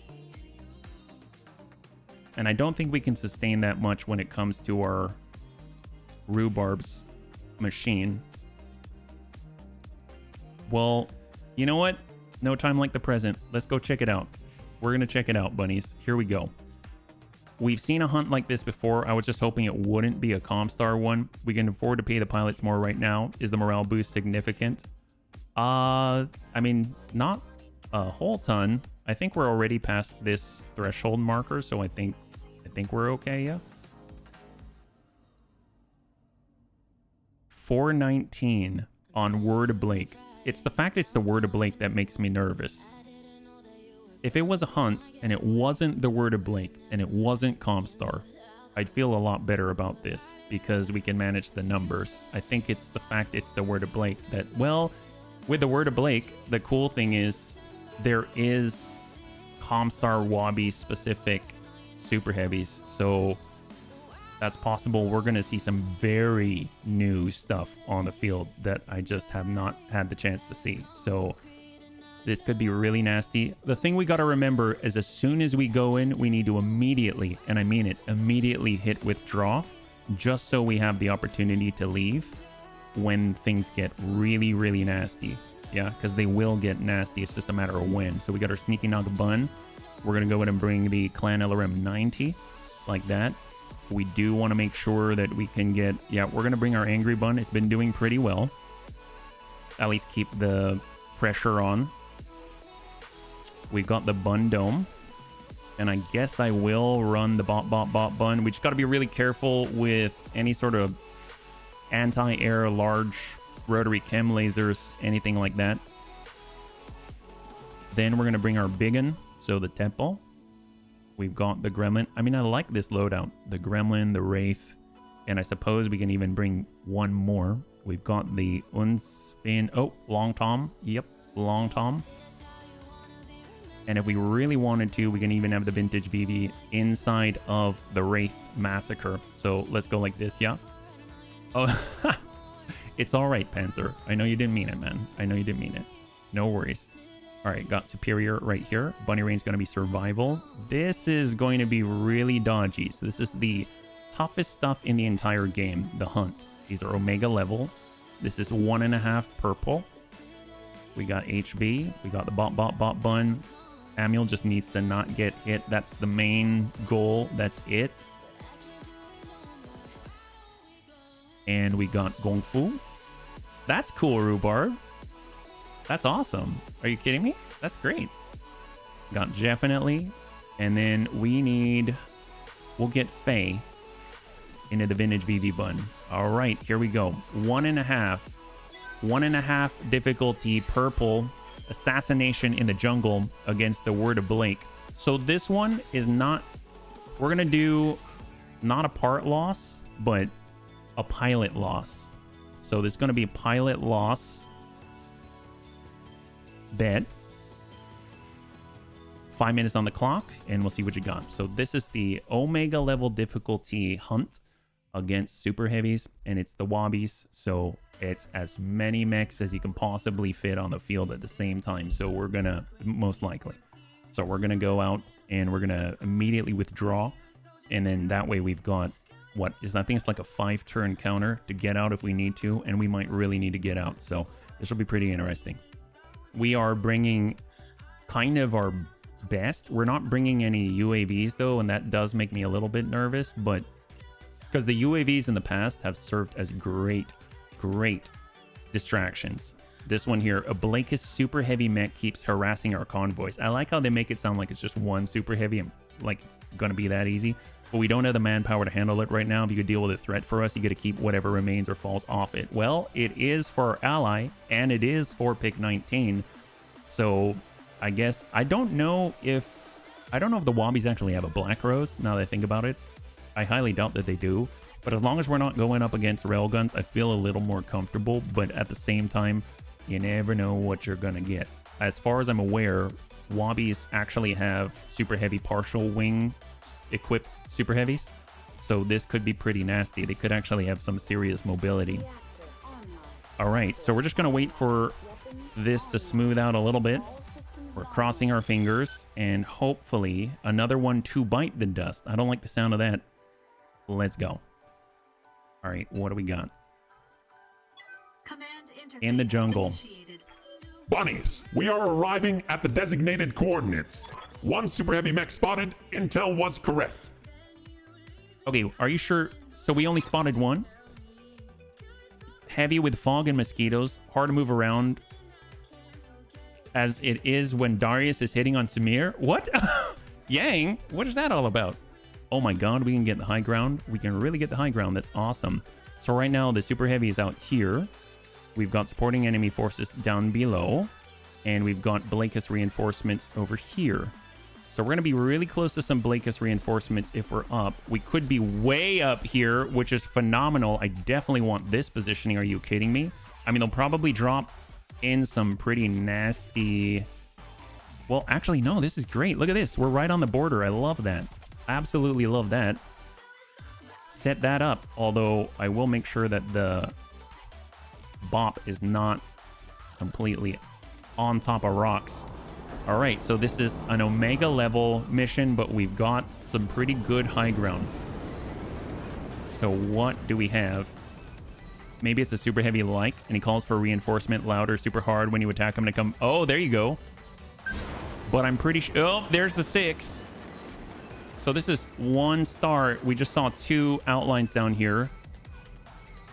And I don't think we can sustain that much when it comes to our rhubarb's machine. Well, you know what? No time like the present. Let's go check it out. We're going to check it out, bunnies. Here we go. We've seen a hunt like this before. I was just hoping it wouldn't be a Comstar one. We can afford to pay the pilots more right now. Is the morale boost significant? I mean, not a whole ton. I think we're already past this threshold marker, so I think we're okay, yeah. 419 on Word of Blake. It's the fact it's the Word of Blake that makes me nervous. If it was a hunt and it wasn't the Word of Blake and it wasn't Comstar, I'd feel a lot better about this because we can manage the numbers. I think it's the fact it's the Word of Blake that, well, with the Word of Blake, the cool thing is there is Comstar Wabi specific super heavies. So that's possible. We're going to see some very new stuff on the field that I just have not had the chance to see. So this could be really nasty. The thing we got to remember is as soon as we go in, we need to immediately, and I mean it, immediately hit withdraw just so we have the opportunity to leave when things get really, really nasty. Yeah, because they will get nasty. It's just a matter of when. So we got our sneaky Naga bun. We're going to go ahead and bring the Clan LRM 90 like that. We do want to make sure that we can get... Yeah, we're going to bring our Angry Bun. It's been doing pretty well. At least keep the pressure on. We've got the Bun Dome. And I guess I will run the bot bun. We just got to be really careful with any sort of anti-air large rotary chem lasers, anything like that. Then we're going to bring our big one. So the temple. We've got the gremlin. I mean, I like this loadout. The gremlin, the wraith. And I suppose we can even bring one more. We've got the Unsfin. Oh, Long Tom. Yep, Long Tom. And if we really wanted to, we can even have the vintage VV inside of the Wraith Massacre. So let's go like this, yeah? Oh, it's all right, Panzer. I know you didn't mean it, man. I know you didn't mean it. No worries. All right, got Superior right here. Bunny Rain's going to be Survival. This is going to be really dodgy. So this is the toughest stuff in the entire game, the Hunt. These are Omega level. This is 1.5 purple. We got HB. We got the bot bun. Samuel just needs to not get hit. That's the main goal. That's it. And we got Gong Fu. That's cool, Rhubarb. That's awesome. Are you kidding me? That's great. Got Definitely. And then we need... We'll get Faye into the vintage VV bun. All right, here we go. 1.5. 1.5 difficulty purple. Assassination in the jungle against the Word of Blake. So this one is not... We're going to do not a part loss, but a pilot loss. So there's going to be a pilot loss. Bet. 5 minutes on the clock, and we'll see what you got. So this is the Omega level difficulty Hunt against super heavies, and it's the Wobbies. So it's as many mechs as you can possibly fit on the field at the same time. So we're gonna, most likely. So we're gonna go out and we're gonna immediately withdraw. And then that way we've got, what is, I think it's like a 5-turn counter to get out if we need to. And we might really need to get out. So this will be pretty interesting. We are bringing kind of our best. We're not bringing any UAVs though. And that does make me a little bit nervous, but because the UAVs in the past have served as great distractions. This one here, a Blakist super heavy mech keeps harassing our convoys. I like how they make it sound like it's just one super heavy and like it's gonna be that easy, but we don't have the manpower to handle it right now. If you could deal with a threat for us, you got to keep whatever remains or falls off it. Well, it is for our ally and it is for pick 19. So I guess I don't know if the Wobbies actually have a Black Rose. Now that I think about it, I highly doubt that they do. But as long as we're not going up against railguns, I feel a little more comfortable. But at the same time, you never know what you're going to get. As far as I'm aware, Wobbies actually have super heavy partial wing equipped super heavies. So this could be pretty nasty. They could actually have some serious mobility. All right, so we're just going to wait for this to smooth out a little bit. We're crossing our fingers and hopefully another one to bite the dust. I don't like the sound of that. Let's go. All right, what do we got? In the jungle. Bunnies, we are arriving at the designated coordinates. One super heavy mech spotted. Intel was correct. Okay, are you sure? So we only spotted one? Heavy with fog and mosquitoes. Hard to move around. As it is when Darius is hitting on Samir. What? Yang? What is that all about? Oh my god, we can get the high ground. We can really get the high ground. That's awesome. So right now, the super heavy is out here. We've got supporting enemy forces down below. And we've got Blakist reinforcements over here. So we're going to be really close to some Blakist reinforcements if we're up. We could be way up here, which is phenomenal. I definitely want this positioning. Are you kidding me? I mean, they'll probably drop in some pretty nasty... Well, actually, no, this is great. Look at this. We're right on the border. I love that. Absolutely love that. Set that up. Although I will make sure that the bop is not completely on top of rocks. All right, so this is an Omega level mission, but we've got some pretty good high ground. So what do we have? Maybe it's a super heavy like, and he calls for reinforcement louder, super hard when you attack him to come. Oh, there you go. But I'm pretty sure. Oh, there's the 6. So this is 1 star. We just saw 2 outlines down here.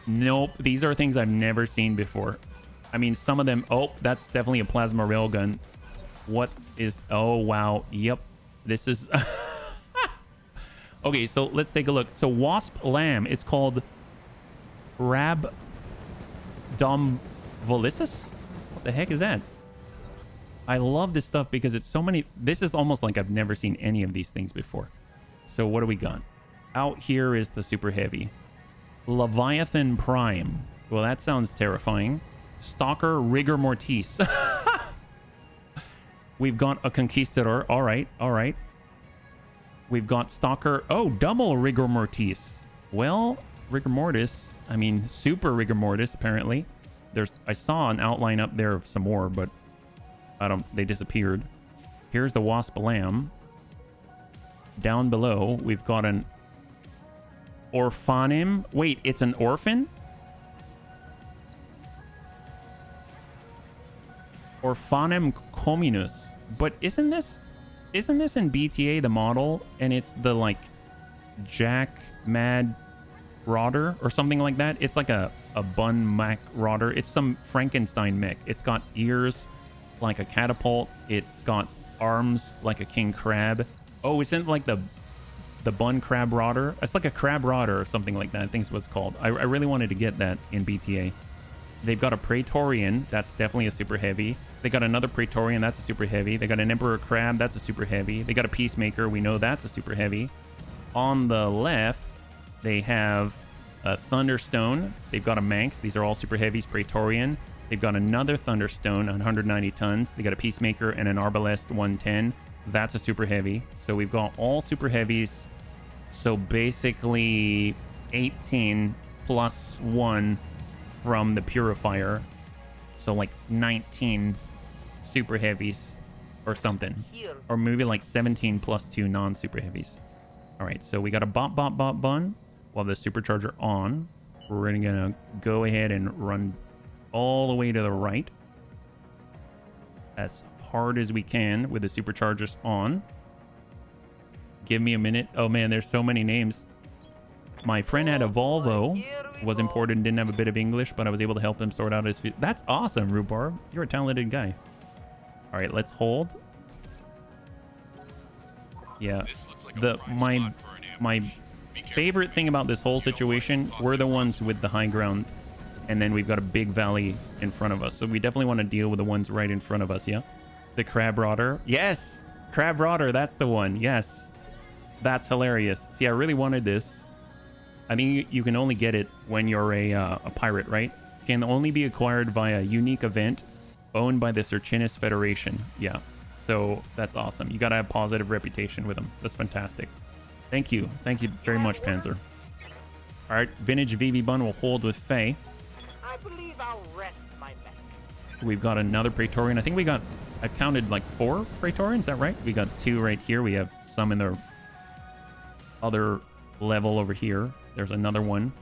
Nope. These are things I've never seen before. I mean, some of them. Oh, that's definitely a plasma railgun. What is... Oh, wow. Yep. This is... Okay, so let's take a look. So Wasp Lamb, it's called Rhabdomvolysis? What the heck is that? I love this stuff because it's so many... This is almost like I've never seen any of these things before. So what do we got? Out here is the super heavy. Leviathan Prime. Well, that sounds terrifying. Stalker Rigor Mortis. We've got a Conquistador. All right, all right. We've got Stalker. Oh, double Rigor Mortis. Well, Rigor Mortis. I mean, super Rigor Mortis, apparently. I saw an outline up there of some more, but they disappeared. Here's the Wasp Lamb. Down below, we've got an Orphanim. Wait, it's an orphan? Orphanim communis. But isn't this in BTA the model, and it's the like Jack Mad Rodder or something like that? It's like a Bun Mac Rodder. It's some Frankenstein mech. It's got ears like a catapult. It's got arms like a king crab. Oh, isn't like the Bun Crab Rodder? It's like a Crab Rodder or something like that, I think is what it's called. I really wanted to get that in BTA. They've got a Praetorian. That's definitely a super heavy. They got another Praetorian. That's a super heavy. They got an Emperor Crab. That's a super heavy. They got a Peacemaker. We know that's a super heavy. On the left, they have a Thunderstone. They've got a Manx. These are all super heavies. Praetorian. They've got another Thunderstone, 190 tons. They got a Peacemaker and an Arbalest 110. That's a super heavy. So we've got all super heavies. So basically 18 plus 1 from the Purifier. So like 19 super heavies or something. Or maybe like 17 plus 2 non-super heavies. All right, so we got a bop bun while the supercharger on. We're gonna go ahead and run all the way to the right as hard as we can with the superchargers on. Give me a minute. Oh man, there's so many names. My friend had a Volvo, was imported and didn't have a bit of English, but I was able to help him sort out his... That's awesome, Rhubarb. You're a talented guy. All right, let's hold. Yeah. My favorite thing about this whole situation, we're the ones with the high ground, and then we've got a big valley in front of us. So we definitely want to deal with the ones right in front of us, yeah? The Crab Rodder. Yes! Crab Rodder, that's the one. Yes. That's hilarious. See, I really wanted this. I think you can only get it when you're a pirate, right? Can only be acquired via unique event owned by the Serchinis Federation. Yeah, so that's awesome. You gotta have positive reputation with them. That's fantastic. Thank you very much, Panzer. All right, vintage VV Bun will hold with Faye. I believe I'll rest my mech. We've got another Praetorian. I think I've counted like 4 Praetorians. Is that right? We got 2 right here. We have some in the other level over here. There's another one.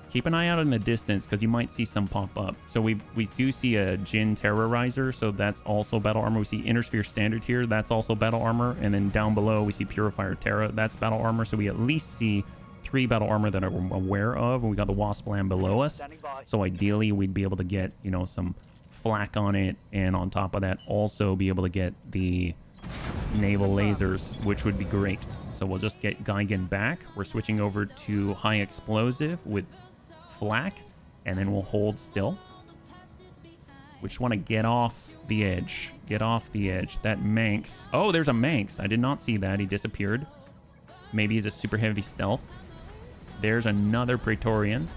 Keep an eye out in the distance because you might see some pop up. So we do see a Jin Terrorizer, so that's also battle armor. We see Intersphere Standard here, that's also battle armor. And then down below we see Purifier Terra, that's battle armor. So we at least see 3 battle armor that I'm aware of. And we got the Wasp Lamb below us. So ideally we'd be able to get, you know, some flak on it, and on top of that also be able to get the naval lasers, which would be great. So we'll just get Geigen back. We're switching over to high explosive with flak, and then we'll hold still. We just want to get off the edge. Get off the edge. That Manx. Oh, there's a Manx. I did not see that. He disappeared. Maybe he's a super heavy stealth. There's another Praetorian,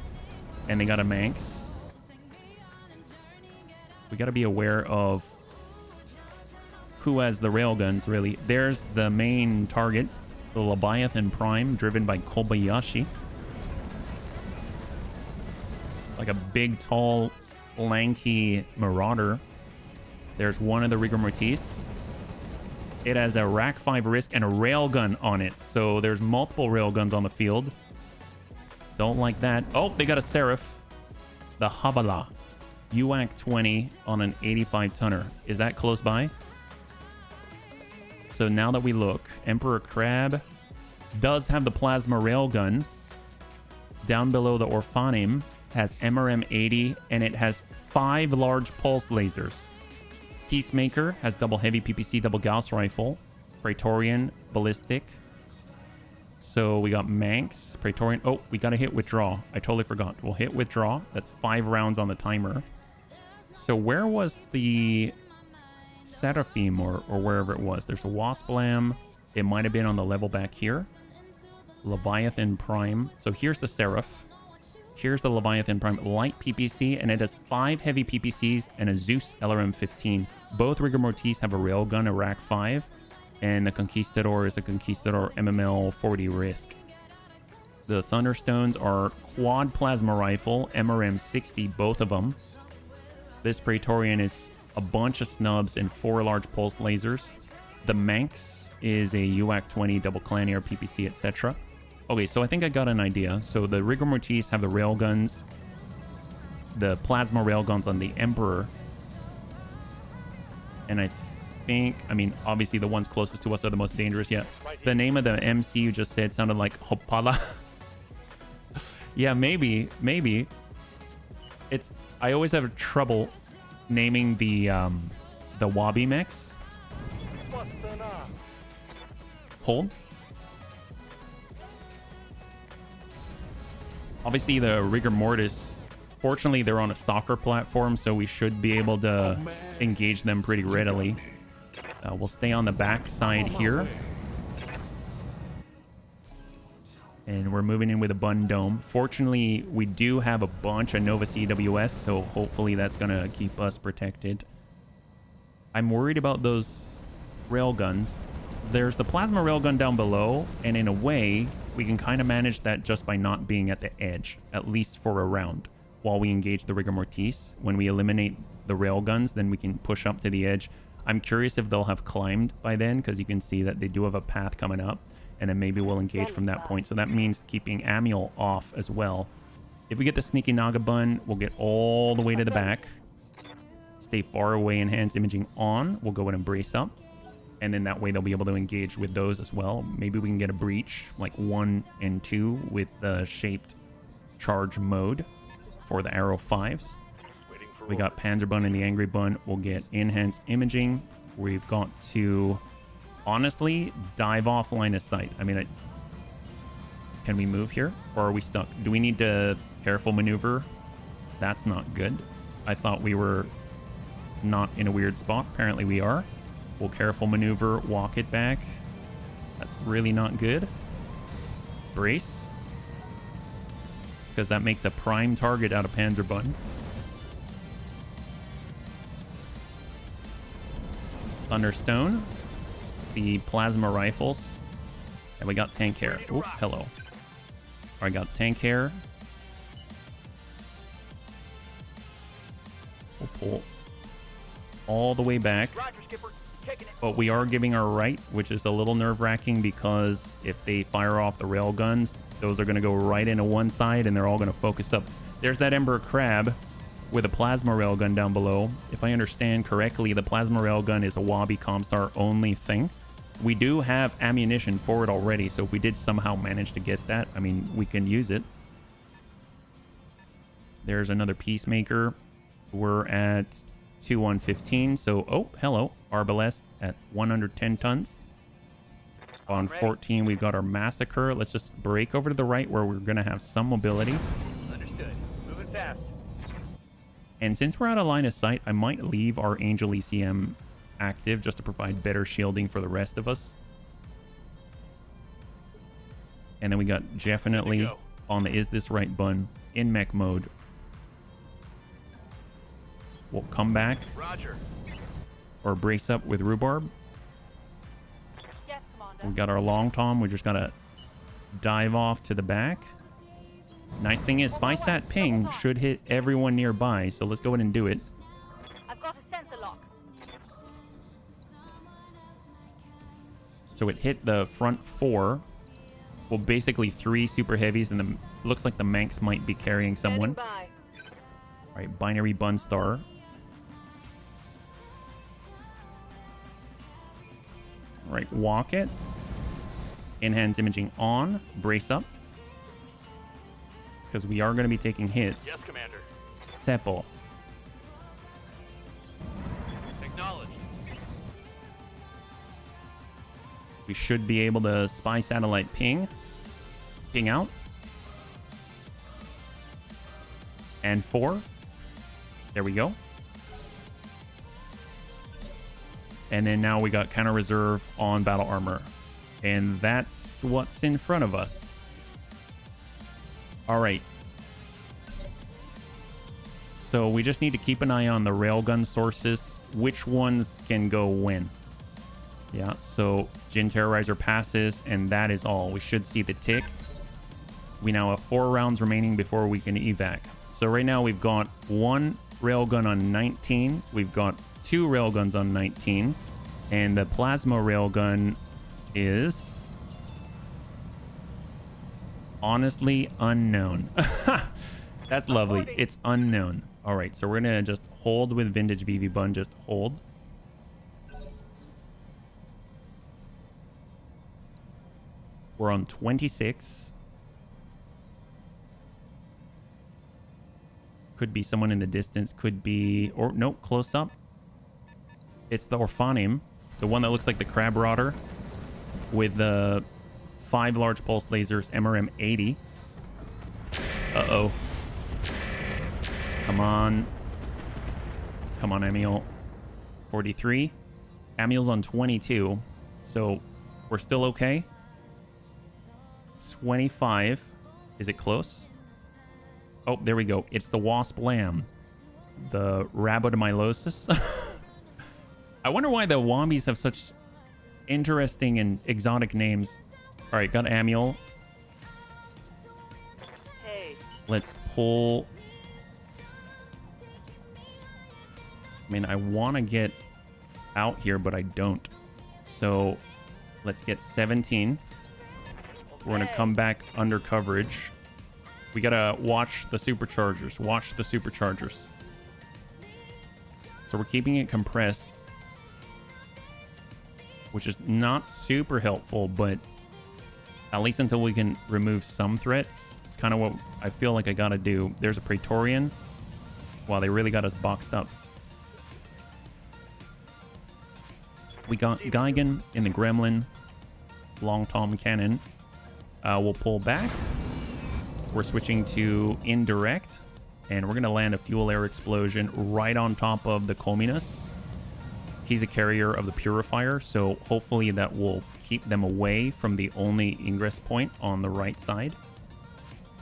and they got a Manx. We got to be aware of who has the railguns, really. There's the main target, the Leviathan Prime, driven by Kobayashi. Like a big, tall, lanky marauder. There's one of the Rigor Mortis. It has a Rack 5 Risk and a railgun on it. So there's multiple railguns on the field. Don't like that. Oh, they got a Seraph. The Habala. UAC 20 on an 85 tonner. Is that close by? So now that we look, Emperor Crab does have the plasma railgun. Down below, the Orphanim has MRM 80, and it has 5 large pulse lasers. Peacemaker has double heavy PPC, double Gauss rifle. Praetorian, ballistic. So we got Manx, Praetorian. Oh, we got to hit withdraw. I totally forgot. We'll hit withdraw. That's 5 rounds on the timer. So where was the Seraphim or wherever it was? There's a Wasp Lamb. It might have been on the level back here. Leviathan Prime. So here's the Seraph. Here's the Leviathan Prime light PPC, and it has 5 heavy PPCs and a Zeus LRM-15. Both Rigor Mortis have a railgun, a Rack 5, and the Conquistador is a Conquistador MML-40 Risk. The Thunderstones are quad plasma rifle, MRM-60, both of them. This Praetorian is a bunch of snubs and 4 large pulse lasers. The Manx is a UAC-20 double Clanier PPC, etc. Okay, so I think I got an idea. So the Rigor Mortis have the railguns, the plasma railguns on the Emperor. And I think, I mean, obviously the ones closest to us are the most dangerous yet. The name of the MC you just said sounded like Hopala. Yeah, maybe. It's, I always have trouble naming the Wabi mechs. Hold. Obviously, the Rigor Mortis, fortunately, they're on a stalker platform, so we should be able to engage them pretty readily. We'll stay on the back side here. And we're moving in with a Bun Dome. Fortunately, we do have a bunch of Nova CWS, so hopefully that's going to keep us protected. I'm worried about those railguns. There's the plasma railgun down below, and in a way, we can kind of manage that just by not being at the edge, at least for a round, while we engage the Rigor Mortis. When we eliminate the railguns, then we can push up to the edge. I'm curious if they'll have climbed by then, because you can see that they do have a path coming up, and then maybe we'll engage from that point. So that means keeping Amiel off as well. If we get the Sneaky Naga Bun, we'll get all the way to the back. Stay far away, enhance imaging on. We'll go and embrace up. And then that way they'll be able to engage with those as well. Maybe we can get a breach like 1 and 2 with the shaped charge mode for the Arrow 5s. We got Panzer Bun and the Angry Bun. We'll get enhanced imaging. We've got to honestly dive off line of sight. I mean, can we move here or are we stuck? Do we need to careful maneuver? That's not good. I thought we were not in a weird spot. Apparently we are. We'll careful maneuver, walk it back. That's really not good. Brace. Because that makes a prime target out of Panzer Bun. Thunderstone. The plasma rifles. And we got tank hair. Oh, hello. I got tank hair. We'll pull all the way back. Roger, Skipper. But we are giving our right, which is a little nerve-wracking because if they fire off the rail guns, those are going to go right into one side and they're all going to focus up. There's that Ember Crab with a plasma railgun down below. If I understand correctly, the plasma railgun is a Wabi Comstar only thing. We do have ammunition for it already, so if we did somehow manage to get that, I mean, we can use it. There's another Peacemaker. We're at 2-1-15, so, oh, hello. Arbalest at 110 tons. On 14, we've got our Massacre. Let's just break over to the right where we're going to have some mobility. Understood. Moving fast. And since we're out of line of sight, I might leave our Angel ECM active just to provide better shielding for the rest of us. And then we got definitely on the Is This Right Bun in mech mode. We'll come back. Roger. Or brace up with Rhubarb. Yes, Commander. We got our Long Tom. We just got to dive off to the back. Nice thing is, SpySat ping should hit everyone nearby. So let's go ahead and do it. I've got a sensor lock. So it hit the front 4. Well, basically 3 super heavies. And the looks like the Manx might be carrying someone. Standing by. All right, Binary Bun Star. All right, walk it. Enhance imaging on. Brace up. Because we are going to be taking hits. Yes, Commander. Seppo. Acknowledge. We should be able to spy satellite ping out. And 4. There we go. And then now we got counter reserve on battle armor. And that's what's in front of us. All right. So we just need to keep an eye on the railgun sources. Which ones can go when? Yeah, so Jin Terrorizer passes, and that is all. We should see the tick. We now have 4 rounds remaining before we can evac. So right now we've got 1 railgun on 19. We've got 2 railguns on 19. And the plasma railgun is honestly unknown. That's lovely. It's unknown. All right, so we're going to just hold with Vintage VV Bun. Just hold. We're on 26. Could be someone in the distance. Could be... Or, nope, close up. It's the Orphanim. The one that looks like the Crab Rotter. With the 5 large pulse lasers. MRM 80. Uh-oh. Come on. Come on, Emil. 43. Emil's on 22. So, we're still okay. 25. Is it close? Oh, there we go. It's the Wasp Lamb. The Rhabdomyolysis. I wonder why the Wombies have such interesting and exotic names. All right, got Amiel. Hey. Let's pull... I mean, I want to get out here, but I don't. So, let's get 17. We're going to come back under coverage. We got to watch the superchargers. Watch the superchargers. So we're keeping it compressed, which is not super helpful, but at least until we can remove some threats, it's kind of what I feel like I got to do. There's a Praetorian. Wow, they really got us boxed up. We got Geigen in the Gremlin. Long Tom Cannon. We'll pull back. We're switching to indirect. And we're going to land a fuel air explosion right on top of the Communus. He's a carrier of the Purifier, so hopefully that will keep them away from the only ingress point on the right side.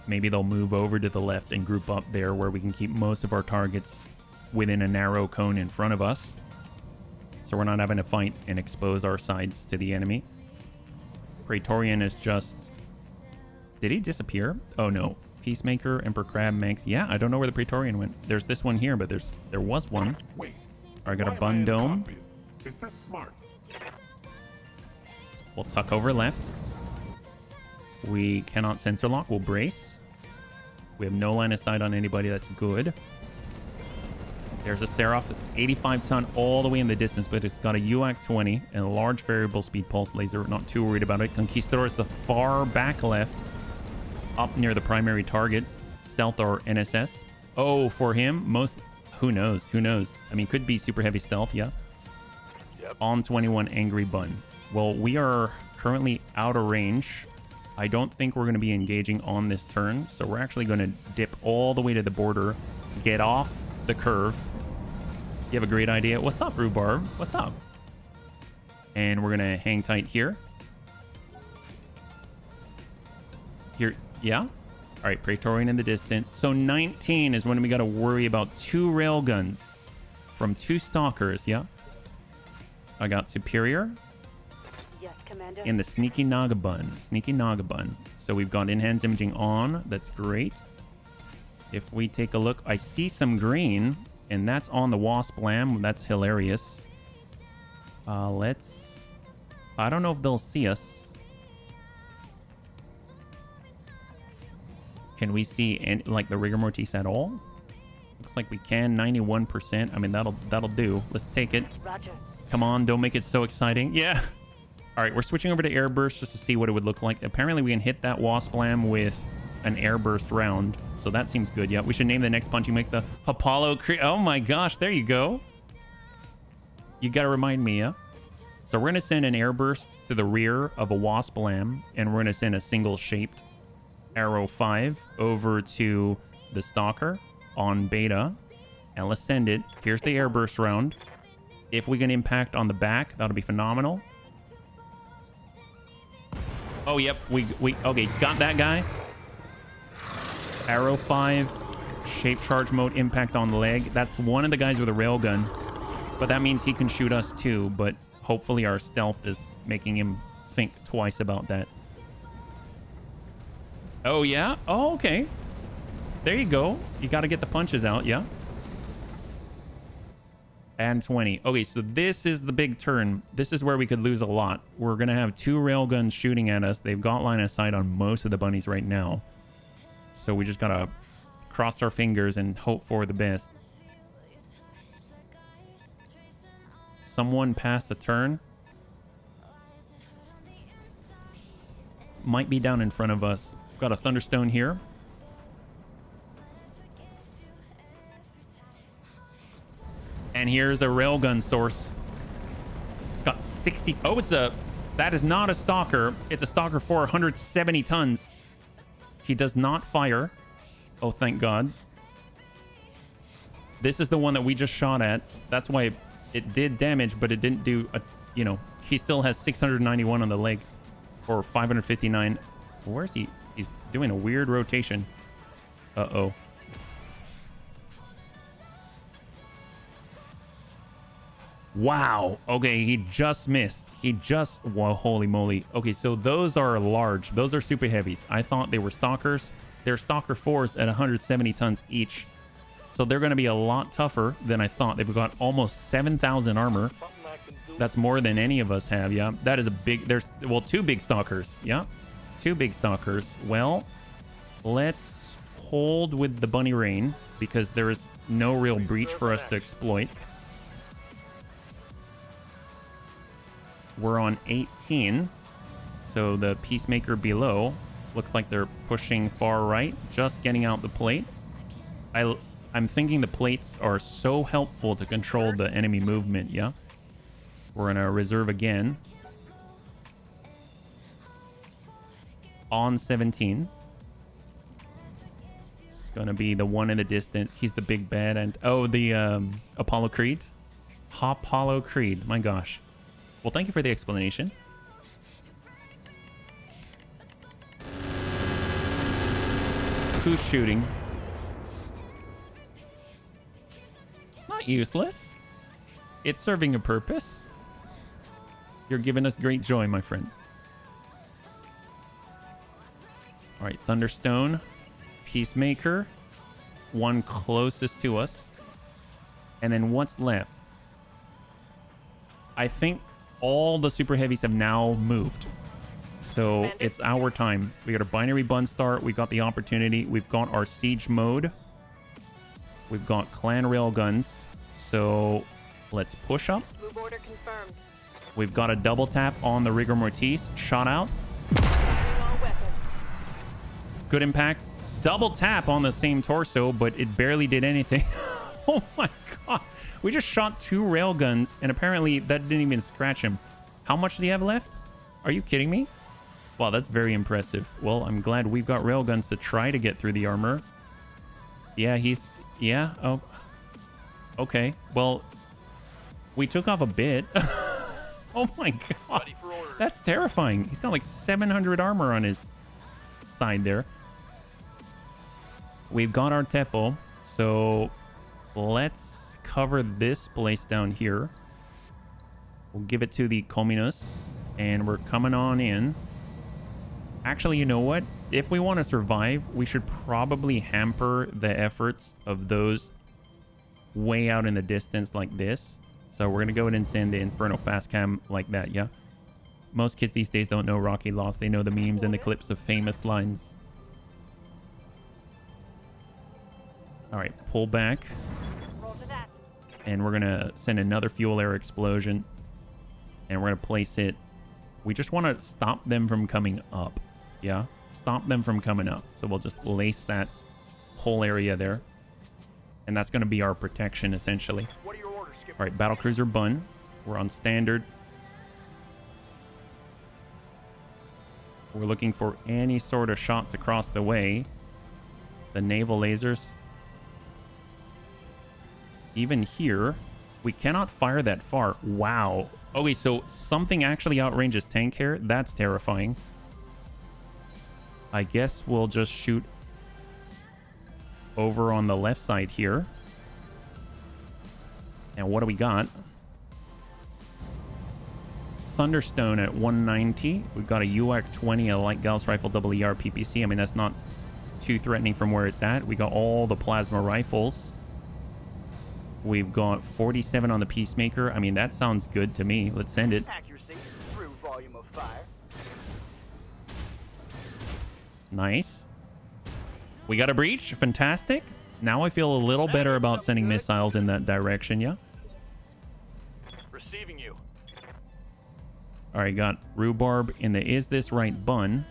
Maybe they'll move over to the left and group up there where we can keep most of our targets within a narrow cone in front of us. So we're not having to fight and expose our sides to the enemy. Praetorian is just... Did he disappear? Oh no. Peacemaker, Emperor Crab, Manx. Yeah, I don't know where the Praetorian went. There's this one here, but there was one. Wait. I got a Bun Dome. Is this smart? We'll tuck over left. We cannot sensor lock. We'll brace. We have no line of sight on anybody. That's good. There's a Seraph. It's 85 ton all the way in the distance, but it's got a UAC 20 and a large variable speed pulse laser. Not too worried about it. Conquistador is the far back left, up near the primary target. Stealth or NSS. Oh, for him, most... Who knows? Who knows? I mean, could be super heavy stealth, yeah. Yep. On 21 Angry Bun. Well, we are currently out of range. I don't think we're going to be engaging on this turn, so we're actually going to dip all the way to the border, get off the curve. You have a great idea. What's up, Rhubarb? What's up? And we're going to hang tight here. Here, yeah? All right, Praetorian in the distance. So 19 is when we got to worry about 2 railguns from 2 stalkers, yeah? I got Superior. Yes, Commander. In the Sneaky Nagabun. Sneaky Nagabun. So we've got enhanced imaging on. That's great. If we take a look, I see some green, and that's on the Wasp Lamb. That's hilarious. Let's... I don't know if they'll see us. Can we see any, like the rigor mortis at all? Looks like we can. 91%. I mean, that'll do. Let's take it. Roger. Come on, don't make it so exciting. Yeah. All right, we're switching over to airburst just to see what it would look like. Apparently, we can hit that Wasp Lamb with an airburst round, so that seems good. Yeah, we should name the next punch you make the Apollo. Oh my gosh, there you go. You gotta remind me, yeah. So we're going to send an airburst to the rear of a Wasp Lamb, and we're going to send a single shaped Arrow 5 over to the Stalker on Beta. And let's send it. Here's the airburst round. If we can impact on the back, that'll be phenomenal. Oh, yep. We okay, got that guy. Arrow 5, shape charge mode, impact on the leg. That's one of the guys with a railgun. But that means he can shoot us too, but hopefully our stealth is making him think twice about that. Oh, yeah? Oh, okay. There you go. You got to get the punches out, yeah? And 20. Okay, so this is the big turn. This is where we could lose a lot. We're going to have 2 railguns shooting at us. They've got line of sight on most of the bunnies right now. So we just got to cross our fingers and hope for the best. Someone passed the turn. Might be down in front of us. Got a Thunderstone here. And here's a railgun source. It's got 60. Oh, that is not a Stalker. It's a Stalker 470 tons. He does not fire. Oh, thank God. This is the one that we just shot at. That's why it did damage, but it didn't do a, you know, he still has 691 on the leg or 559. Where's he? He's doing a weird rotation. Uh-oh. Wow. Okay, he just missed. He just... Whoa, holy moly. Okay, so those are large. Those are super heavies. I thought they were Stalkers. They're Stalker 4s at 170 tons each. So they're going to be a lot tougher than I thought. They've got almost 7,000 armor. That's more than any of us have, yeah. That is a big... There's, well, 2 big Stalkers. Yeah, 2 big Stalkers. Well, let's hold with the Bunny Rain because there is no real breach for us to exploit. We're on 18, so the Peacemaker below looks like they're pushing far right, just getting out the plate. I'm thinking the plates are so helpful to control the enemy movement, yeah? We're in our reserve again. On 17. It's gonna be the one in the distance. He's the big bad, and oh, the Apollo Creed? Apollo Creed, my gosh. Well, thank you for the explanation. Who's shooting? It's not useless. It's serving a purpose. You're giving us great joy, my friend. All right, Thunderstone, Peacemaker, one closest to us. And then what's left? I think all the super heavies have now moved. So it's our time. We got a binary bun start. We got the opportunity. We've got our siege mode. We've got clan railguns. So let's push up. Move order confirmed. We've got a double tap on the rigor mortis. Shot out. Good impact. Double tap on the same torso, but it barely did anything. Oh my God. We just shot 2 railguns, and apparently that didn't even scratch him. How much does he have left? Are you kidding me? Wow, that's very impressive. Well, I'm glad we've got railguns to try to get through the armor. Yeah, he's... Yeah, oh... Okay, well... We took off a bit. Oh my God. That's terrifying. He's got like 700 armor on his side there. We've got our Tepo, so... Let's cover this place down here. We'll give it to the Cominus, and we're coming on in. Actually, you know what? If we want to survive, we should probably hamper the efforts of those way out in the distance like this. So we're going to go ahead and send the Inferno fast cam like that, yeah? Most kids these days don't know Rocky Lost. They know the memes and the clips of famous lines. All right, pull back. And we're going to send another fuel air explosion. And we're going to place it. We just want to stop them from coming up. Yeah? Stop them from coming up. So we'll just lace that whole area there. And that's going to be our protection, essentially. What are your orders, Skipper? All right, Battlecruiser Bun. We're on standard. We're looking for any sort of shots across the way. The naval lasers. Even here, we cannot fire that far. Wow. Okay, so something actually outranges tank here. That's terrifying. I guess we'll just shoot over on the left side here. And what do we got? Thunderstone at 190. We've got a UAC-20, a light Gauss rifle, ER PPC. I mean, that's not too threatening from where it's at. We got all the plasma rifles. We've got 47 on the Peacemaker. I mean, that sounds good to me. Let's send it. Accuracy through volume of fire. Nice. We got a breach. Fantastic. Now I feel a little better about sending missiles in that direction, yeah? Receiving you. All right, got Rhubarb in the Is This Right bun.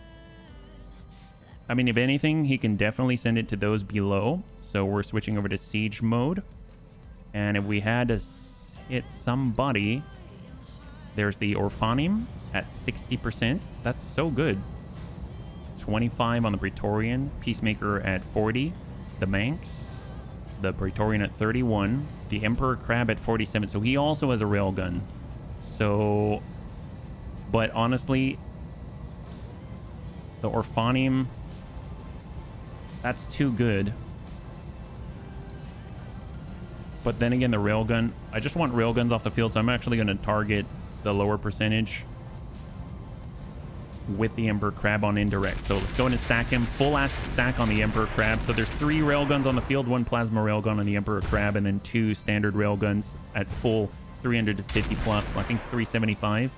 I mean, if anything, he can definitely send it to those below. So we're switching over to siege mode. And if we had to hit somebody, there's the Orphanim at 60%. That's so good. 25 on the Praetorian. Peacemaker at 40. The Manx. The Praetorian at 31. The Emperor Crab at 47. So he also has a railgun. So... But honestly, the Orphanim, that's too good. But then again, the railgun, I just want railguns off the field, so I'm actually going to target the lower percentage with the Emperor Crab on indirect. So let's go ahead and stack him. Full acid stack on the Emperor Crab. So there's 3 railguns on the field, 1 plasma railgun on the Emperor Crab, and then 2 standard railguns at full 350 plus, I think 375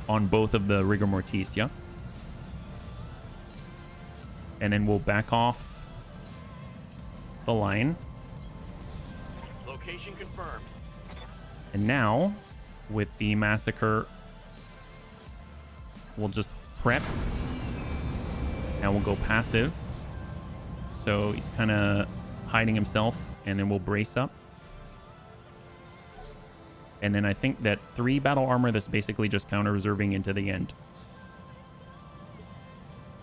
on both of the Rigor Mortis, yeah? And then we'll back off the line. Location confirmed. And now, with the Massacre, we'll just prep. Now we'll go passive. So he's kind of hiding himself, and then we'll brace up. And then I think that's 3 battle armor that's basically just counter-reserving into the end.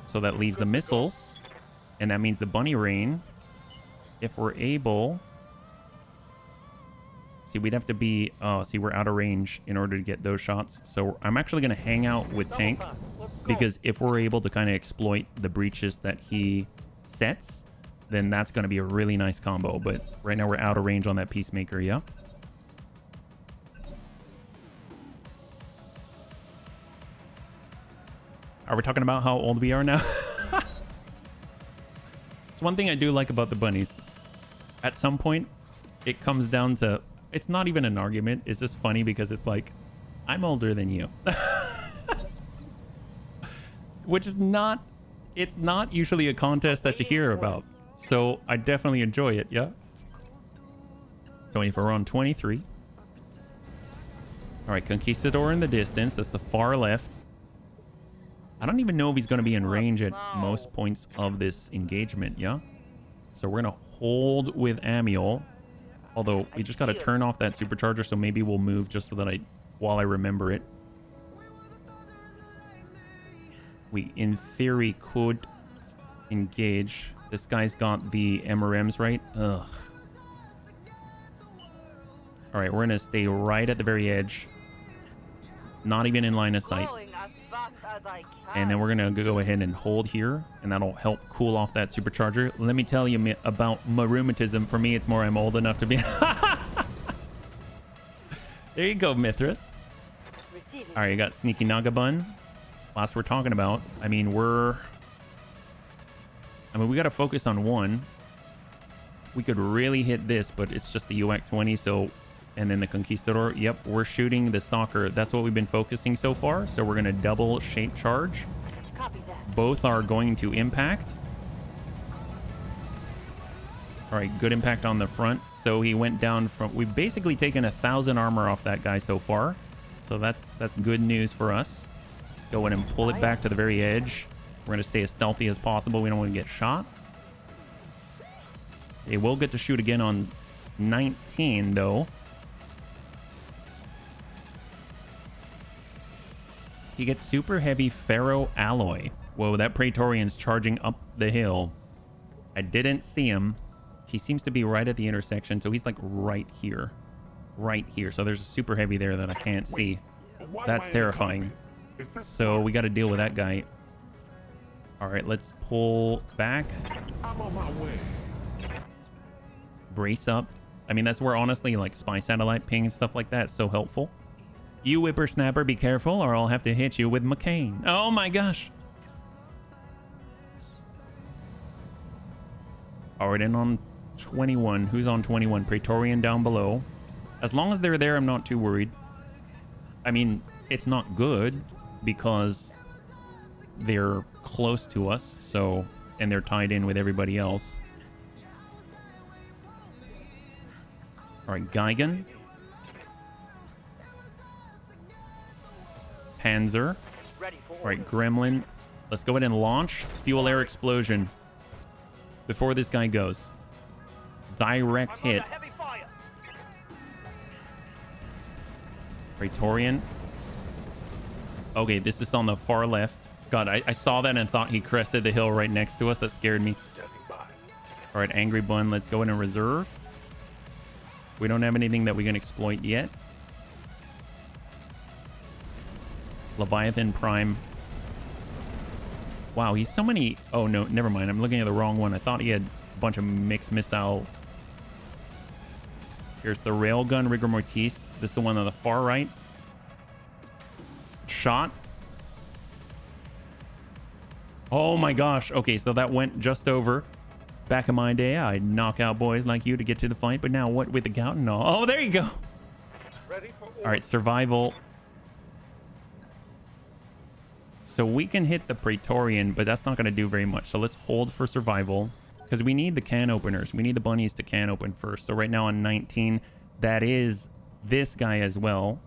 So that leaves the missiles. And that means the bunny rain. If we're able... See, we'd have to be... Oh, see, we're out of range in order to get those shots. So I'm actually going to hang out with tank. Because if we're able to kind of exploit the breaches that he sets, then that's going to be a really nice combo. But right now we're out of range on that Peacemaker, yeah? Are we talking about how old we are now? It's one thing I do like about the bunnies. At some point, it comes down to... It's not even an argument. It's just funny because it's like, I'm older than you. Which is not... It's not usually a contest that you hear about. So I definitely enjoy it, yeah? 24 on 23. All right, Conquistador in the distance. That's the far left. I don't even know if he's going to be in range at most points of this engagement, yeah? So we're going to hold with Amiel. Although, we just got to turn off that supercharger, so maybe we'll move just so that while I remember it. We, in theory, could engage. This guy's got the MRMs, right? Ugh. All right, we're going to stay right at the very edge. Not even in line of sight. And then we're going to go ahead and hold here, and that'll help cool off that supercharger. Let me tell you about my rheumatism. For me, it's more I'm old enough to be... There you go, Mithras. All right, you got Sneaky Nagabun. Last we're talking about. I mean, we got to focus on one. We could really hit this, but it's just the UAC-20, so... And then the Conquistador. Yep, we're shooting the Stalker. That's what we've been focusing so far. So we're going to double shape charge. Copy that. Both are going to impact. All right, good impact on the front. So he went down from... We've basically taken 1,000 armor off that guy so far. So that's good news for us. Let's go ahead and pull it back to the very edge. We're going to stay as stealthy as possible. We don't want to get shot. They will get to shoot again on 19, though. He gets super heavy ferro alloy. Whoa, that Praetorian's charging up the hill. I didn't see him. He seems to be right at the intersection, so he's like right here. Right here. So there's a super heavy there that I can't see. That's terrifying. So we got to deal with that guy. All right, let's pull back. I'm on my way. Brace up. I mean, that's where honestly like spy satellite ping and stuff like that is so helpful. You whippersnapper, be careful or I'll have to hit you with McCain. Oh my gosh. All right, and on 21. Who's on 21? Praetorian down below. As long as they're there, I'm not too worried. I mean, it's not good because they're close to us, so, and they're tied in with everybody else. All right, Geigen. Panzer. All right, Gremlin. Let's go ahead and launch fuel air explosion before this guy goes. Direct hit. Praetorian. Okay, this is on the far left. God, I saw that and thought he crested the hill right next to us. That scared me. All right, Angry Bun. Let's go in and reserve. We don't have anything that we can exploit yet. Leviathan Prime. Wow, he's so many... Oh, no, never mind. I'm looking at the wrong one. I thought he had a bunch of mixed missile. Here's the Railgun Rigor Mortis. This is the one on the far right. Shot. Oh my gosh. Okay, so that went just over. Back in my day, I'd knock out boys like you to get to the fight. But now what with the gout and all? Oh, there you go. All right, survival. So we can hit the Praetorian, but that's not going to do very much. So let's hold for survival because we need the can openers. We need the bunnies to can open first. So right now on 19, that is this guy as well.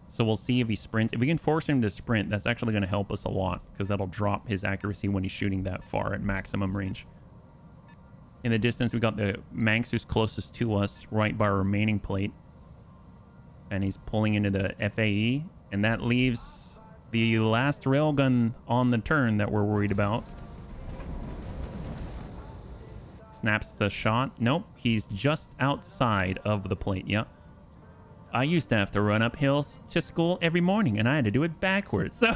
So we'll see if he sprints. If we can force him to sprint, that's actually going to help us a lot because that'll drop his accuracy when he's shooting that far at maximum range. In the distance, we got the Manx who's closest to us right by our remaining plate. And he's pulling into the FAE. And that leaves the last railgun on the turn that we're worried about. Snaps the shot. Nope, he's just outside of the plate. Yep. I used to have to run up hills to school every morning, and I had to do it backwards. So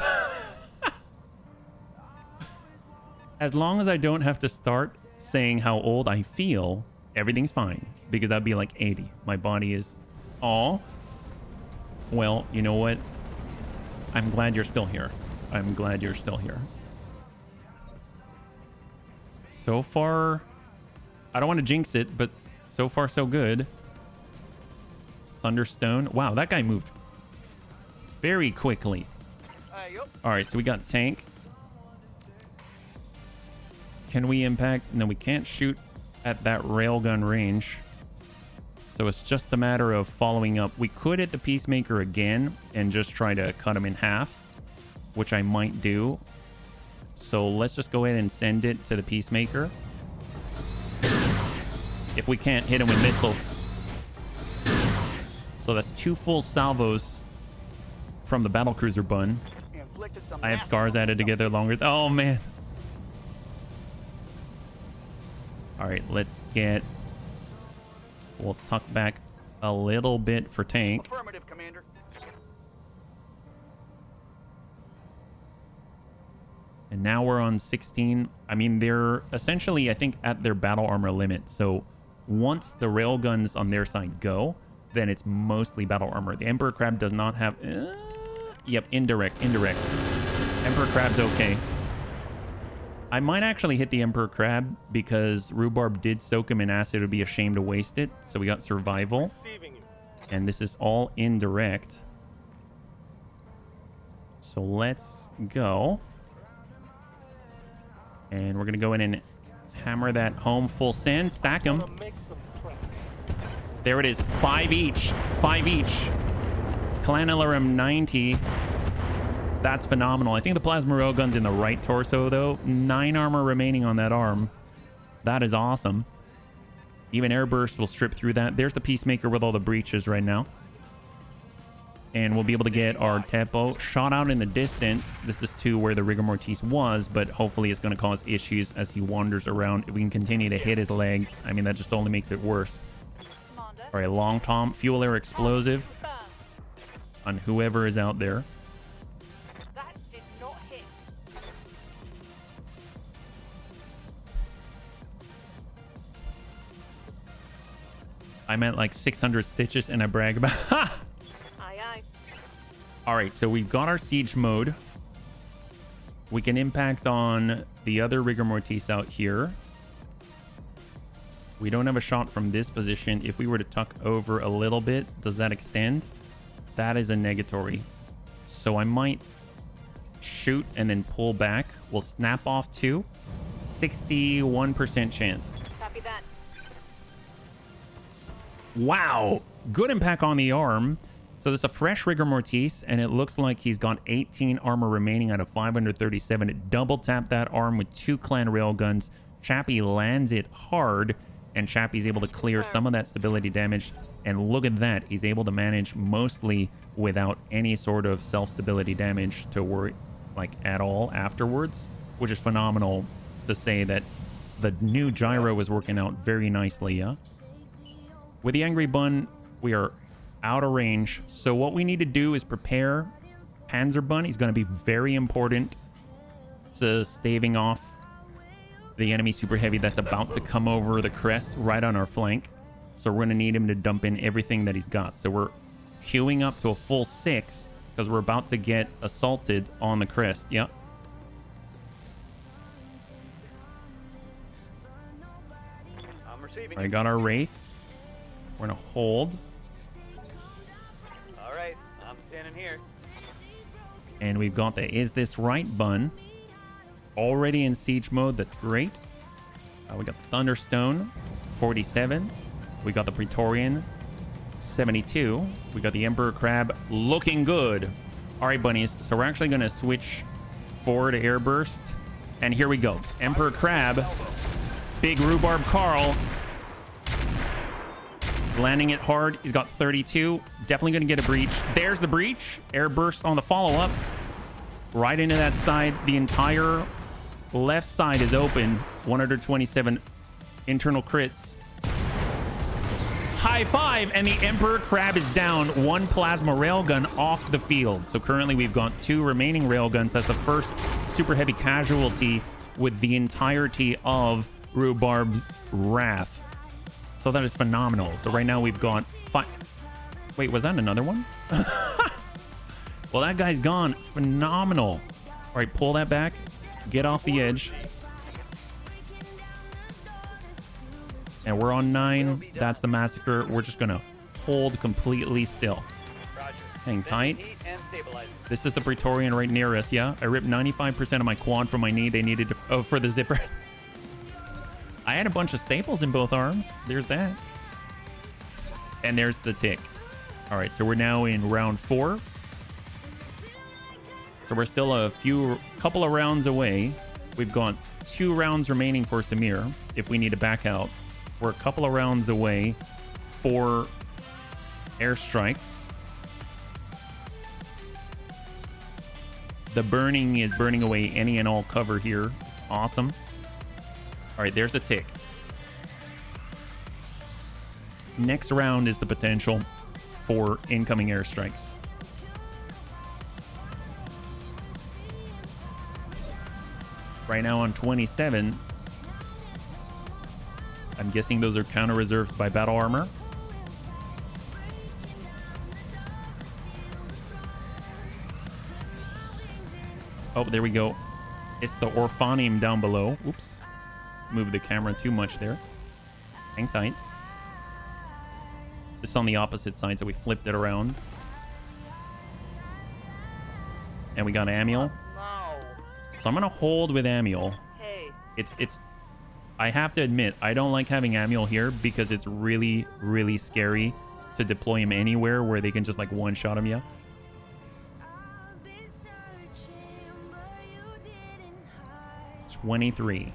as long as I don't have to start saying how old I feel, everything's fine. Because I'd be like 80. My body is... Aw. Well, you know what? I'm glad you're still here. I'm glad you're still here. So far... I don't want to jinx it, but so far so good. Thunderstone. Wow, that guy moved very quickly. All right, so we got tank. Can we impact? No, we can't shoot at that railgun range. So it's just a matter of following up. We could hit the Peacemaker again and just try to cut him in half, which I might do. So let's just go ahead and send it to the Peacemaker. If we can't hit him with missiles. So that's 2 full salvos from the battlecruiser bun. I have scars added together longer. Oh, man. All right, let's get... We'll tuck back a little bit for tank. Affirmative, Commander. And now we're on 16. I mean, they're essentially, I think, at their battle armor limit. So once the railguns on their side go, then it's mostly battle armor. The Emperor Crab does not have... yep, indirect. Emperor Crab's okay. I might actually hit the Emperor Crab because Rhubarb did soak him in acid. It would be a shame to waste it. So we got survival. And this is all indirect. So let's go. And we're going to go in and hammer that home full send. Stack them. There it is. 5 each. 5 each. Clanelarum 90. That's phenomenal. I think the plasma railgun's in the right torso, though. 9 armor remaining on that arm. That is awesome. Even airburst will strip through that. There's the Peacemaker with all the breaches right now. And we'll be able to get our tempo shot out in the distance. This is to where the rigor mortis was, but hopefully it's going to cause issues as he wanders around. If we can continue to hit his legs, I mean, that just only makes it worse. Commander. All right, long tom, fuel air explosive Burn. on whoever is out there. That did not hit. I'm at like 600 stitches and I brag about Aye, aye. All right, so we've got our siege mode. We can impact on the other rigor mortis out here. We don't have a shot from this position. If we were to tuck over a little bit, does that extend? That is a negatory. So I might shoot and then pull back. We'll snap off 2. 61% chance. Copy that. Wow, good impact on the arm. So there's a fresh rigor mortis, and it looks like he's got 18 armor remaining out of 537. It double tapped that arm with 2 clan railguns. Chappie lands it hard, and Chappie's able to clear some of that stability damage. And look at that, he's able to manage mostly without any sort of self-stability damage to worry like at all afterwards, which is phenomenal to say that the new gyro was working out very nicely. Yeah. With the Angry Bun, we are out of range. So what we need to do is prepare Panzer Bun. He's going to be very important to staving off the enemy super heavy that's about to come over the crest right on our flank. So we're going to need him to dump in everything that he's got. So we're queuing up to a full 6 because we're about to get assaulted on the crest. Yep. I'm receiving. I got our Wraith. We're going to hold. All right, I'm standing here. And we've got the Is This Right Bun already in siege mode. That's great. We got the Thunderstone, 47. We got the Praetorian, 72. We got the Emperor Crab looking good. All right, bunnies. So we're actually going to switch forward air burst. And here we go. Emperor Crab, big rhubarb Carl, landing it hard. He's got 32. Definitely going to get a breach. There's the breach. Air burst on the follow-up. Right into that side. The entire left side is open. 127 internal crits. High five, and the Emperor Crab is down. 1 plasma railgun off the field. So currently we've got 2 remaining railguns. That's the first super heavy casualty with the entirety of Rhubarb's Wrath. So that is phenomenal. So right now we've got 5. Wait, was that another one? Well, that guy's gone. Phenomenal. All right, pull that back. Get off the edge. And we're on 9. That's the massacre. We're just going to hold completely still. Roger. Hang tight. Heat and stabilize. This is the Praetorian right near us, yeah? I ripped 95% of my quad from my knee. They needed to... Oh, for the zipper. I had a bunch of staples in both arms. There's that. And there's the tick. All right, so we're now in round 4. So we're still a couple of rounds away. We've got 2 rounds remaining for Samir if we need to back out. We're a couple of rounds away for airstrikes. The burning is burning away any and all cover here. It's awesome. All right, there's the tick. Next round is the potential for incoming airstrikes. Right now on 27. I'm guessing those are counter reserves by battle armor. Oh, there we go. It's the Orphanium down below. Oops. Moved the camera too much there. Hang tight. This is on the opposite side, so we flipped it around. And we got Amiel. No. So I'm going to hold with Amiel. Hey. It's I have to admit, I don't like having Amiel here because it's really, really scary to deploy him anywhere where they can just like one-shot him, yeah? It's 23.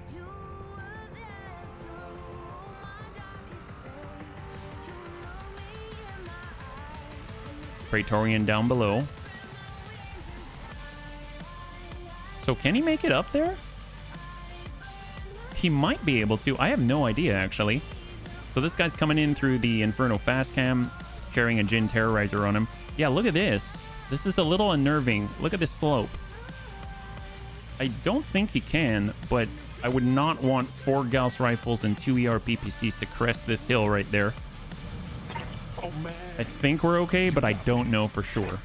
Praetorian down below. So can he make it up there? He might be able to. I have no idea, actually. So this guy's coming in through the Inferno fast cam, carrying a Jin Terrorizer on him. Yeah, look at this. This is a little unnerving. Look at this slope. I don't think he can, but I would not want 4 Gauss rifles and 2 ERPPCs to crest this hill right there. Oh man. I think we're okay, but I don't know for sure.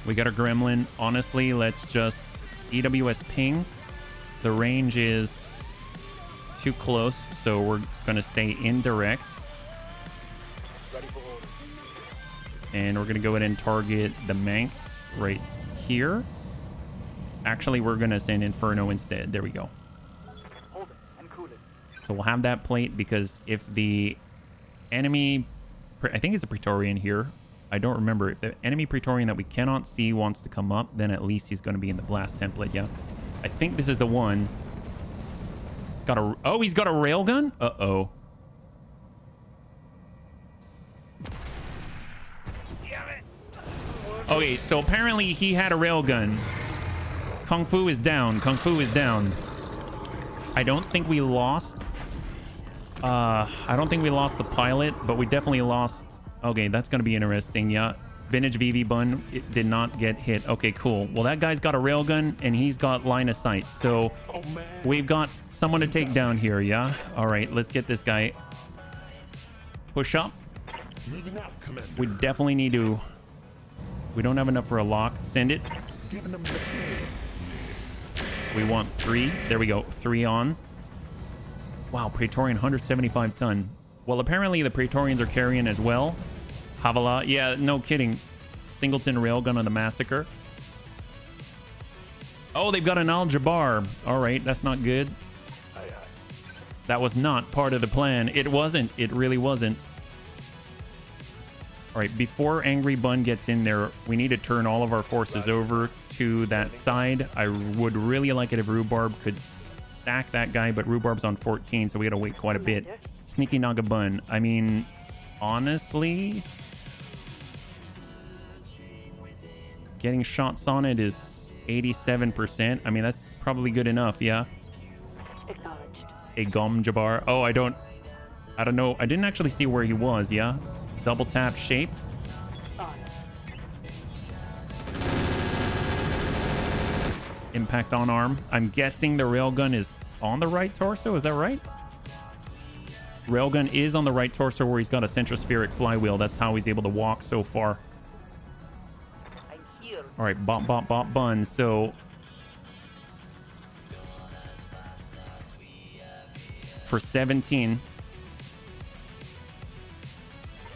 We got a gremlin. Honestly, let's just EWS ping. The range is too close, so we're going to stay indirect. And we're going to go ahead and target the Manx right here. Actually, we're going to send Inferno instead. There we go. Hold it and cool it. So we'll have that plate because if the enemy... I think it's a Praetorian here. I don't remember. If the enemy Praetorian that we cannot see wants to come up, then at least he's going to be in the blast template. Yeah. I think this is the one. He's got a... Oh, he's got a railgun? Uh-oh. Okay, so apparently he had a railgun. Kung Fu is down. Kung Fu is down. I don't think we lost... I don't think we lost the pilot, but we definitely lost... Okay, that's going to be interesting, yeah. Vintage VV Bun, it did not get hit. Okay, cool. Well, that guy's got a railgun, and he's got line of sight. So, we've got someone to take down here, yeah? All right, let's get this guy. Push up. Moving out, Commander. We definitely need to... We don't have enough for a lock. Send it. Giving them the... We want 3. There we go. 3 on. Wow, Praetorian 175 ton. Well, apparently the Praetorians are carrying as well. Havala. Yeah, no kidding. Singleton railgun on the Massacre. Oh, they've got an Al-Jabbar. All right, that's not good. That was not part of the plan. It wasn't. It really wasn't. All right, before Angry Bun gets in there, we need to turn all of our forces over to that side. I would really like it if Rhubarb could stack that guy, but Rhubarb's on 14, so we gotta wait quite a bit. Sneaky Naga Bun. I mean, honestly, getting shots on it is 87%. I mean, that's probably good enough, yeah. Acknowledged. A Gom Jabbar. Oh, I don't know. I didn't actually see where he was, yeah. Double tap shaped. On. Impact on arm. I'm guessing the railgun is on the right torso. Is that right? Railgun is on the right torso where he's got a centrospheric flywheel. That's how he's able to walk so far. I'm here. All right, bop, bop, bop, bun. So for 17.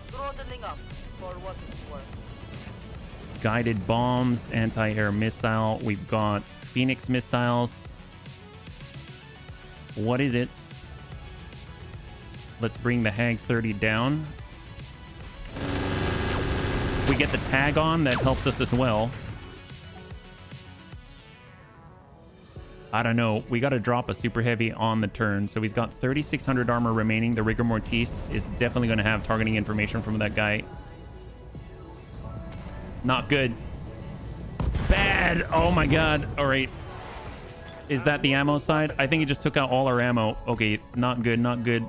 Throttling up for what it's worth. Guided bombs, anti-air missile. We've got Phoenix missiles. What is it? Let's bring the Hag 30 down. We get the tag on. That helps us as well. I don't know. We got to drop a super heavy on the turn. So he's got 3,600 armor remaining. The Rigor Mortis is definitely going to have targeting information from that guy. Not good. Bad. Oh my god. All right. Is that the ammo side? I think he just took out all our ammo. Okay, not good, not good.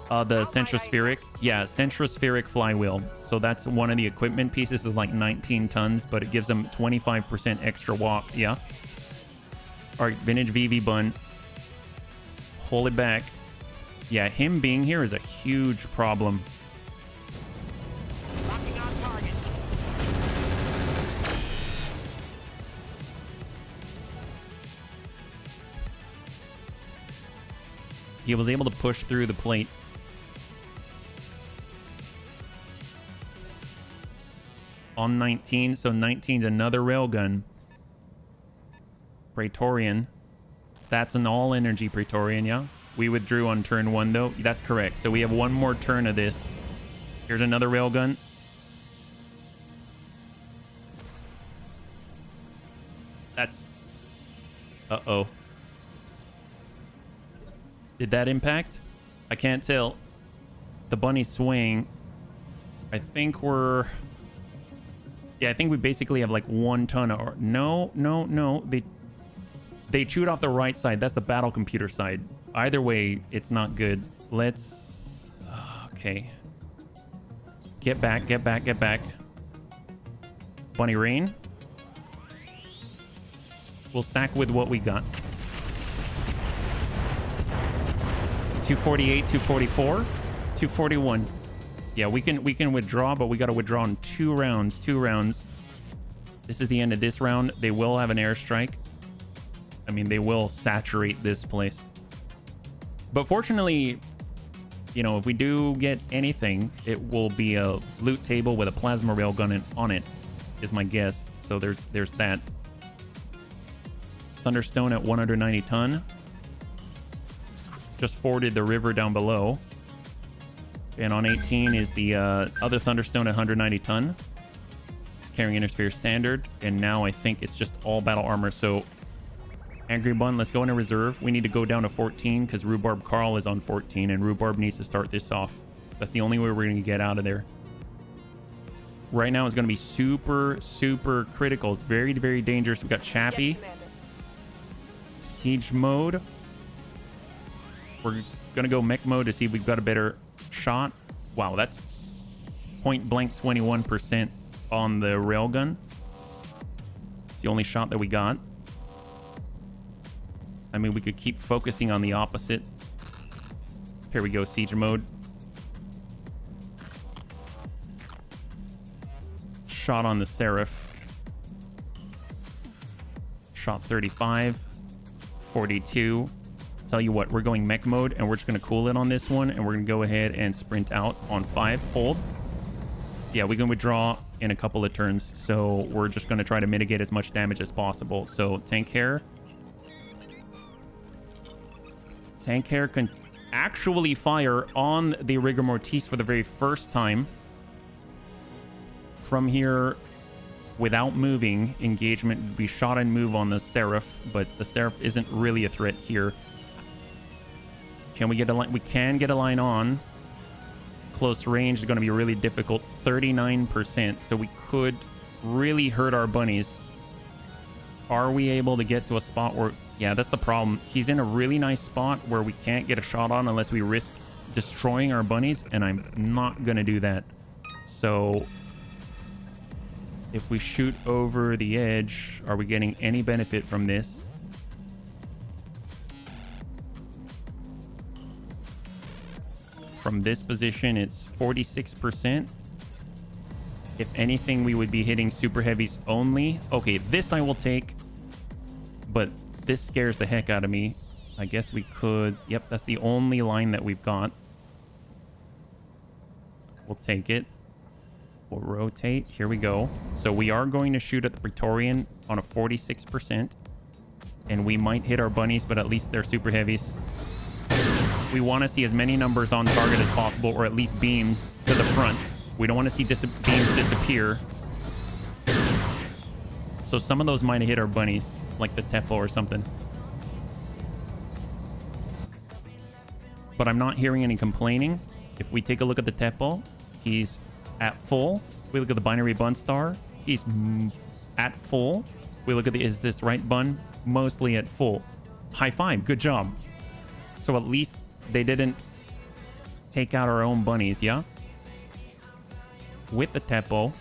The centrospheric. Yeah, centrospheric flywheel. So that's one of the equipment pieces, is like 19 tons, but it gives them 25% extra walk. Yeah. All right, Vintage VV Bun. Hold it back. Yeah, him being here is a huge problem. Locking on target. He was able to push through the plate. On 19, so 19's another railgun. Praetorian. That's an all-energy Praetorian, yeah? We withdrew on turn 1, though. That's correct. So we have one more turn of this. Here's another railgun. That's... Uh-oh. Did that impact? I can't tell. The bunny's swaying. I think we're Yeah, I think we basically have like 1 ton of... No. They chewed off the right side. That's the battle computer side. Either way, it's not good. Let's... Okay. Get back. Bunny Rain. We'll stack with what we got. 248, 244, 241. Yeah, we can withdraw, but we got to withdraw in 2 rounds. 2 rounds. This is the end of this round. They will have an airstrike. I mean, they will saturate this place. But fortunately, you know, if we do get anything, it will be a loot table with a plasma railgun on it, is my guess. So there's that. Thunderstone at 190 ton. It's just forded the river down below. And on 18 is the other Thunderstone at 190 ton. It's carrying Intersphere Standard. And now I think it's just all battle armor. So Angry Bun, let's go into reserve. We need to go down to 14 because Rhubarb Carl is on 14. And Rhubarb needs to start this off. That's the only way we're going to get out of there. Right now it's going to be super, super critical. It's very, very dangerous. We've got Chappie. Yes, Commander. Siege mode. We're gonna go mech mode to see if we've got a better shot. Wow, that's point blank 21% on the railgun. It's the only shot that we got. I mean, we could keep focusing on the opposite. Here we go, siege mode. Shot on the Seraph. Shot 35. 42. Tell you what, we're going mech mode and we're just going to cool it on this one, and we're going to go ahead and sprint out on 5. Hold. Yeah, we can withdraw in a couple of turns, so we're just going to try to mitigate as much damage as possible. So tank hair can actually fire on the rigor mortis for the very first time from here. Without moving, engagement would be shot and move on the Seraph, but the Seraph isn't really a threat here. Can we get a line? We can get a line on. Close range is going to be really difficult. 39%, so we could really hurt our bunnies. Are we able to get to a spot where... Yeah, that's the problem. He's in a really nice spot where we can't get a shot on unless we risk destroying our bunnies, and I'm not going to do that. So... if we shoot over the edge, are we getting any benefit from this? From this position, it's 46%. If anything, we would be hitting super heavies only. Okay, this I will take, but this scares the heck out of me. I guess we could... Yep, that's the only line that we've got. We'll take it. We'll rotate. Here we go. So we are going to shoot at the Praetorian on a 46%. And we might hit our bunnies, but at least they're super heavies. We want to see as many numbers on target as possible, or at least beams to the front. We don't want to see beams disappear. So some of those might hit our bunnies, like the Tepo or something. But I'm not hearing any complaining. If we take a look at the Tepo, he's at full. We look at the binary bun star, he's at full. We look at the is this right bun, mostly at full. High five, good job. So at least they didn't take out our own bunnies, yeah? With the Tepo,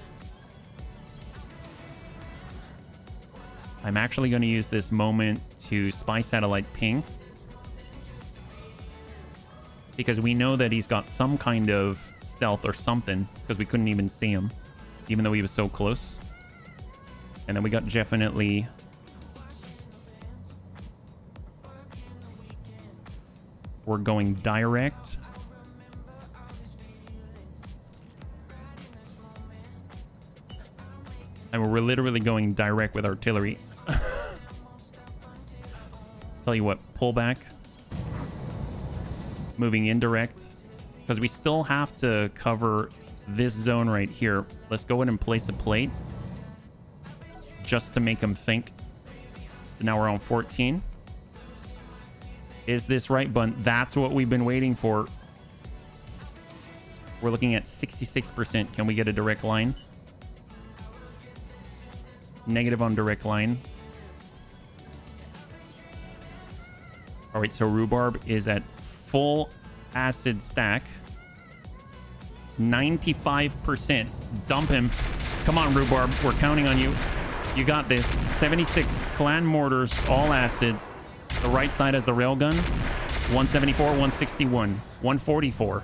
I'm actually going to use this moment to spy satellite ping, because we know that he's got some kind of stealth or something, because we couldn't even see him, even though he was so close. And then we got definitely... We're going direct. And we're literally going direct with artillery. Tell you what, pull back. Moving indirect. Because we still have to cover this zone right here. Let's go ahead and place a plate. Just to make them think. So now we're on 14. Is this right bun? That's what we've been waiting for. We're looking at 66%. Can we get a direct line? Negative on direct line. All right, so Rhubarb is at full acid stack. 95%. Dump him. Come on, Rhubarb. We're counting on you. You got this. 76 clan mortars, all acids. The right side has the railgun. 174, 161, 144,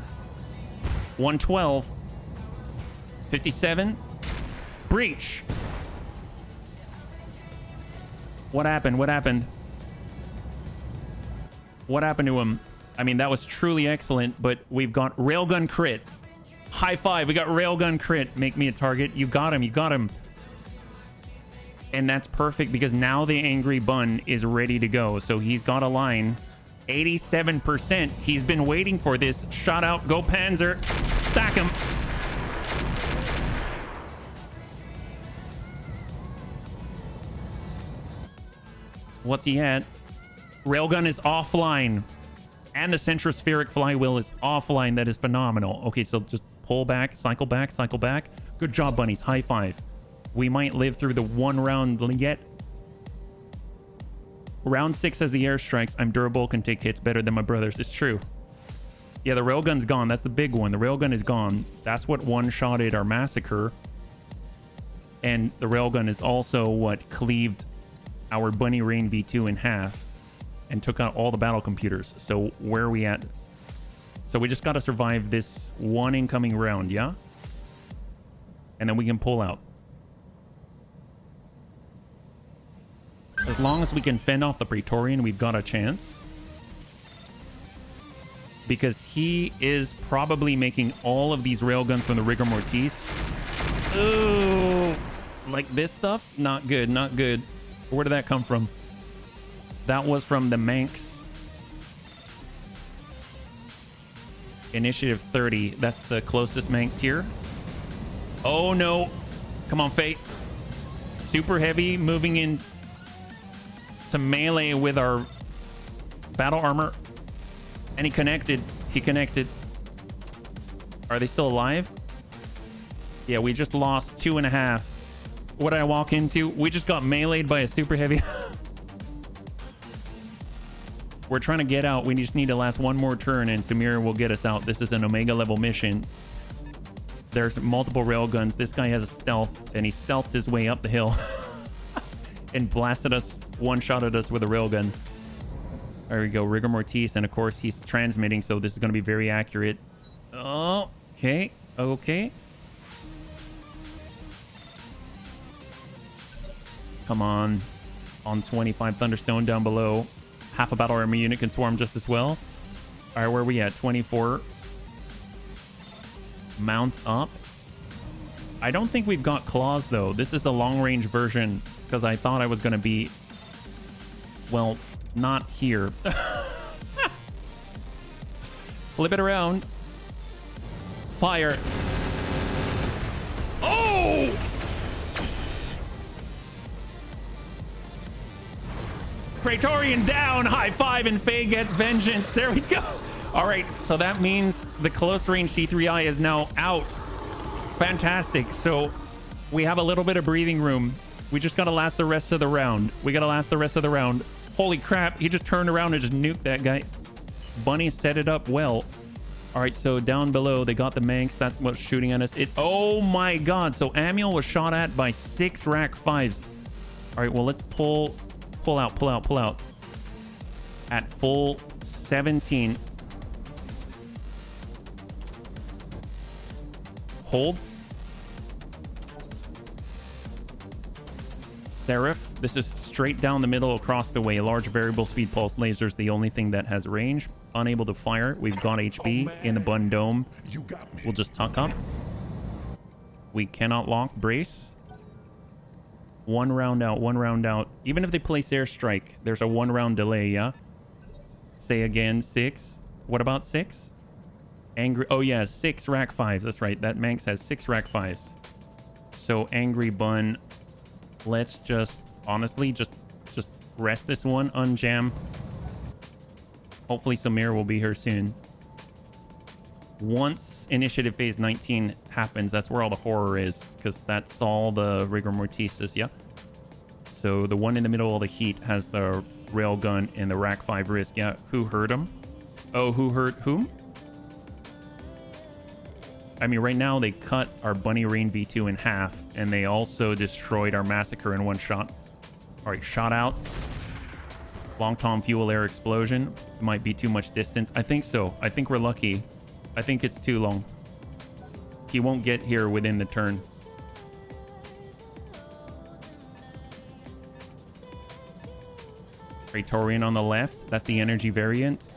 112, 57. Breach. What happened? What happened? What happened to him? I mean, that was truly excellent, but we've got railgun crit. High five. We got railgun crit. Make me a target. You got him. You got him. And that's perfect because now the angry bun is ready to go. So he's got a line. 87%. He's been waiting for this. Shot out. Go Panzer. Stack him. What's he at? Railgun is offline. And the centrospheric flywheel is offline. That is phenomenal. Okay, so just pull back, cycle back, cycle back. Good job, bunnies. High five. We might live through the one round yet. Round 6 has the airstrikes. I'm durable, can take hits better than my brothers. It's true. Yeah, the railgun's gone. That's the big one. The railgun is gone. That's what one-shotted our massacre. And the railgun is also what cleaved our Bunny Rain V2 in half and took out all the battle computers. So where are we at? So we just got to survive this one incoming round, yeah? And then we can pull out. As long as we can fend off the Praetorian, we've got a chance. Because he is probably making all of these railguns from the Rigor Mortis. Ooh, like this stuff? Not good, not good. Where did that come from? That was from the Manx. Initiative 30. That's the closest Manx here. Oh no. Come on, Fate. Super heavy, moving in to melee with our battle armor. And he connected. He connected. Are they still alive? Yeah, we just lost 2.5. What did I walk into? We just got meleeed by a super heavy. We're trying to get out. We just need to last one more turn and Samir will get us out. This is an Omega level mission. There's multiple railguns. This guy has a stealth and he stealthed his way up the hill and blasted us, one-shotted us with a railgun. There we go, Rigor Mortis, and of course he's transmitting, so this is going to be very accurate. Oh, okay, okay. Come on 25 Thunderstone down below. Half a battle armor unit can swarm just as well. All right, where are we at? 24. Mount up. I don't think we've got claws though. This is a long-range version because I thought I was going to be, well, not here. Flip it around. Fire. Oh! Praetorian down. High five and Faye gets vengeance. There we go. All right, so that means the close range C3I is now out. Fantastic. So we have a little bit of breathing room. We just got to last the rest of the round. We got to last the rest of the round. Holy crap, he just turned around and just nuked that guy. Bunny set it up well. All right, so down below, they got the Manx. That's what's shooting at us. Oh my God. So Amiel was shot at by 6 Rack 5s. All right, well, let's pull out. At full 17. Hold. Seraph. This is straight down the middle across the way. Large variable speed pulse lasers, the only thing that has range. Unable to fire. We've got HB in the Bun Dome. We'll just tuck up. We cannot lock. Brace. One round out. Even if they place airstrike, there's a 1 round delay, yeah? Say again, 6. What about 6? Angry. Oh, yeah, 6 Rack 5s. That's right. That Manx has 6 Rack 5s. So, Angry Bun. Let's just, honestly, just rest this one, unjam. Hopefully Samir will be here soon. Once initiative phase 19 happens, that's where all the horror is, because that's all the rigor mortis is, yeah? So the one in the middle of the heat has the railgun and the rack 5 risk. Yeah, who hurt him? Oh, who hurt whom? I mean, right now they cut our Bunny Rain V2 in half, and they also destroyed our Massacre in one shot. All right, shot out. Long Tom fuel air explosion. It might be too much distance. I think so. I think we're lucky. I think it's too long. He won't get here within the turn. Praetorian on the left. That's the energy variant.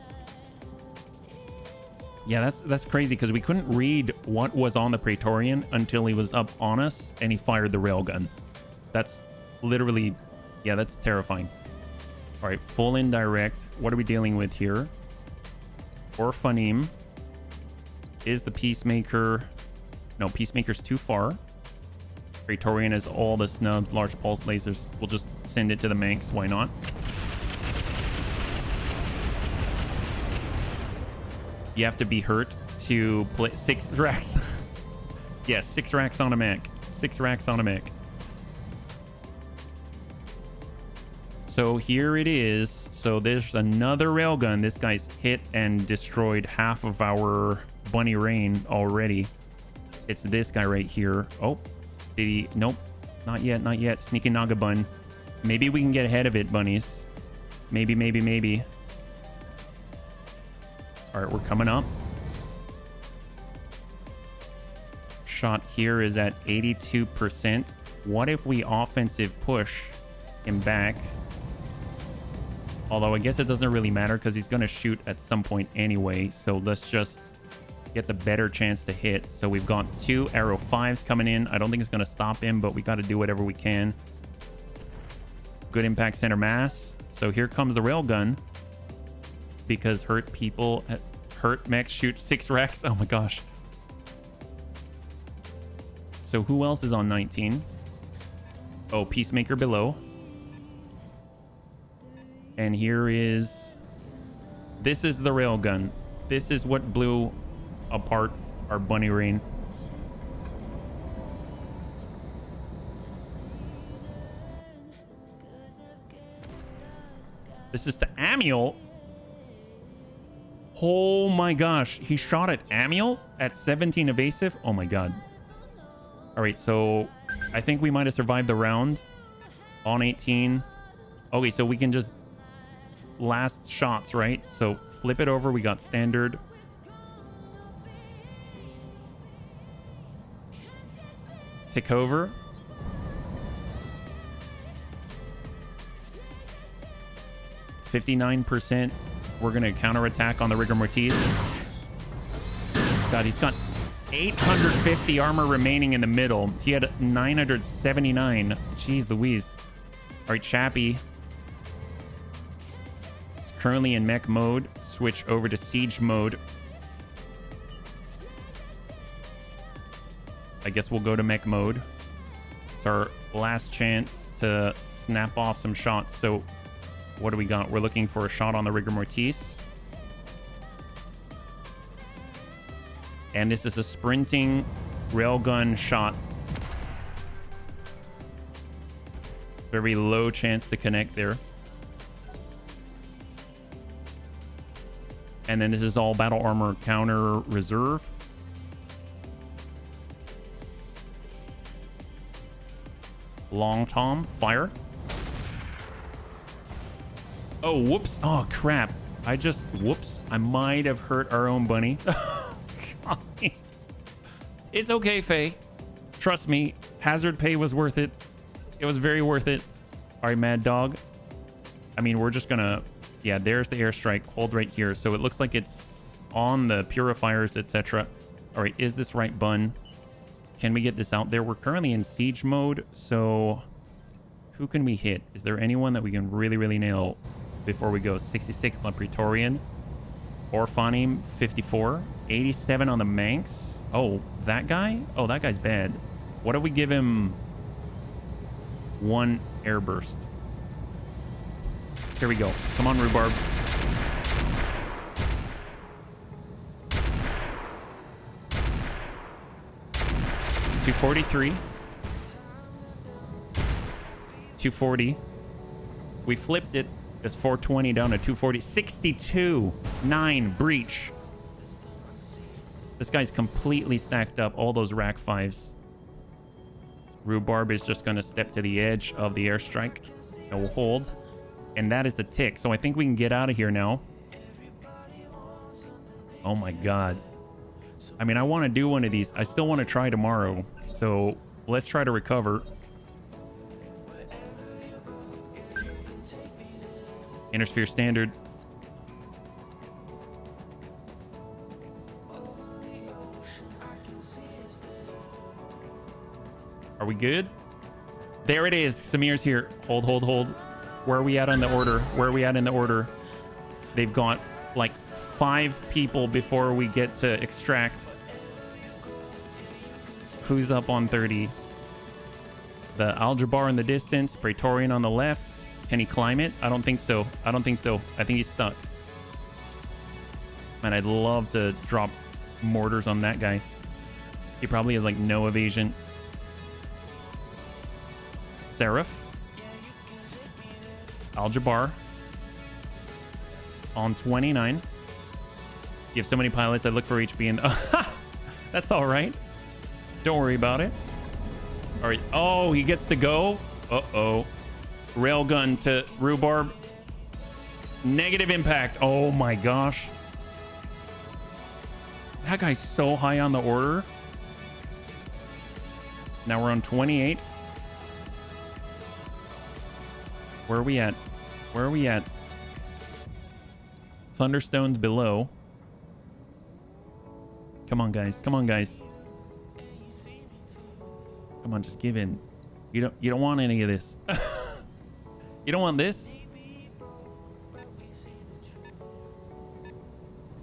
Yeah, that's crazy because we couldn't read what was on the Praetorian until he was up on us and he fired the railgun. That's literally, yeah, that's terrifying. All right, full indirect. What are we dealing with here? Orphanim. Is the Peacemaker... No, Peacemaker's too far. Praetorian has all the snubs, large pulse lasers. We'll just send it to the Manx. Why not? You have to be hurt to play 6 racks. Yes, 6 racks on a mech. 6 racks on a mech. So here it is. So there's another railgun. This guy's hit and destroyed half of our Bunny Rain already. It's this guy right here. Oh, did he? Nope. Not yet, not yet. Sneaky Naga Bun. Maybe we can get ahead of it, bunnies. Maybe, maybe, maybe. All right, we're coming up. Shot here is at 82%. What if we offensive push him back? Although I guess it doesn't really matter because he's going to shoot at some point anyway. So let's just get the better chance to hit. So we've got 2 Arrow 5s coming in. I don't think it's going to stop him, but we got to do whatever we can. Good impact center mass. So here comes the railgun. Because hurt people, hurt mechs shoot 6 racks. Oh my gosh. So who else is on 19? Oh, Peacemaker below. And here is... This is the railgun. This is what blew apart our Bunny Rain. This is to Amiel. Oh my gosh, he shot at Amiel at 17 evasive. Oh my god. All right, so I think we might have survived the round on 18. Okay, so we can just last shots, right? So flip it over. We got standard. Tick over. %. We're going to counterattack on the rigor mortis. God, he's got 850 armor remaining in the middle. He had 979. Jeez Louise. All right, Chappie. He's currently in mech mode. Switch over to siege mode. I guess we'll go to mech mode. It's our last chance to snap off some shots. So what do we got? We're looking for a shot on the rigor mortis. And this is a sprinting railgun shot. Very low chance to connect there. And then this is all battle armor counter reserve. Long Tom, fire. Oh, whoops. Oh, crap. Whoops. I might have hurt our own bunny. It's okay, Faye. Trust me, hazard pay was worth it. It was very worth it. All right, Mad Dog. I mean, we're just gonna... Yeah, there's the airstrike. Hold right here. So it looks like it's on the purifiers, etc. All right, is this right, Bun? Can we get this out there? We're currently in siege mode, so... Who can we hit? Is there anyone that we can really, really nail before we go? 66 on Praetorian. Orphanim, 54. 87 on the Manx. Oh, that guy? Oh, that guy's bad. What if we give him 1 airburst? Here we go. Come on, Rhubarb. $243. 240. We flipped it. It's 420 down to 240. 62. 9 breach. This guy's completely stacked up. All those rack 5s. Rhubarb is just going to step to the edge of the airstrike. And we'll hold. And that is the tick. So I think we can get out of here now. Oh my god. I mean, I want to do one of these. I still want to try tomorrow. So let's try to recover. Intersphere standard. Are we good? There it is. Samir's here. Hold, hold, hold. Where are we at on the order? Where are we at in the order? They've got like 5 people before we get to extract. Who's up on 30? The Aljabar in the distance. Praetorian on the left. Can he climb it? I don't think so. I don't think so. I think he's stuck. Man, I'd love to drop mortars on that guy. He probably has like no evasion. Seraph. Aljabar. On 29. You have so many pilots. I look for HP and... That's all right. Don't worry about it. All right. Oh, he gets to go. Uh-oh. Railgun to Rhubarb. Negative impact. Oh my gosh. That guy's so high on the order. Now we're on 28. Where are we at? Where are we at? Thunderstone's below. Come on, guys. Come on, guys. Come on, just give in. You don't want any of this. You don't want this?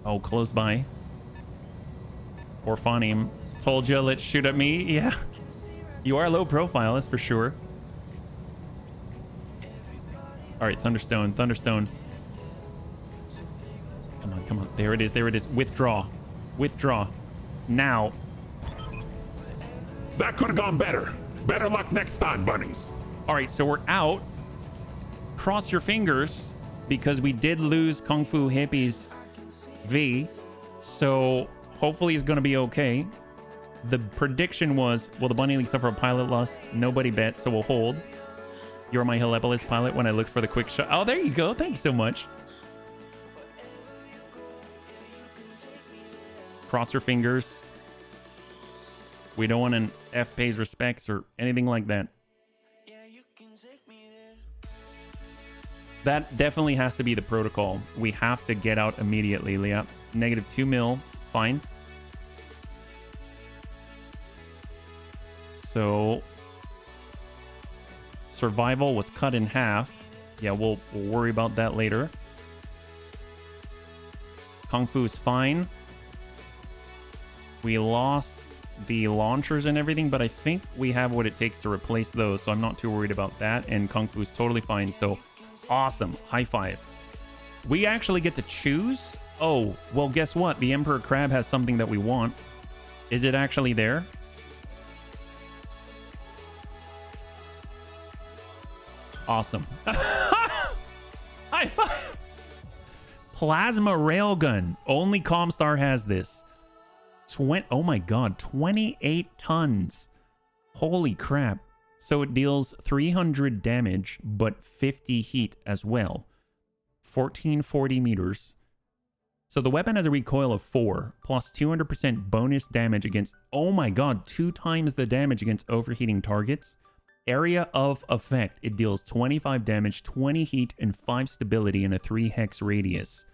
Oh, close by. Orphanium. Told you, let's shoot at me. Yeah. You are low profile, that's for sure. All right, Thunderstone. Thunderstone. Come on, come on. There it is. There it is. Withdraw. Withdraw. Now. That could have gone better. Better luck next time, bunnies. All right, so we're out. Cross your fingers because we did lose Kung Fu Hippie's V. So hopefully he's going to be okay. The prediction was, will the Bunny League suffer a pilot loss? Nobody bet, so we'll hold. You're my Helepolis pilot when I looked for the quick shot. Oh, there you go. Thank you so much. Cross your fingers. We don't want an F pays respects or anything like that. That definitely has to be the protocol. We have to get out immediately, Leah. -2 mil. Fine. So survival was cut in half. Yeah, we'll worry about that later. Kung Fu is fine. We lost the launchers and everything, but I think we have what it takes to replace those, so I'm not too worried about that. And Kung Fu is totally fine, so awesome. High five. We actually get to choose. Oh, well, guess what? The Emperor Crab has something that we want. Is it actually there? Awesome. High five. Plasma railgun. Only Comstar has this. Oh my god, 28 tons. Holy crap. So it deals 300 damage, but 50 heat as well. 1440 meters. So the weapon has a recoil of 4, plus 200% bonus damage against, oh my god, 2 times the damage against overheating targets. Area of effect, it deals 25 damage, 20 heat, and 5 stability in a 3 hex radius.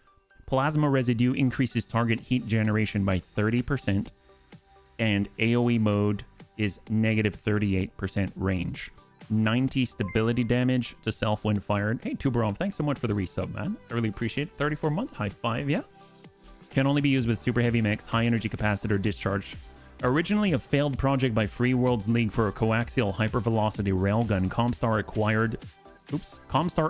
Plasma residue increases target heat generation by 30%, and AoE mode is -38% range. 90 stability damage to self when fired. Hey, Tuberov, thanks so much for the resub, man. I really appreciate it. 34 months, high five, yeah. Can only be used with super heavy mechs, high energy capacitor discharge. Originally a failed project by Free Worlds League for a coaxial hypervelocity railgun, Comstar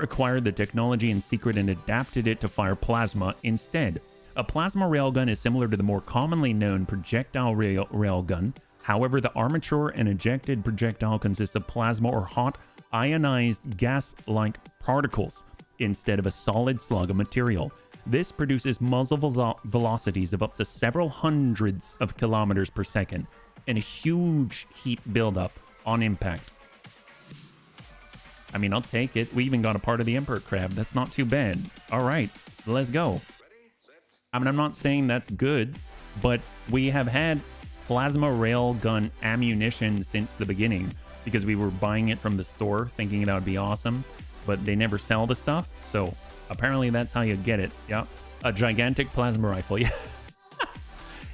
acquired the technology in secret and adapted it to fire plasma instead. A plasma railgun is similar to the more commonly known projectile railgun. However, the armature and ejected projectile consists of plasma or hot ionized gas-like particles instead of a solid slug of material. This produces muzzle velocities of up to several hundreds of kilometers per second and a huge heat buildup on impact. I mean, I'll take it. We even got a part of the Emperor Crab. That's not too bad. All right, let's go. I mean, I'm not saying that's good, but we have had plasma railgun ammunition since the beginning because we were buying it from the store thinking that would be awesome, but they never sell the stuff. So apparently that's how you get it. Yeah, a gigantic plasma rifle. Yeah,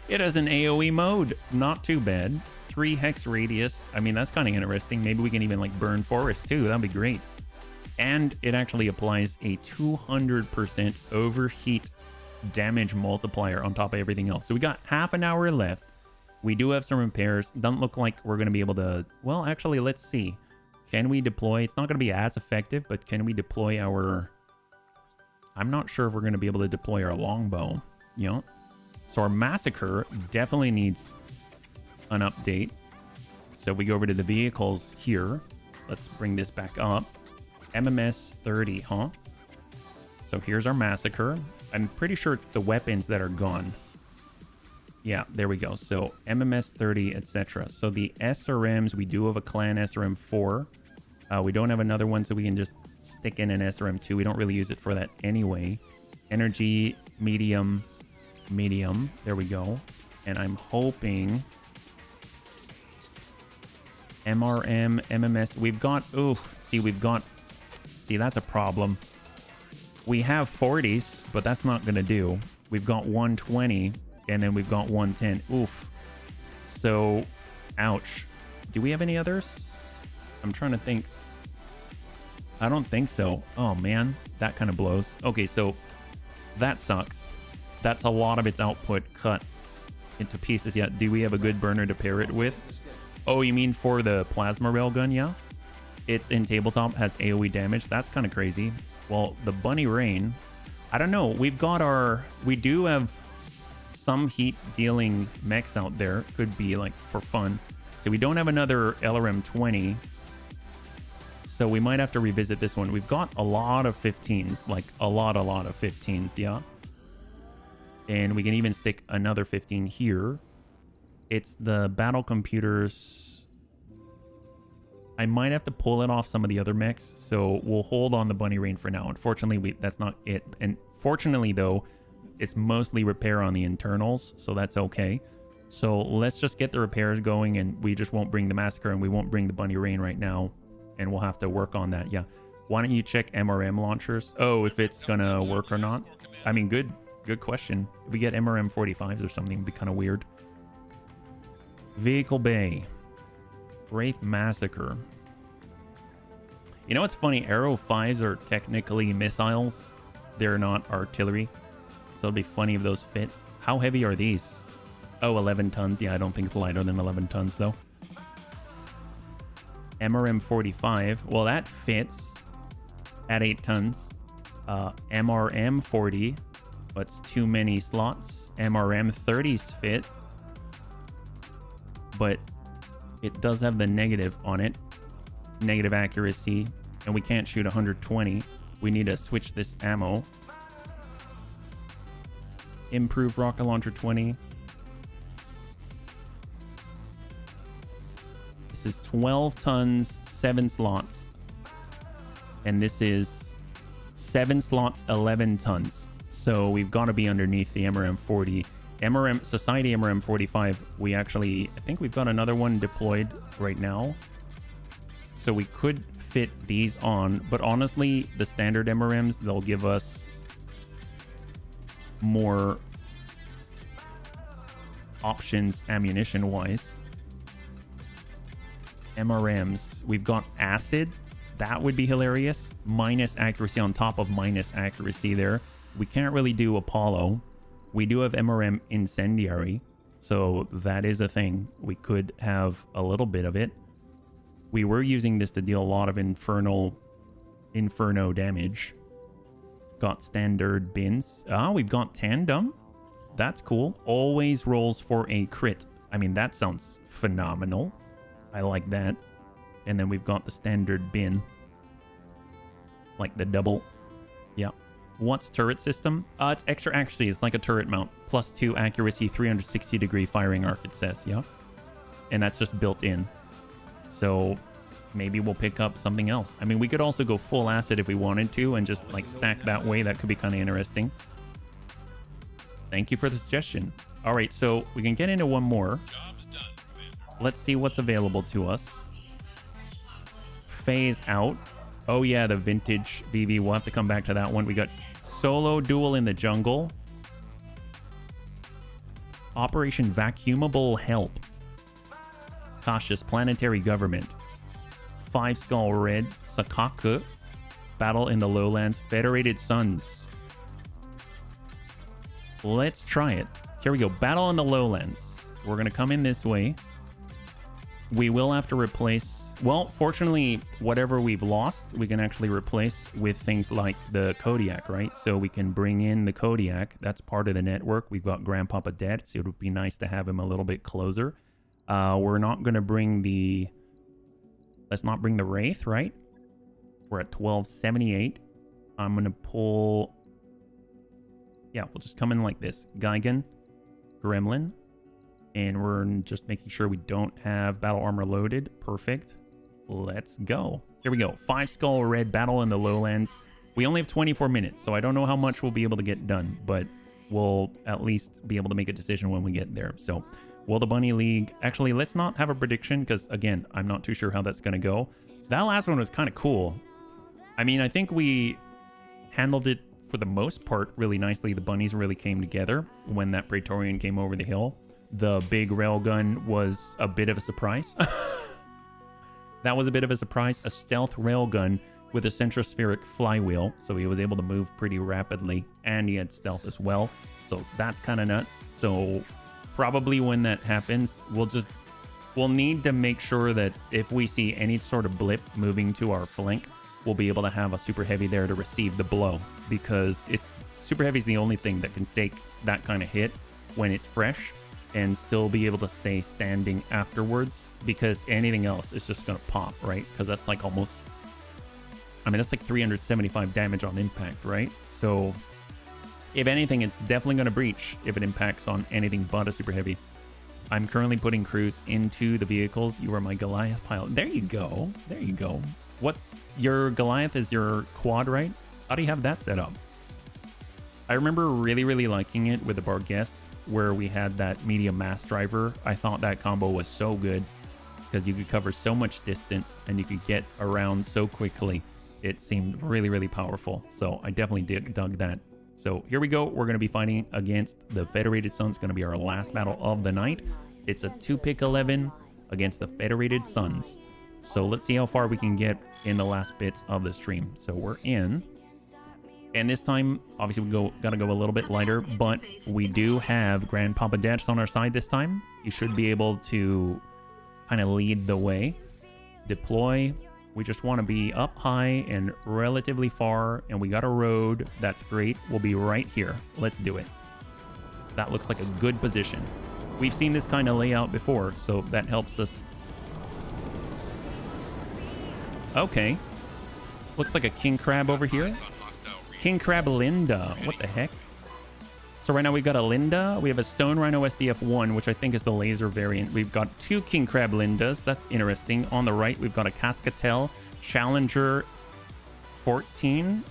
it has an AoE mode. Not too bad. 3 hex radius. I mean, that's kind of interesting. Maybe we can even like burn forest too. That'd be great. And it actually applies a 200% overheat damage multiplier on top of everything else. So we got half an hour left. We do have some repairs. Doesn't look like we're going to be able to... Well, actually, let's see. Can we deploy... It's not going to be as effective, but can we deploy our... I'm not sure if we're going to be able to deploy our longbow. You know? So our massacre definitely needs an update. So we go over to the vehicles here. Let's bring this back up. MMS 30, huh? So here's our massacre. I'm pretty sure it's the weapons that are gone. Yeah, there we go. So MMS 30, etc. So the SRMs, we do have a clan SRM 4. We don't have another one, so we can just stick in an SRM 2. We don't really use it for that anyway. Energy, medium, medium. There we go. And I'm hoping MRM, MMS. We've got... Ooh, see, we've got... See, that's a problem. We have 40s, but that's not going to do. We've got 120, and then we've got 110. Oof. So, ouch. Do we have any others? I'm trying to think. I don't think so. Oh, man. That kind of blows. Okay, so that sucks. That's a lot of its output cut into pieces. Yeah, do we have a good burner to pair it with? Oh, you mean for the plasma railgun? Yeah. It's in tabletop, has AoE damage. That's kind of crazy. Well, the Bunny Rain, I don't know. We've got our... We do have some heat dealing mechs out there. Could be like for fun. So we don't have another LRM 20. So we might have to revisit this one. We've got a lot of 15s. Like a lot of 15s, yeah. And we can even stick another 15 here. It's the battle computers... I might have to pull it off some of the other mechs, so we'll hold on the Bunny Rain for now. Unfortunately, that's not it. And fortunately, though, it's mostly repair on the internals, so that's okay. So let's just get the repairs going, and we just won't bring the Massacre, and we won't bring the Bunny Rain right now, and we'll have to work on that. Yeah. Why don't you check MRM launchers? Oh, if it's gonna work or not? I mean, good question. If we get MRM 45s or something, it'd be kind of weird. Vehicle Bay. Wraith Massacre. You know what's funny? Arrow 5s are technically missiles. They're not artillery. So it'd be funny if those fit. How heavy are these? Oh, 11 tons. Yeah, I don't think it's lighter than 11 tons, though. MRM 45. Well, that fits at 8 tons. MRM 40. But it's too many slots. MRM 30s fit. But... it does have the negative on it. Negative accuracy. And we can't shoot 120. We need to switch this ammo. Improve rocket launcher 20. This is 12 tons, 7 slots. And this is 7 slots, 11 tons. So we've got to be underneath the MRM 40. MRM Society MRM 45, we actually, I think we've got another one deployed right now. So we could fit these on, but honestly, the standard MRMs, they'll give us more options ammunition wise. MRMs, we've got acid. That would be hilarious. Minus accuracy on top of minus accuracy there. We can't really do Apollo. We do have MRM Incendiary, so that is a thing. We could have a little bit of it. We were using this to deal a lot of Inferno damage. Got standard bins. Ah, we've got Tandem. That's cool. Always rolls for a crit. I mean, that sounds phenomenal. I like that. And then we've got the standard bin. Like the double. Yeah. What's turret system? It's extra accuracy. It's like a turret mount. +2 accuracy, 360-degree firing arc, it says. Yeah. And that's just built in. So maybe we'll pick up something else. I mean, we could also go full acid if we wanted to and just like stack that way. That could be kind of interesting. Thank you for the suggestion. All right, so we can get into one more. Let's see what's available to us. Phase out. Oh yeah, the vintage VV. We'll have to come back to that one. We got solo duel in the jungle. Operation Vacuumable Help. Cautious Planetary Government. 5 Skull Red. Sakaku. Battle in the Lowlands. Federated Suns. Let's try it. Here we go. Battle in the Lowlands. We're going to come in this way. We will have to replace... Well, fortunately, whatever we've lost, we can actually replace with things like the Kodiak, right? So we can bring in the Kodiak. That's part of the network. We've got Grandpapa dead, so it would be nice to have him a little bit closer. We're not going to bring the... Let's not bring the Wraith, right? We're at 1278. I'm going to pull... Yeah, we'll just come in like this. Gigan, Gremlin, and we're just making sure we don't have battle armor loaded. Perfect. Let's go. Here we go. 5 Skull Red Battle in the Lowlands. We only have 24 minutes, so I don't know how much we'll be able to get done, but we'll at least be able to make a decision when we get there. So, will the Bunny League... Actually, let's not have a prediction, because, again, I'm not too sure how that's going to go. That last one was kind of cool. I mean, I think we handled it for the most part really nicely. The bunnies really came together when that Praetorian came over the hill. The big railgun was a bit of a surprise. That was a bit of a surprise. A stealth railgun with a centrospheric flywheel, so he was able to move pretty rapidly, and he had stealth as well, so that's kind of nuts. So probably when that happens, we'll need to make sure that if we see any sort of blip moving to our flank, we'll be able to have a super heavy there to receive the blow, because it's super heavy is the only thing that can take that kind of hit when it's fresh and still be able to stay standing afterwards, because anything else is just gonna pop, right? Because that's like almost, I mean, that's like 375 damage on impact, right? So if anything, it's definitely gonna breach if it impacts on anything but a super heavy. I'm currently putting crews into the vehicles. You are my Goliath pilot. There you go. There you go. What's your Goliath is your quad, right? How do you have that set up? I remember really, really liking it with the Barguest, where we had that medium mass driver. I thought that combo was so good because you could cover so much distance and you could get around so quickly. It seemed really, really powerful. So I definitely dug that. So here we go. We're going to be fighting against the Federated Suns. It's going to be our last battle of the night. It's a 2-pick 11 against the Federated Suns. So let's see how far we can get in the last bits of the stream. So we're in. And this time, obviously, we gotta go a little bit lighter, but we do have Grandpapa Dash on our side this time. He should be able to kind of lead the way. Deploy. We just want to be up high and relatively far, and we got a road. That's great. We'll be right here. Let's do it. That looks like a good position. We've seen this kind of layout before, so that helps us. Okay. Looks like a King Crab over here. King Crab Linda. What the heck? So right now we've got a Linda. We have a Stone Rhino SDF-1, which I think is the laser variant. We've got 2 King Crab Lindas. That's interesting. On the right, we've got a Cascatel Challenger 14S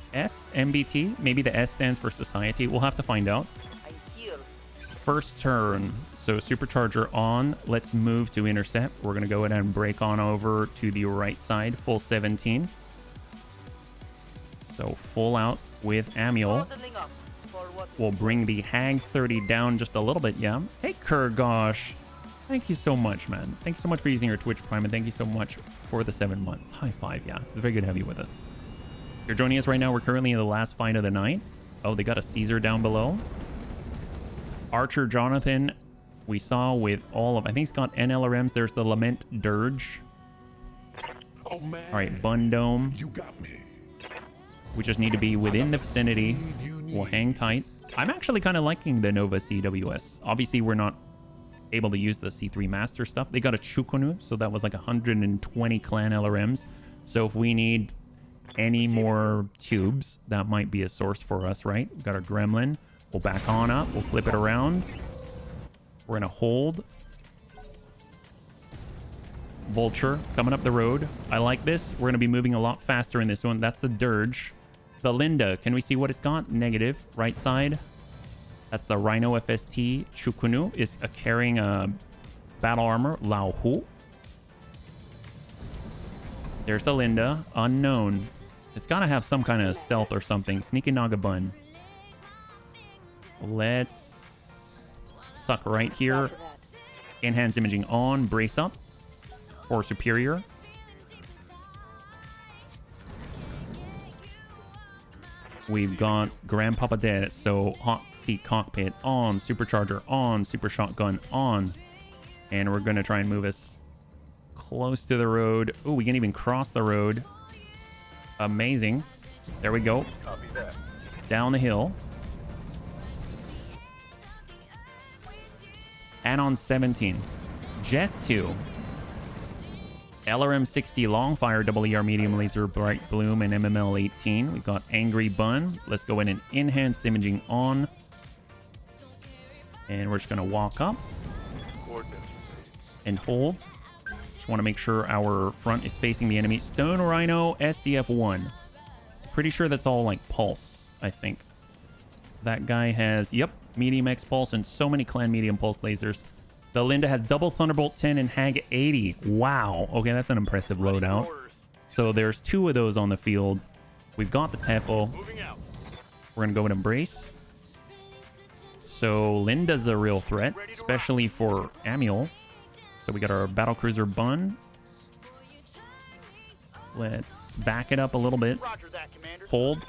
MBT. Maybe the S stands for Society. We'll have to find out. First turn. So supercharger on. Let's move to intercept. We're going to go ahead and break on over to the right side. Full 17. So full out with Amiel. We'll bring the Hag 30 down just a little bit, yeah. Hey, Kurgosh. Thank you so much, man. Thank you so much for using your Twitch Prime, and thank you so much for the 7 months. High five, yeah. It's very good to have you with us. You're joining us right now. We're currently in the last fight of the night. Oh, they got a Caesar down below. Archer Jonathan, we saw with all of... I think he's got NLRMs. There's the Lament Dirge. Oh, man. All right, Bun Dome. You got me. We just need to be within the vicinity. We'll hang tight. I'm actually kind of liking the Nova CWS. Obviously, we're not able to use the C3 Master stuff. They got a Chukonu, so that was like 120 clan LRMs. So if we need any more tubes, that might be a source for us, right? We've got our Gremlin. We'll back on up. We'll flip it around. We're going to hold. Vulture coming up the road. I like this. We're going to be moving a lot faster in this one. That's the Dirge. The Linda, can we see what it's got? Negative. Right side. That's the Rhino FST. Chukunu is carrying a battle armor. Lao Hu. There's a Linda. Unknown. It's got to have some kind of stealth or something. Sneaky Naga Bun. Let's suck right here. Enhanced imaging on. Brace up. For superior. We've got Grandpapa dead. So hot seat cockpit on. Supercharger on. Super shotgun on. And we're going to try and move us close to the road. Oh, we can even cross the road. Amazing. There we go. Copy that. Down the hill. And on 17. Jess 2. LRM 60 long fire, double ER medium laser, bright bloom, and MML 18. We've got Angry Bun. Let's go in and enhanced imaging on. And we're just going to walk up and hold. Just want to make sure our front is facing the enemy. Stone Rhino SDF 1. Pretty sure that's all like pulse, I think. That guy has, yep, medium X pulse and so many clan medium pulse lasers. The Linda has double Thunderbolt 10 and Hag 80. Wow. Okay, that's an impressive loadout. So there's 2 of those on the field. We've got the Tempo. We're going to go and embrace. So Linda's a real threat, especially for Amiel. So we got our Battlecruiser Bun. Let's back it up a little bit. Hold.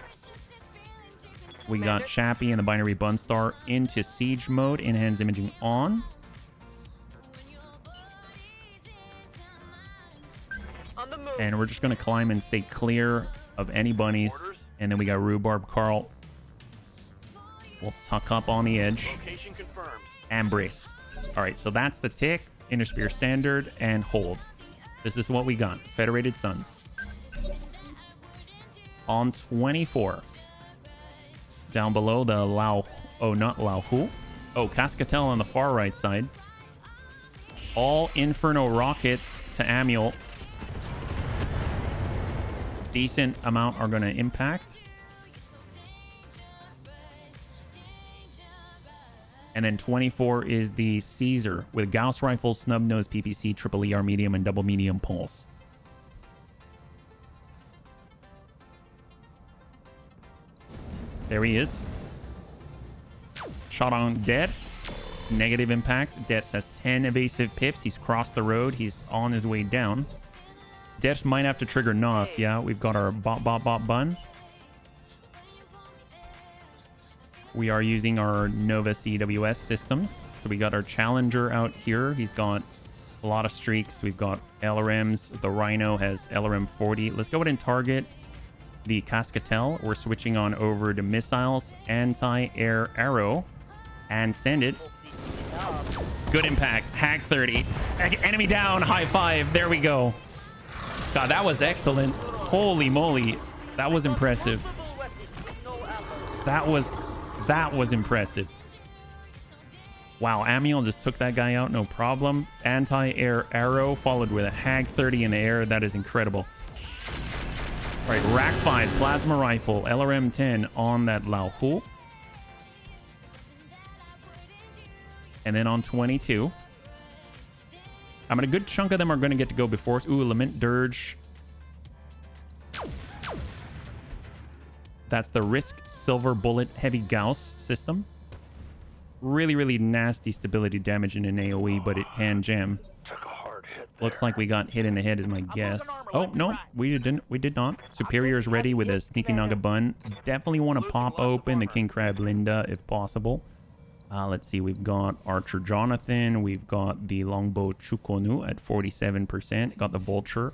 We got Chappie and the Binary Bun Star into siege mode. Enhanced imaging on. And we're just going to climb and stay clear of any bunnies. And then we got Rhubarb Carl. We'll tuck up on the edge. And brace. All right, so that's the tick. Inner Spear Standard and hold. This is what we got. Federated Suns. On 24. Down below the Lao... Oh, not Lao Hu. Oh, Cascatel on the far right side. All Inferno rockets to Amiel. Decent amount are going to impact. And then 24 is the Caesar with Gauss rifle, snub nose PPC, triple ER medium, and double medium pulse. There he is. Shot on Detz. Negative impact. Detz has 10 evasive pips. He's crossed the road. He's on his way down. Detz might have to trigger Nos. Yeah, we've got our bot bun. We are using our Nova CWS systems. So we got our Challenger out here. He's got a lot of streaks. We've got LRMs. The Rhino has LRM 40. Let's go ahead and target the Cascatel. We're switching on over to missiles, anti-air arrow, and send it. Good impact. Hag 30. Enemy down. High five. There we go. God, that was excellent. Holy moly. That was impressive. That was impressive. Wow, Amiel just took that guy out, no problem. Anti-air arrow followed with a Hag 30 in the air. That is incredible. All right, Rack 5 plasma rifle, LRM 10 on that Lao Hu. And then on 22. I mean, a good chunk of them are going to get to go before us. Ooh, Lament Dirge. That's the Risk Silver Bullet Heavy Gauss system. Really, really nasty stability damage in an AoE, but it can jam. Looks like we got hit in the head is my guess. Oh, no, we didn't. We did not. Superior's ready with a Sneaky Naga Bun. Definitely want to pop open the King Crab Linda if possible. Let's see. We've got Archer Jonathan. We've got the Longbow Chukonu at 47%. Got the Vulture.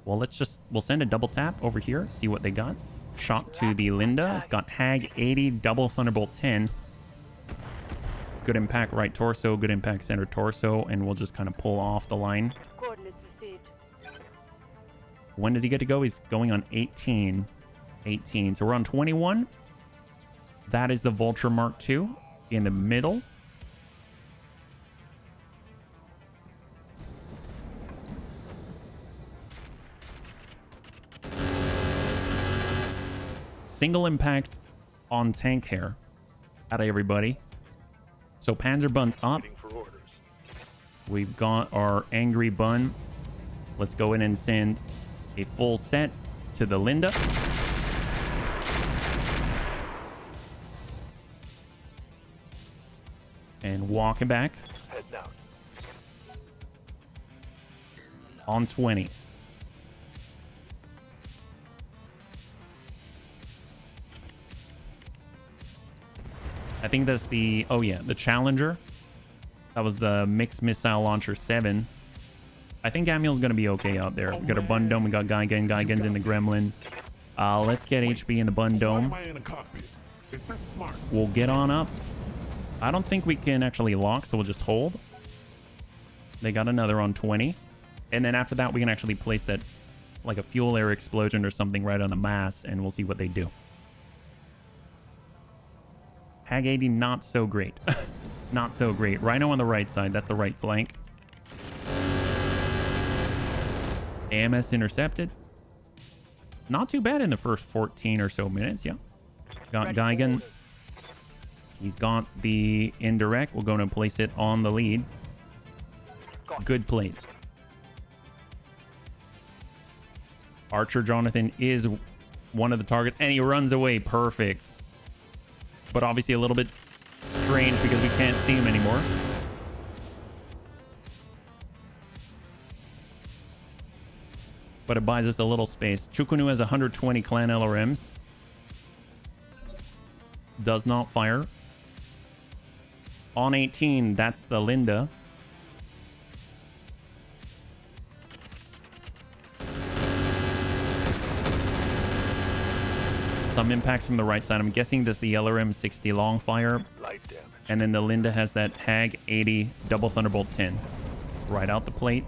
Well, we'll send a double tap over here. See what they got. Shock to the Linda. It's got Hag 80, double Thunderbolt 10. Good impact right torso, good impact center torso, and we'll just kind of pull off the line. Coordinates received. When does he get to go? He's going on 18. 18. So we're on 21. That is the Vulture Mark II in the middle. Single impact on tank hair out of everybody. So Panzer Bun's up. We've got our Angry Bun. Let's go in and send a full set to the Linda. And walking back. On 20. I think that's the, oh yeah, the Challenger. That was the Mixed Missile Launcher 7. I think Amiel's going to be okay out there. We got our Bun Dome. We got Geigen's in the Gremlin. Let's get HB in the Bun Dome. We'll get on up. I don't think we can actually lock, so we'll just hold. They got another on 20. And then after that, we can actually place that, like a fuel air explosion or something right on the mass, and we'll see what they do. Hag 80, not so great. Not so great. Rhino on the right side. That's the right flank. AMS intercepted. Not too bad in the first 14 or so minutes. Yeah. Got Geigen. He's got the indirect. We're going to place it on the lead. Good plate. Archer Jonathan is one of the targets, and he runs away. Perfect. But obviously a little bit strange because we can't see him anymore. But it buys us a little space. Chukunu has 120 clan LRMs. Does not fire. On 18, that's the Linda. Some impacts from the right side. I'm guessing that's the LRM 60 long fire. And then the Linda has that Hag 80 double Thunderbolt 10. Right out the plate.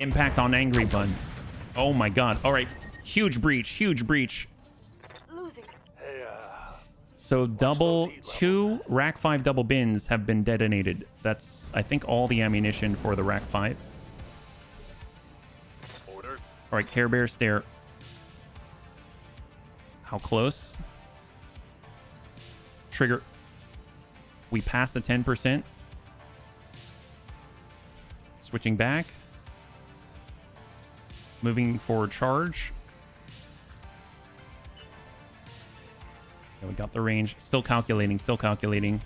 Impact on Angry Bun. Oh my god. All right. Huge breach. Huge breach. So two Rack 5 double bins have been detonated. That's, I think, all the ammunition for the Rack 5. All right, Care Bear stare. How close? Trigger. We passed the 10%. Switching back. Moving forward charge. Okay, we got the range. Still calculating, still calculating.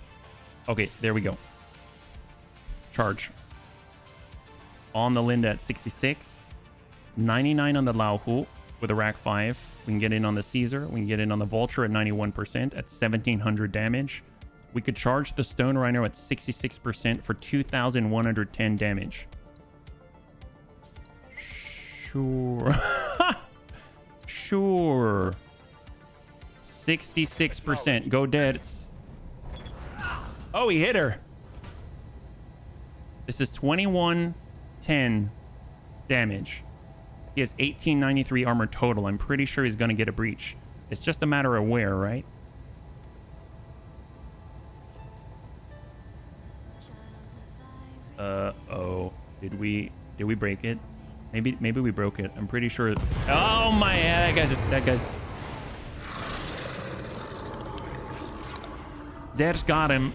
Okay, there we go. Charge. On the Linda at 66. 99 on the Lao Hu with a Rack 5. We can get in on the Caesar. We can get in on the Vulture at 91% at 1700 damage. We could charge the Stone Rhino at 66% for 2110 damage. Sure. Sure. 66%. Go dead. Oh, he hit her. This is 2110 damage. He has 1893 armor total. I'm pretty sure he's going to get a breach. It's just a matter of where, right? Oh. Did we break it? Maybe we broke it. I'm pretty sure. Oh my, yeah, that guy's Dad's got him.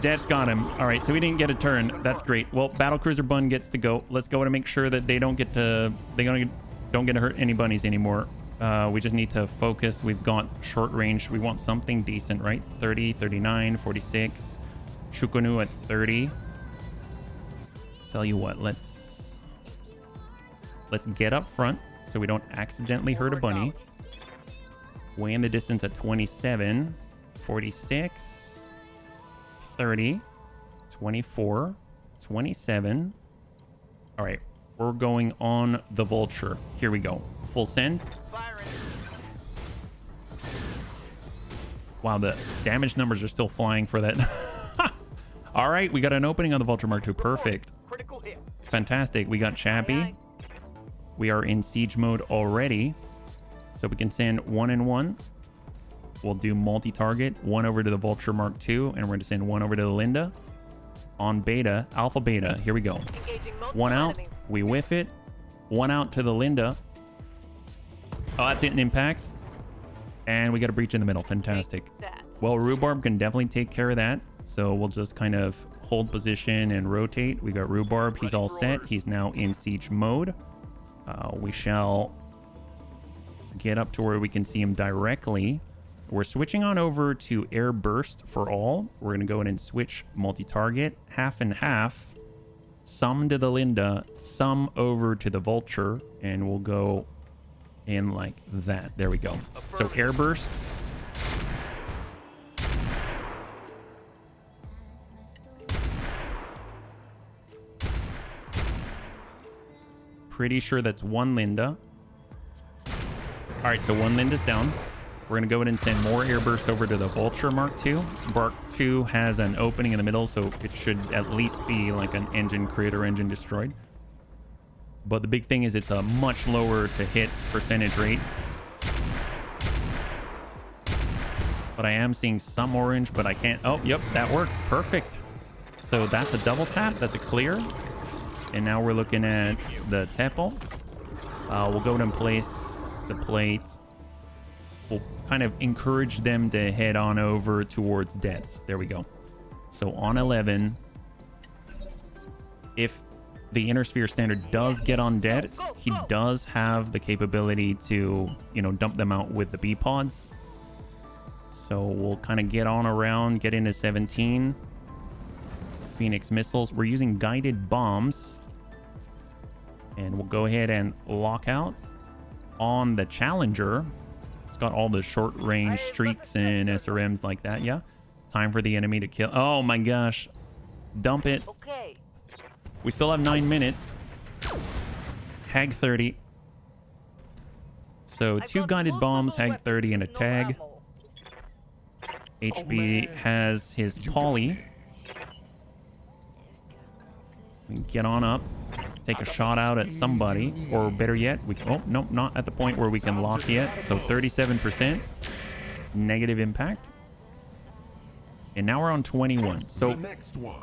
Dad's got him. All right, so we didn't get a turn. That's great. Well, Battlecruiser Bun gets to go. Let's go to make sure that they don't get to hurt any bunnies anymore. We just need to focus. We've got short range. We want something decent, right? 30, 39, 46. Chukunu at 30. Tell you what, let's get up front so we don't accidentally hurt a bunny. Way in the distance at 27, 46. 30, 24, 27. All right, we're going on the Vulture. Here we go. Full send. Wow, the damage numbers are still flying for that. All right, we got an opening on the Vulture Mark II. Perfect. Critical hit. Fantastic. We got Chappie. We are in siege mode already. So we can send 1 and 1. We'll do multi-target. 1 over to the Vulture Mark II, and we're going to send 1 over to the Linda. On beta, alpha beta. Here we go. Engaging multiple 1 out. enemies. We whiff it. 1 out to the Linda. Oh, that's an impact. And we got a breach in the middle. Fantastic. That. Well, Rhubarb can definitely take care of that. So we'll just kind of hold position and rotate. We got Rhubarb. He's all set. He's now in siege mode. We shall get up to where we can see him directly. We're switching on over to air burst for all. We're going to go in and switch multi-target, half and half. Some to the Linda, some over to the Vulture, and we'll go in like that. There we go. So air burst. Pretty sure that's 1 Linda. All right, so 1 Linda's down. We're going to go in and send more air burst over to the Vulture Mark II. Mark II has an opening in the middle, so it should at least be like an engine crit or engine destroyed. But the big thing is it's a much lower to hit percentage rate. But I am seeing some orange, but I can't. Oh, yep, that works. Perfect. So that's a double tap. That's a clear. And now we're looking at the temple. We'll go and place the plate. We'll kind of encourage them to head on over towards deaths. There we go. So on 11, if the inner sphere standard does get on deaths, he does have the capability to, you know, dump them out with the B pods. So we'll kind of get on around, get into 17. Phoenix missiles. We're using guided bombs. And we'll go ahead and lock out on the Challenger. It's got all the short range streaks and SRMs like that. Yeah. Time for the enemy to kill. Oh my gosh. Dump it. Okay. We still have 9 minutes. Hag 30. So 2 guided bombs, Hag 30, and a tag. HB has his poly. We can get on up. Take a shot out at somebody, or better yet, we can, oh no, not at the point where we can lock yet. So 37% negative impact, and now we're on 21. So The next one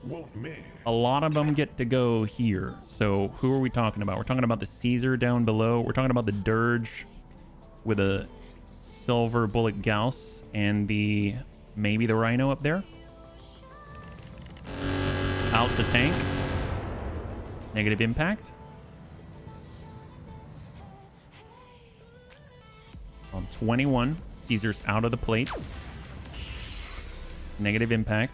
won't miss. a lot of them get to go here. So who are we talking about? We're talking about the Caesar down below. We're talking about the Dirge with a silver bullet Gauss and the maybe the Rhino up there. Out to tank. Negative impact. On 21, Caesar's out of the plate. Negative impact.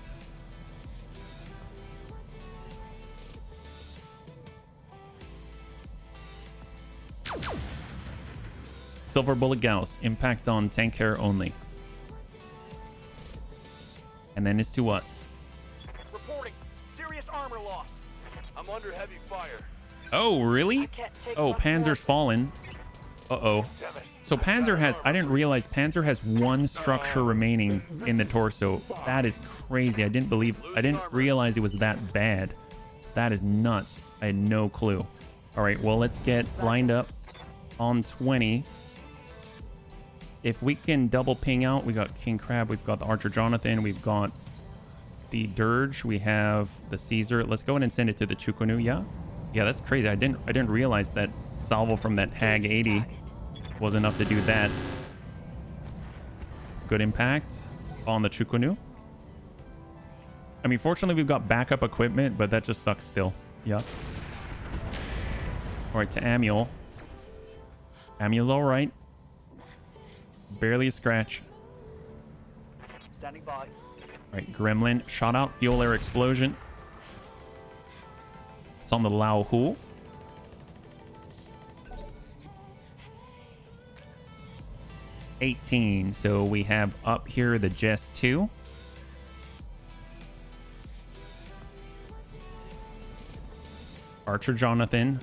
Silver bullet Gauss. Impact on tank hair only. And then it's to us. Reporting. Serious armor loss. I'm under heavy fire. Oh, really? Can't take Oh, much Panzer's more. fallen. Uh-oh. So Panzer has... I didn't realize Panzer has 1 structure remaining in the torso. That is crazy. I didn't realize it was that bad. That is nuts. I had no clue. All right, well, let's get lined up on 20. If we can double ping out, we got King Crab, we've got the Archer Jonathan, we've got the Dirge, we have the Caesar. Let's go in and send it to the Chukunu. Yeah, that's crazy. I didn't realize that salvo from that Hag 80 was enough to do that. Good impact on the Chukunu. I mean, fortunately, we've got backup equipment, but that just sucks still. Yeah. All right, to Amiel. Amiel's all right. Barely a scratch. Standing by. All right, Gremlin. Shot out. Fuel air explosion. It's on the Lao Hu. $18. So we have up here the Jess 2. Archer Jonathan.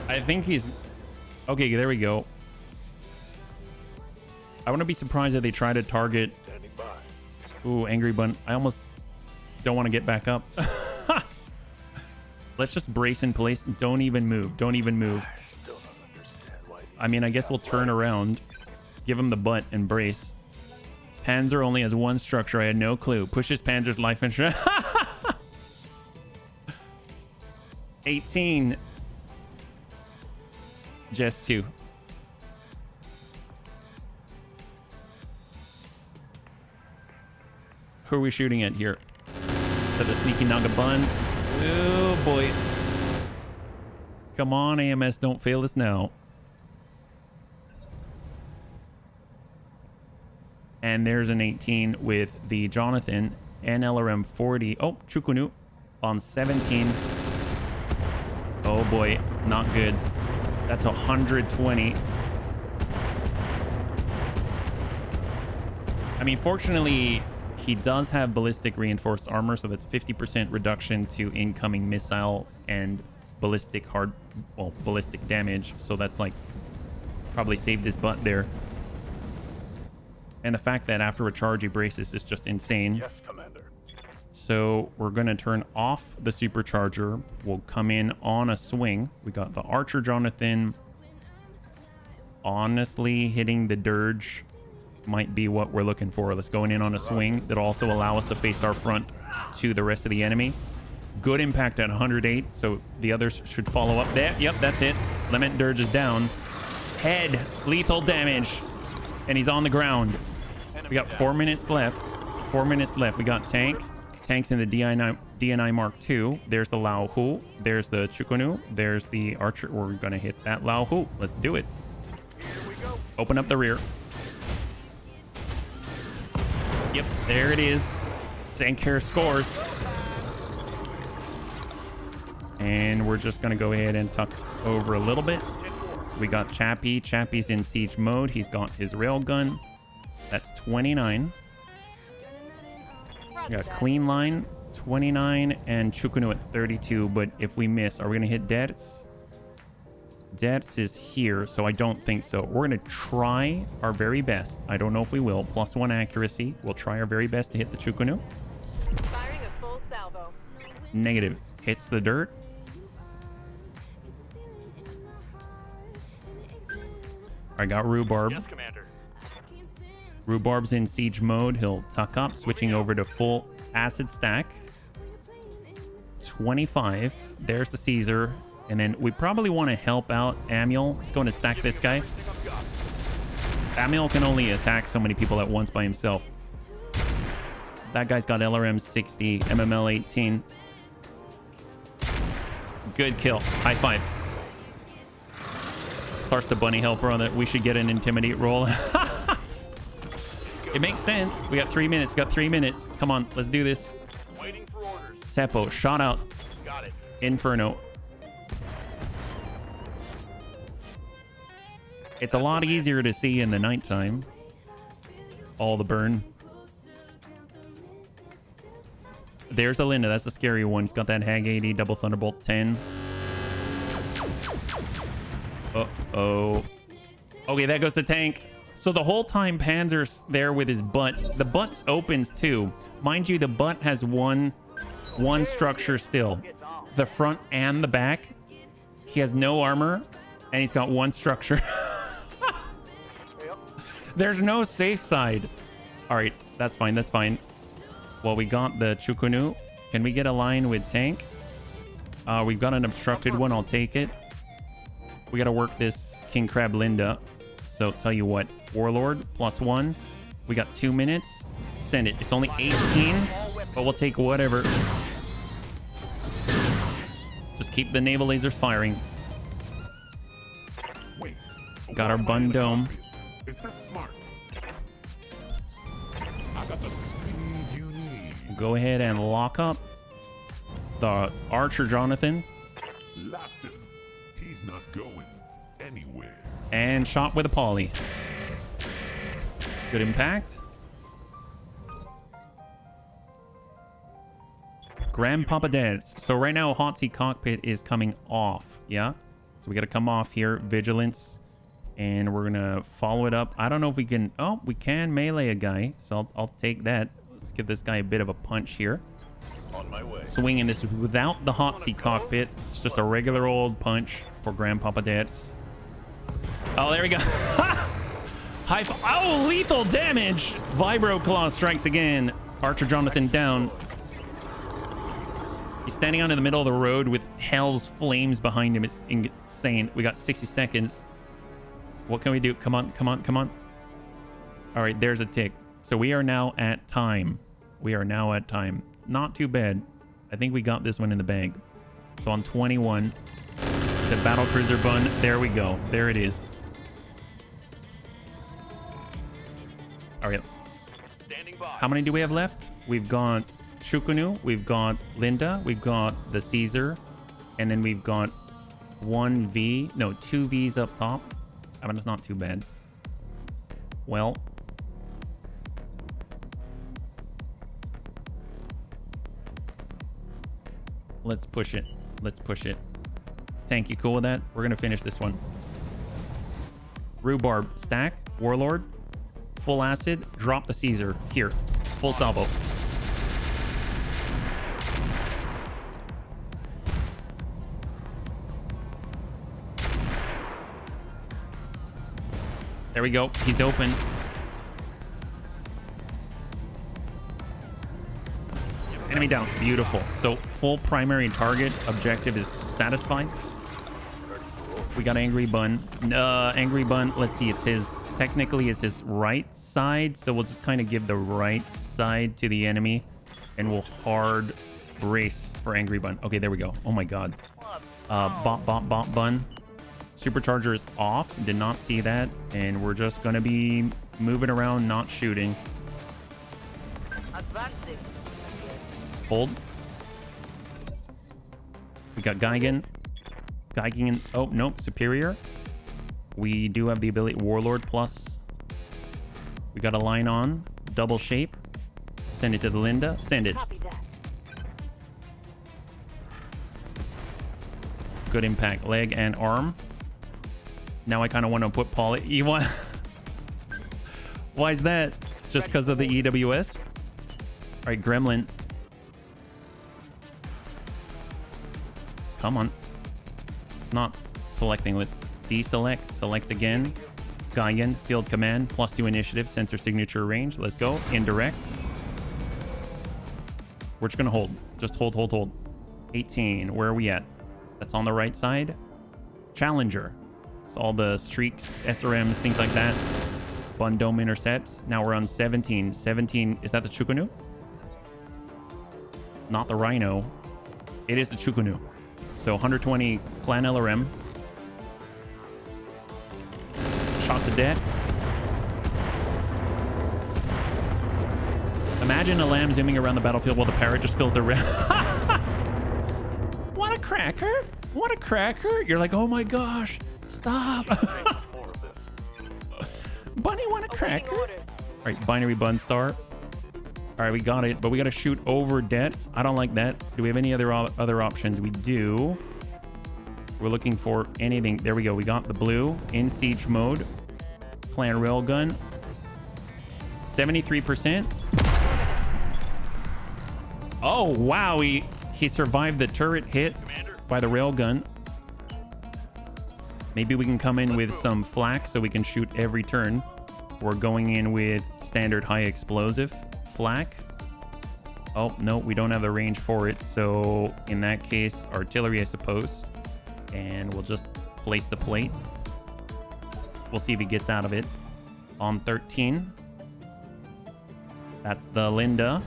I think he's... Okay, there we go. I wouldn't be surprised if they try to target. Ooh, Angry Bun. I almost don't want to get back up. Let's just brace in place. Don't even move. Don't even move. I mean, I guess we'll turn around, give him the butt, and brace. Panzer only has one structure. I had no clue. Pushes Panzer's life insurance. 18. Just 2. Who are we shooting at here? To the sneaky Nagabun. Oh boy. Come on, AMS, don't fail us now. And there's an 18 with the Jonathan and LRM 40. Oh, Chukunu on 17. Oh boy, not good. That's 120. I mean, fortunately, he does have ballistic reinforced armor, so that's 50% reduction to incoming missile and ballistic damage. So that's like probably saved his butt there. And the fact that after a charge he braces is just insane. Yes, Commander. So we're going to turn off the supercharger. We'll come in on a swing. We got the Archer Jonathan. Honestly, hitting the Dirge might be what we're looking for. Let's go in on a swing. That'll also allow us to face our front to the rest of the enemy. Good impact at 108, so the others should follow up there. Yep, that's it. Lament Dirge is down. Head, lethal damage. And he's on the ground. We got 4 minutes left. 4 minutes left. We got tank. Tank's in the DNI Mark II. There's the Lao Hu. There's the Chukunu. There's the Archer. We're going to hit that Lao Hu. Let's do it. Here we go. Open up the rear. Yep, there it is. Tankcare scores. And we're just going to go ahead and tuck over a little bit. We got Chappie. Chappie's in siege mode. He's got his railgun. That's 29. We got clean line, 29, and Chukunu at 32. But if we miss, are we going to hit Dertz? Dertz is here, so I don't think so. We're going to try our very best. I don't know if we will. +1 accuracy. We'll try our very best to hit the Chukunu. Firing a full salvo. Negative. Hits the dirt. I got Rhubarb. Yes, Commander. Rhubarb's in siege mode. He'll tuck up, switching over to full acid stack. 25. There's the Caesar. And then we probably want to help out Amiel. Let's go and stack this guy. Amiel can only attack so many people at once by himself. That guy's got LRM 60, MML 18. Good kill. High five. Starts the bunny helper on that. We should get an intimidate roll. It makes sense. We got 3 minutes. We got 3 minutes. Come on, let's do this. Waiting for orders. Teppo, shot out. Got it. Inferno. It's a lot easier to see in the nighttime. All the burn. There's Alinda. That's the scary one. He's got that Hag 80, double Thunderbolt 10. Uh-oh. Okay, that goes the tank. So the whole time Panzer's there with his butt. The butt opens too. Mind you, the butt has one structure still. The front and the back. He has no armor, and he's got one structure. There's no safe side. All right, that's fine. That's fine. Well, we got the Chukunu. Can we get a line with tank? We've got an obstructed one. I'll take it. We got to work this King Crab Linda. So tell you what, Warlord +1. We got 2 minutes. Send it. It's only 18, but we'll take whatever. Just keep the naval lasers firing. Wait. Got our bun dome. Is this smart? I got the speed you need. Go ahead and lock up the Archer Jonathan. Locked him. He's not going anywhere. And shot with a poly. Good impact. Grandpapa Dance. So right now, Hot Seat Cockpit is coming off. Yeah? So we got to come off here. Vigilance. And we're gonna follow it up. I don't know if we can. Oh, we can melee a guy, so I'll take that. Let's give this guy a bit of a punch here. On my way. Swinging this without the hot seat cockpit. It's just a regular old punch for Grandpapa Dets. Oh, there we go. High. Oh, lethal damage. Vibro Claw strikes again. Archer Jonathan down. He's standing out in the middle of the road with hell's flames behind him. It's insane. We got 60 seconds. What can we do? Come on, come on, come on. All right, there's a tick. So we are now at time. We are now at time. Not too bad. I think we got this one in the bag. So on 21, the battle cruiser bun. There we go. There it is. All right. Standing by. How many do we have left? We've got Chukunu, we've got Linda, we've got the Caesar, and then we've got 1V, no, 2 Vs up top. I mean, it's not too bad. Well, let's push it. Let's push it. Tank, you cool with that? We're gonna finish this one. Rhubarb, stack, Warlord, full acid, drop the Caesar. Here, full salvo. There we go. He's open. Enemy down. Beautiful. So full primary target objective is satisfied. We got Angry Bun. Angry Bun, let's see. It's his, technically it's his right side. So we'll just kind of give the right side to the enemy and we'll hard brace for Angry Bun. Okay, there we go. Oh my God. Bop Bun. Supercharger is off. Did not see that. And we're just going to be moving around, not shooting. Advancing. Hold. We got Geigen. Geigen. Oh, nope. Superior. We do have the ability Warlord plus. We got a line on. Double shape. Send it to the Linda. Send it. Copy that. Good impact. Leg and arm. Now I kind of want to put Paul. You want? Why is that? Just because of the EWS? All right, Gremlin. Come on. It's not selecting with deselect. Select again. Geigen. Field command. +2 initiative. Sensor signature range. Let's go. Indirect. We're just going to hold. Just hold. 18. Where are we at? That's on the right side. Challenger. It's all the streaks, SRMs, things like that. Bun Dome intercepts. Now we're on 17. 17. Is that the Chukunu? Not the Rhino. It is the Chukunu. So 120 Clan LRM. Shot to death. Imagine a lamb zooming around the battlefield while the parrot just fills the rim. What a cracker. What a cracker. You're like, oh my gosh. Stop. Bunny, want a cracker? All right, binary bun star. All right, we got it, but we got to shoot over debts. I don't like that. Do we have any other options? We do. We're looking for anything. There we go. We got the blue in siege mode. Clan railgun. 73%. Oh, wow. He survived the turret hit by the railgun. Maybe we can come in with some flak so we can shoot every turn. We're going in with standard high explosive flak. Oh, no, we don't have the range for it. So in that case, artillery, I suppose. And we'll just place the plate. We'll see if he gets out of it. On 13. That's the Linda.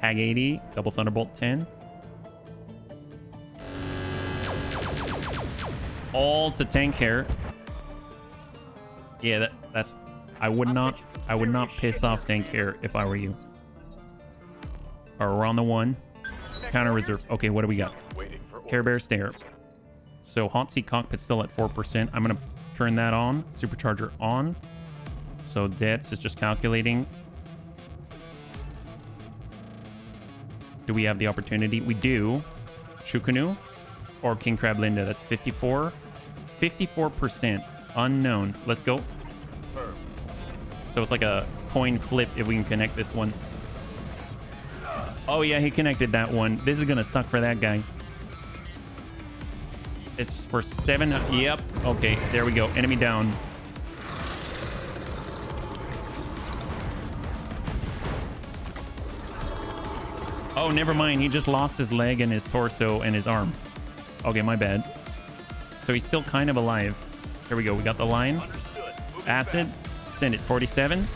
Hag 80, double Thunderbolt 10. All to tank hair. Yeah, that's. I would not piss off tank hair if I were you. All right, we're on the one. Counter reserve. Okay, what do we got? Care Bear stare. So hot seat cockpit still at 4%. I'm gonna turn that on. Supercharger on. So Dets is just calculating. Do we have the opportunity? We do. Chukunu or King Crab Linda. That's 54%. Unknown. Let's go. Firm. So it's like a coin flip if we can connect this one. Oh yeah, he connected that one. This is gonna suck for that guy. It's for 7. Yep. Okay, there we go. Enemy down. Oh, never mind. He just lost his leg and his torso and his arm. Okay, my bad. So he's still kind of alive. Here we go. We got the line. Understood. Moving Acid. Send it. 47.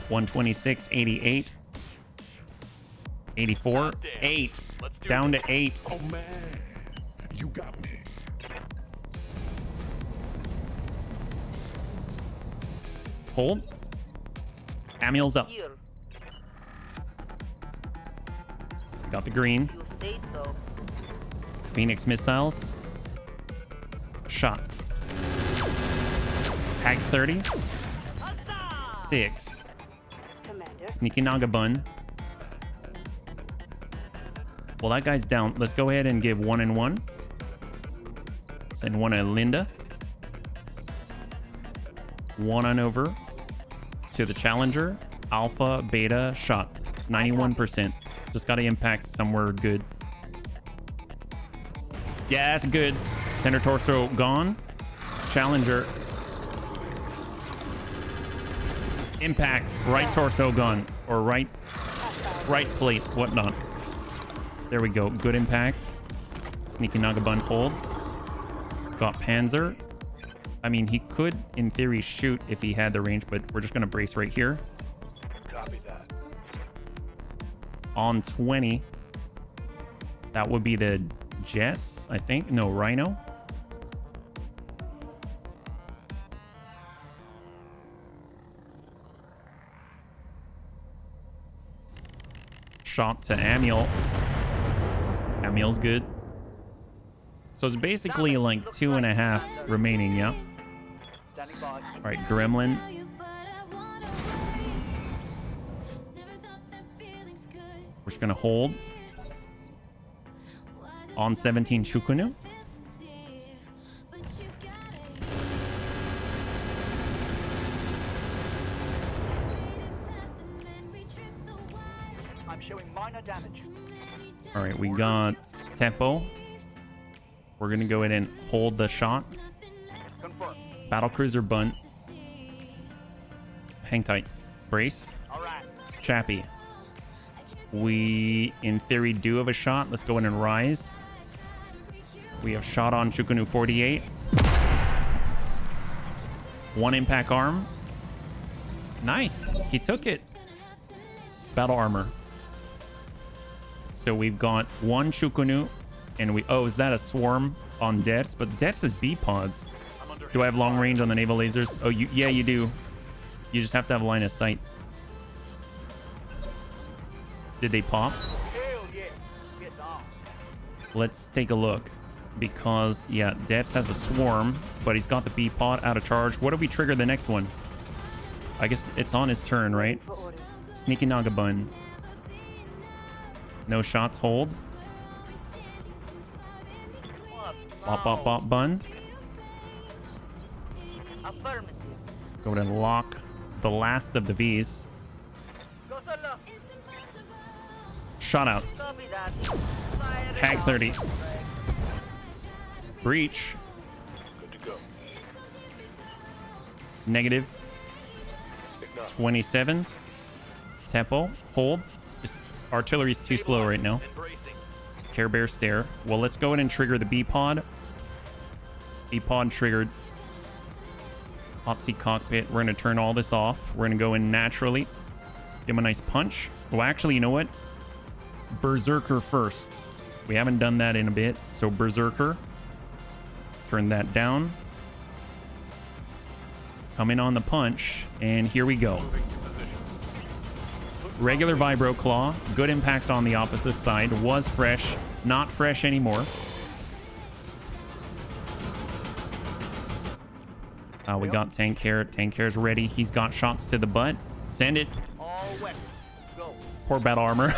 $126, 88, 84, 8, down to 8. Oh man, you got me. Hold. Amiel's up. Here. Got the green. You say so. Phoenix missiles. Shot. Hag 30. 6. Commander. Sneaky Naga bun. Well, that guy's down. Let's go ahead and give 1 and 1. Send 1 to Linda. 1 on over to the Challenger. Alpha, beta, shot. 91%. Just got to impact somewhere good. Yeah, that's good. Center torso gone. Challenger. Impact. Right torso gone. Or right plate. Whatnot. There we go. Good impact. Sneaky Naga bun hold. Got Panzer. I mean, he could, in theory, shoot if he had the range, but we're just going to brace right here. Copy that. On 20. That would be the Jess, I think. No, Rhino. Shot to Amiel. Amiel's good. So it's basically like 2.5 remaining, yeah? Standing by. All right, Gremlin. We're just gonna hold. On 17, Chukunu. I'm showing minor damage. All right, we got Tempo. We're gonna go in and hold the shot. Confirm. Battlecruiser bunt. Hang tight. Brace. All right. Chappie. We, in theory, do have a shot. Let's go in and rise. We have shot on Chukunu 48. 1 impact arm. Nice. He took it. Battle armor. So we've got 1 Chukunu. And we... Oh, is that a swarm on Dets? But Dets is B-pods. Do I have long range on the naval lasers? Oh, yeah, you do. You just have to have line of sight. Did they pop? Hell yeah. Get off. Let's take a look. Because, yeah, Dets has a swarm, but he's got the B-pod out of charge. What if we trigger the next one? I guess it's on his turn, right? Sneaky Naga bun. No shots, hold. Bop, bop, bop, bun. Affirmative. Go ahead and lock the last of the Vs. Go solo. Shot out. Copy that. Fire it Hag off. 30. Breach. Good to go. Negative. Ignore. 27. Tempo. Hold. This artillery's too slow right now. Embracing. Care Bear stare. Well, let's go ahead and trigger the B-pod. B-pod triggered. Opsy cockpit. We're going to turn all this off. We're going to go in naturally. Give him a nice punch. Well, actually, you know what? Berserker first. We haven't done that in a bit. So Berserker. Turn that down. Come in on the punch. And here we go. Regular Vibro Claw. Good impact on the opposite side. Was fresh. Not fresh anymore. We got Tank Hair. Tank Hair's ready. He's got shots to the butt. Send it. All wet. Go. Poor battle armor.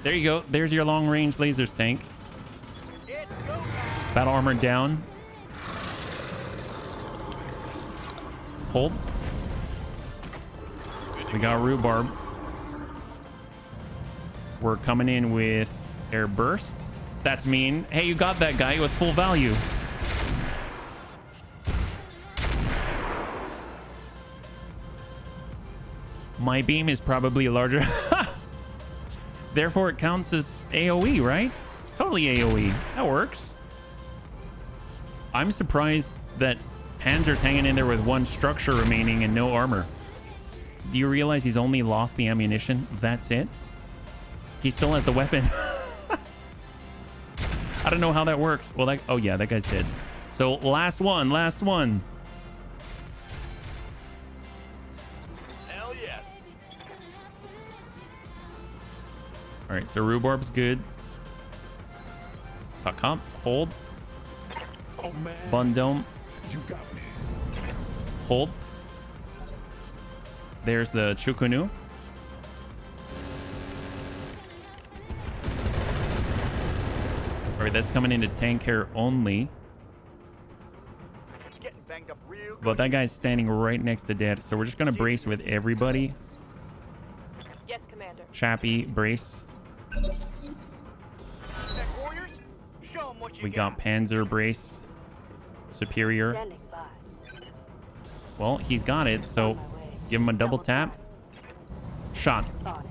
There you go. There's your long range lasers tank. Battle armor down. Hold. We got rhubarb. We're coming in with air burst. That's mean. Hey, you got that guy. It was full value. My beam is probably larger. Therefore, it counts as AoE, right? It's totally AoE. That works. I'm surprised that Panzer's hanging in there with one structure remaining and no armor. Do you realize he's only lost the ammunition? That's it? He still has the weapon. I don't know how that works. Well, oh yeah, that guy's dead. So last one. Hell yes. All right, so rhubarb's good. Suck up, hold. Oh man, Bun dome, you got me. hold. There's the Chukunu. All right, that's coming into tank care only. Getting banged up real good. But that guy's standing right next to dead, so we're just gonna brace with everybody. Yes, Commander. Chappie, brace. Tech warriors, show 'em what you We got Panzer, brace. Superior. Standing by. Well, he's got it, so give him a double tap. Shot. On it.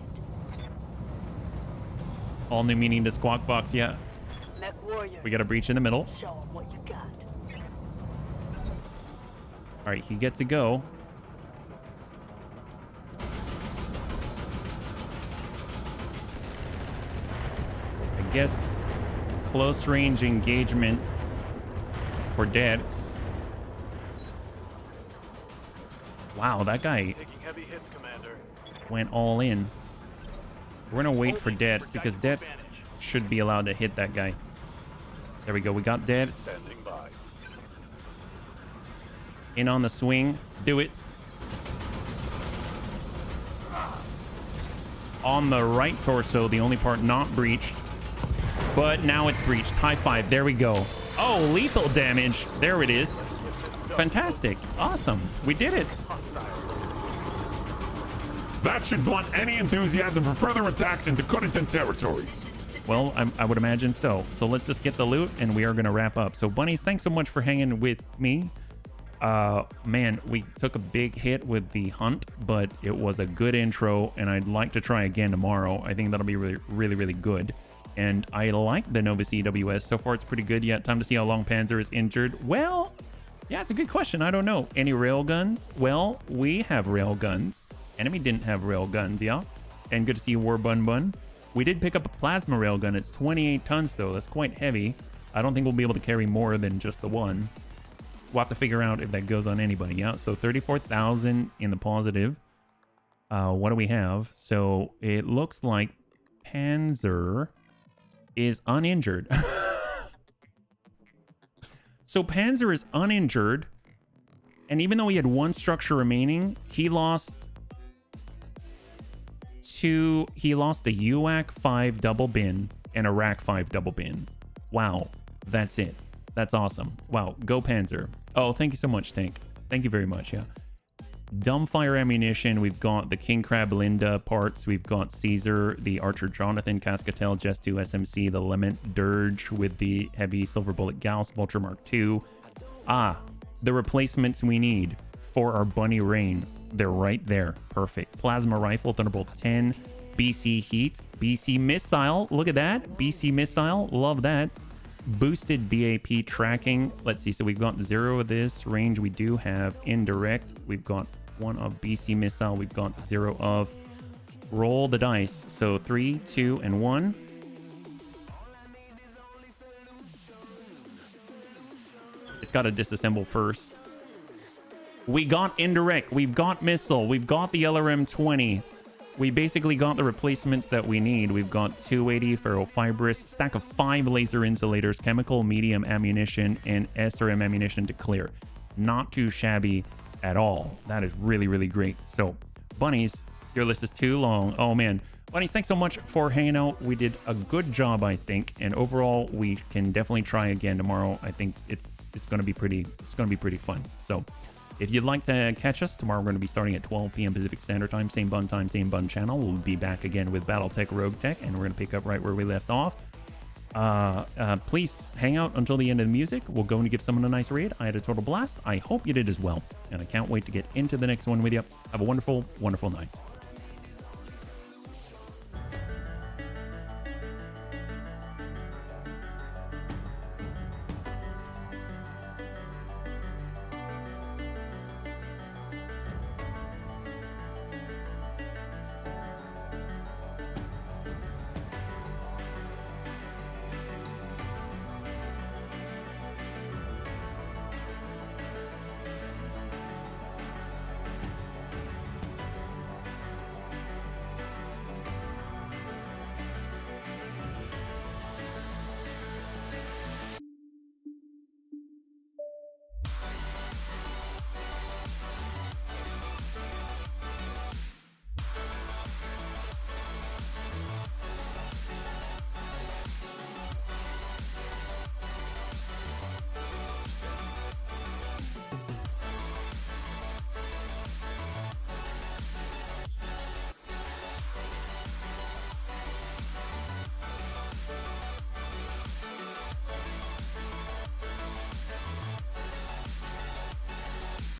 All new meaning to squawk box, yeah. Mech warrior. We got a breach in the middle. Show 'em what you got. All right, he gets to go. I guess close range engagement for deaths. Wow, that guy taking heavy hits, Commander. went all in. We're gonna wait for deaths because deaths should be allowed to hit that guy. There we go. We got deaths. Standing by. In on the swing. Do it. On the right torso, the only part not breached. But now it's breached. High five. There we go. Oh, lethal damage. There it is. Fantastic. Awesome. We did it. That should blunt any enthusiasm for further attacks into Kuritan territory. Well, I would imagine so. So let's just get the loot and we are going to wrap up. So bunnies, thanks so much for hanging with me. Man, we took a big hit with the hunt, but it was a good intro and I'd like to try again tomorrow. I think that'll be really good. And I like the Novus EWS. So far, it's pretty good. Yeah, time to see how long Panzer is injured. Well, yeah, it's a good question. I don't know. Any rail guns? Well, we have rail guns. Enemy didn't have rail guns, yeah? And good to see War Bun Bun. We did pick up a plasma rail gun. It's 28 tons, though. That's quite heavy. I don't think we'll be able to carry more than just the one. We'll have to figure out if that goes on anybody, yeah? So 34,000 in the positive. What do we have? So it looks like Panzer is uninjured. So Panzer is uninjured. And even though he had one structure remaining, he lost a UAC 5 double bin and a Rack 5 double bin. Wow, that's it. That's awesome. Wow, go Panzer. Oh, thank you so much, Tank. Thank you very much, yeah. Dumbfire ammunition. We've got the King Crab Linda parts. We've got Caesar, the Archer Jonathan, Cascatel, Jess 2 SMC, the Lement Dirge with the heavy Silver Bullet Gauss, Vulture Mark II. The replacements we need for our Bunny Rain. They're right there. Perfect. Plasma Rifle, Thunderbolt 10, BC Heat, BC Missile. Look at that. BC Missile. Love that. Boosted BAP tracking. Let's see. So we've got 0 of this range. We do have indirect. We've got 1 of BC Missile. We've got 0 of roll the dice. So 3, 2, and 1. It's got to disassemble first. We got indirect. We've got missile. We've got the LRM-20. We basically got the replacements that we need. We've got 280 ferrofibrous, stack of 5 laser insulators, chemical medium ammunition, and SRM ammunition to clear. Not too shabby at all. That is really great. So, bunnies, Your list is too long. Oh man. Bunnies, thanks so much for hanging out. We did a good job, I think, and overall we can definitely try again tomorrow. I think it's going to be pretty fun. So if you'd like to catch us tomorrow, we're going to be starting at 12 p.m. Pacific Standard Time, same bun channel. We'll be back again with Battletech, Roguetech, and we're going to pick up right where we left off. Please hang out until the end of the music. We'll go and give someone a nice raid. I had a total blast. I hope you did as well, and I can't wait to get into the next one with you. Have a wonderful, wonderful night.